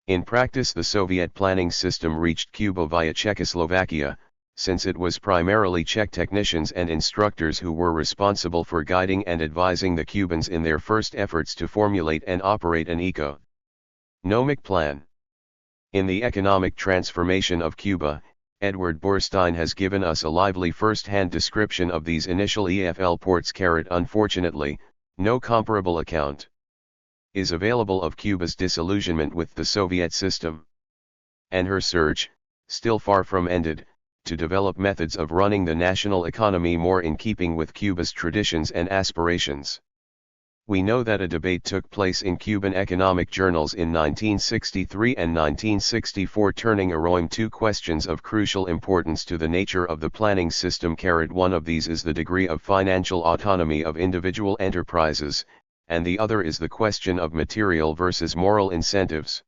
In practice, the Soviet planning system reached Cuba via Czechoslovakia, since it was primarily Czech technicians and instructors who were responsible for guiding and advising the Cubans in their first efforts to formulate and operate an economic plan. In The Economic Transformation of Cuba, Edward Burstein has given us a lively first-hand description of these initial EFL ports. Unfortunately, no comparable account is available of Cuba's disillusionment with the Soviet system, and her search, still far from ended, to develop methods of running the national economy more in keeping with Cuba's traditions and aspirations. We know that a debate took place in Cuban economic journals in 1963 and 1964 turning around two questions of crucial importance to the nature of the planning system. One of these is the degree of financial autonomy of individual enterprises, and the other is the question of material versus moral incentives.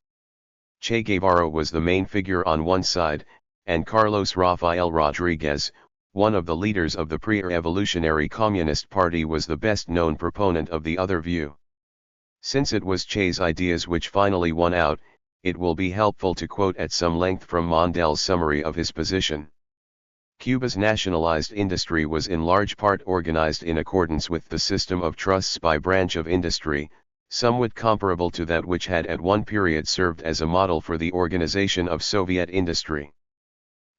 Che Guevara was the main figure on one side, and Carlos Rafael Rodriguez, one of the leaders of the pre-revolutionary Communist Party, was the best-known proponent of the other view. Since it was Che's ideas which finally won out, it will be helpful to quote at some length from Mondel's summary of his position. Cuba's nationalized industry was in large part organized in accordance with the system of trusts by branch of industry, somewhat comparable to that which had at one period served as a model for the organization of Soviet industry.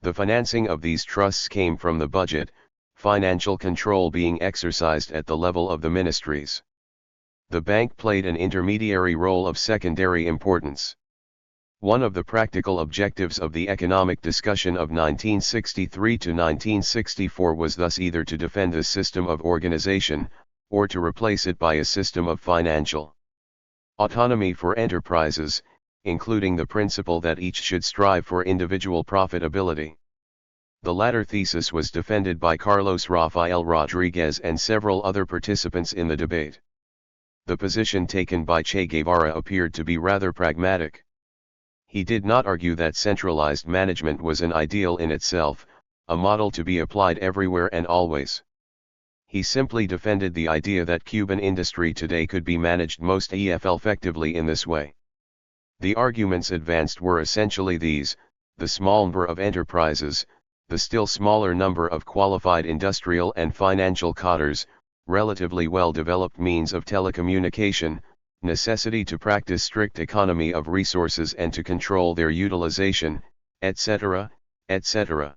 The financing of these trusts came from the budget, financial control being exercised at the level of the ministries. The bank played an intermediary role of secondary importance. One of the practical objectives of the economic discussion of 1963 to 1964 was thus either to defend the system of organization, or to replace it by a system of financial autonomy for enterprises, including the principle that each should strive for individual profitability. The latter thesis was defended by Carlos Rafael Rodriguez and several other participants in the debate. The position taken by Che Guevara appeared to be rather pragmatic. He did not argue that centralized management was an ideal in itself, a model to be applied everywhere and always. He simply defended the idea that Cuban industry today could be managed most effectively in this way. The arguments advanced were essentially these: the small number of enterprises, the still smaller number of qualified industrial and financial cadres, relatively well-developed means of telecommunication, necessity to practice strict economy of resources and to control their utilization, etc., etc.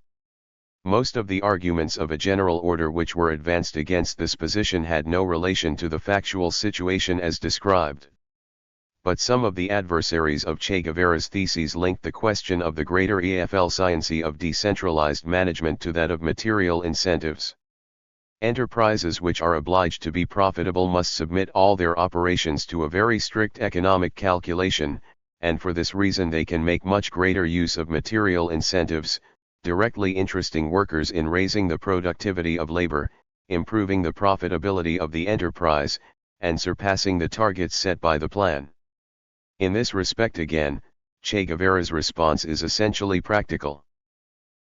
Most of the arguments of a general order which were advanced against this position had no relation to the factual situation as described. But some of the adversaries of Che Guevara's theses linked the question of the greater efficiency of decentralized management to that of material incentives. Enterprises which are obliged to be profitable must submit all their operations to a very strict economic calculation, and for this reason they can make much greater use of material incentives, directly interesting workers in raising the productivity of labor, improving the profitability of the enterprise, and surpassing the targets set by the plan. In this respect again, Che Guevara's response is essentially practical.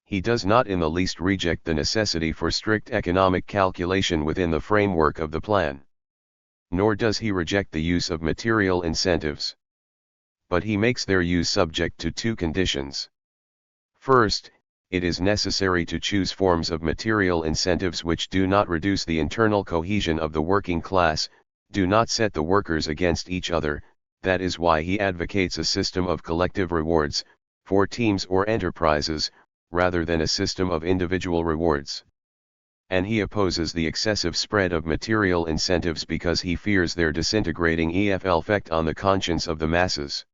He does not in the least reject the necessity for strict economic calculation within the framework of the plan. Nor does he reject the use of material incentives. But he makes their use subject to two conditions. First, it is necessary to choose forms of material incentives which do not reduce the internal cohesion of the working class, do not set the workers against each other. That is why he advocates a system of collective rewards, for teams or enterprises, rather than a system of individual rewards. And he opposes the excessive spread of material incentives because he fears their disintegrating effect on the conscience of the masses.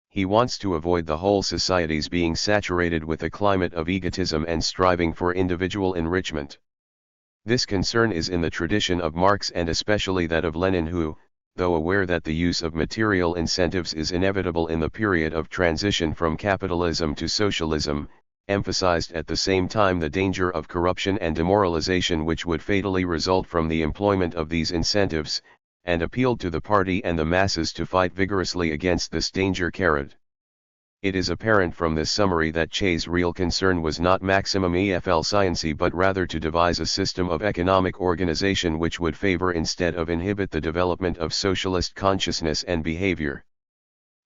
He wants to avoid the whole societies being saturated with a climate of egotism and striving for individual enrichment. This concern is in the tradition of Marx and especially that of Lenin, who, though aware that the use of material incentives is inevitable in the period of transition from capitalism to socialism, emphasized at the same time the danger of corruption and demoralization which would fatally result from the employment of these incentives, and appealed to the party and the masses to fight vigorously against this danger. It is apparent from this summary that Che's real concern was not maximum efficiency but rather to devise a system of economic organization which would favor instead of inhibit the development of socialist consciousness and behavior.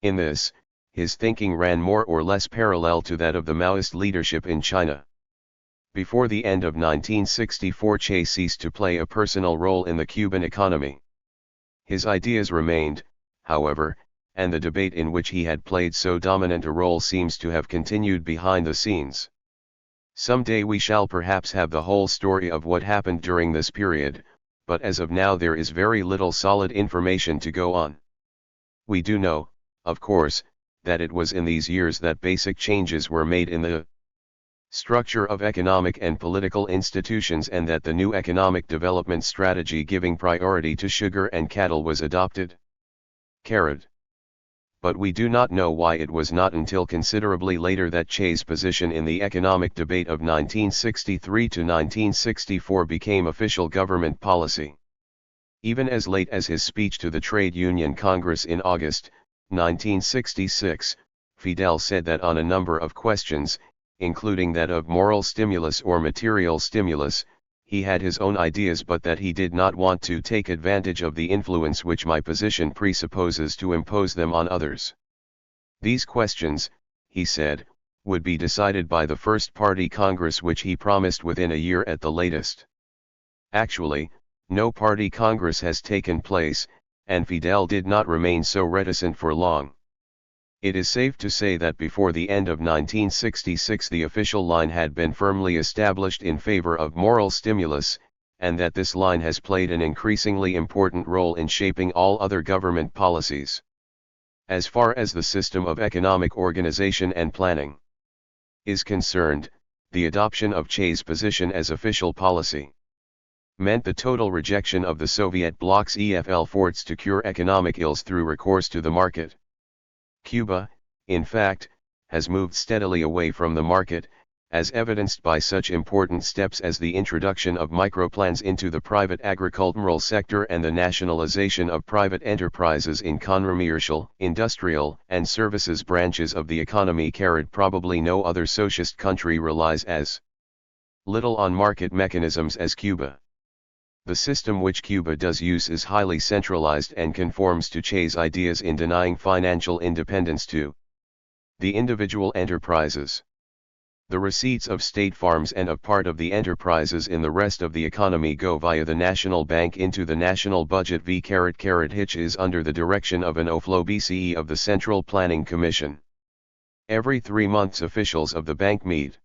In this, his thinking ran more or less parallel to that of the Maoist leadership in China. Before the end of 1964, Che ceased to play a personal role in the Cuban economy. His ideas remained, however, and the debate in which he had played so dominant a role seems to have continued behind the scenes. Some day we shall perhaps have the whole story of what happened during this period, but as of now there is very little solid information to go on. We do know, of course, that it was in these years that basic changes were made in the structure of economic and political institutions, and that the new economic development strategy giving priority to sugar and cattle was adopted. Carrot. But we do not know why it was not until considerably later that Che's position in the economic debate of 1963 to 1964 became official government policy. Even as late as his speech to the Trade Union Congress in August 1966, Fidel said that on a number of questions, including that of moral stimulus or material stimulus, he had his own ideas, but that he did not want to take advantage of the influence which my position presupposes to impose them on others. These questions, he said, would be decided by the First Party Congress, which he promised within a year at the latest. Actually, no party Congress has taken place, and Fidel did not remain so reticent for long. It is safe to say that before the end of 1966 the official line had been firmly established in favor of moral stimulus, and that this line has played an increasingly important role in shaping all other government policies. As far as the system of economic organization and planning is concerned, the adoption of Che's position as official policy meant the total rejection of the Soviet bloc's efforts to cure economic ills through recourse to the market. Cuba, in fact, has moved steadily away from the market, as evidenced by such important steps as the introduction of microplans into the private agricultural sector and the nationalization of private enterprises in commercial, industrial, and services branches of the economy. Probably no other socialist country relies as little on market mechanisms as Cuba. The system which Cuba does use is highly centralized and conforms to Che's ideas in denying financial independence to the individual enterprises. The receipts of state farms and of part of the enterprises in the rest of the economy go via the National Bank into the national budget. Which is under the direction of an OFLO-BCE of the Central Planning Commission. Every 3 months officials of the bank meet.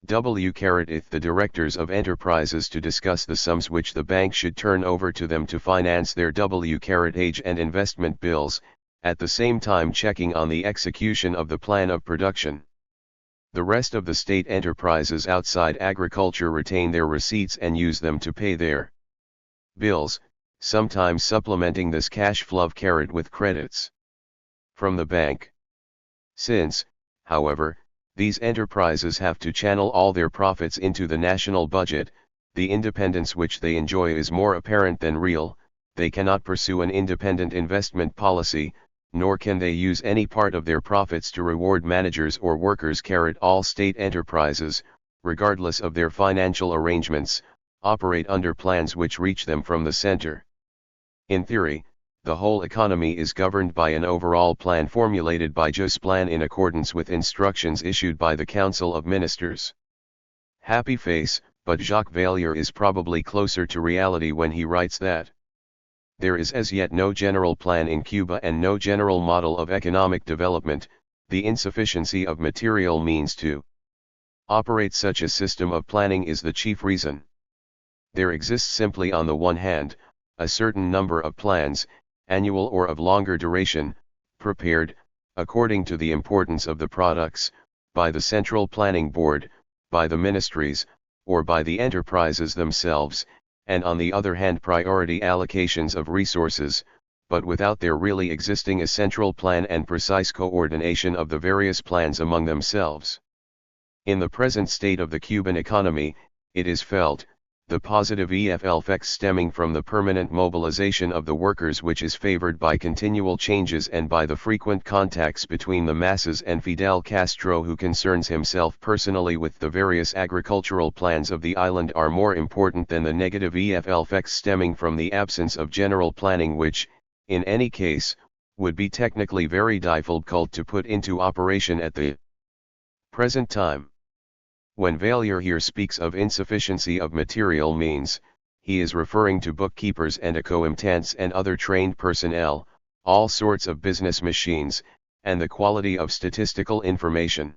If the directors of enterprises to discuss the sums which the bank should turn over to them to finance their age and investment bills, at the same time checking on the execution of the plan of production. The rest of the state enterprises outside agriculture retain their receipts and use them to pay their bills, sometimes supplementing this cash flow with credits from the bank. Since, however, these enterprises have to channel all their profits into the national budget, the independence which they enjoy is more apparent than real. They cannot pursue an independent investment policy, nor can they use any part of their profits to reward managers or workers. All state enterprises, regardless of their financial arrangements, operate under plans which reach them from the center. In theory, the whole economy is governed by an overall plan formulated by Josplan in accordance with instructions issued by the Council of Ministers. Happy face, but Jacques Valliere is probably closer to reality when he writes that there is as yet no general plan in Cuba and no general model of economic development. The insufficiency of material means to operate such a system of planning is the chief reason. There exists simply on the one hand, a certain number of plans, annual or of longer duration, prepared, according to the importance of the products, by the Central Planning Board, by the ministries, or by the enterprises themselves, and on the other hand priority allocations of resources, but without there really existing a central plan and precise coordination of the various plans among themselves. In the present state of the Cuban economy, it is felt, the positive effects stemming from the permanent mobilization of the workers, which is favored by continual changes and by the frequent contacts between the masses and Fidel Castro, who concerns himself personally with the various agricultural plans of the island, are more important than the negative effects stemming from the absence of general planning, which, in any case, would be technically very difficult to put into operation at the present time. When Valliere here speaks of insufficiency of material means, he is referring to bookkeepers and accountants and other trained personnel, all sorts of business machines, and the quality of statistical information.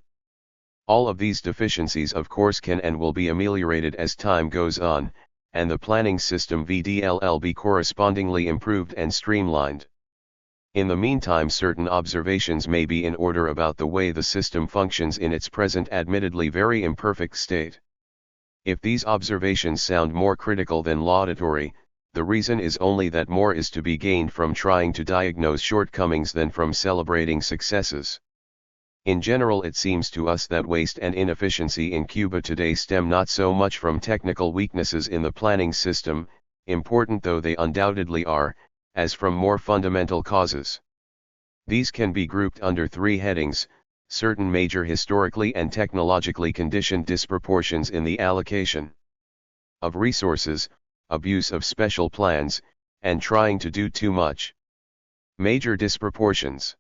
All of these deficiencies of course can and will be ameliorated as time goes on, and the planning system VDLL be correspondingly improved and streamlined. In the meantime, certain observations may be in order about the way the system functions in its present admittedly very imperfect state. If these observations sound more critical than laudatory, the reason is only that more is to be gained from trying to diagnose shortcomings than from celebrating successes. In general, it seems to us that waste and inefficiency in Cuba today stem not so much from technical weaknesses in the planning system, important though they undoubtedly are, as from more fundamental causes. These can be grouped under three headings: certain major historically and technologically conditioned disproportions in the allocation of resources, abuse of special plans, and trying to do too much. Major disproportions.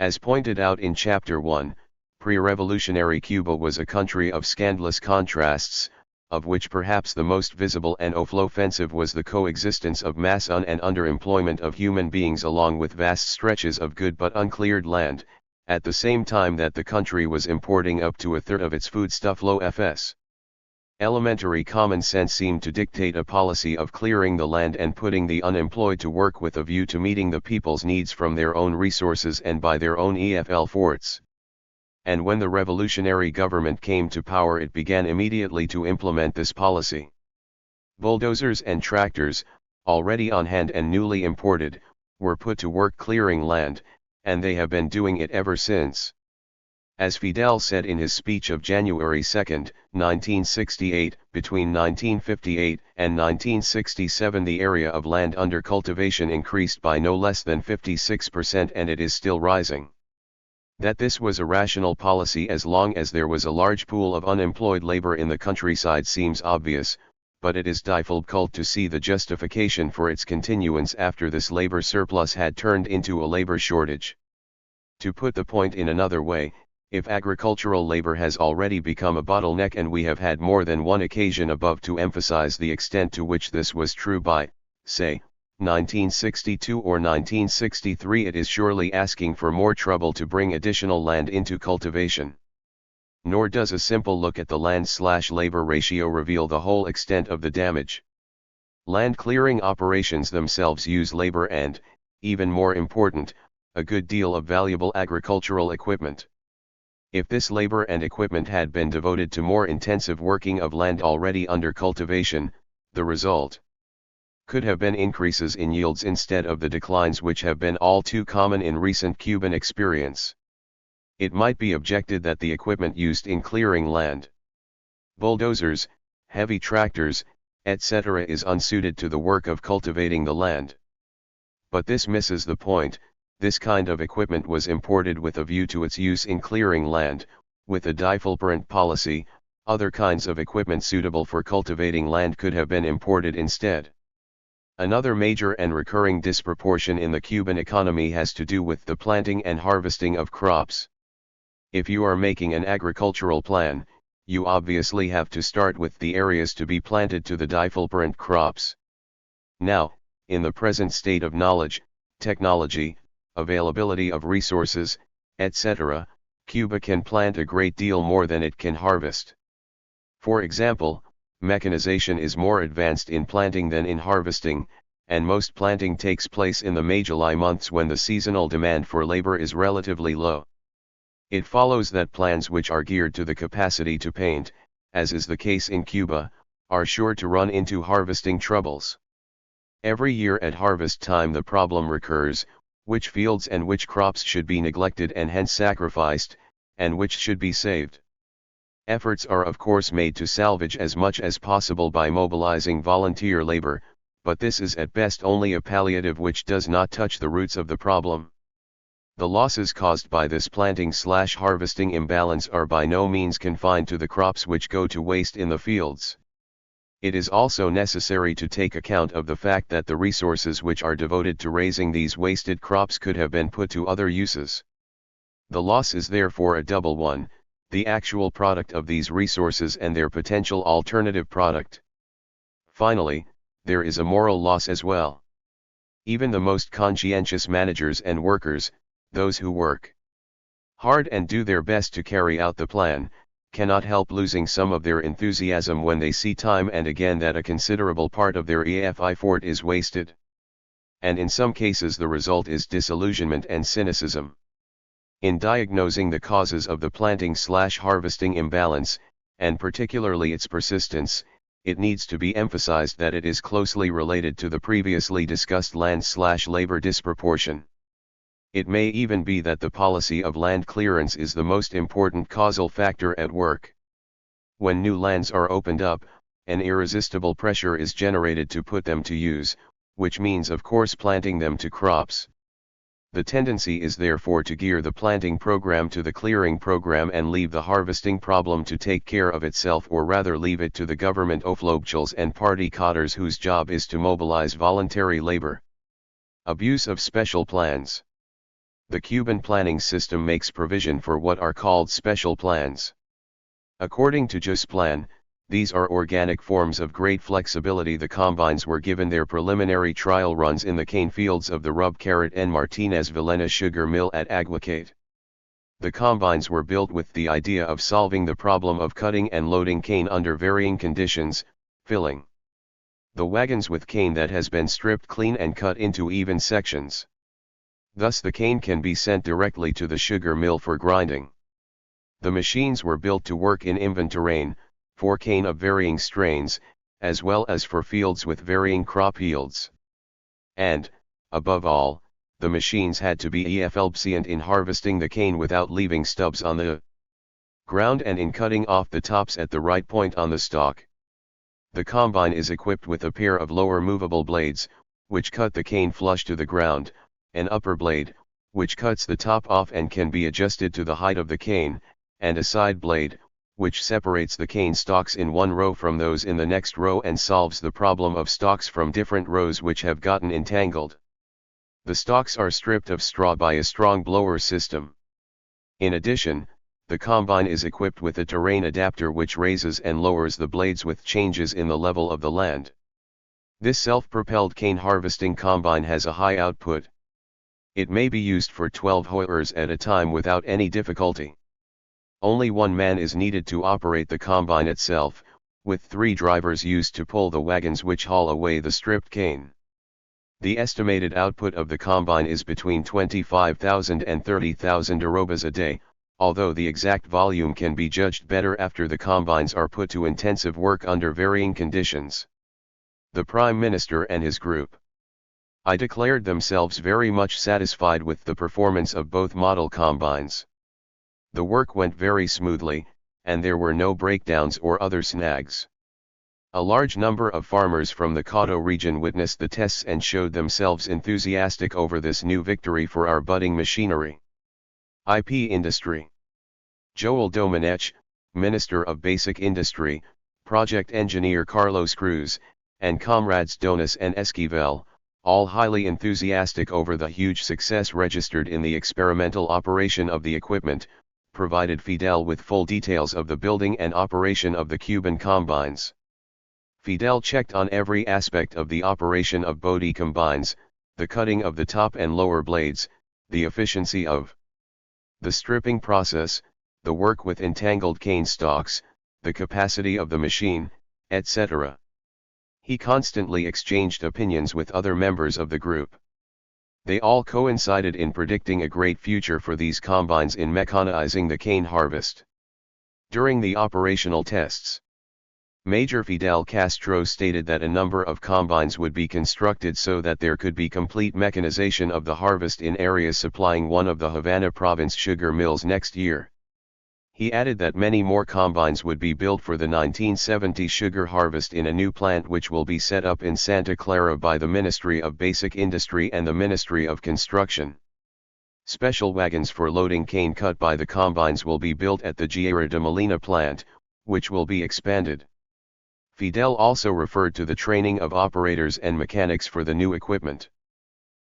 As pointed out in Chapter 1, pre-revolutionary Cuba was a country of scandalous contrasts, of which perhaps the most visible and offensive was the coexistence of mass and underemployment of human beings along with vast stretches of good but uncleared land, at the same time that the country was importing up to a third of its foodstuff low-fs. Elementary common sense seemed to dictate a policy of clearing the land and putting the unemployed to work with a view to meeting the people's needs from their own resources and by their own efforts. And when the revolutionary government came to power, it began immediately to implement this policy. Bulldozers and tractors, already on hand and newly imported, were put to work clearing land, and they have been doing it ever since. As Fidel said in his speech of January 2, 1968, between 1958 and 1967 the area of land under cultivation increased by no less than 56%, and it is still rising. That this was a rational policy as long as there was a large pool of unemployed labor in the countryside seems obvious, but it is difficult to see the justification for its continuance after this labor surplus had turned into a labor shortage. To put the point in another way, if agricultural labor has already become a bottleneck, and we have had more than one occasion above to emphasize the extent to which this was true by, say, 1962 or 1963, it is surely asking for more trouble to bring additional land into cultivation. Nor does a simple look at the land/labor ratio reveal the whole extent of the damage. Land clearing operations themselves use labor and, even more important, a good deal of valuable agricultural equipment. If this labor and equipment had been devoted to more intensive working of land already under cultivation, the result could have been increases in yields instead of the declines which have been all too common in recent Cuban experience. It might be objected that the equipment used in clearing land, bulldozers, heavy tractors, etc., is unsuited to the work of cultivating the land. But this misses the point. This kind of equipment was imported with a view to its use in clearing land. With a development policy, other kinds of equipment suitable for cultivating land could have been imported instead. Another major and recurring disproportion in the Cuban economy has to do with the planting and harvesting of crops. If you are making an agricultural plan, you obviously have to start with the areas to be planted to the development crops. Now, in the present state of knowledge, technology, availability of resources, etc., Cuba can plant a great deal more than it can harvest. For example, mechanization is more advanced in planting than in harvesting, and most planting takes place in the May-July months when the seasonal demand for labor is relatively low. It follows that plans which are geared to the capacity to paint, as is the case in Cuba, are sure to run into harvesting troubles. Every year at harvest time the problem recurs: which fields and which crops should be neglected and hence sacrificed, and which should be saved. Efforts are of course made to salvage as much as possible by mobilizing volunteer labor, but this is at best only a palliative which does not touch the roots of the problem. The losses caused by this planting/harvesting imbalance are by no means confined to the crops which go to waste in the fields. It is also necessary to take account of the fact that the resources which are devoted to raising these wasted crops could have been put to other uses. The loss is therefore a double one: the actual product of these resources and their potential alternative product. Finally, there is a moral loss as well. Even the most conscientious managers and workers, those who work hard and do their best to carry out the plan, cannot help losing some of their enthusiasm when they see time and again that a considerable part of their effort is wasted. and in some cases the result is disillusionment and cynicism. In diagnosing the causes of the planting/harvesting imbalance, and particularly its persistence, it needs to be emphasized that it is closely related to the previously discussed land/labor disproportion. It may even be that the policy of land clearance is the most important causal factor at work. When new lands are opened up, an irresistible pressure is generated to put them to use, which means of course planting them to crops. The tendency is therefore to gear the planting program to the clearing program and leave the harvesting problem to take care of itself, or rather leave it to the government oflobchels and party cotters whose job is to mobilize voluntary labor. Abuse of special plans. The Cuban planning system makes provision for what are called special plans. According to JUS plan, these are organic forms of great flexibility. The combines were given their preliminary trial runs in the cane fields of the Rub-N Martinez Villena sugar mill at Aguacate. The combines were built with the idea of solving the problem of cutting and loading cane under varying conditions, filling the wagons with cane that has been stripped clean and cut into even sections. Thus the cane can be sent directly to the sugar mill for grinding. The machines were built to work in even terrain, for cane of varying strains, as well as for fields with varying crop yields. And, above all, the machines had to be efficient in harvesting the cane without leaving stubs on the ground and in cutting off the tops at the right point on the stalk. The combine is equipped with a pair of lower movable blades, which cut the cane flush to the ground, an upper blade, which cuts the top off and can be adjusted to the height of the cane, and a side blade, which separates the cane stalks in one row from those in the next row and solves the problem of stalks from different rows which have gotten entangled. The stalks are stripped of straw by a strong blower system. In addition, the combine is equipped with a terrain adapter which raises and lowers the blades with changes in the level of the land. This self-propelled cane harvesting combine has a high output. It may be used for 12 hours at a time without any difficulty. Only one man is needed to operate the combine itself, with 3 drivers used to pull the wagons which haul away the stripped cane. The estimated output of the combine is between 25,000 and 30,000 arrobas a day, although the exact volume can be judged better after the combines are put to intensive work under varying conditions. The Prime Minister and his group I declared themselves very much satisfied with the performance of both model combines. The work went very smoothly, and there were no breakdowns or other snags. A large number of farmers from the Cauto region witnessed the tests and showed themselves enthusiastic over this new victory for our budding machinery. IP Industry. Joel Domenech, Minister of Basic Industry, Project Engineer Carlos Cruz, and comrades Donis and Esquivel, all highly enthusiastic over the huge success registered in the experimental operation of the equipment, provided Fidel with full details of the building and operation of the Cuban combines. Fidel checked on every aspect of the operation of both combines, the cutting of the top and lower blades, the efficiency of the stripping process, the work with entangled cane stalks, the capacity of the machine, etc. He constantly exchanged opinions with other members of the group. They all coincided in predicting a great future for these combines in mechanizing the cane harvest. During the operational tests, Major Fidel Castro stated that a number of combines would be constructed so that there could be complete mechanization of the harvest in areas supplying one of the Havana province sugar mills next year. He added that many more combines would be built for the 1970 sugar harvest in a new plant which will be set up in Santa Clara by the Ministry of Basic Industry and the Ministry of Construction. Special wagons for loading cane cut by the combines will be built at the Guerra de Molina plant, which will be expanded. Fidel also referred to the training of operators and mechanics for the new equipment.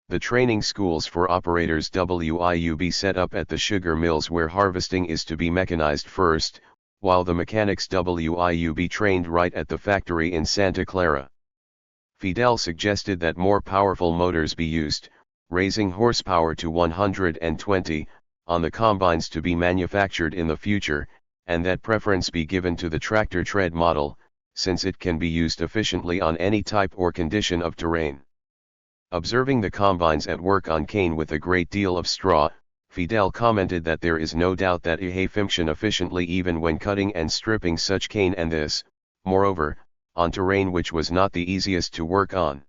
The training schools for operators will be set up at the sugar mills where harvesting is to be mechanized first, while the mechanics will be trained right at the factory in Santa Clara. Fidel suggested that more powerful motors be used, raising horsepower to 120, on the combines to be manufactured in the future, and that preference be given to the tractor tread model, since it can be used efficiently on any type or condition of terrain. Observing the combines at work on cane with a great deal of straw, Fidel commented that there is no doubt that they function efficiently even when cutting and stripping such cane, and this, moreover, on terrain which was not the easiest to work on.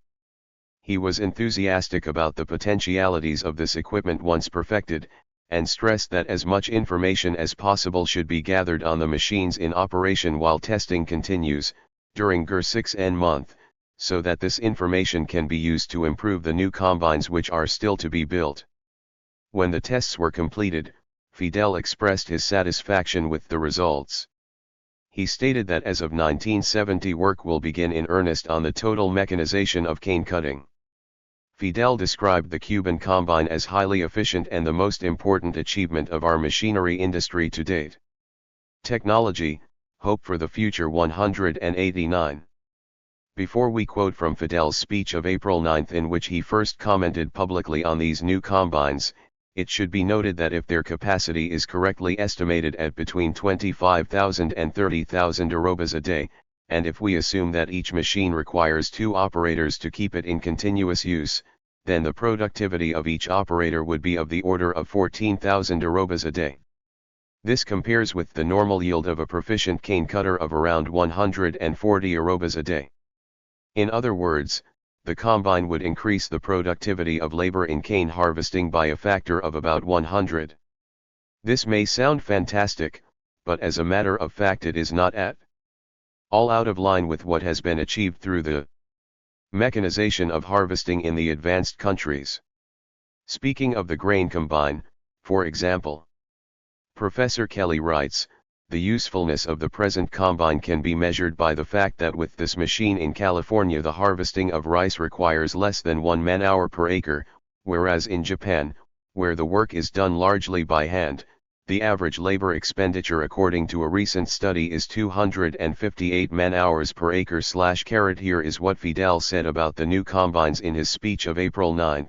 He was enthusiastic about the potentialities of this equipment once perfected, and stressed that as much information as possible should be gathered on the machines in operation while testing continues, during GER-6N month, so that this information can be used to improve the new combines which are still to be built. When the tests were completed, Fidel expressed his satisfaction with the results. He stated that as of 1970 work will begin in earnest on the total mechanization of cane cutting. Fidel described the Cuban combine as highly efficient and the most important achievement of our machinery industry to date. Technology, Hope for the Future 189. Before we quote from Fidel's speech of April 9 in which he first commented publicly on these new combines, it should be noted that if their capacity is correctly estimated at between 25,000 and 30,000 arrobas a day, and if we assume that each machine requires 2 operators to keep it in continuous use, then the productivity of each operator would be of the order of 14,000 arrobas a day. This compares with the normal yield of a proficient cane cutter of around 140 arrobas a day. In other words, the combine would increase the productivity of labor in cane harvesting by a factor of about 100. This may sound fantastic, but as a matter of fact it is not at all out of line with what has been achieved through the mechanization of harvesting in the advanced countries. Speaking of the grain combine, for example, Professor Kelly writes, the usefulness of the present combine can be measured by the fact that with this machine in California the harvesting of rice requires less than 1 man-hour per acre, whereas in Japan, where the work is done largely by hand, the average labor expenditure according to a recent study is 258 man-hours per acre. Here is what Fidel said about the new combines in his speech of April 9.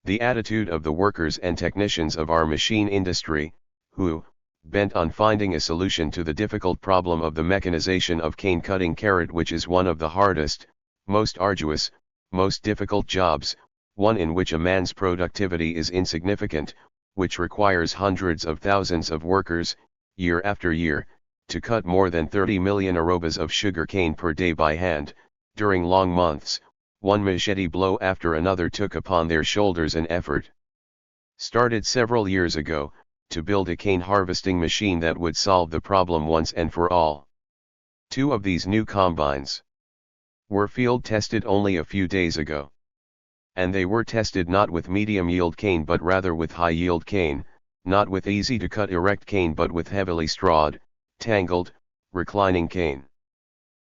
The attitude of the workers and technicians of our machine industry, who, bent on finding a solution to the difficult problem of the mechanization of cane cutting, which is one of the hardest, most arduous, most difficult jobs, one in which a man's productivity is insignificant, which requires hundreds of thousands of workers, year after year, to cut more than 30 million arrobas of sugar cane per day by hand, during long months, one machete blow after another took upon their shoulders an effort started several years ago, to build a cane harvesting machine that would solve the problem once and for all. 2 of these new combines were field tested only a few days ago. And they were tested not with medium yield cane but rather with high yield cane, not with easy to cut erect cane but with heavily strawed, tangled, reclining cane.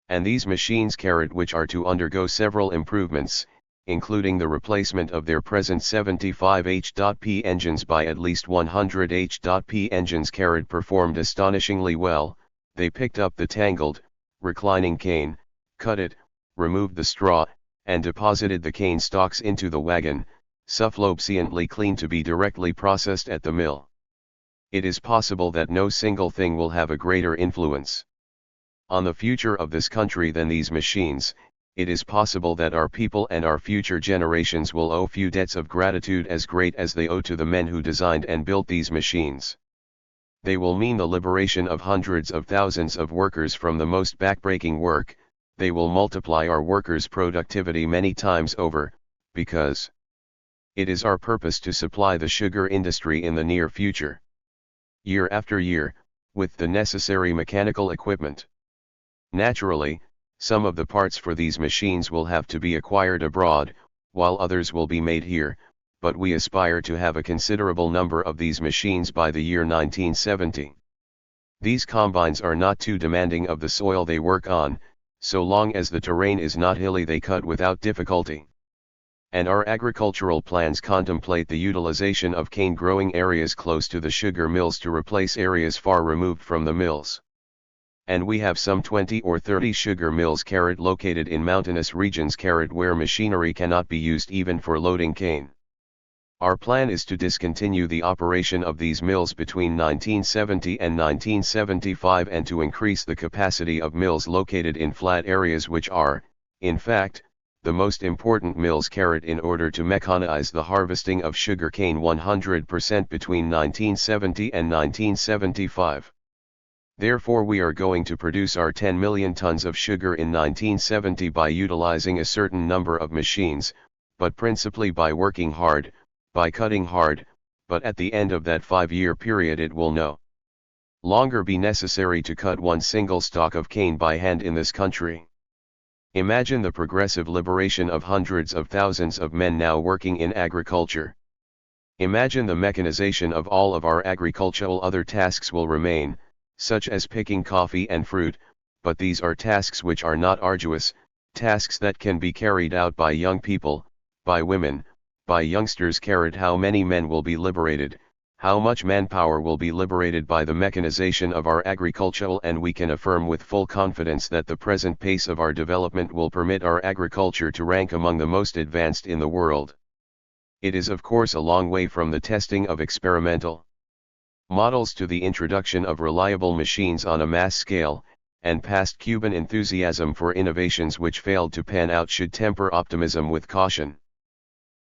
And these machines, which are to undergo several improvements, including the replacement of their present 75 H.P engines by at least 100 H.P engines, performed astonishingly well. They picked up the tangled, reclining cane, cut it, removed the straw, and deposited the cane stalks into the wagon, sufficiently clean to be directly processed at the mill. It is possible that no single thing will have a greater influence on the future of this country than these machines. It is possible that our people and our future generations will owe few debts of gratitude as great as they owe to the men who designed and built these machines. They will mean the liberation of hundreds of thousands of workers from the most backbreaking work. They will multiply our workers' productivity many times over, because it is our purpose to supply the sugar industry in the near future, year after year, with the necessary mechanical equipment. Naturally, some of the parts for these machines will have to be acquired abroad, while others will be made here, but we aspire to have a considerable number of these machines by the year 1970. These combines are not too demanding of the soil they work on. So long as the terrain is not hilly they cut without difficulty. And our agricultural plans contemplate the utilization of cane growing areas close to the sugar mills to replace areas far removed from the mills. And we have some 20 or 30 sugar mills located in mountainous regions where machinery cannot be used even for loading cane. Our plan is to discontinue the operation of these mills between 1970 and 1975 and to increase the capacity of mills located in flat areas which are, in fact, the most important mills carried in order to mechanize the harvesting of sugarcane 100% between 1970 and 1975. Therefore we are going to produce our 10 million tons of sugar in 1970 by utilizing a certain number of machines, but principally by working hard, by cutting hard, but at the end of that 5-year period it will no longer be necessary to cut one single stalk of cane by hand in this country. Imagine the progressive liberation of hundreds of thousands of men now working in agriculture. Imagine the mechanization of all of our agricultural other tasks will remain, such as picking coffee and fruit, but these are tasks which are not arduous, tasks that can be carried out by young people, by women, by youngsters. How many men will be liberated, how much manpower will be liberated by the mechanization of our agricultural, and we can affirm with full confidence that the present pace of our development will permit our agriculture to rank among the most advanced in the world. It is of course a long way from the testing of experimental models to the introduction of reliable machines on a mass scale, and past Cuban enthusiasm for innovations which failed to pan out should temper optimism with caution.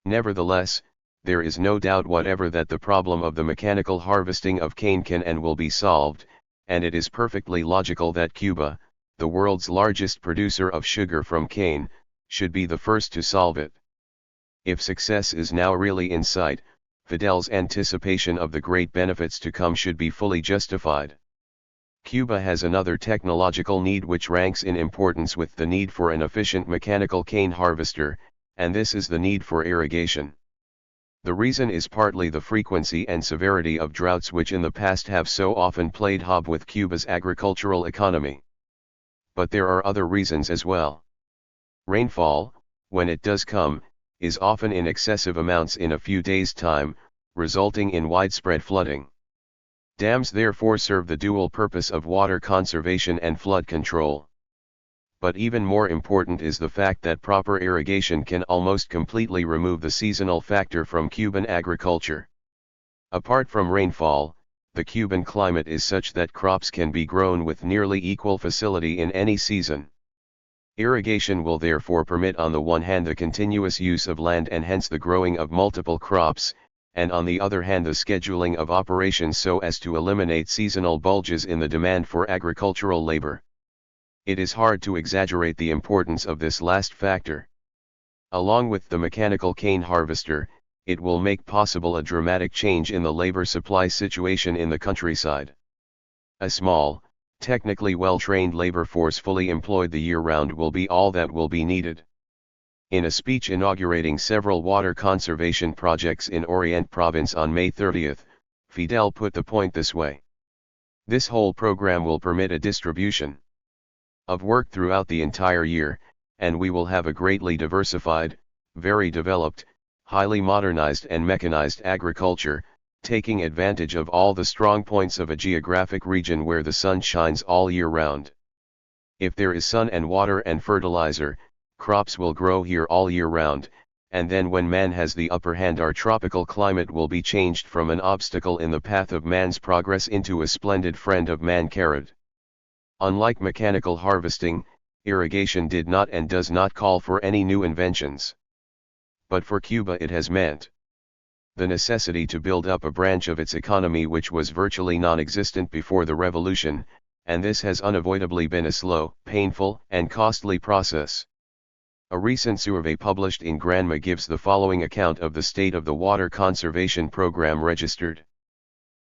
Nevertheless, there is no doubt whatever that the problem of the mechanical harvesting of cane can and will be solved, and it is perfectly logical that Cuba, the world's largest producer of sugar from cane, should be the first to solve it. If success is now really in sight, Fidel's anticipation of the great benefits to come should be fully justified. Cuba has another technological need which ranks in importance with the need for an efficient mechanical cane harvester, and this is the need for irrigation. The reason is partly the frequency and severity of droughts which in the past have so often played hob with Cuba's agricultural economy. But there are other reasons as well. Rainfall, when it does come, is often in excessive amounts in a few days' time, resulting in widespread flooding. Dams therefore serve the dual purpose of water conservation and flood control. But even more important is the fact that proper irrigation can almost completely remove the seasonal factor from Cuban agriculture. Apart from rainfall, the Cuban climate is such that crops can be grown with nearly equal facility in any season. Irrigation will therefore permit on the one hand the continuous use of land and hence the growing of multiple crops, and on the other hand the scheduling of operations so as to eliminate seasonal bulges in the demand for agricultural labor. It is hard to exaggerate the importance of this last factor. Along with the mechanical cane harvester, it will make possible a dramatic change in the labor supply situation in the countryside. A small, technically well-trained labor force fully employed the year-round will be all that will be needed. In a speech inaugurating several water conservation projects in Orient Province on May 30, Fidel put the point this way. This whole program will permit a distribution of work throughout the entire year, and we will have a greatly diversified, very developed, highly modernized and mechanized agriculture, taking advantage of all the strong points of a geographic region where the sun shines all year round. If there is sun and water and fertilizer, crops will grow here all year round, and then when man has the upper hand our tropical climate will be changed from an obstacle in the path of man's progress into a splendid friend of mankind. Unlike mechanical harvesting, irrigation did not and does not call for any new inventions. But for Cuba it has meant the necessity to build up a branch of its economy which was virtually non-existent before the revolution, and this has unavoidably been a slow, painful, and costly process. A recent survey published in Granma gives the following account of the state of the water conservation program registered.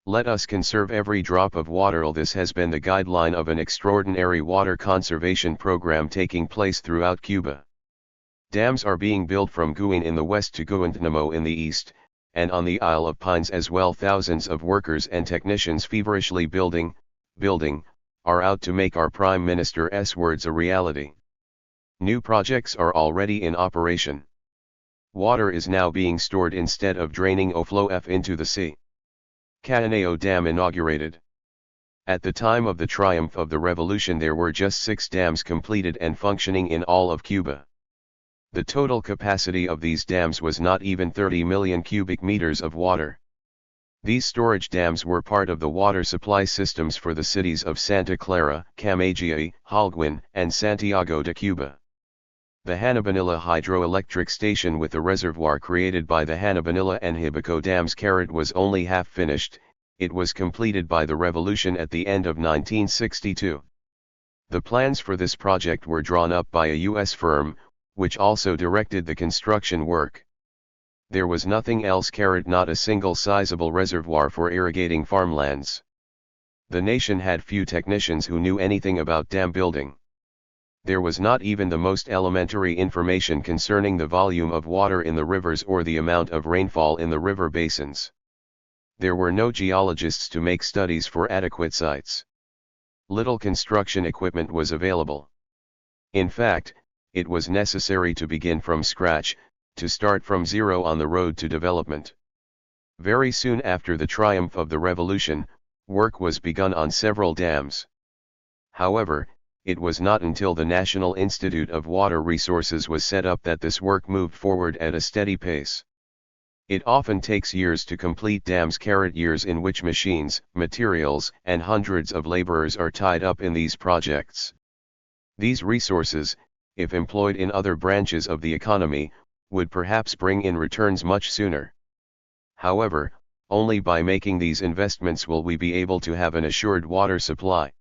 Let us conserve every drop of water. This has been the guideline of an extraordinary water conservation program taking place throughout Cuba. Dams are being built from Guin in the west to Guantánamo in the east, and on the Isle of Pines as well. Thousands of workers and technicians feverishly building, are out to make our Prime Minister's words a reality. New projects are already in operation. Water is now being stored instead of draining OFLOF into the sea. Cananeo Dam inaugurated. At the time of the triumph of the revolution there were just 6 dams completed and functioning in all of Cuba. The total capacity of these dams was not even 30 million cubic meters of water. These storage dams were part of the water supply systems for the cities of Santa Clara, Camagüey, Holguin, and Santiago de Cuba. The Hanabanilla hydroelectric station with the reservoir created by the Hanabanilla and Hibico dams was only half finished. It was completed by the revolution at the end of 1962. The plans for this project were drawn up by a U.S. firm, which also directed the construction work. There was nothing else, not a single sizable reservoir for irrigating farmlands. The nation had few technicians who knew anything about dam building. There was not even the most elementary information concerning the volume of water in the rivers or the amount of rainfall in the river basins. There were no geologists to make studies for adequate sites. Little construction equipment was available. In fact, it was necessary to begin from scratch, to start from zero on the road to development. Very soon after the triumph of the revolution, work was begun on several dams. However, it was not until the National Institute of Water Resources was set up that this work moved forward at a steady pace. It often takes years to complete dams, years in which machines, materials, and hundreds of laborers are tied up in these projects. These resources, if employed in other branches of the economy, would perhaps bring in returns much sooner. However, only by making these investments will we be able to have an assured water supply.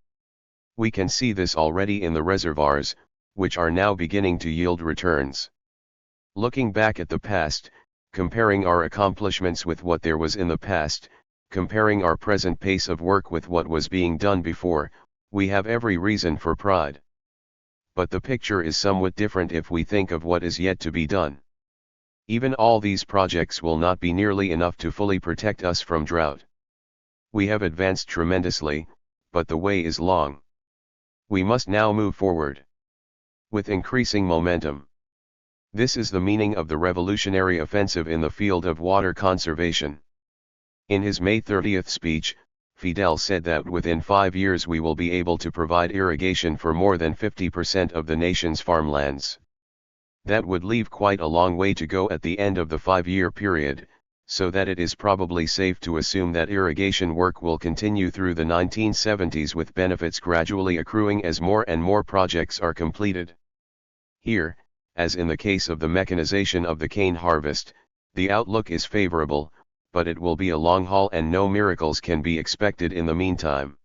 We can see this already in the reservoirs, which are now beginning to yield returns. Looking back at the past, comparing our accomplishments with what there was in the past, comparing our present pace of work with what was being done before, we have every reason for pride. But the picture is somewhat different if we think of what is yet to be done. Even all these projects will not be nearly enough to fully protect us from drought. We have advanced tremendously, but the way is long. We must now move forward with increasing momentum. This is the meaning of the revolutionary offensive in the field of water conservation. In his May 30th speech, Fidel said that within 5 years we will be able to provide irrigation for more than 50% of the nation's farmlands. That would leave quite a long way to go at the end of the 5-year period, so that it is probably safe to assume that irrigation work will continue through the 1970s, with benefits gradually accruing as more and more projects are completed. Here, as in the case of the mechanization of the cane harvest, the outlook is favorable, but it will be a long haul and no miracles can be expected in the meantime.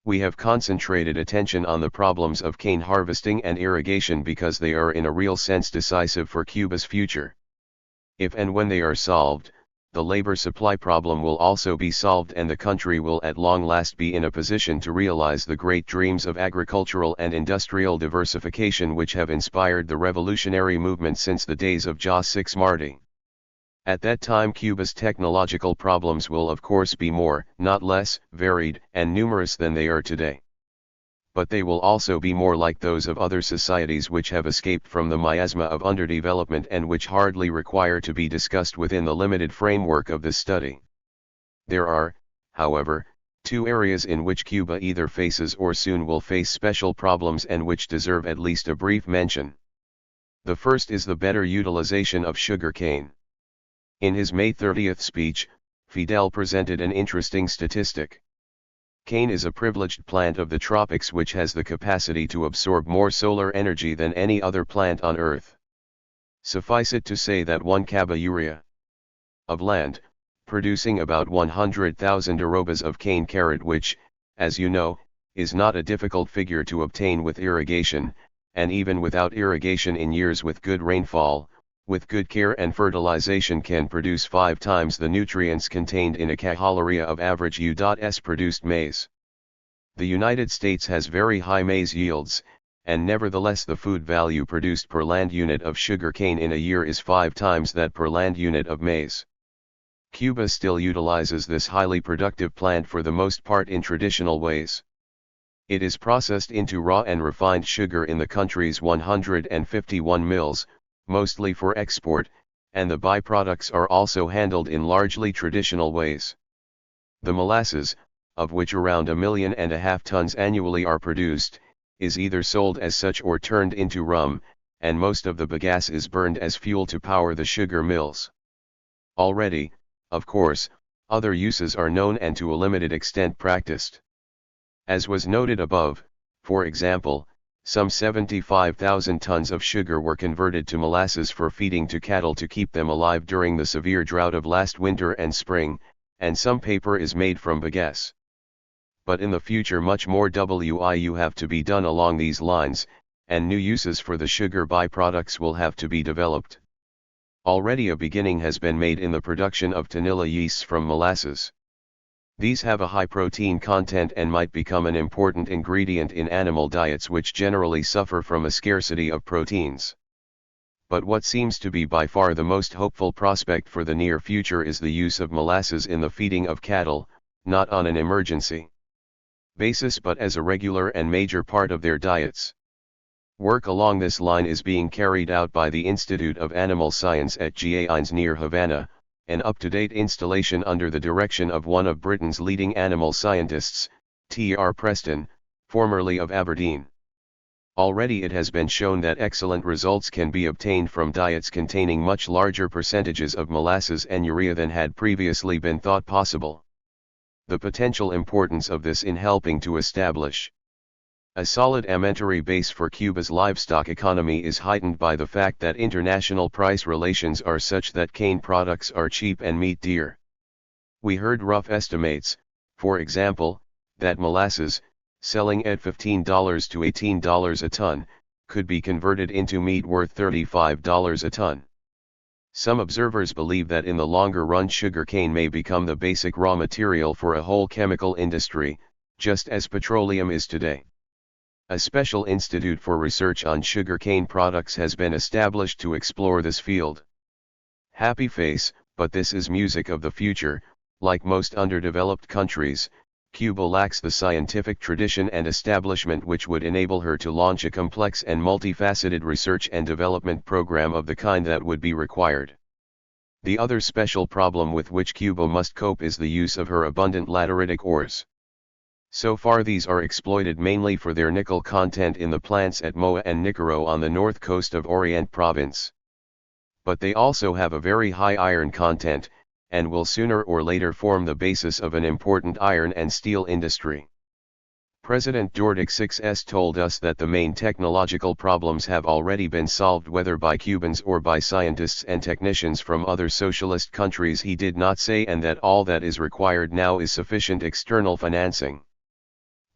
We have concentrated attention on the problems of cane harvesting and irrigation because they are in a real sense decisive for Cuba's future. If and when they are solved, the labor supply problem will also be solved and the country will at long last be in a position to realize the great dreams of agricultural and industrial diversification which have inspired the revolutionary movement since the days of José Martí. At that time Cuba's technological problems will of course be more, not less, varied and numerous than they are today. But they will also be more like those of other societies which have escaped from the miasma of underdevelopment and which hardly require to be discussed within the limited framework of this study. There are, however, 2 areas in which Cuba either faces or soon will face special problems and which deserve at least a brief mention. The first is the better utilization of sugar cane. In his May 30th speech, Fidel presented an interesting statistic. Cane is a privileged plant of the tropics which has the capacity to absorb more solar energy than any other plant on Earth. Suffice it to say that 1 caba of land, producing about 100,000 arrobas of cane, which, as you know, is not a difficult figure to obtain with irrigation, and even without irrigation in years with good rainfall, with good care and fertilization can produce 5 times the nutrients contained in a caloria of average U.S. produced maize. The United States has very high maize yields, and nevertheless the food value produced per land unit of sugar cane in a year is 5 times that per land unit of maize. Cuba still utilizes this highly productive plant for the most part in traditional ways. It is processed into raw and refined sugar in the country's 151 mills, mostly for export, and the byproducts are also handled in largely traditional ways. The molasses, of which around 1.5 million tons annually are produced, is either sold as such or turned into rum, and most of the bagasse is burned as fuel to power the sugar mills. Already, of course, other uses are known and to a limited extent practiced. As was noted above, for example, Some 75,000 tons of sugar were converted to molasses for feeding to cattle to keep them alive during the severe drought of last winter and spring, and some paper is made from bagasse. But in the future much more will have to be done along these lines, and new uses for the sugar byproducts will have to be developed. Already a beginning has been made in the production of vanilla yeasts from molasses. These have a high protein content and might become an important ingredient in animal diets which generally suffer from a scarcity of proteins. But what seems to be by far the most hopeful prospect for the near future is the use of molasses in the feeding of cattle, not on an emergency basis but as a regular and major part of their diets. Work along this line is being carried out by the Institute of Animal Science at Gaines near Havana, an up-to-date installation under the direction of one of Britain's leading animal scientists, T.R. Preston, formerly of Aberdeen. Already it has been shown that excellent results can be obtained from diets containing much larger percentages of molasses and urea than had previously been thought possible. The potential importance of this in helping to establish a solid alimentary base for Cuba's livestock economy is heightened by the fact that international price relations are such that cane products are cheap and meat dear. We heard rough estimates, for example, that molasses, selling at $15 to $18 a ton, could be converted into meat worth $35 a ton. Some observers believe that in the longer run sugarcane may become the basic raw material for a whole chemical industry, just as petroleum is today. A special institute for research on sugarcane products has been established to explore this field. Happy face, but this is music of the future. Like most underdeveloped countries, Cuba lacks the scientific tradition and establishment which would enable her to launch a complex and multifaceted research and development program of the kind that would be required. The other special problem with which Cuba must cope is the use of her abundant lateritic ores. So far these are exploited mainly for their nickel content in the plants at Moa and Nicaro on the north coast of Oriente Province. But they also have a very high iron content, and will sooner or later form the basis of an important iron and steel industry. President Jorge VI told us that the main technological problems have already been solved whether by Cubans or by scientists and technicians from other socialist countries he did not say, and that all that is required now is sufficient external financing.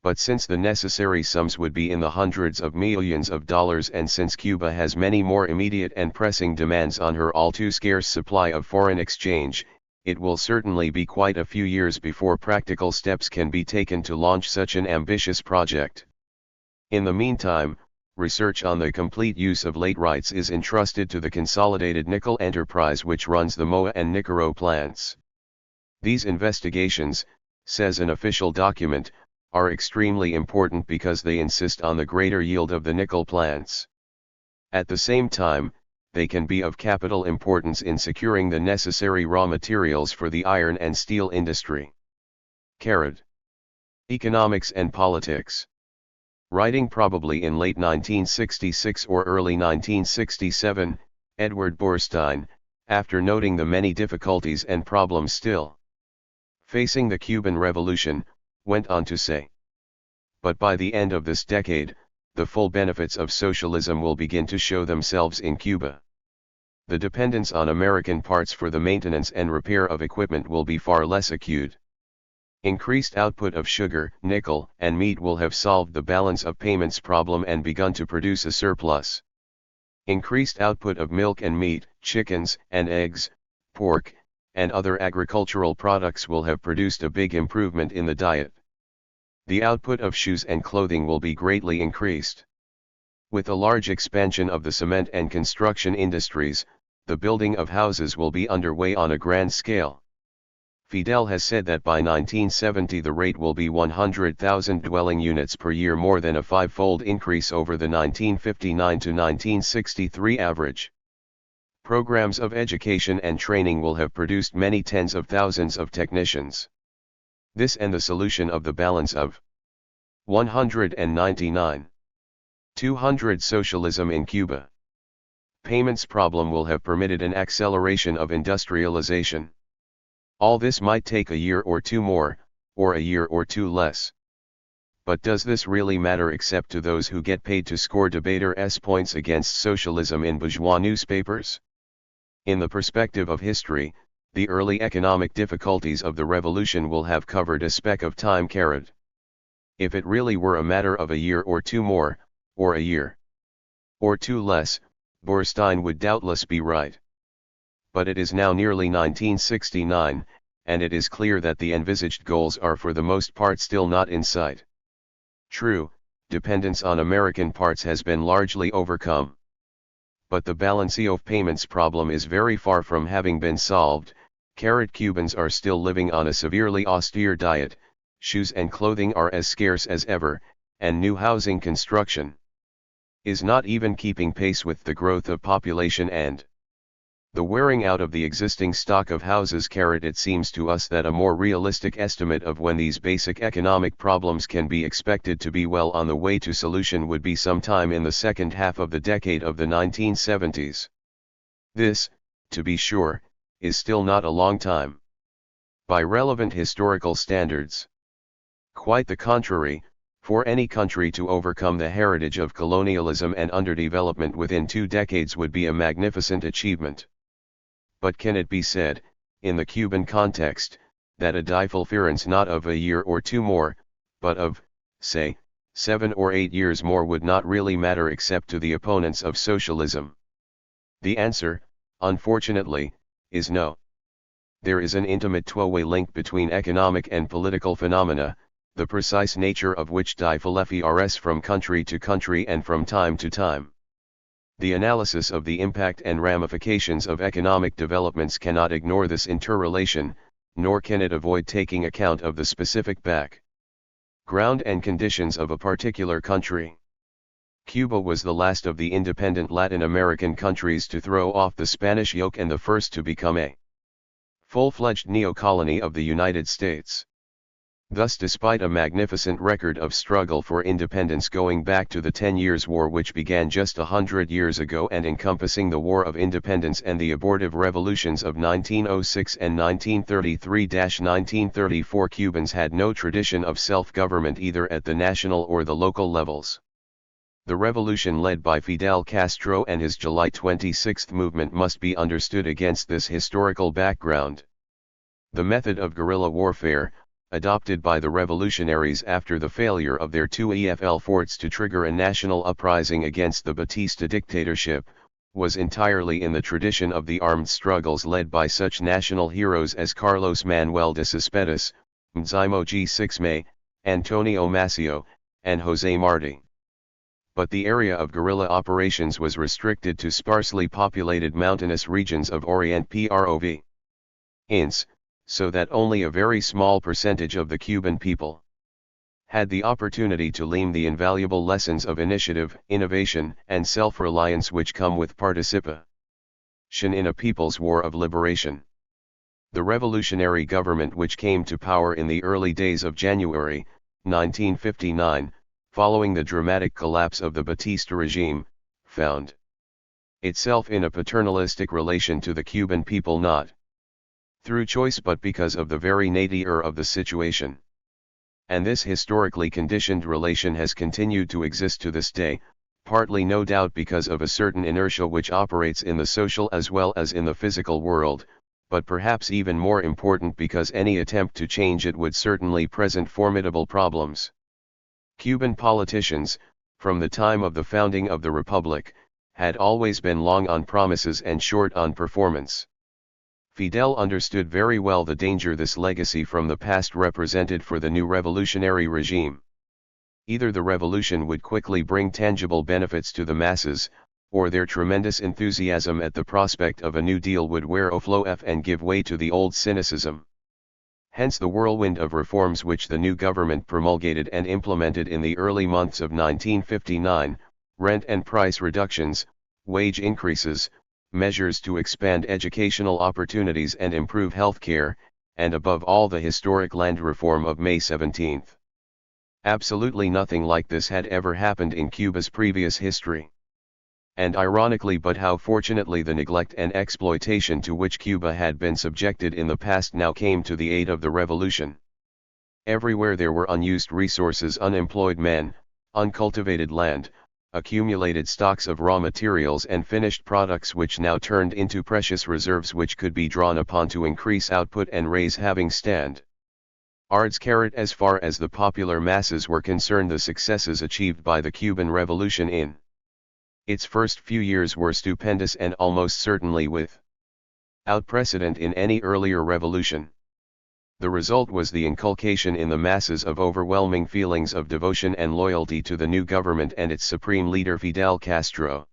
But since the necessary sums would be in the hundreds of millions of dollars, and since Cuba has many more immediate and pressing demands on her all too scarce supply of foreign exchange, it will certainly be quite a few years before practical steps can be taken to launch such an ambitious project. In the meantime, research on the complete use of laterites is entrusted to the Consolidated Nickel Enterprise which runs the Moa and Nicaro plants. These investigations, says an official document, are extremely important because they insist on the greater yield of the nickel plants. At the same time, they can be of capital importance in securing the necessary raw materials for the iron and steel industry. Economics and Politics. Writing probably in late 1966 or early 1967, Edward Borstein, after noting the many difficulties and problems still facing the Cuban Revolution, went on to say, "But by the end of this decade, the full benefits of socialism will begin to show themselves in Cuba. The dependence on American parts for the maintenance and repair of equipment will be far less acute. Increased output of sugar, nickel, and meat will have solved the balance of payments problem and begun to produce a surplus. Increased output of milk and meat, chickens and eggs, pork, and other agricultural products will have produced a big improvement in the diet. The output of shoes and clothing will be greatly increased. With a large expansion of the cement and construction industries, the building of houses will be underway on a grand scale. Fidel has said that by 1970 the rate will be 100,000 dwelling units per year, more than a five-fold increase over the 1959 to 1963 average. Programs of education and training will have produced many tens of thousands of technicians. This and the solution of the balance of 199. 200 socialism in Cuba. Payments problem will have permitted an acceleration of industrialization. All this might take a year or two more, or a year or two less. But does this really matter except to those who get paid to score debaters' points against socialism in bourgeois newspapers? In the perspective of history, the early economic difficulties of the revolution will have covered a speck of time. If it really were a matter of a year or two more, or a year or two less, Borstein would doubtless be right. But it is now nearly 1969, and it is clear that the envisaged goals are for the most part still not in sight. True, dependence on American parts has been largely overcome. But the balance of payments problem is very far from having been solved. Cubans are still living on a severely austere diet, shoes and clothing are as scarce as ever, and new housing construction is not even keeping pace with the growth of population and the wearing out of the existing stock of houses. It seems to us that a more realistic estimate of when these basic economic problems can be expected to be well on the way to solution would be sometime in the second half of the decade of the 1970s. This, to be sure, is still not a long time by relevant historical standards. Quite the contrary, for any country to overcome the heritage of colonialism and underdevelopment within 2 decades would be a magnificent achievement. But can it be said, in the Cuban context, that a defulferance not of a year or two more, but of, say, 7 or 8 years more would not really matter except to the opponents of socialism? The answer, unfortunately, is no. There is an intimate two-way link between economic and political phenomena, the precise nature of which differs from country to country and from time to time. The analysis of the impact and ramifications of economic developments cannot ignore this interrelation, nor can it avoid taking account of the specific background and conditions of a particular country. Cuba was the last of the independent Latin American countries to throw off the Spanish yoke and the first to become a full-fledged neo-colony of the United States. Thus, despite a magnificent record of struggle for independence going back to the 10 Years' War, which began just 100 years ago and encompassing the War of Independence and the abortive revolutions of 1906 and 1933-1934, Cubans had no tradition of self-government either at the national or the local levels. The revolution led by Fidel Castro and his July 26 movement must be understood against this historical background. The method of guerrilla warfare, adopted by the revolutionaries after the failure of their 2 efforts to trigger a national uprising against the Batista dictatorship, was entirely in the tradition of the armed struggles led by such national heroes as Carlos Manuel de Cespedes, Máximo G6 Antonio Maceo, and José Martí. But the area of guerrilla operations was restricted to sparsely populated mountainous regions of Orient Province, so that only a very small percentage of the Cuban people had the opportunity to learn the invaluable lessons of initiative, innovation, and self-reliance which come with participation in a people's war of liberation. The revolutionary government which came to power in the early days of January, 1959, following the dramatic collapse of the Batista regime, found itself in a paternalistic relation to the Cuban people, not through choice but because of the very nature of the situation. And this historically conditioned relation has continued to exist to this day, partly no doubt because of a certain inertia which operates in the social as well as in the physical world, but perhaps even more important because any attempt to change it would certainly present formidable problems. Cuban politicians, from the time of the founding of the Republic, had always been long on promises and short on performance. Fidel understood very well the danger this legacy from the past represented for the new revolutionary regime. Either the revolution would quickly bring tangible benefits to the masses, or their tremendous enthusiasm at the prospect of a New Deal would wear off and give way to the old cynicism. Hence the whirlwind of reforms which the new government promulgated and implemented in the early months of 1959, rent and price reductions, wage increases, measures to expand educational opportunities and improve health care, and above all the historic land reform of May 17. Absolutely nothing like this had ever happened in Cuba's previous history. And ironically, but how fortunately, the neglect and exploitation to which Cuba had been subjected in the past now came to the aid of the revolution. Everywhere there were unused resources, unemployed men, uncultivated land, accumulated stocks of raw materials and finished products which now turned into precious reserves which could be drawn upon to increase output and raise having stand. As far as the popular masses were concerned, the successes achieved by the Cuban Revolution in its first few years were stupendous and almost certainly without precedent in any earlier revolution. The result was the inculcation in the masses of overwhelming feelings of devotion and loyalty to the new government and its supreme leader Fidel Castro.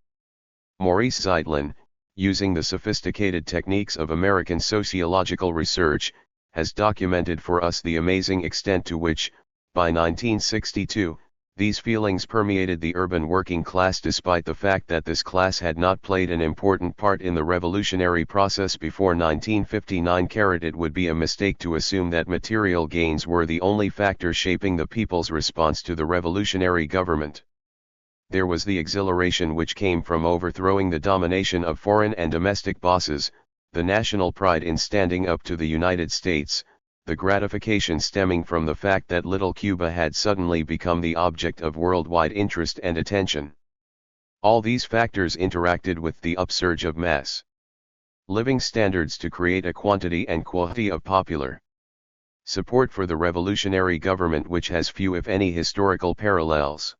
Maurice Zeitlin, using the sophisticated techniques of American sociological research, has documented for us the amazing extent to which, by 1962, these feelings permeated the urban working class, despite the fact that this class had not played an important part in the revolutionary process before 1959. It would be a mistake to assume that material gains were the only factor shaping the people's response to the revolutionary government. There was the exhilaration which came from overthrowing the domination of foreign and domestic bosses, the national pride in standing up to the United States, the gratification stemming from the fact that little Cuba had suddenly become the object of worldwide interest and attention. All these factors interacted with the upsurge of mass living standards to create a quantity and quality of popular support for the revolutionary government which has few if any historical parallels.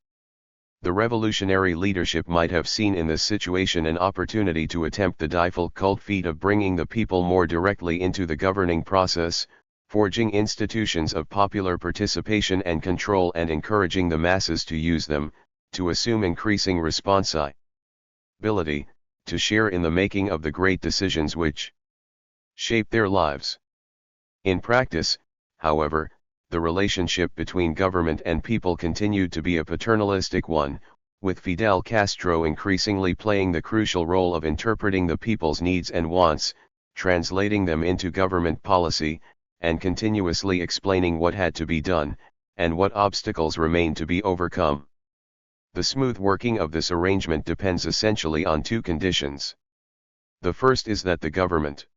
The revolutionary leadership might have seen in this situation an opportunity to attempt the difficult feat of bringing the people more directly into the governing process, forging institutions of popular participation and control and encouraging the masses to use them, to assume increasing responsibility, to share in the making of the great decisions which shape their lives. In practice, however, the relationship between government and people continued to be a paternalistic one, with Fidel Castro increasingly playing the crucial role of interpreting the people's needs and wants, translating them into government policy, and continuously explaining what had to be done, and what obstacles remained to be overcome. The smooth working of this arrangement depends essentially on two conditions. The first is that the government,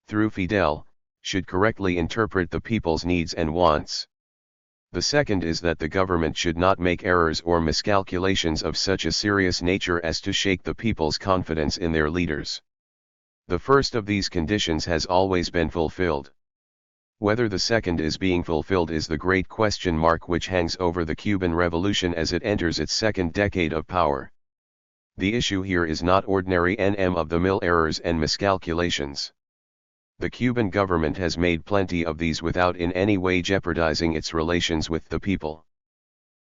through Fidel, should correctly interpret the people's needs and wants. The second is that the government should not make errors or miscalculations of such a serious nature as to shake the people's confidence in their leaders. The first of these conditions has always been fulfilled. Whether the second is being fulfilled is the great question mark which hangs over the Cuban Revolution as it enters its second decade of power. The issue here is not ordinary run-of-the-mill errors and miscalculations. The Cuban government has made plenty of these without in any way jeopardizing its relations with the people.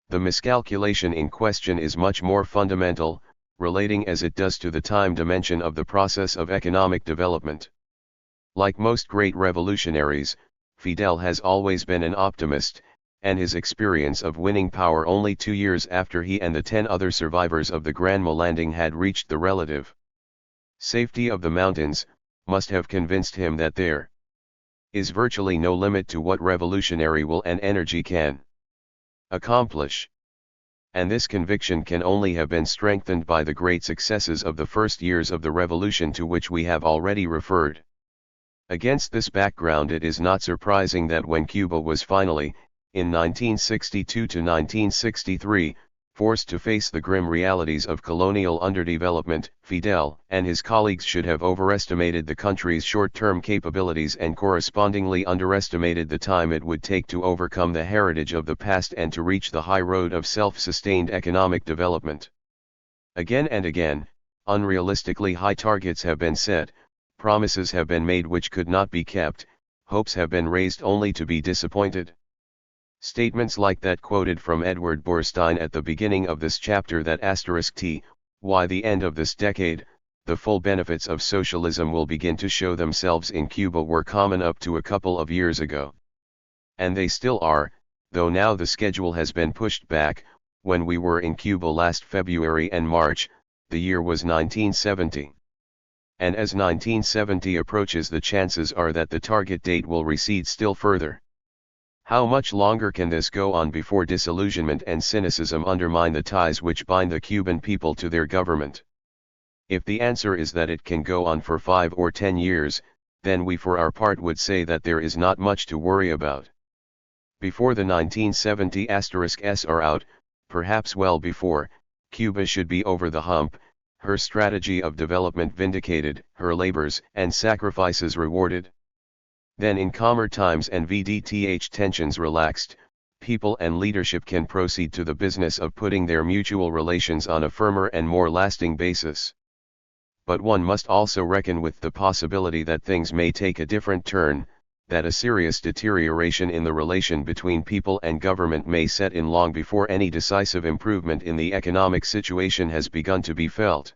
The miscalculation in question is much more fundamental, relating as it does to the time dimension of the process of economic development. Like most great revolutionaries, Fidel has always been an optimist, and his experience of winning power only 2 years after he and the 10 other survivors of the Granma landing had reached the relative safety of the mountains, must have convinced him that there is virtually no limit to what revolutionary will and energy can accomplish. And this conviction can only have been strengthened by the great successes of the first years of the revolution to which we have already referred. Against this background, it is not surprising that when Cuba was finally, in 1962 to 1963, forced to face the grim realities of colonial underdevelopment, Fidel and his colleagues should have overestimated the country's short-term capabilities and correspondingly underestimated the time it would take to overcome the heritage of the past and to reach the high road of self-sustained economic development. Again and again, unrealistically high targets have been set, promises have been made which could not be kept, hopes have been raised only to be disappointed. Statements like that quoted from Edward Borstein at the beginning of this chapter, that *T*, the end of this decade, the full benefits of socialism will begin to show themselves in Cuba, were common up to a couple of years ago. And they still are, though now the schedule has been pushed back. When we were in Cuba last February and March, the year was 1970. And as 1970 approaches, the chances are that the target date will recede still further. How much longer can this go on before disillusionment and cynicism undermine the ties which bind the Cuban people to their government? If the answer is that it can go on for 5 or 10 years, then we for our part would say that there is not much to worry about. Before the 1970*s are out, perhaps well before, Cuba should be over the hump, her strategy of development vindicated, her labors and sacrifices rewarded. Then in calmer times and VDTH tensions relaxed, people and leadership can proceed to the business of putting their mutual relations on a firmer and more lasting basis. But one must also reckon with the possibility that things may take a different turn, that a serious deterioration in the relation between people and government may set in long before any decisive improvement in the economic situation has begun to be felt.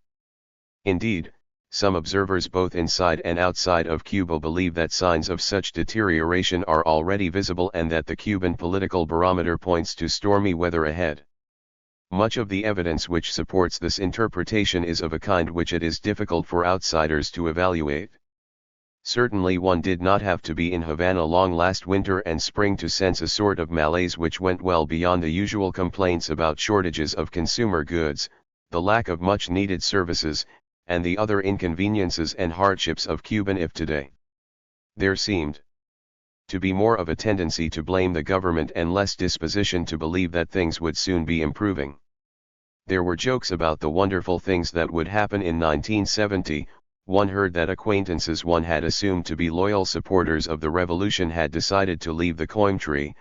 Indeed, some observers both inside and outside of Cuba believe that signs of such deterioration are already visible and that the Cuban political barometer points to stormy weather ahead. Much of the evidence which supports this interpretation is of a kind which it is difficult for outsiders to evaluate. Certainly one did not have to be in Havana long last winter and spring to sense a sort of malaise which went well beyond the usual complaints about shortages of consumer goods, the lack of much-needed services, and the other inconveniences and hardships of Cuban life today. There seemed to be more of a tendency to blame the government and less disposition to believe that things would soon be improving. There were jokes about the wonderful things that would happen in 1970. One heard that acquaintances one had assumed to be loyal supporters of the revolution had decided to leave the Coimbatore,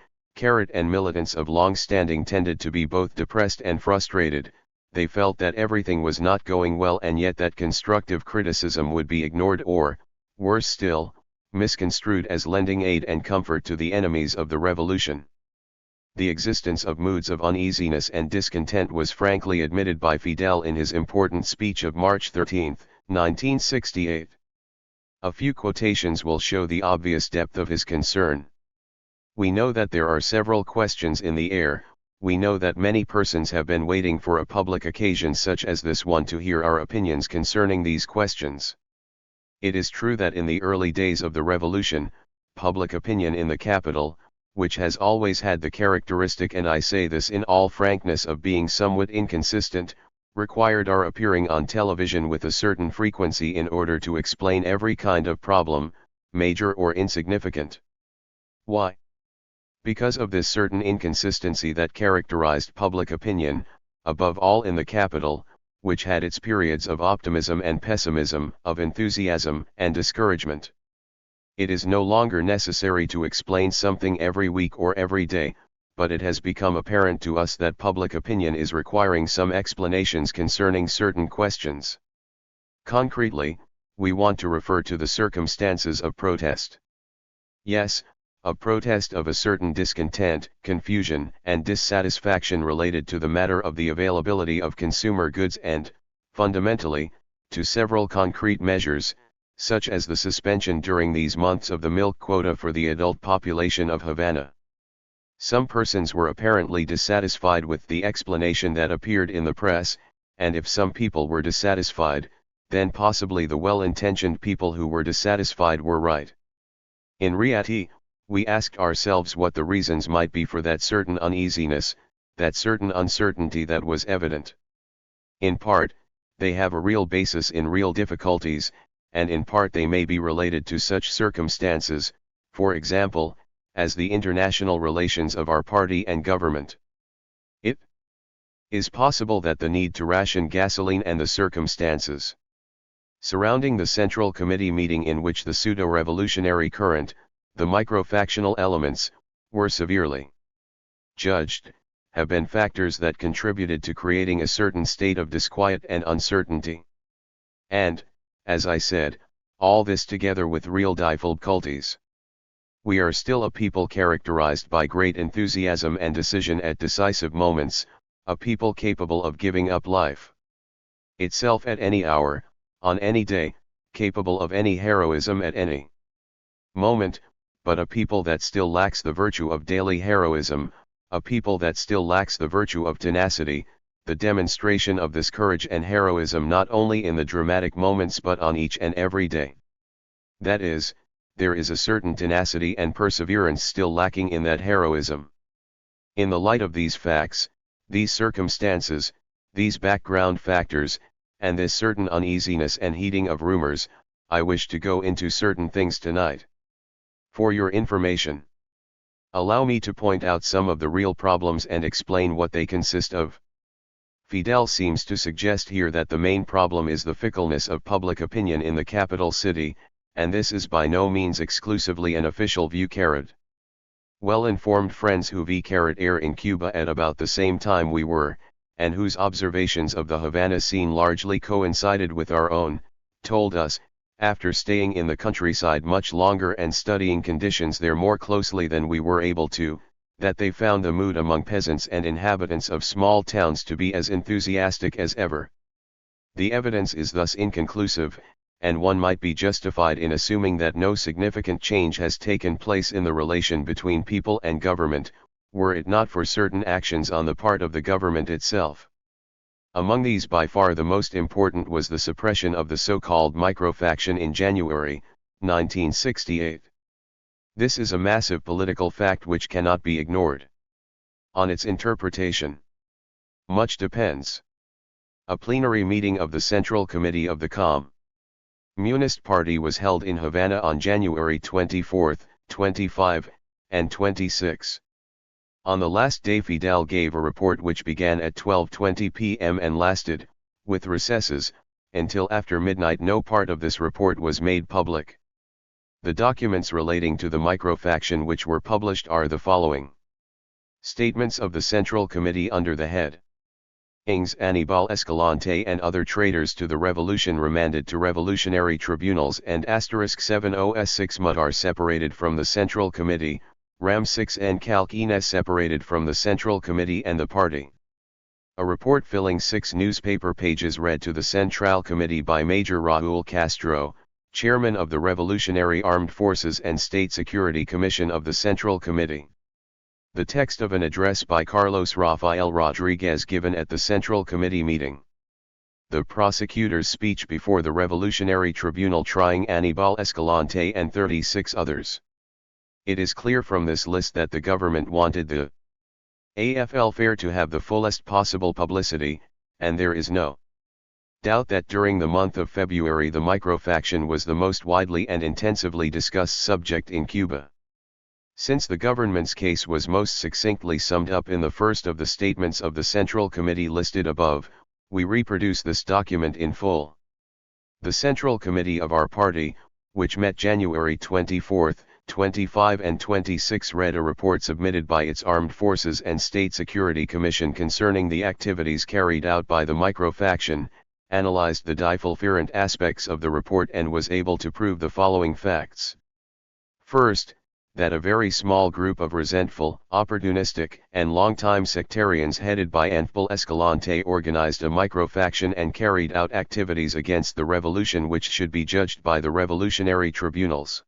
and militants of long standing tended to be both depressed and frustrated. They felt that everything was not going well and yet that constructive criticism would be ignored or, worse still, misconstrued as lending aid and comfort to the enemies of the revolution. The existence of moods of uneasiness and discontent was frankly admitted by Fidel in his important speech of March 13, 1968. A few quotations will show the obvious depth of his concern. We know that there are several questions in the air. We know that many persons have been waiting for a public occasion such as this one to hear our opinions concerning these questions. It is true that in the early days of the revolution, public opinion in the capital, which has always had the characteristic, and I say this in all frankness, of being somewhat inconsistent, required our appearing on television with a certain frequency in order to explain every kind of problem, major or insignificant. Why? Because of this certain inconsistency that characterized public opinion, above all in the capital, which had its periods of optimism and pessimism, of enthusiasm and discouragement. It is no longer necessary to explain something every week or every day, but it has become apparent to us that public opinion is requiring some explanations concerning certain questions. Concretely, we want to refer to the circumstances of protest. Yes, a protest of a certain discontent, confusion, and dissatisfaction related to the matter of the availability of consumer goods and, fundamentally, to several concrete measures, such as the suspension during these months of the milk quota for the adult population of Havana. Some persons were apparently dissatisfied with the explanation that appeared in the press, and if some people were dissatisfied, then possibly the well-intentioned people who were dissatisfied were right. In reality, we asked ourselves what the reasons might be for that certain uneasiness, that certain uncertainty that was evident. In part, they have a real basis in real difficulties, and in part they may be related to such circumstances, for example, as the international relations of our party and government. It is possible that the need to ration gasoline and the circumstances surrounding the Central Committee meeting in which the pseudo-revolutionary current, the micro-factional elements, were severely judged, have been factors that contributed to creating a certain state of disquiet and uncertainty. And, as I said, all this together with real difficulties. We are still a people characterized by great enthusiasm and decision at decisive moments, a people capable of giving up life itself at any hour, on any day, capable of any heroism at any moment, but a people that still lacks the virtue of daily heroism, a people that still lacks the virtue of tenacity, the demonstration of this courage and heroism not only in the dramatic moments but on each and every day. That is, there is a certain tenacity and perseverance still lacking in that heroism. In the light of these facts, these circumstances, these background factors, and this certain uneasiness and heating of rumors, I wish to go into certain things tonight. For your information. Allow me to point out some of the real problems and explain what they consist of. Fidel seems to suggest here that the main problem is the fickleness of public opinion in the capital city, and this is by no means exclusively an official view. Well-informed friends who were in Cuba at about the same time we were, and whose observations of the Havana scene largely coincided with our own, told us, after staying in the countryside much longer and studying conditions there more closely than we were able to, that they found the mood among peasants and inhabitants of small towns to be as enthusiastic as ever. The evidence is thus inconclusive, and one might be justified in assuming that no significant change has taken place in the relation between people and government, were it not for certain actions on the part of the government itself. Among these by far the most important was the suppression of the so-called microfaction in January, 1968. This is a massive political fact which cannot be ignored. On its interpretation, much depends. A plenary meeting of the Central Committee of the Communist Party was held in Havana on January 24, 25, and 26. On the last day Fidel gave a report which began at 12:20 p.m. and lasted, with recesses, until after midnight. No part of this report was made public. The documents relating to the microfaction which were published are the following. Statements of the Central Committee under the head. Ings Anibal Escalante and other traitors to the revolution remanded to revolutionary tribunals and *70s6 Mud are separated from the Central Committee, Ram 6 and Calquines separated from the Central Committee and the party. A report filling 6 newspaper pages read to the Central Committee by Major Raúl Castro, Chairman of the Revolutionary Armed Forces and State Security Commission of the Central Committee. The text of an address by Carlos Rafael Rodriguez given at the Central Committee meeting. The prosecutor's speech before the Revolutionary Tribunal trying Anibal Escalante and 36 others. It is clear from this list that the government wanted the AFL fair to have the fullest possible publicity, and there is no doubt that during the month of February the microfaction was the most widely and intensively discussed subject in Cuba. Since the government's case was most succinctly summed up in the first of the statements of the Central Committee listed above, we reproduce this document in full. The Central Committee of our party, which met January 24, 25 and 26, read a report submitted by its Armed Forces and State Security Commission concerning the activities carried out by the microfaction, analyzed the different aspects of the report and was able to prove the following facts. First, that a very small group of resentful, opportunistic, and long-time sectarians headed by Anibal Escalante organized a microfaction and carried out activities against the revolution which should be judged by the revolutionary tribunals.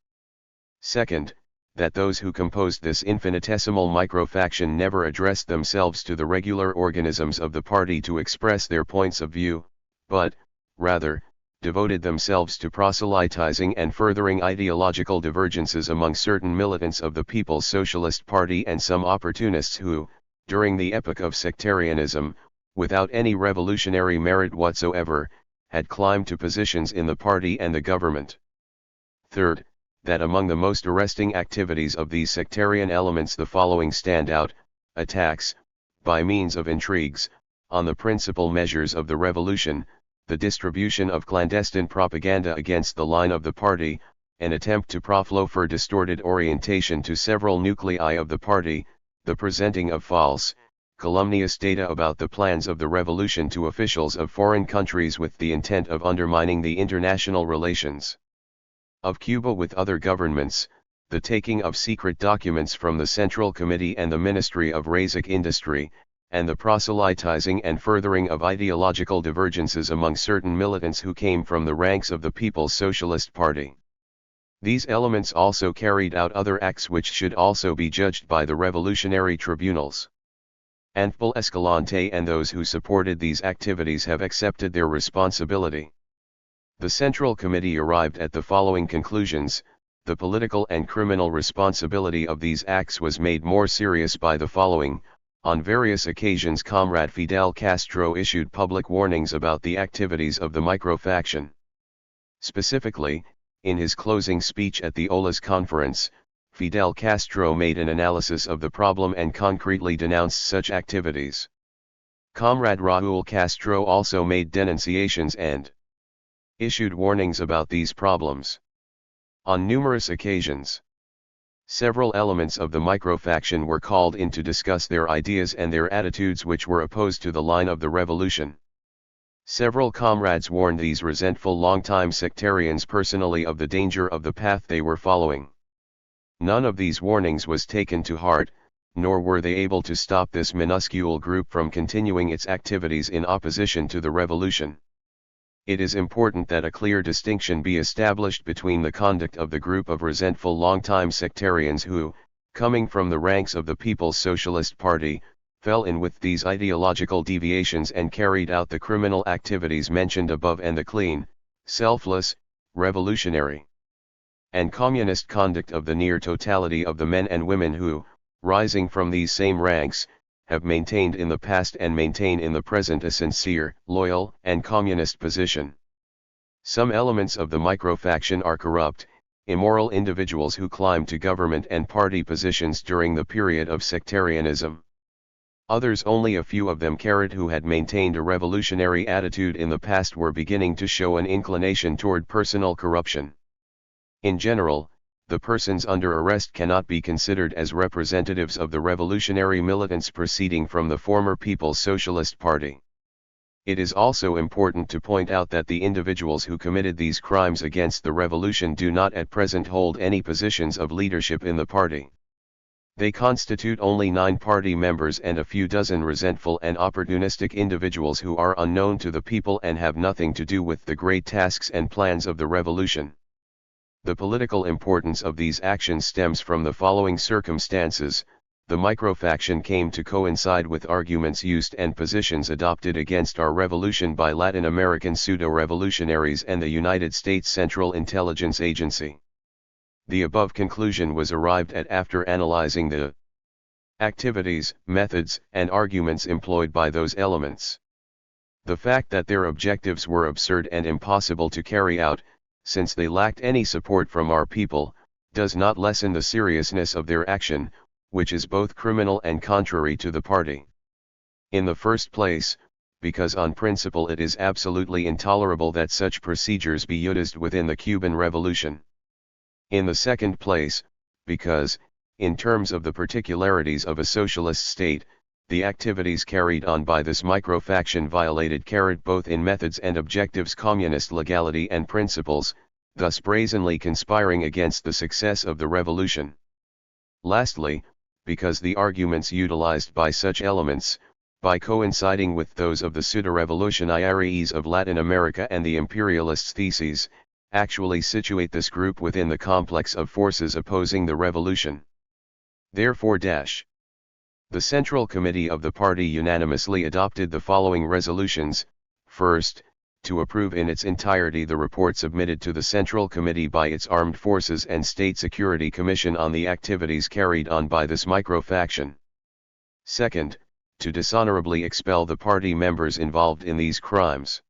Second, that those who composed this infinitesimal microfaction never addressed themselves to the regular organisms of the party to express their points of view, but, rather, devoted themselves to proselytizing and furthering ideological divergences among certain militants of the People's Socialist Party and some opportunists who, during the epoch of sectarianism, without any revolutionary merit whatsoever, had climbed to positions in the party and the government. Third, that among the most arresting activities of these sectarian elements the following stand out: attacks, by means of intrigues, on the principal measures of the revolution, the distribution of clandestine propaganda against the line of the party, an attempt to proflofer distorted orientation to several nuclei of the party, the presenting of false, calumnious data about the plans of the revolution to officials of foreign countries with the intent of undermining the international relations of Cuba with other governments, the taking of secret documents from the Central Committee and the Ministry of Raisic Industry, and the proselytizing and furthering of ideological divergences among certain militants who came from the ranks of the People's Socialist Party. These elements also carried out other acts which should also be judged by the revolutionary tribunals. Anibal Escalante and those who supported these activities have accepted their responsibility. The Central Committee arrived at the following conclusions: the political and criminal responsibility of these acts was made more serious by the following. On various occasions Comrade Fidel Castro issued public warnings about the activities of the microfaction. Specifically, in his closing speech at the OLA's conference, Fidel Castro made an analysis of the problem and concretely denounced such activities. Comrade Raúl Castro also made denunciations and issued warnings about these problems. On numerous occasions, several elements of the microfaction were called in to discuss their ideas and their attitudes which were opposed to the line of the revolution. Several comrades warned these resentful long-time sectarians personally of the danger of the path they were following. None of these warnings was taken to heart, nor were they able to stop this minuscule group from continuing its activities in opposition to the revolution. It is important that a clear distinction be established between the conduct of the group of resentful long-time sectarians who, coming from the ranks of the People's Socialist Party, fell in with these ideological deviations and carried out the criminal activities mentioned above, and the clean, selfless, revolutionary, and communist conduct of the near totality of the men and women who, rising from these same ranks, have maintained in the past and maintain in the present a sincere, loyal, and communist position. Some elements of the microfaction are corrupt, immoral individuals who climbed to government and party positions during the period of sectarianism. Others, only a few of them, who had maintained a revolutionary attitude in the past, were beginning to show an inclination toward personal corruption. In general, the persons under arrest cannot be considered as representatives of the revolutionary militants proceeding from the former People's Socialist Party. It is also important to point out that the individuals who committed these crimes against the revolution do not at present hold any positions of leadership in the party. They constitute only 9 party members and a few dozen resentful and opportunistic individuals who are unknown to the people and have nothing to do with the great tasks and plans of the revolution. The political importance of these actions stems from the following circumstances. The microfaction came to coincide with arguments used and positions adopted against our revolution by Latin American pseudo-revolutionaries and the United States Central Intelligence Agency. The above conclusion was arrived at after analyzing the activities, methods, and arguments employed by those elements. The fact that their objectives were absurd and impossible to carry out, since they lacked any support from our people, does not lessen the seriousness of their action, which is both criminal and contrary to the party. In the first place, because on principle it is absolutely intolerable that such procedures be utilized within the Cuban Revolution. In the second place, because, in terms of the particularities of a socialist state, the activities carried on by this microfaction violated both in methods and objectives communist legality and principles, thus brazenly conspiring against the success of the revolution. Lastly, because the arguments utilized by such elements, by coinciding with those of the pseudo-revolutionaries of Latin America and the imperialists' theses, actually situate this group within the complex of forces opposing the revolution. Therefore, the Central Committee of the party unanimously adopted the following resolutions. First, to approve in its entirety the report submitted to the Central Committee by its Armed Forces and State Security Commission on the activities carried on by this microfaction. Second, to dishonorably expel the party members involved in these crimes.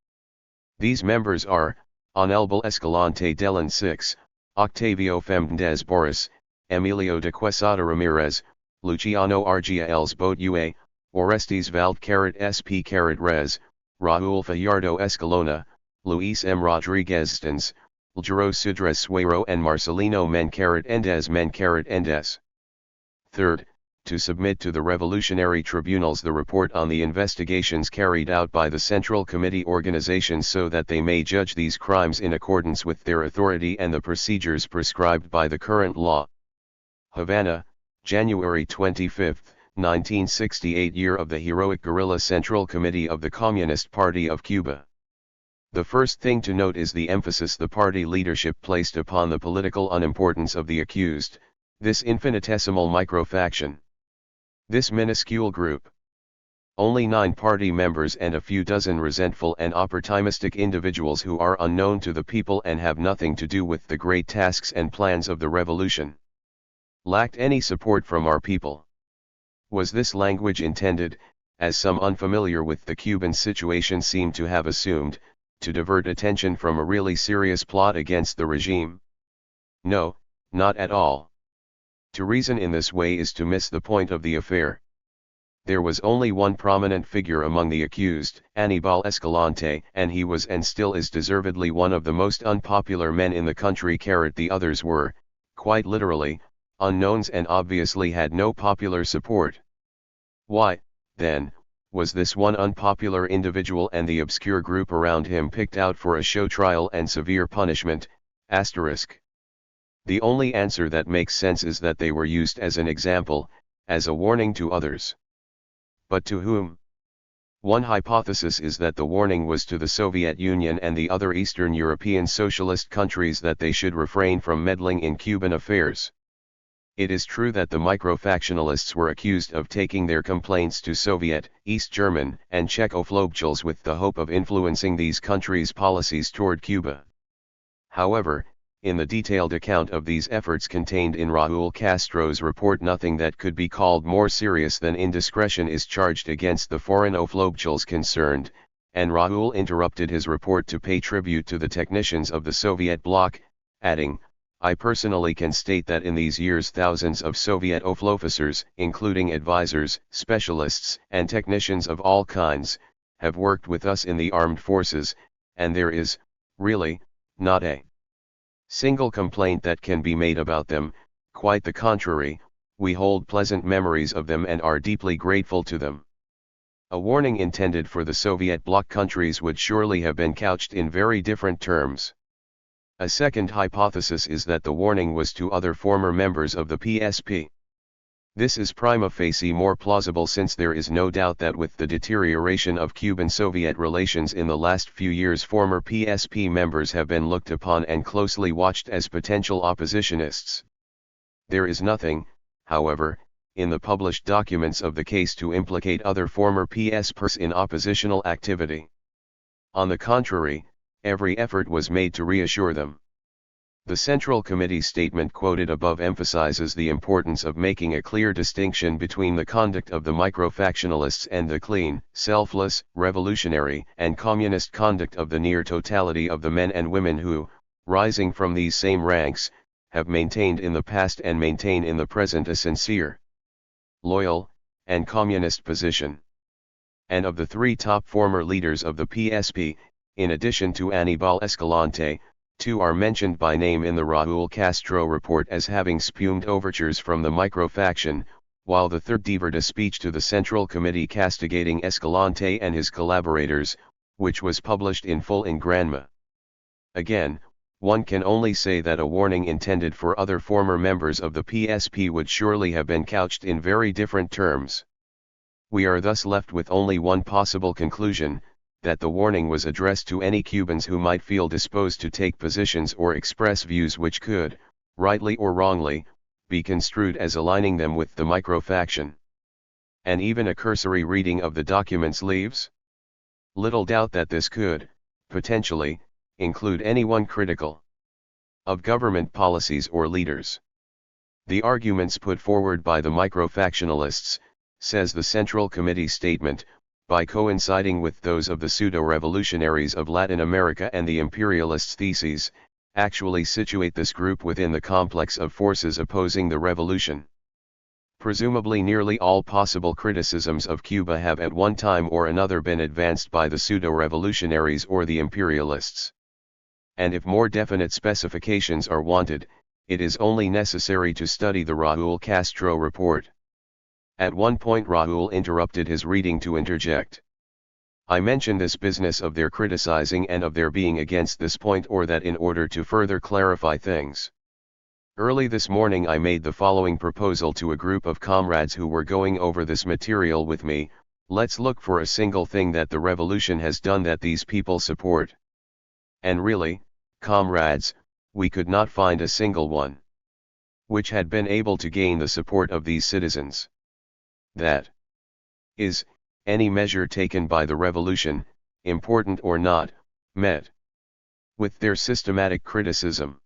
These members are, Aníbal Escalante Dellon 6, Octavio Femendez Boris, Emilio de Quesada Ramirez, Luciano Argiels Botua, Orestes Vald SP Res, Raúl Fajardo Escalona, Luis M. Rodriguez Stens, Ljuro Sudres Suero and Marcelino Endez. Third, to submit to the revolutionary tribunals the report on the investigations carried out by the Central Committee organizations so that they may judge these crimes in accordance with their authority and the procedures prescribed by the current law. Havana, January 25, 1968, year of the heroic guerrilla Central Committee of the Communist Party of Cuba. The first thing to note is the emphasis the party leadership placed upon the political unimportance of the accused, this infinitesimal microfaction. This minuscule group. Only 9 party members and a few dozen resentful and opportunistic individuals who are unknown to the people and have nothing to do with the great tasks and plans of the revolution. Lacked any support from our people. Was this language intended, as some unfamiliar with the Cuban situation seem to have assumed, to divert attention from a really serious plot against the regime? No, not at all. To reason in this way is to miss the point of the affair. There was only one prominent figure among the accused, Aníbal Escalante, and he was and still is deservedly one of the most unpopular men in the country. The others were, quite literally, unknowns and obviously had no popular support. Why, then, was this one unpopular individual and the obscure group around him picked out for a show trial and severe punishment? The only answer that makes sense is that they were used as an example, as a warning to others. But to whom? One hypothesis is that the warning was to the Soviet Union and the other Eastern European socialist countries that they should refrain from meddling in Cuban affairs. It is true that the microfactionalists were accused of taking their complaints to Soviet, East German, and Czechoslovaks with the hope of influencing these countries' policies toward Cuba. However, in the detailed account of these efforts contained in Raúl Castro's report, nothing that could be called more serious than indiscretion is charged against the foreign officials concerned, and Raúl interrupted his report to pay tribute to the technicians of the Soviet bloc, adding, "I personally can state that in these years thousands of Soviet officers, including advisors, specialists, and technicians of all kinds, have worked with us in the armed forces, and there is, really, not a single complaint that can be made about them. Quite the contrary, we hold pleasant memories of them and are deeply grateful to them." A warning intended for the Soviet bloc countries would surely have been couched in very different terms. A second hypothesis is that the warning was to other former members of the PSP. This is prima facie more plausible, since there is no doubt that with the deterioration of Cuban-Soviet relations in the last few years, former PSP members have been looked upon and closely watched as potential oppositionists. There is nothing, however, in the published documents of the case to implicate other former PSPers in oppositional activity. On the contrary, every effort was made to reassure them. The Central Committee statement quoted above emphasizes the importance of making a clear distinction between the conduct of the microfactionalists and the clean, selfless, revolutionary, and communist conduct of the near totality of the men and women who, rising from these same ranks, have maintained in the past and maintain in the present a sincere, loyal, and communist position. And of the three top former leaders of the PSP, in addition to Aníbal Escalante, two are mentioned by name in the Raúl Castro report as having spumed overtures from the microfaction, while the third delivered a speech to the Central Committee castigating Escalante and his collaborators, which was published in full in Granma. Again, one can only say that a warning intended for other former members of the PSP would surely have been couched in very different terms. We are thus left with only one possible conclusion, that the warning was addressed to any Cubans who might feel disposed to take positions or express views which could, rightly or wrongly, be construed as aligning them with the microfaction. And even a cursory reading of the documents leaves little doubt that this could, potentially, include anyone critical of government policies or leaders. The arguments put forward by the microfactionalists, says the Central Committee statement, by coinciding with those of the pseudo-revolutionaries of Latin America and the imperialists' theses, actually situate this group within the complex of forces opposing the revolution. Presumably nearly all possible criticisms of Cuba have at one time or another been advanced by the pseudo-revolutionaries or the imperialists. And if more definite specifications are wanted, it is only necessary to study the Raúl Castro report. At one point Raúl interrupted his reading to interject. "I mention this business of their criticizing and of their being against this point or that in order to further clarify things. Early this morning I made the following proposal to a group of comrades who were going over this material with me: let's look for a single thing that the revolution has done that these people support. And really, comrades, we could not find a single one which had been able to gain the support of these citizens. That is, any measure taken by the revolution, important or not, met with their systematic criticism.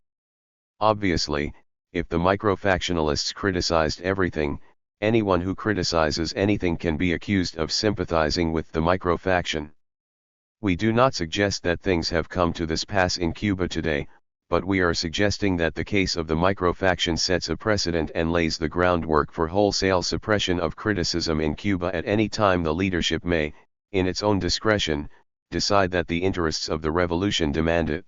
Obviously, if the microfactionalists criticized everything, anyone who criticizes anything can be accused of sympathizing with the microfaction. We do not suggest that things have come to this pass in Cuba today, but we are suggesting that the case of the microfaction sets a precedent and lays the groundwork for wholesale suppression of criticism in Cuba at any time the leadership may, in its own discretion, decide that the interests of the revolution demand it.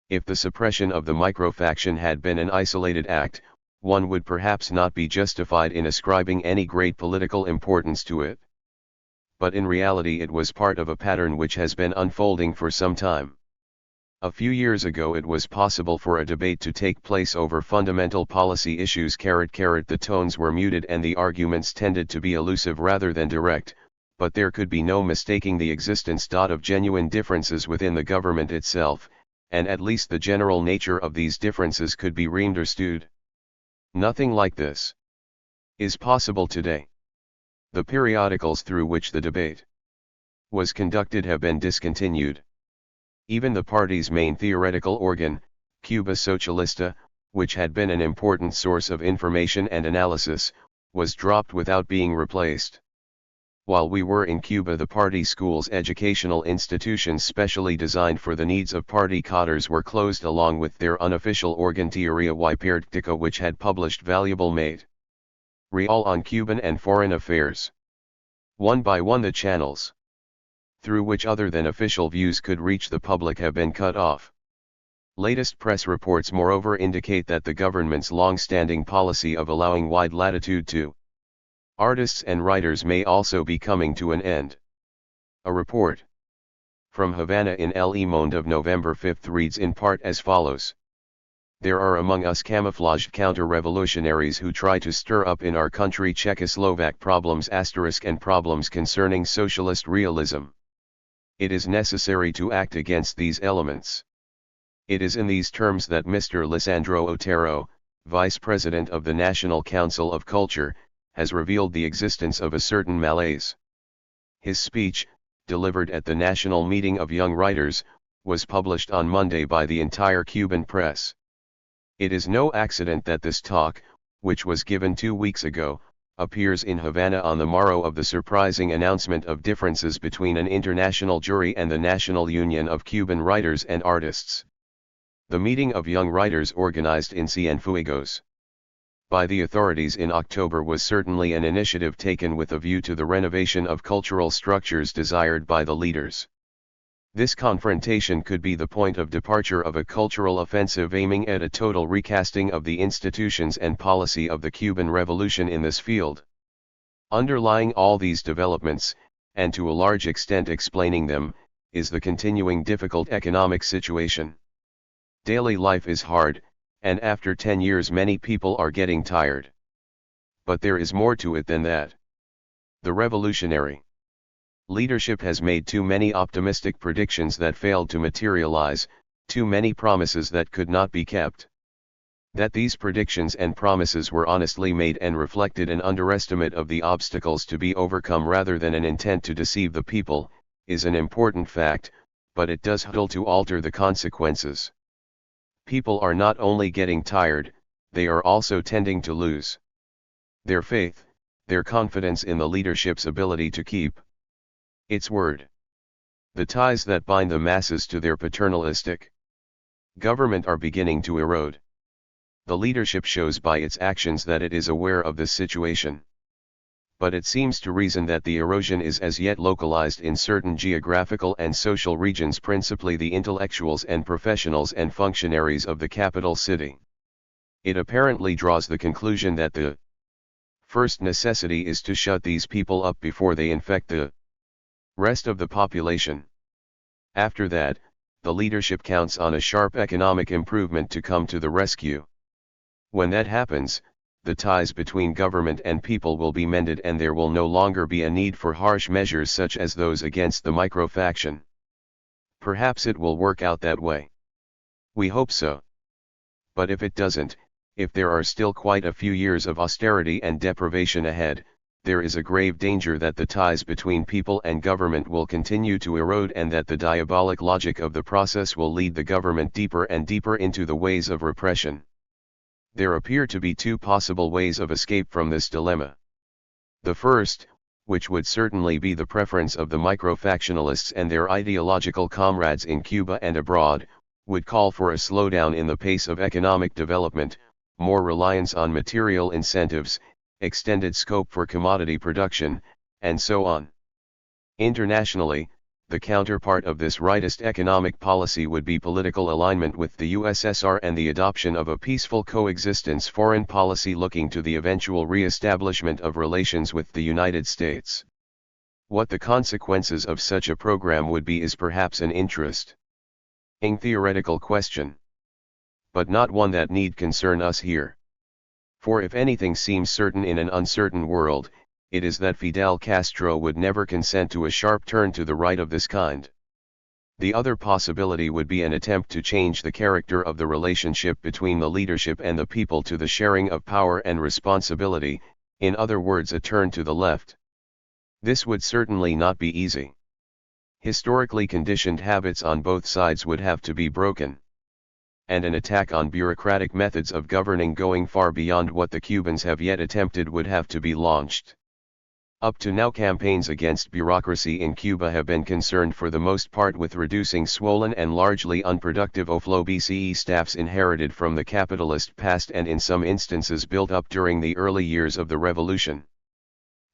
If the suppression of the microfaction had been an isolated act, one would perhaps not be justified in ascribing any great political importance to it. But in reality it was part of a pattern which has been unfolding for some time. A few years ago it was possible for a debate to take place over fundamental policy issues. The tones were muted and the arguments tended to be elusive rather than direct, but there could be no mistaking the existence of genuine differences within the government itself, and at least the general nature of these differences could be understood. Nothing like this is possible today. The periodicals through which the debate was conducted have been discontinued. Even the party's main theoretical organ, Cuba Socialista, which had been an important source of information and analysis, was dropped without being replaced. While we were in Cuba, the party schools, educational institutions specially designed for the needs of party cadres, were closed along with their unofficial organ Teoría y Práctica, which had published valuable material on Cuban and foreign affairs. One by one the channels through which other than official views could reach the public have been cut off. Latest press reports moreover indicate that the government's long-standing policy of allowing wide latitude to artists and writers may also be coming to an end. A report from Havana in El Monde of November 5 reads in part as follows: "There are among us camouflaged counter-revolutionaries who try to stir up in our country Czechoslovak problems and problems concerning socialist realism. It is necessary to act against these elements. It is in these terms that Mr. Lisandro Otero, Vice President of the National Council of Culture, has revealed the existence of a certain malaise." His speech, delivered at the National Meeting of Young Writers, was published on Monday by the entire Cuban press. It is no accident that this talk, which was given 2 weeks ago, appears in Havana on the morrow of the surprising announcement of differences between an international jury and the National Union of Cuban Writers and Artists. The meeting of young writers organized in Cienfuegos by the authorities in October was certainly an initiative taken with a view to the renovation of cultural structures desired by the leaders. This confrontation could be the point of departure of a cultural offensive aiming at a total recasting of the institutions and policy of the Cuban Revolution in this field. Underlying all these developments, and to a large extent explaining them, is the continuing difficult economic situation. Daily life is hard, and after 10 years many people are getting tired. But there is more to it than that. The revolutionary leadership has made too many optimistic predictions that failed to materialize, too many promises that could not be kept. That these predictions and promises were honestly made and reflected an underestimate of the obstacles to be overcome rather than an intent to deceive the people, is an important fact, but it does little to alter the consequences. People are not only getting tired, they are also tending to lose their faith, their confidence in the leadership's ability to keep its word. The ties that bind the masses to their paternalistic government are beginning to erode. The leadership shows by its actions that it is aware of this situation. But it seems to reason that the erosion is as yet localized in certain geographical and social regions, principally the intellectuals and professionals and functionaries of the capital city. It apparently draws the conclusion that the first necessity is to shut these people up before they infect the rest of the population. After that, the leadership counts on a sharp economic improvement to come to the rescue. When that happens, the ties between government and people will be mended and there will no longer be a need for harsh measures such as those against the microfaction. Perhaps it will work out that way. We hope so. But if it doesn't, if there are still quite a few years of austerity and deprivation ahead, there is a grave danger that the ties between people and government will continue to erode and that the diabolic logic of the process will lead the government deeper and deeper into the ways of repression. There appear to be two possible ways of escape from this dilemma. The first, which would certainly be the preference of the microfactionalists and their ideological comrades in Cuba and abroad, would call for a slowdown in the pace of economic development, more reliance on material incentives, extended scope for commodity production, and so on. Internationally, the counterpart of this rightist economic policy would be political alignment with the USSR and the adoption of a peaceful coexistence foreign policy looking to the eventual re-establishment of relations with the United States. What the consequences of such a program would be is perhaps an interesting theoretical question, but not one that need concern us here. For if anything seems certain in an uncertain world, it is that Fidel Castro would never consent to a sharp turn to the right of this kind. The other possibility would be an attempt to change the character of the relationship between the leadership and the people to the sharing of power and responsibility, in other words a turn to the left. This would certainly not be easy. Historically conditioned habits on both sides would have to be broken, and an attack on bureaucratic methods of governing going far beyond what the Cubans have yet attempted would have to be launched. Up to now, campaigns against bureaucracy in Cuba have been concerned for the most part with reducing swollen and largely unproductive OFLO-BCE staffs inherited from the capitalist past and in some instances built up during the early years of the revolution.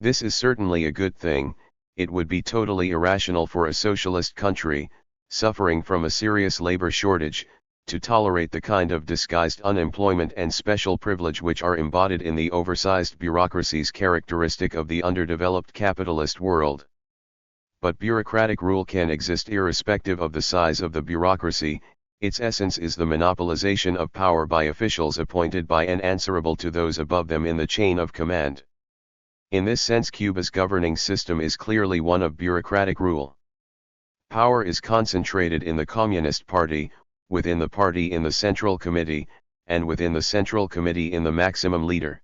This is certainly a good thing. It would be totally irrational for a socialist country, suffering from a serious labor shortage, to tolerate the kind of disguised unemployment and special privilege which are embodied in the oversized bureaucracies characteristic of the underdeveloped capitalist world. But bureaucratic rule can exist irrespective of the size of the bureaucracy. Its essence is the monopolization of power by officials appointed by and answerable to those above them in the chain of command. In this sense, Cuba's governing system is clearly one of bureaucratic rule. Power is concentrated in the Communist Party, within the party in the Central Committee, and within the Central Committee in the maximum leader.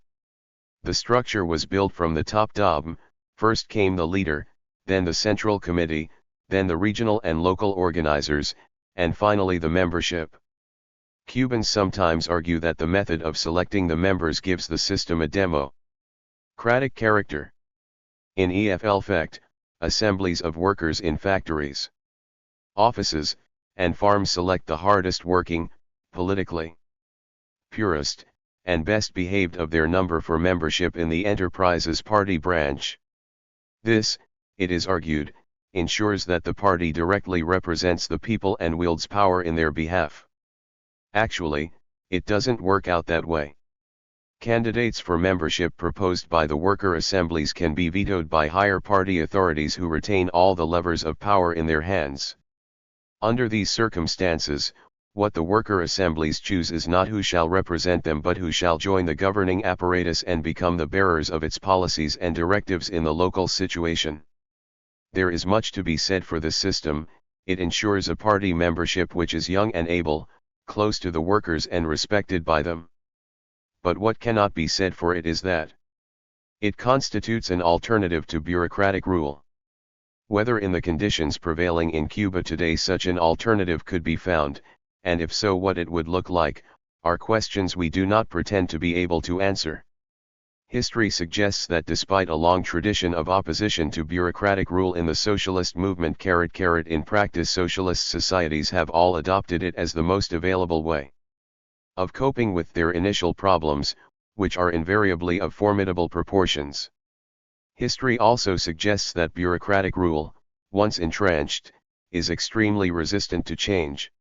The structure was built from the top down. First came the leader, then the Central Committee, then the regional and local organizers, and finally the membership. Cubans sometimes argue that the method of selecting the members gives the system a democratic character. In effect, assemblies of workers in factories, offices, and farms select the hardest working, politically purest, and best behaved of their number for membership in the enterprise's party branch. This, it is argued, ensures that the party directly represents the people and wields power in their behalf. Actually, it doesn't work out that way. Candidates for membership proposed by the worker assemblies can be vetoed by higher party authorities who retain all the levers of power in their hands. Under these circumstances, what the worker assemblies choose is not who shall represent them but who shall join the governing apparatus and become the bearers of its policies and directives in the local situation. There is much to be said for this system. It ensures a party membership which is young and able, close to the workers and respected by them. But what cannot be said for it is that it constitutes an alternative to bureaucratic rule. Whether in the conditions prevailing in Cuba today such an alternative could be found, and if so what it would look like, are questions we do not pretend to be able to answer. History suggests that despite a long tradition of opposition to bureaucratic rule in the socialist movement, in practice socialist societies have all adopted it as the most available way of coping with their initial problems, which are invariably of formidable proportions. History also suggests that bureaucratic rule, once entrenched, is extremely resistant to change.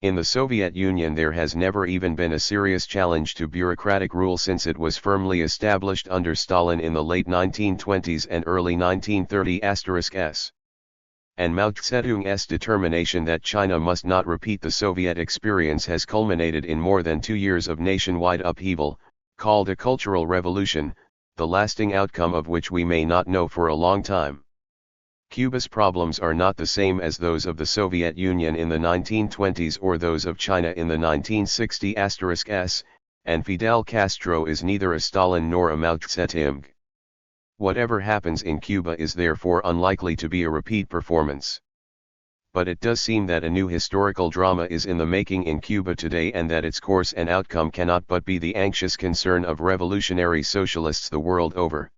In the Soviet Union there has never even been a serious challenge to bureaucratic rule since it was firmly established under Stalin in the late 1920s and early 1930s. And Mao Zedong's determination that China must not repeat the Soviet experience has culminated in more than 2 years of nationwide upheaval, called a cultural revolution, the lasting outcome of which we may not know for a long time. Cuba's problems are not the same as those of the Soviet Union in the 1920s or those of China in the 1960s, and Fidel Castro is neither a Stalin nor a Mao Zedong. Whatever happens in Cuba is therefore unlikely to be a repeat performance. But it does seem that a new historical drama is in the making in Cuba today, and that its course and outcome cannot but be the anxious concern of revolutionary socialists the world over.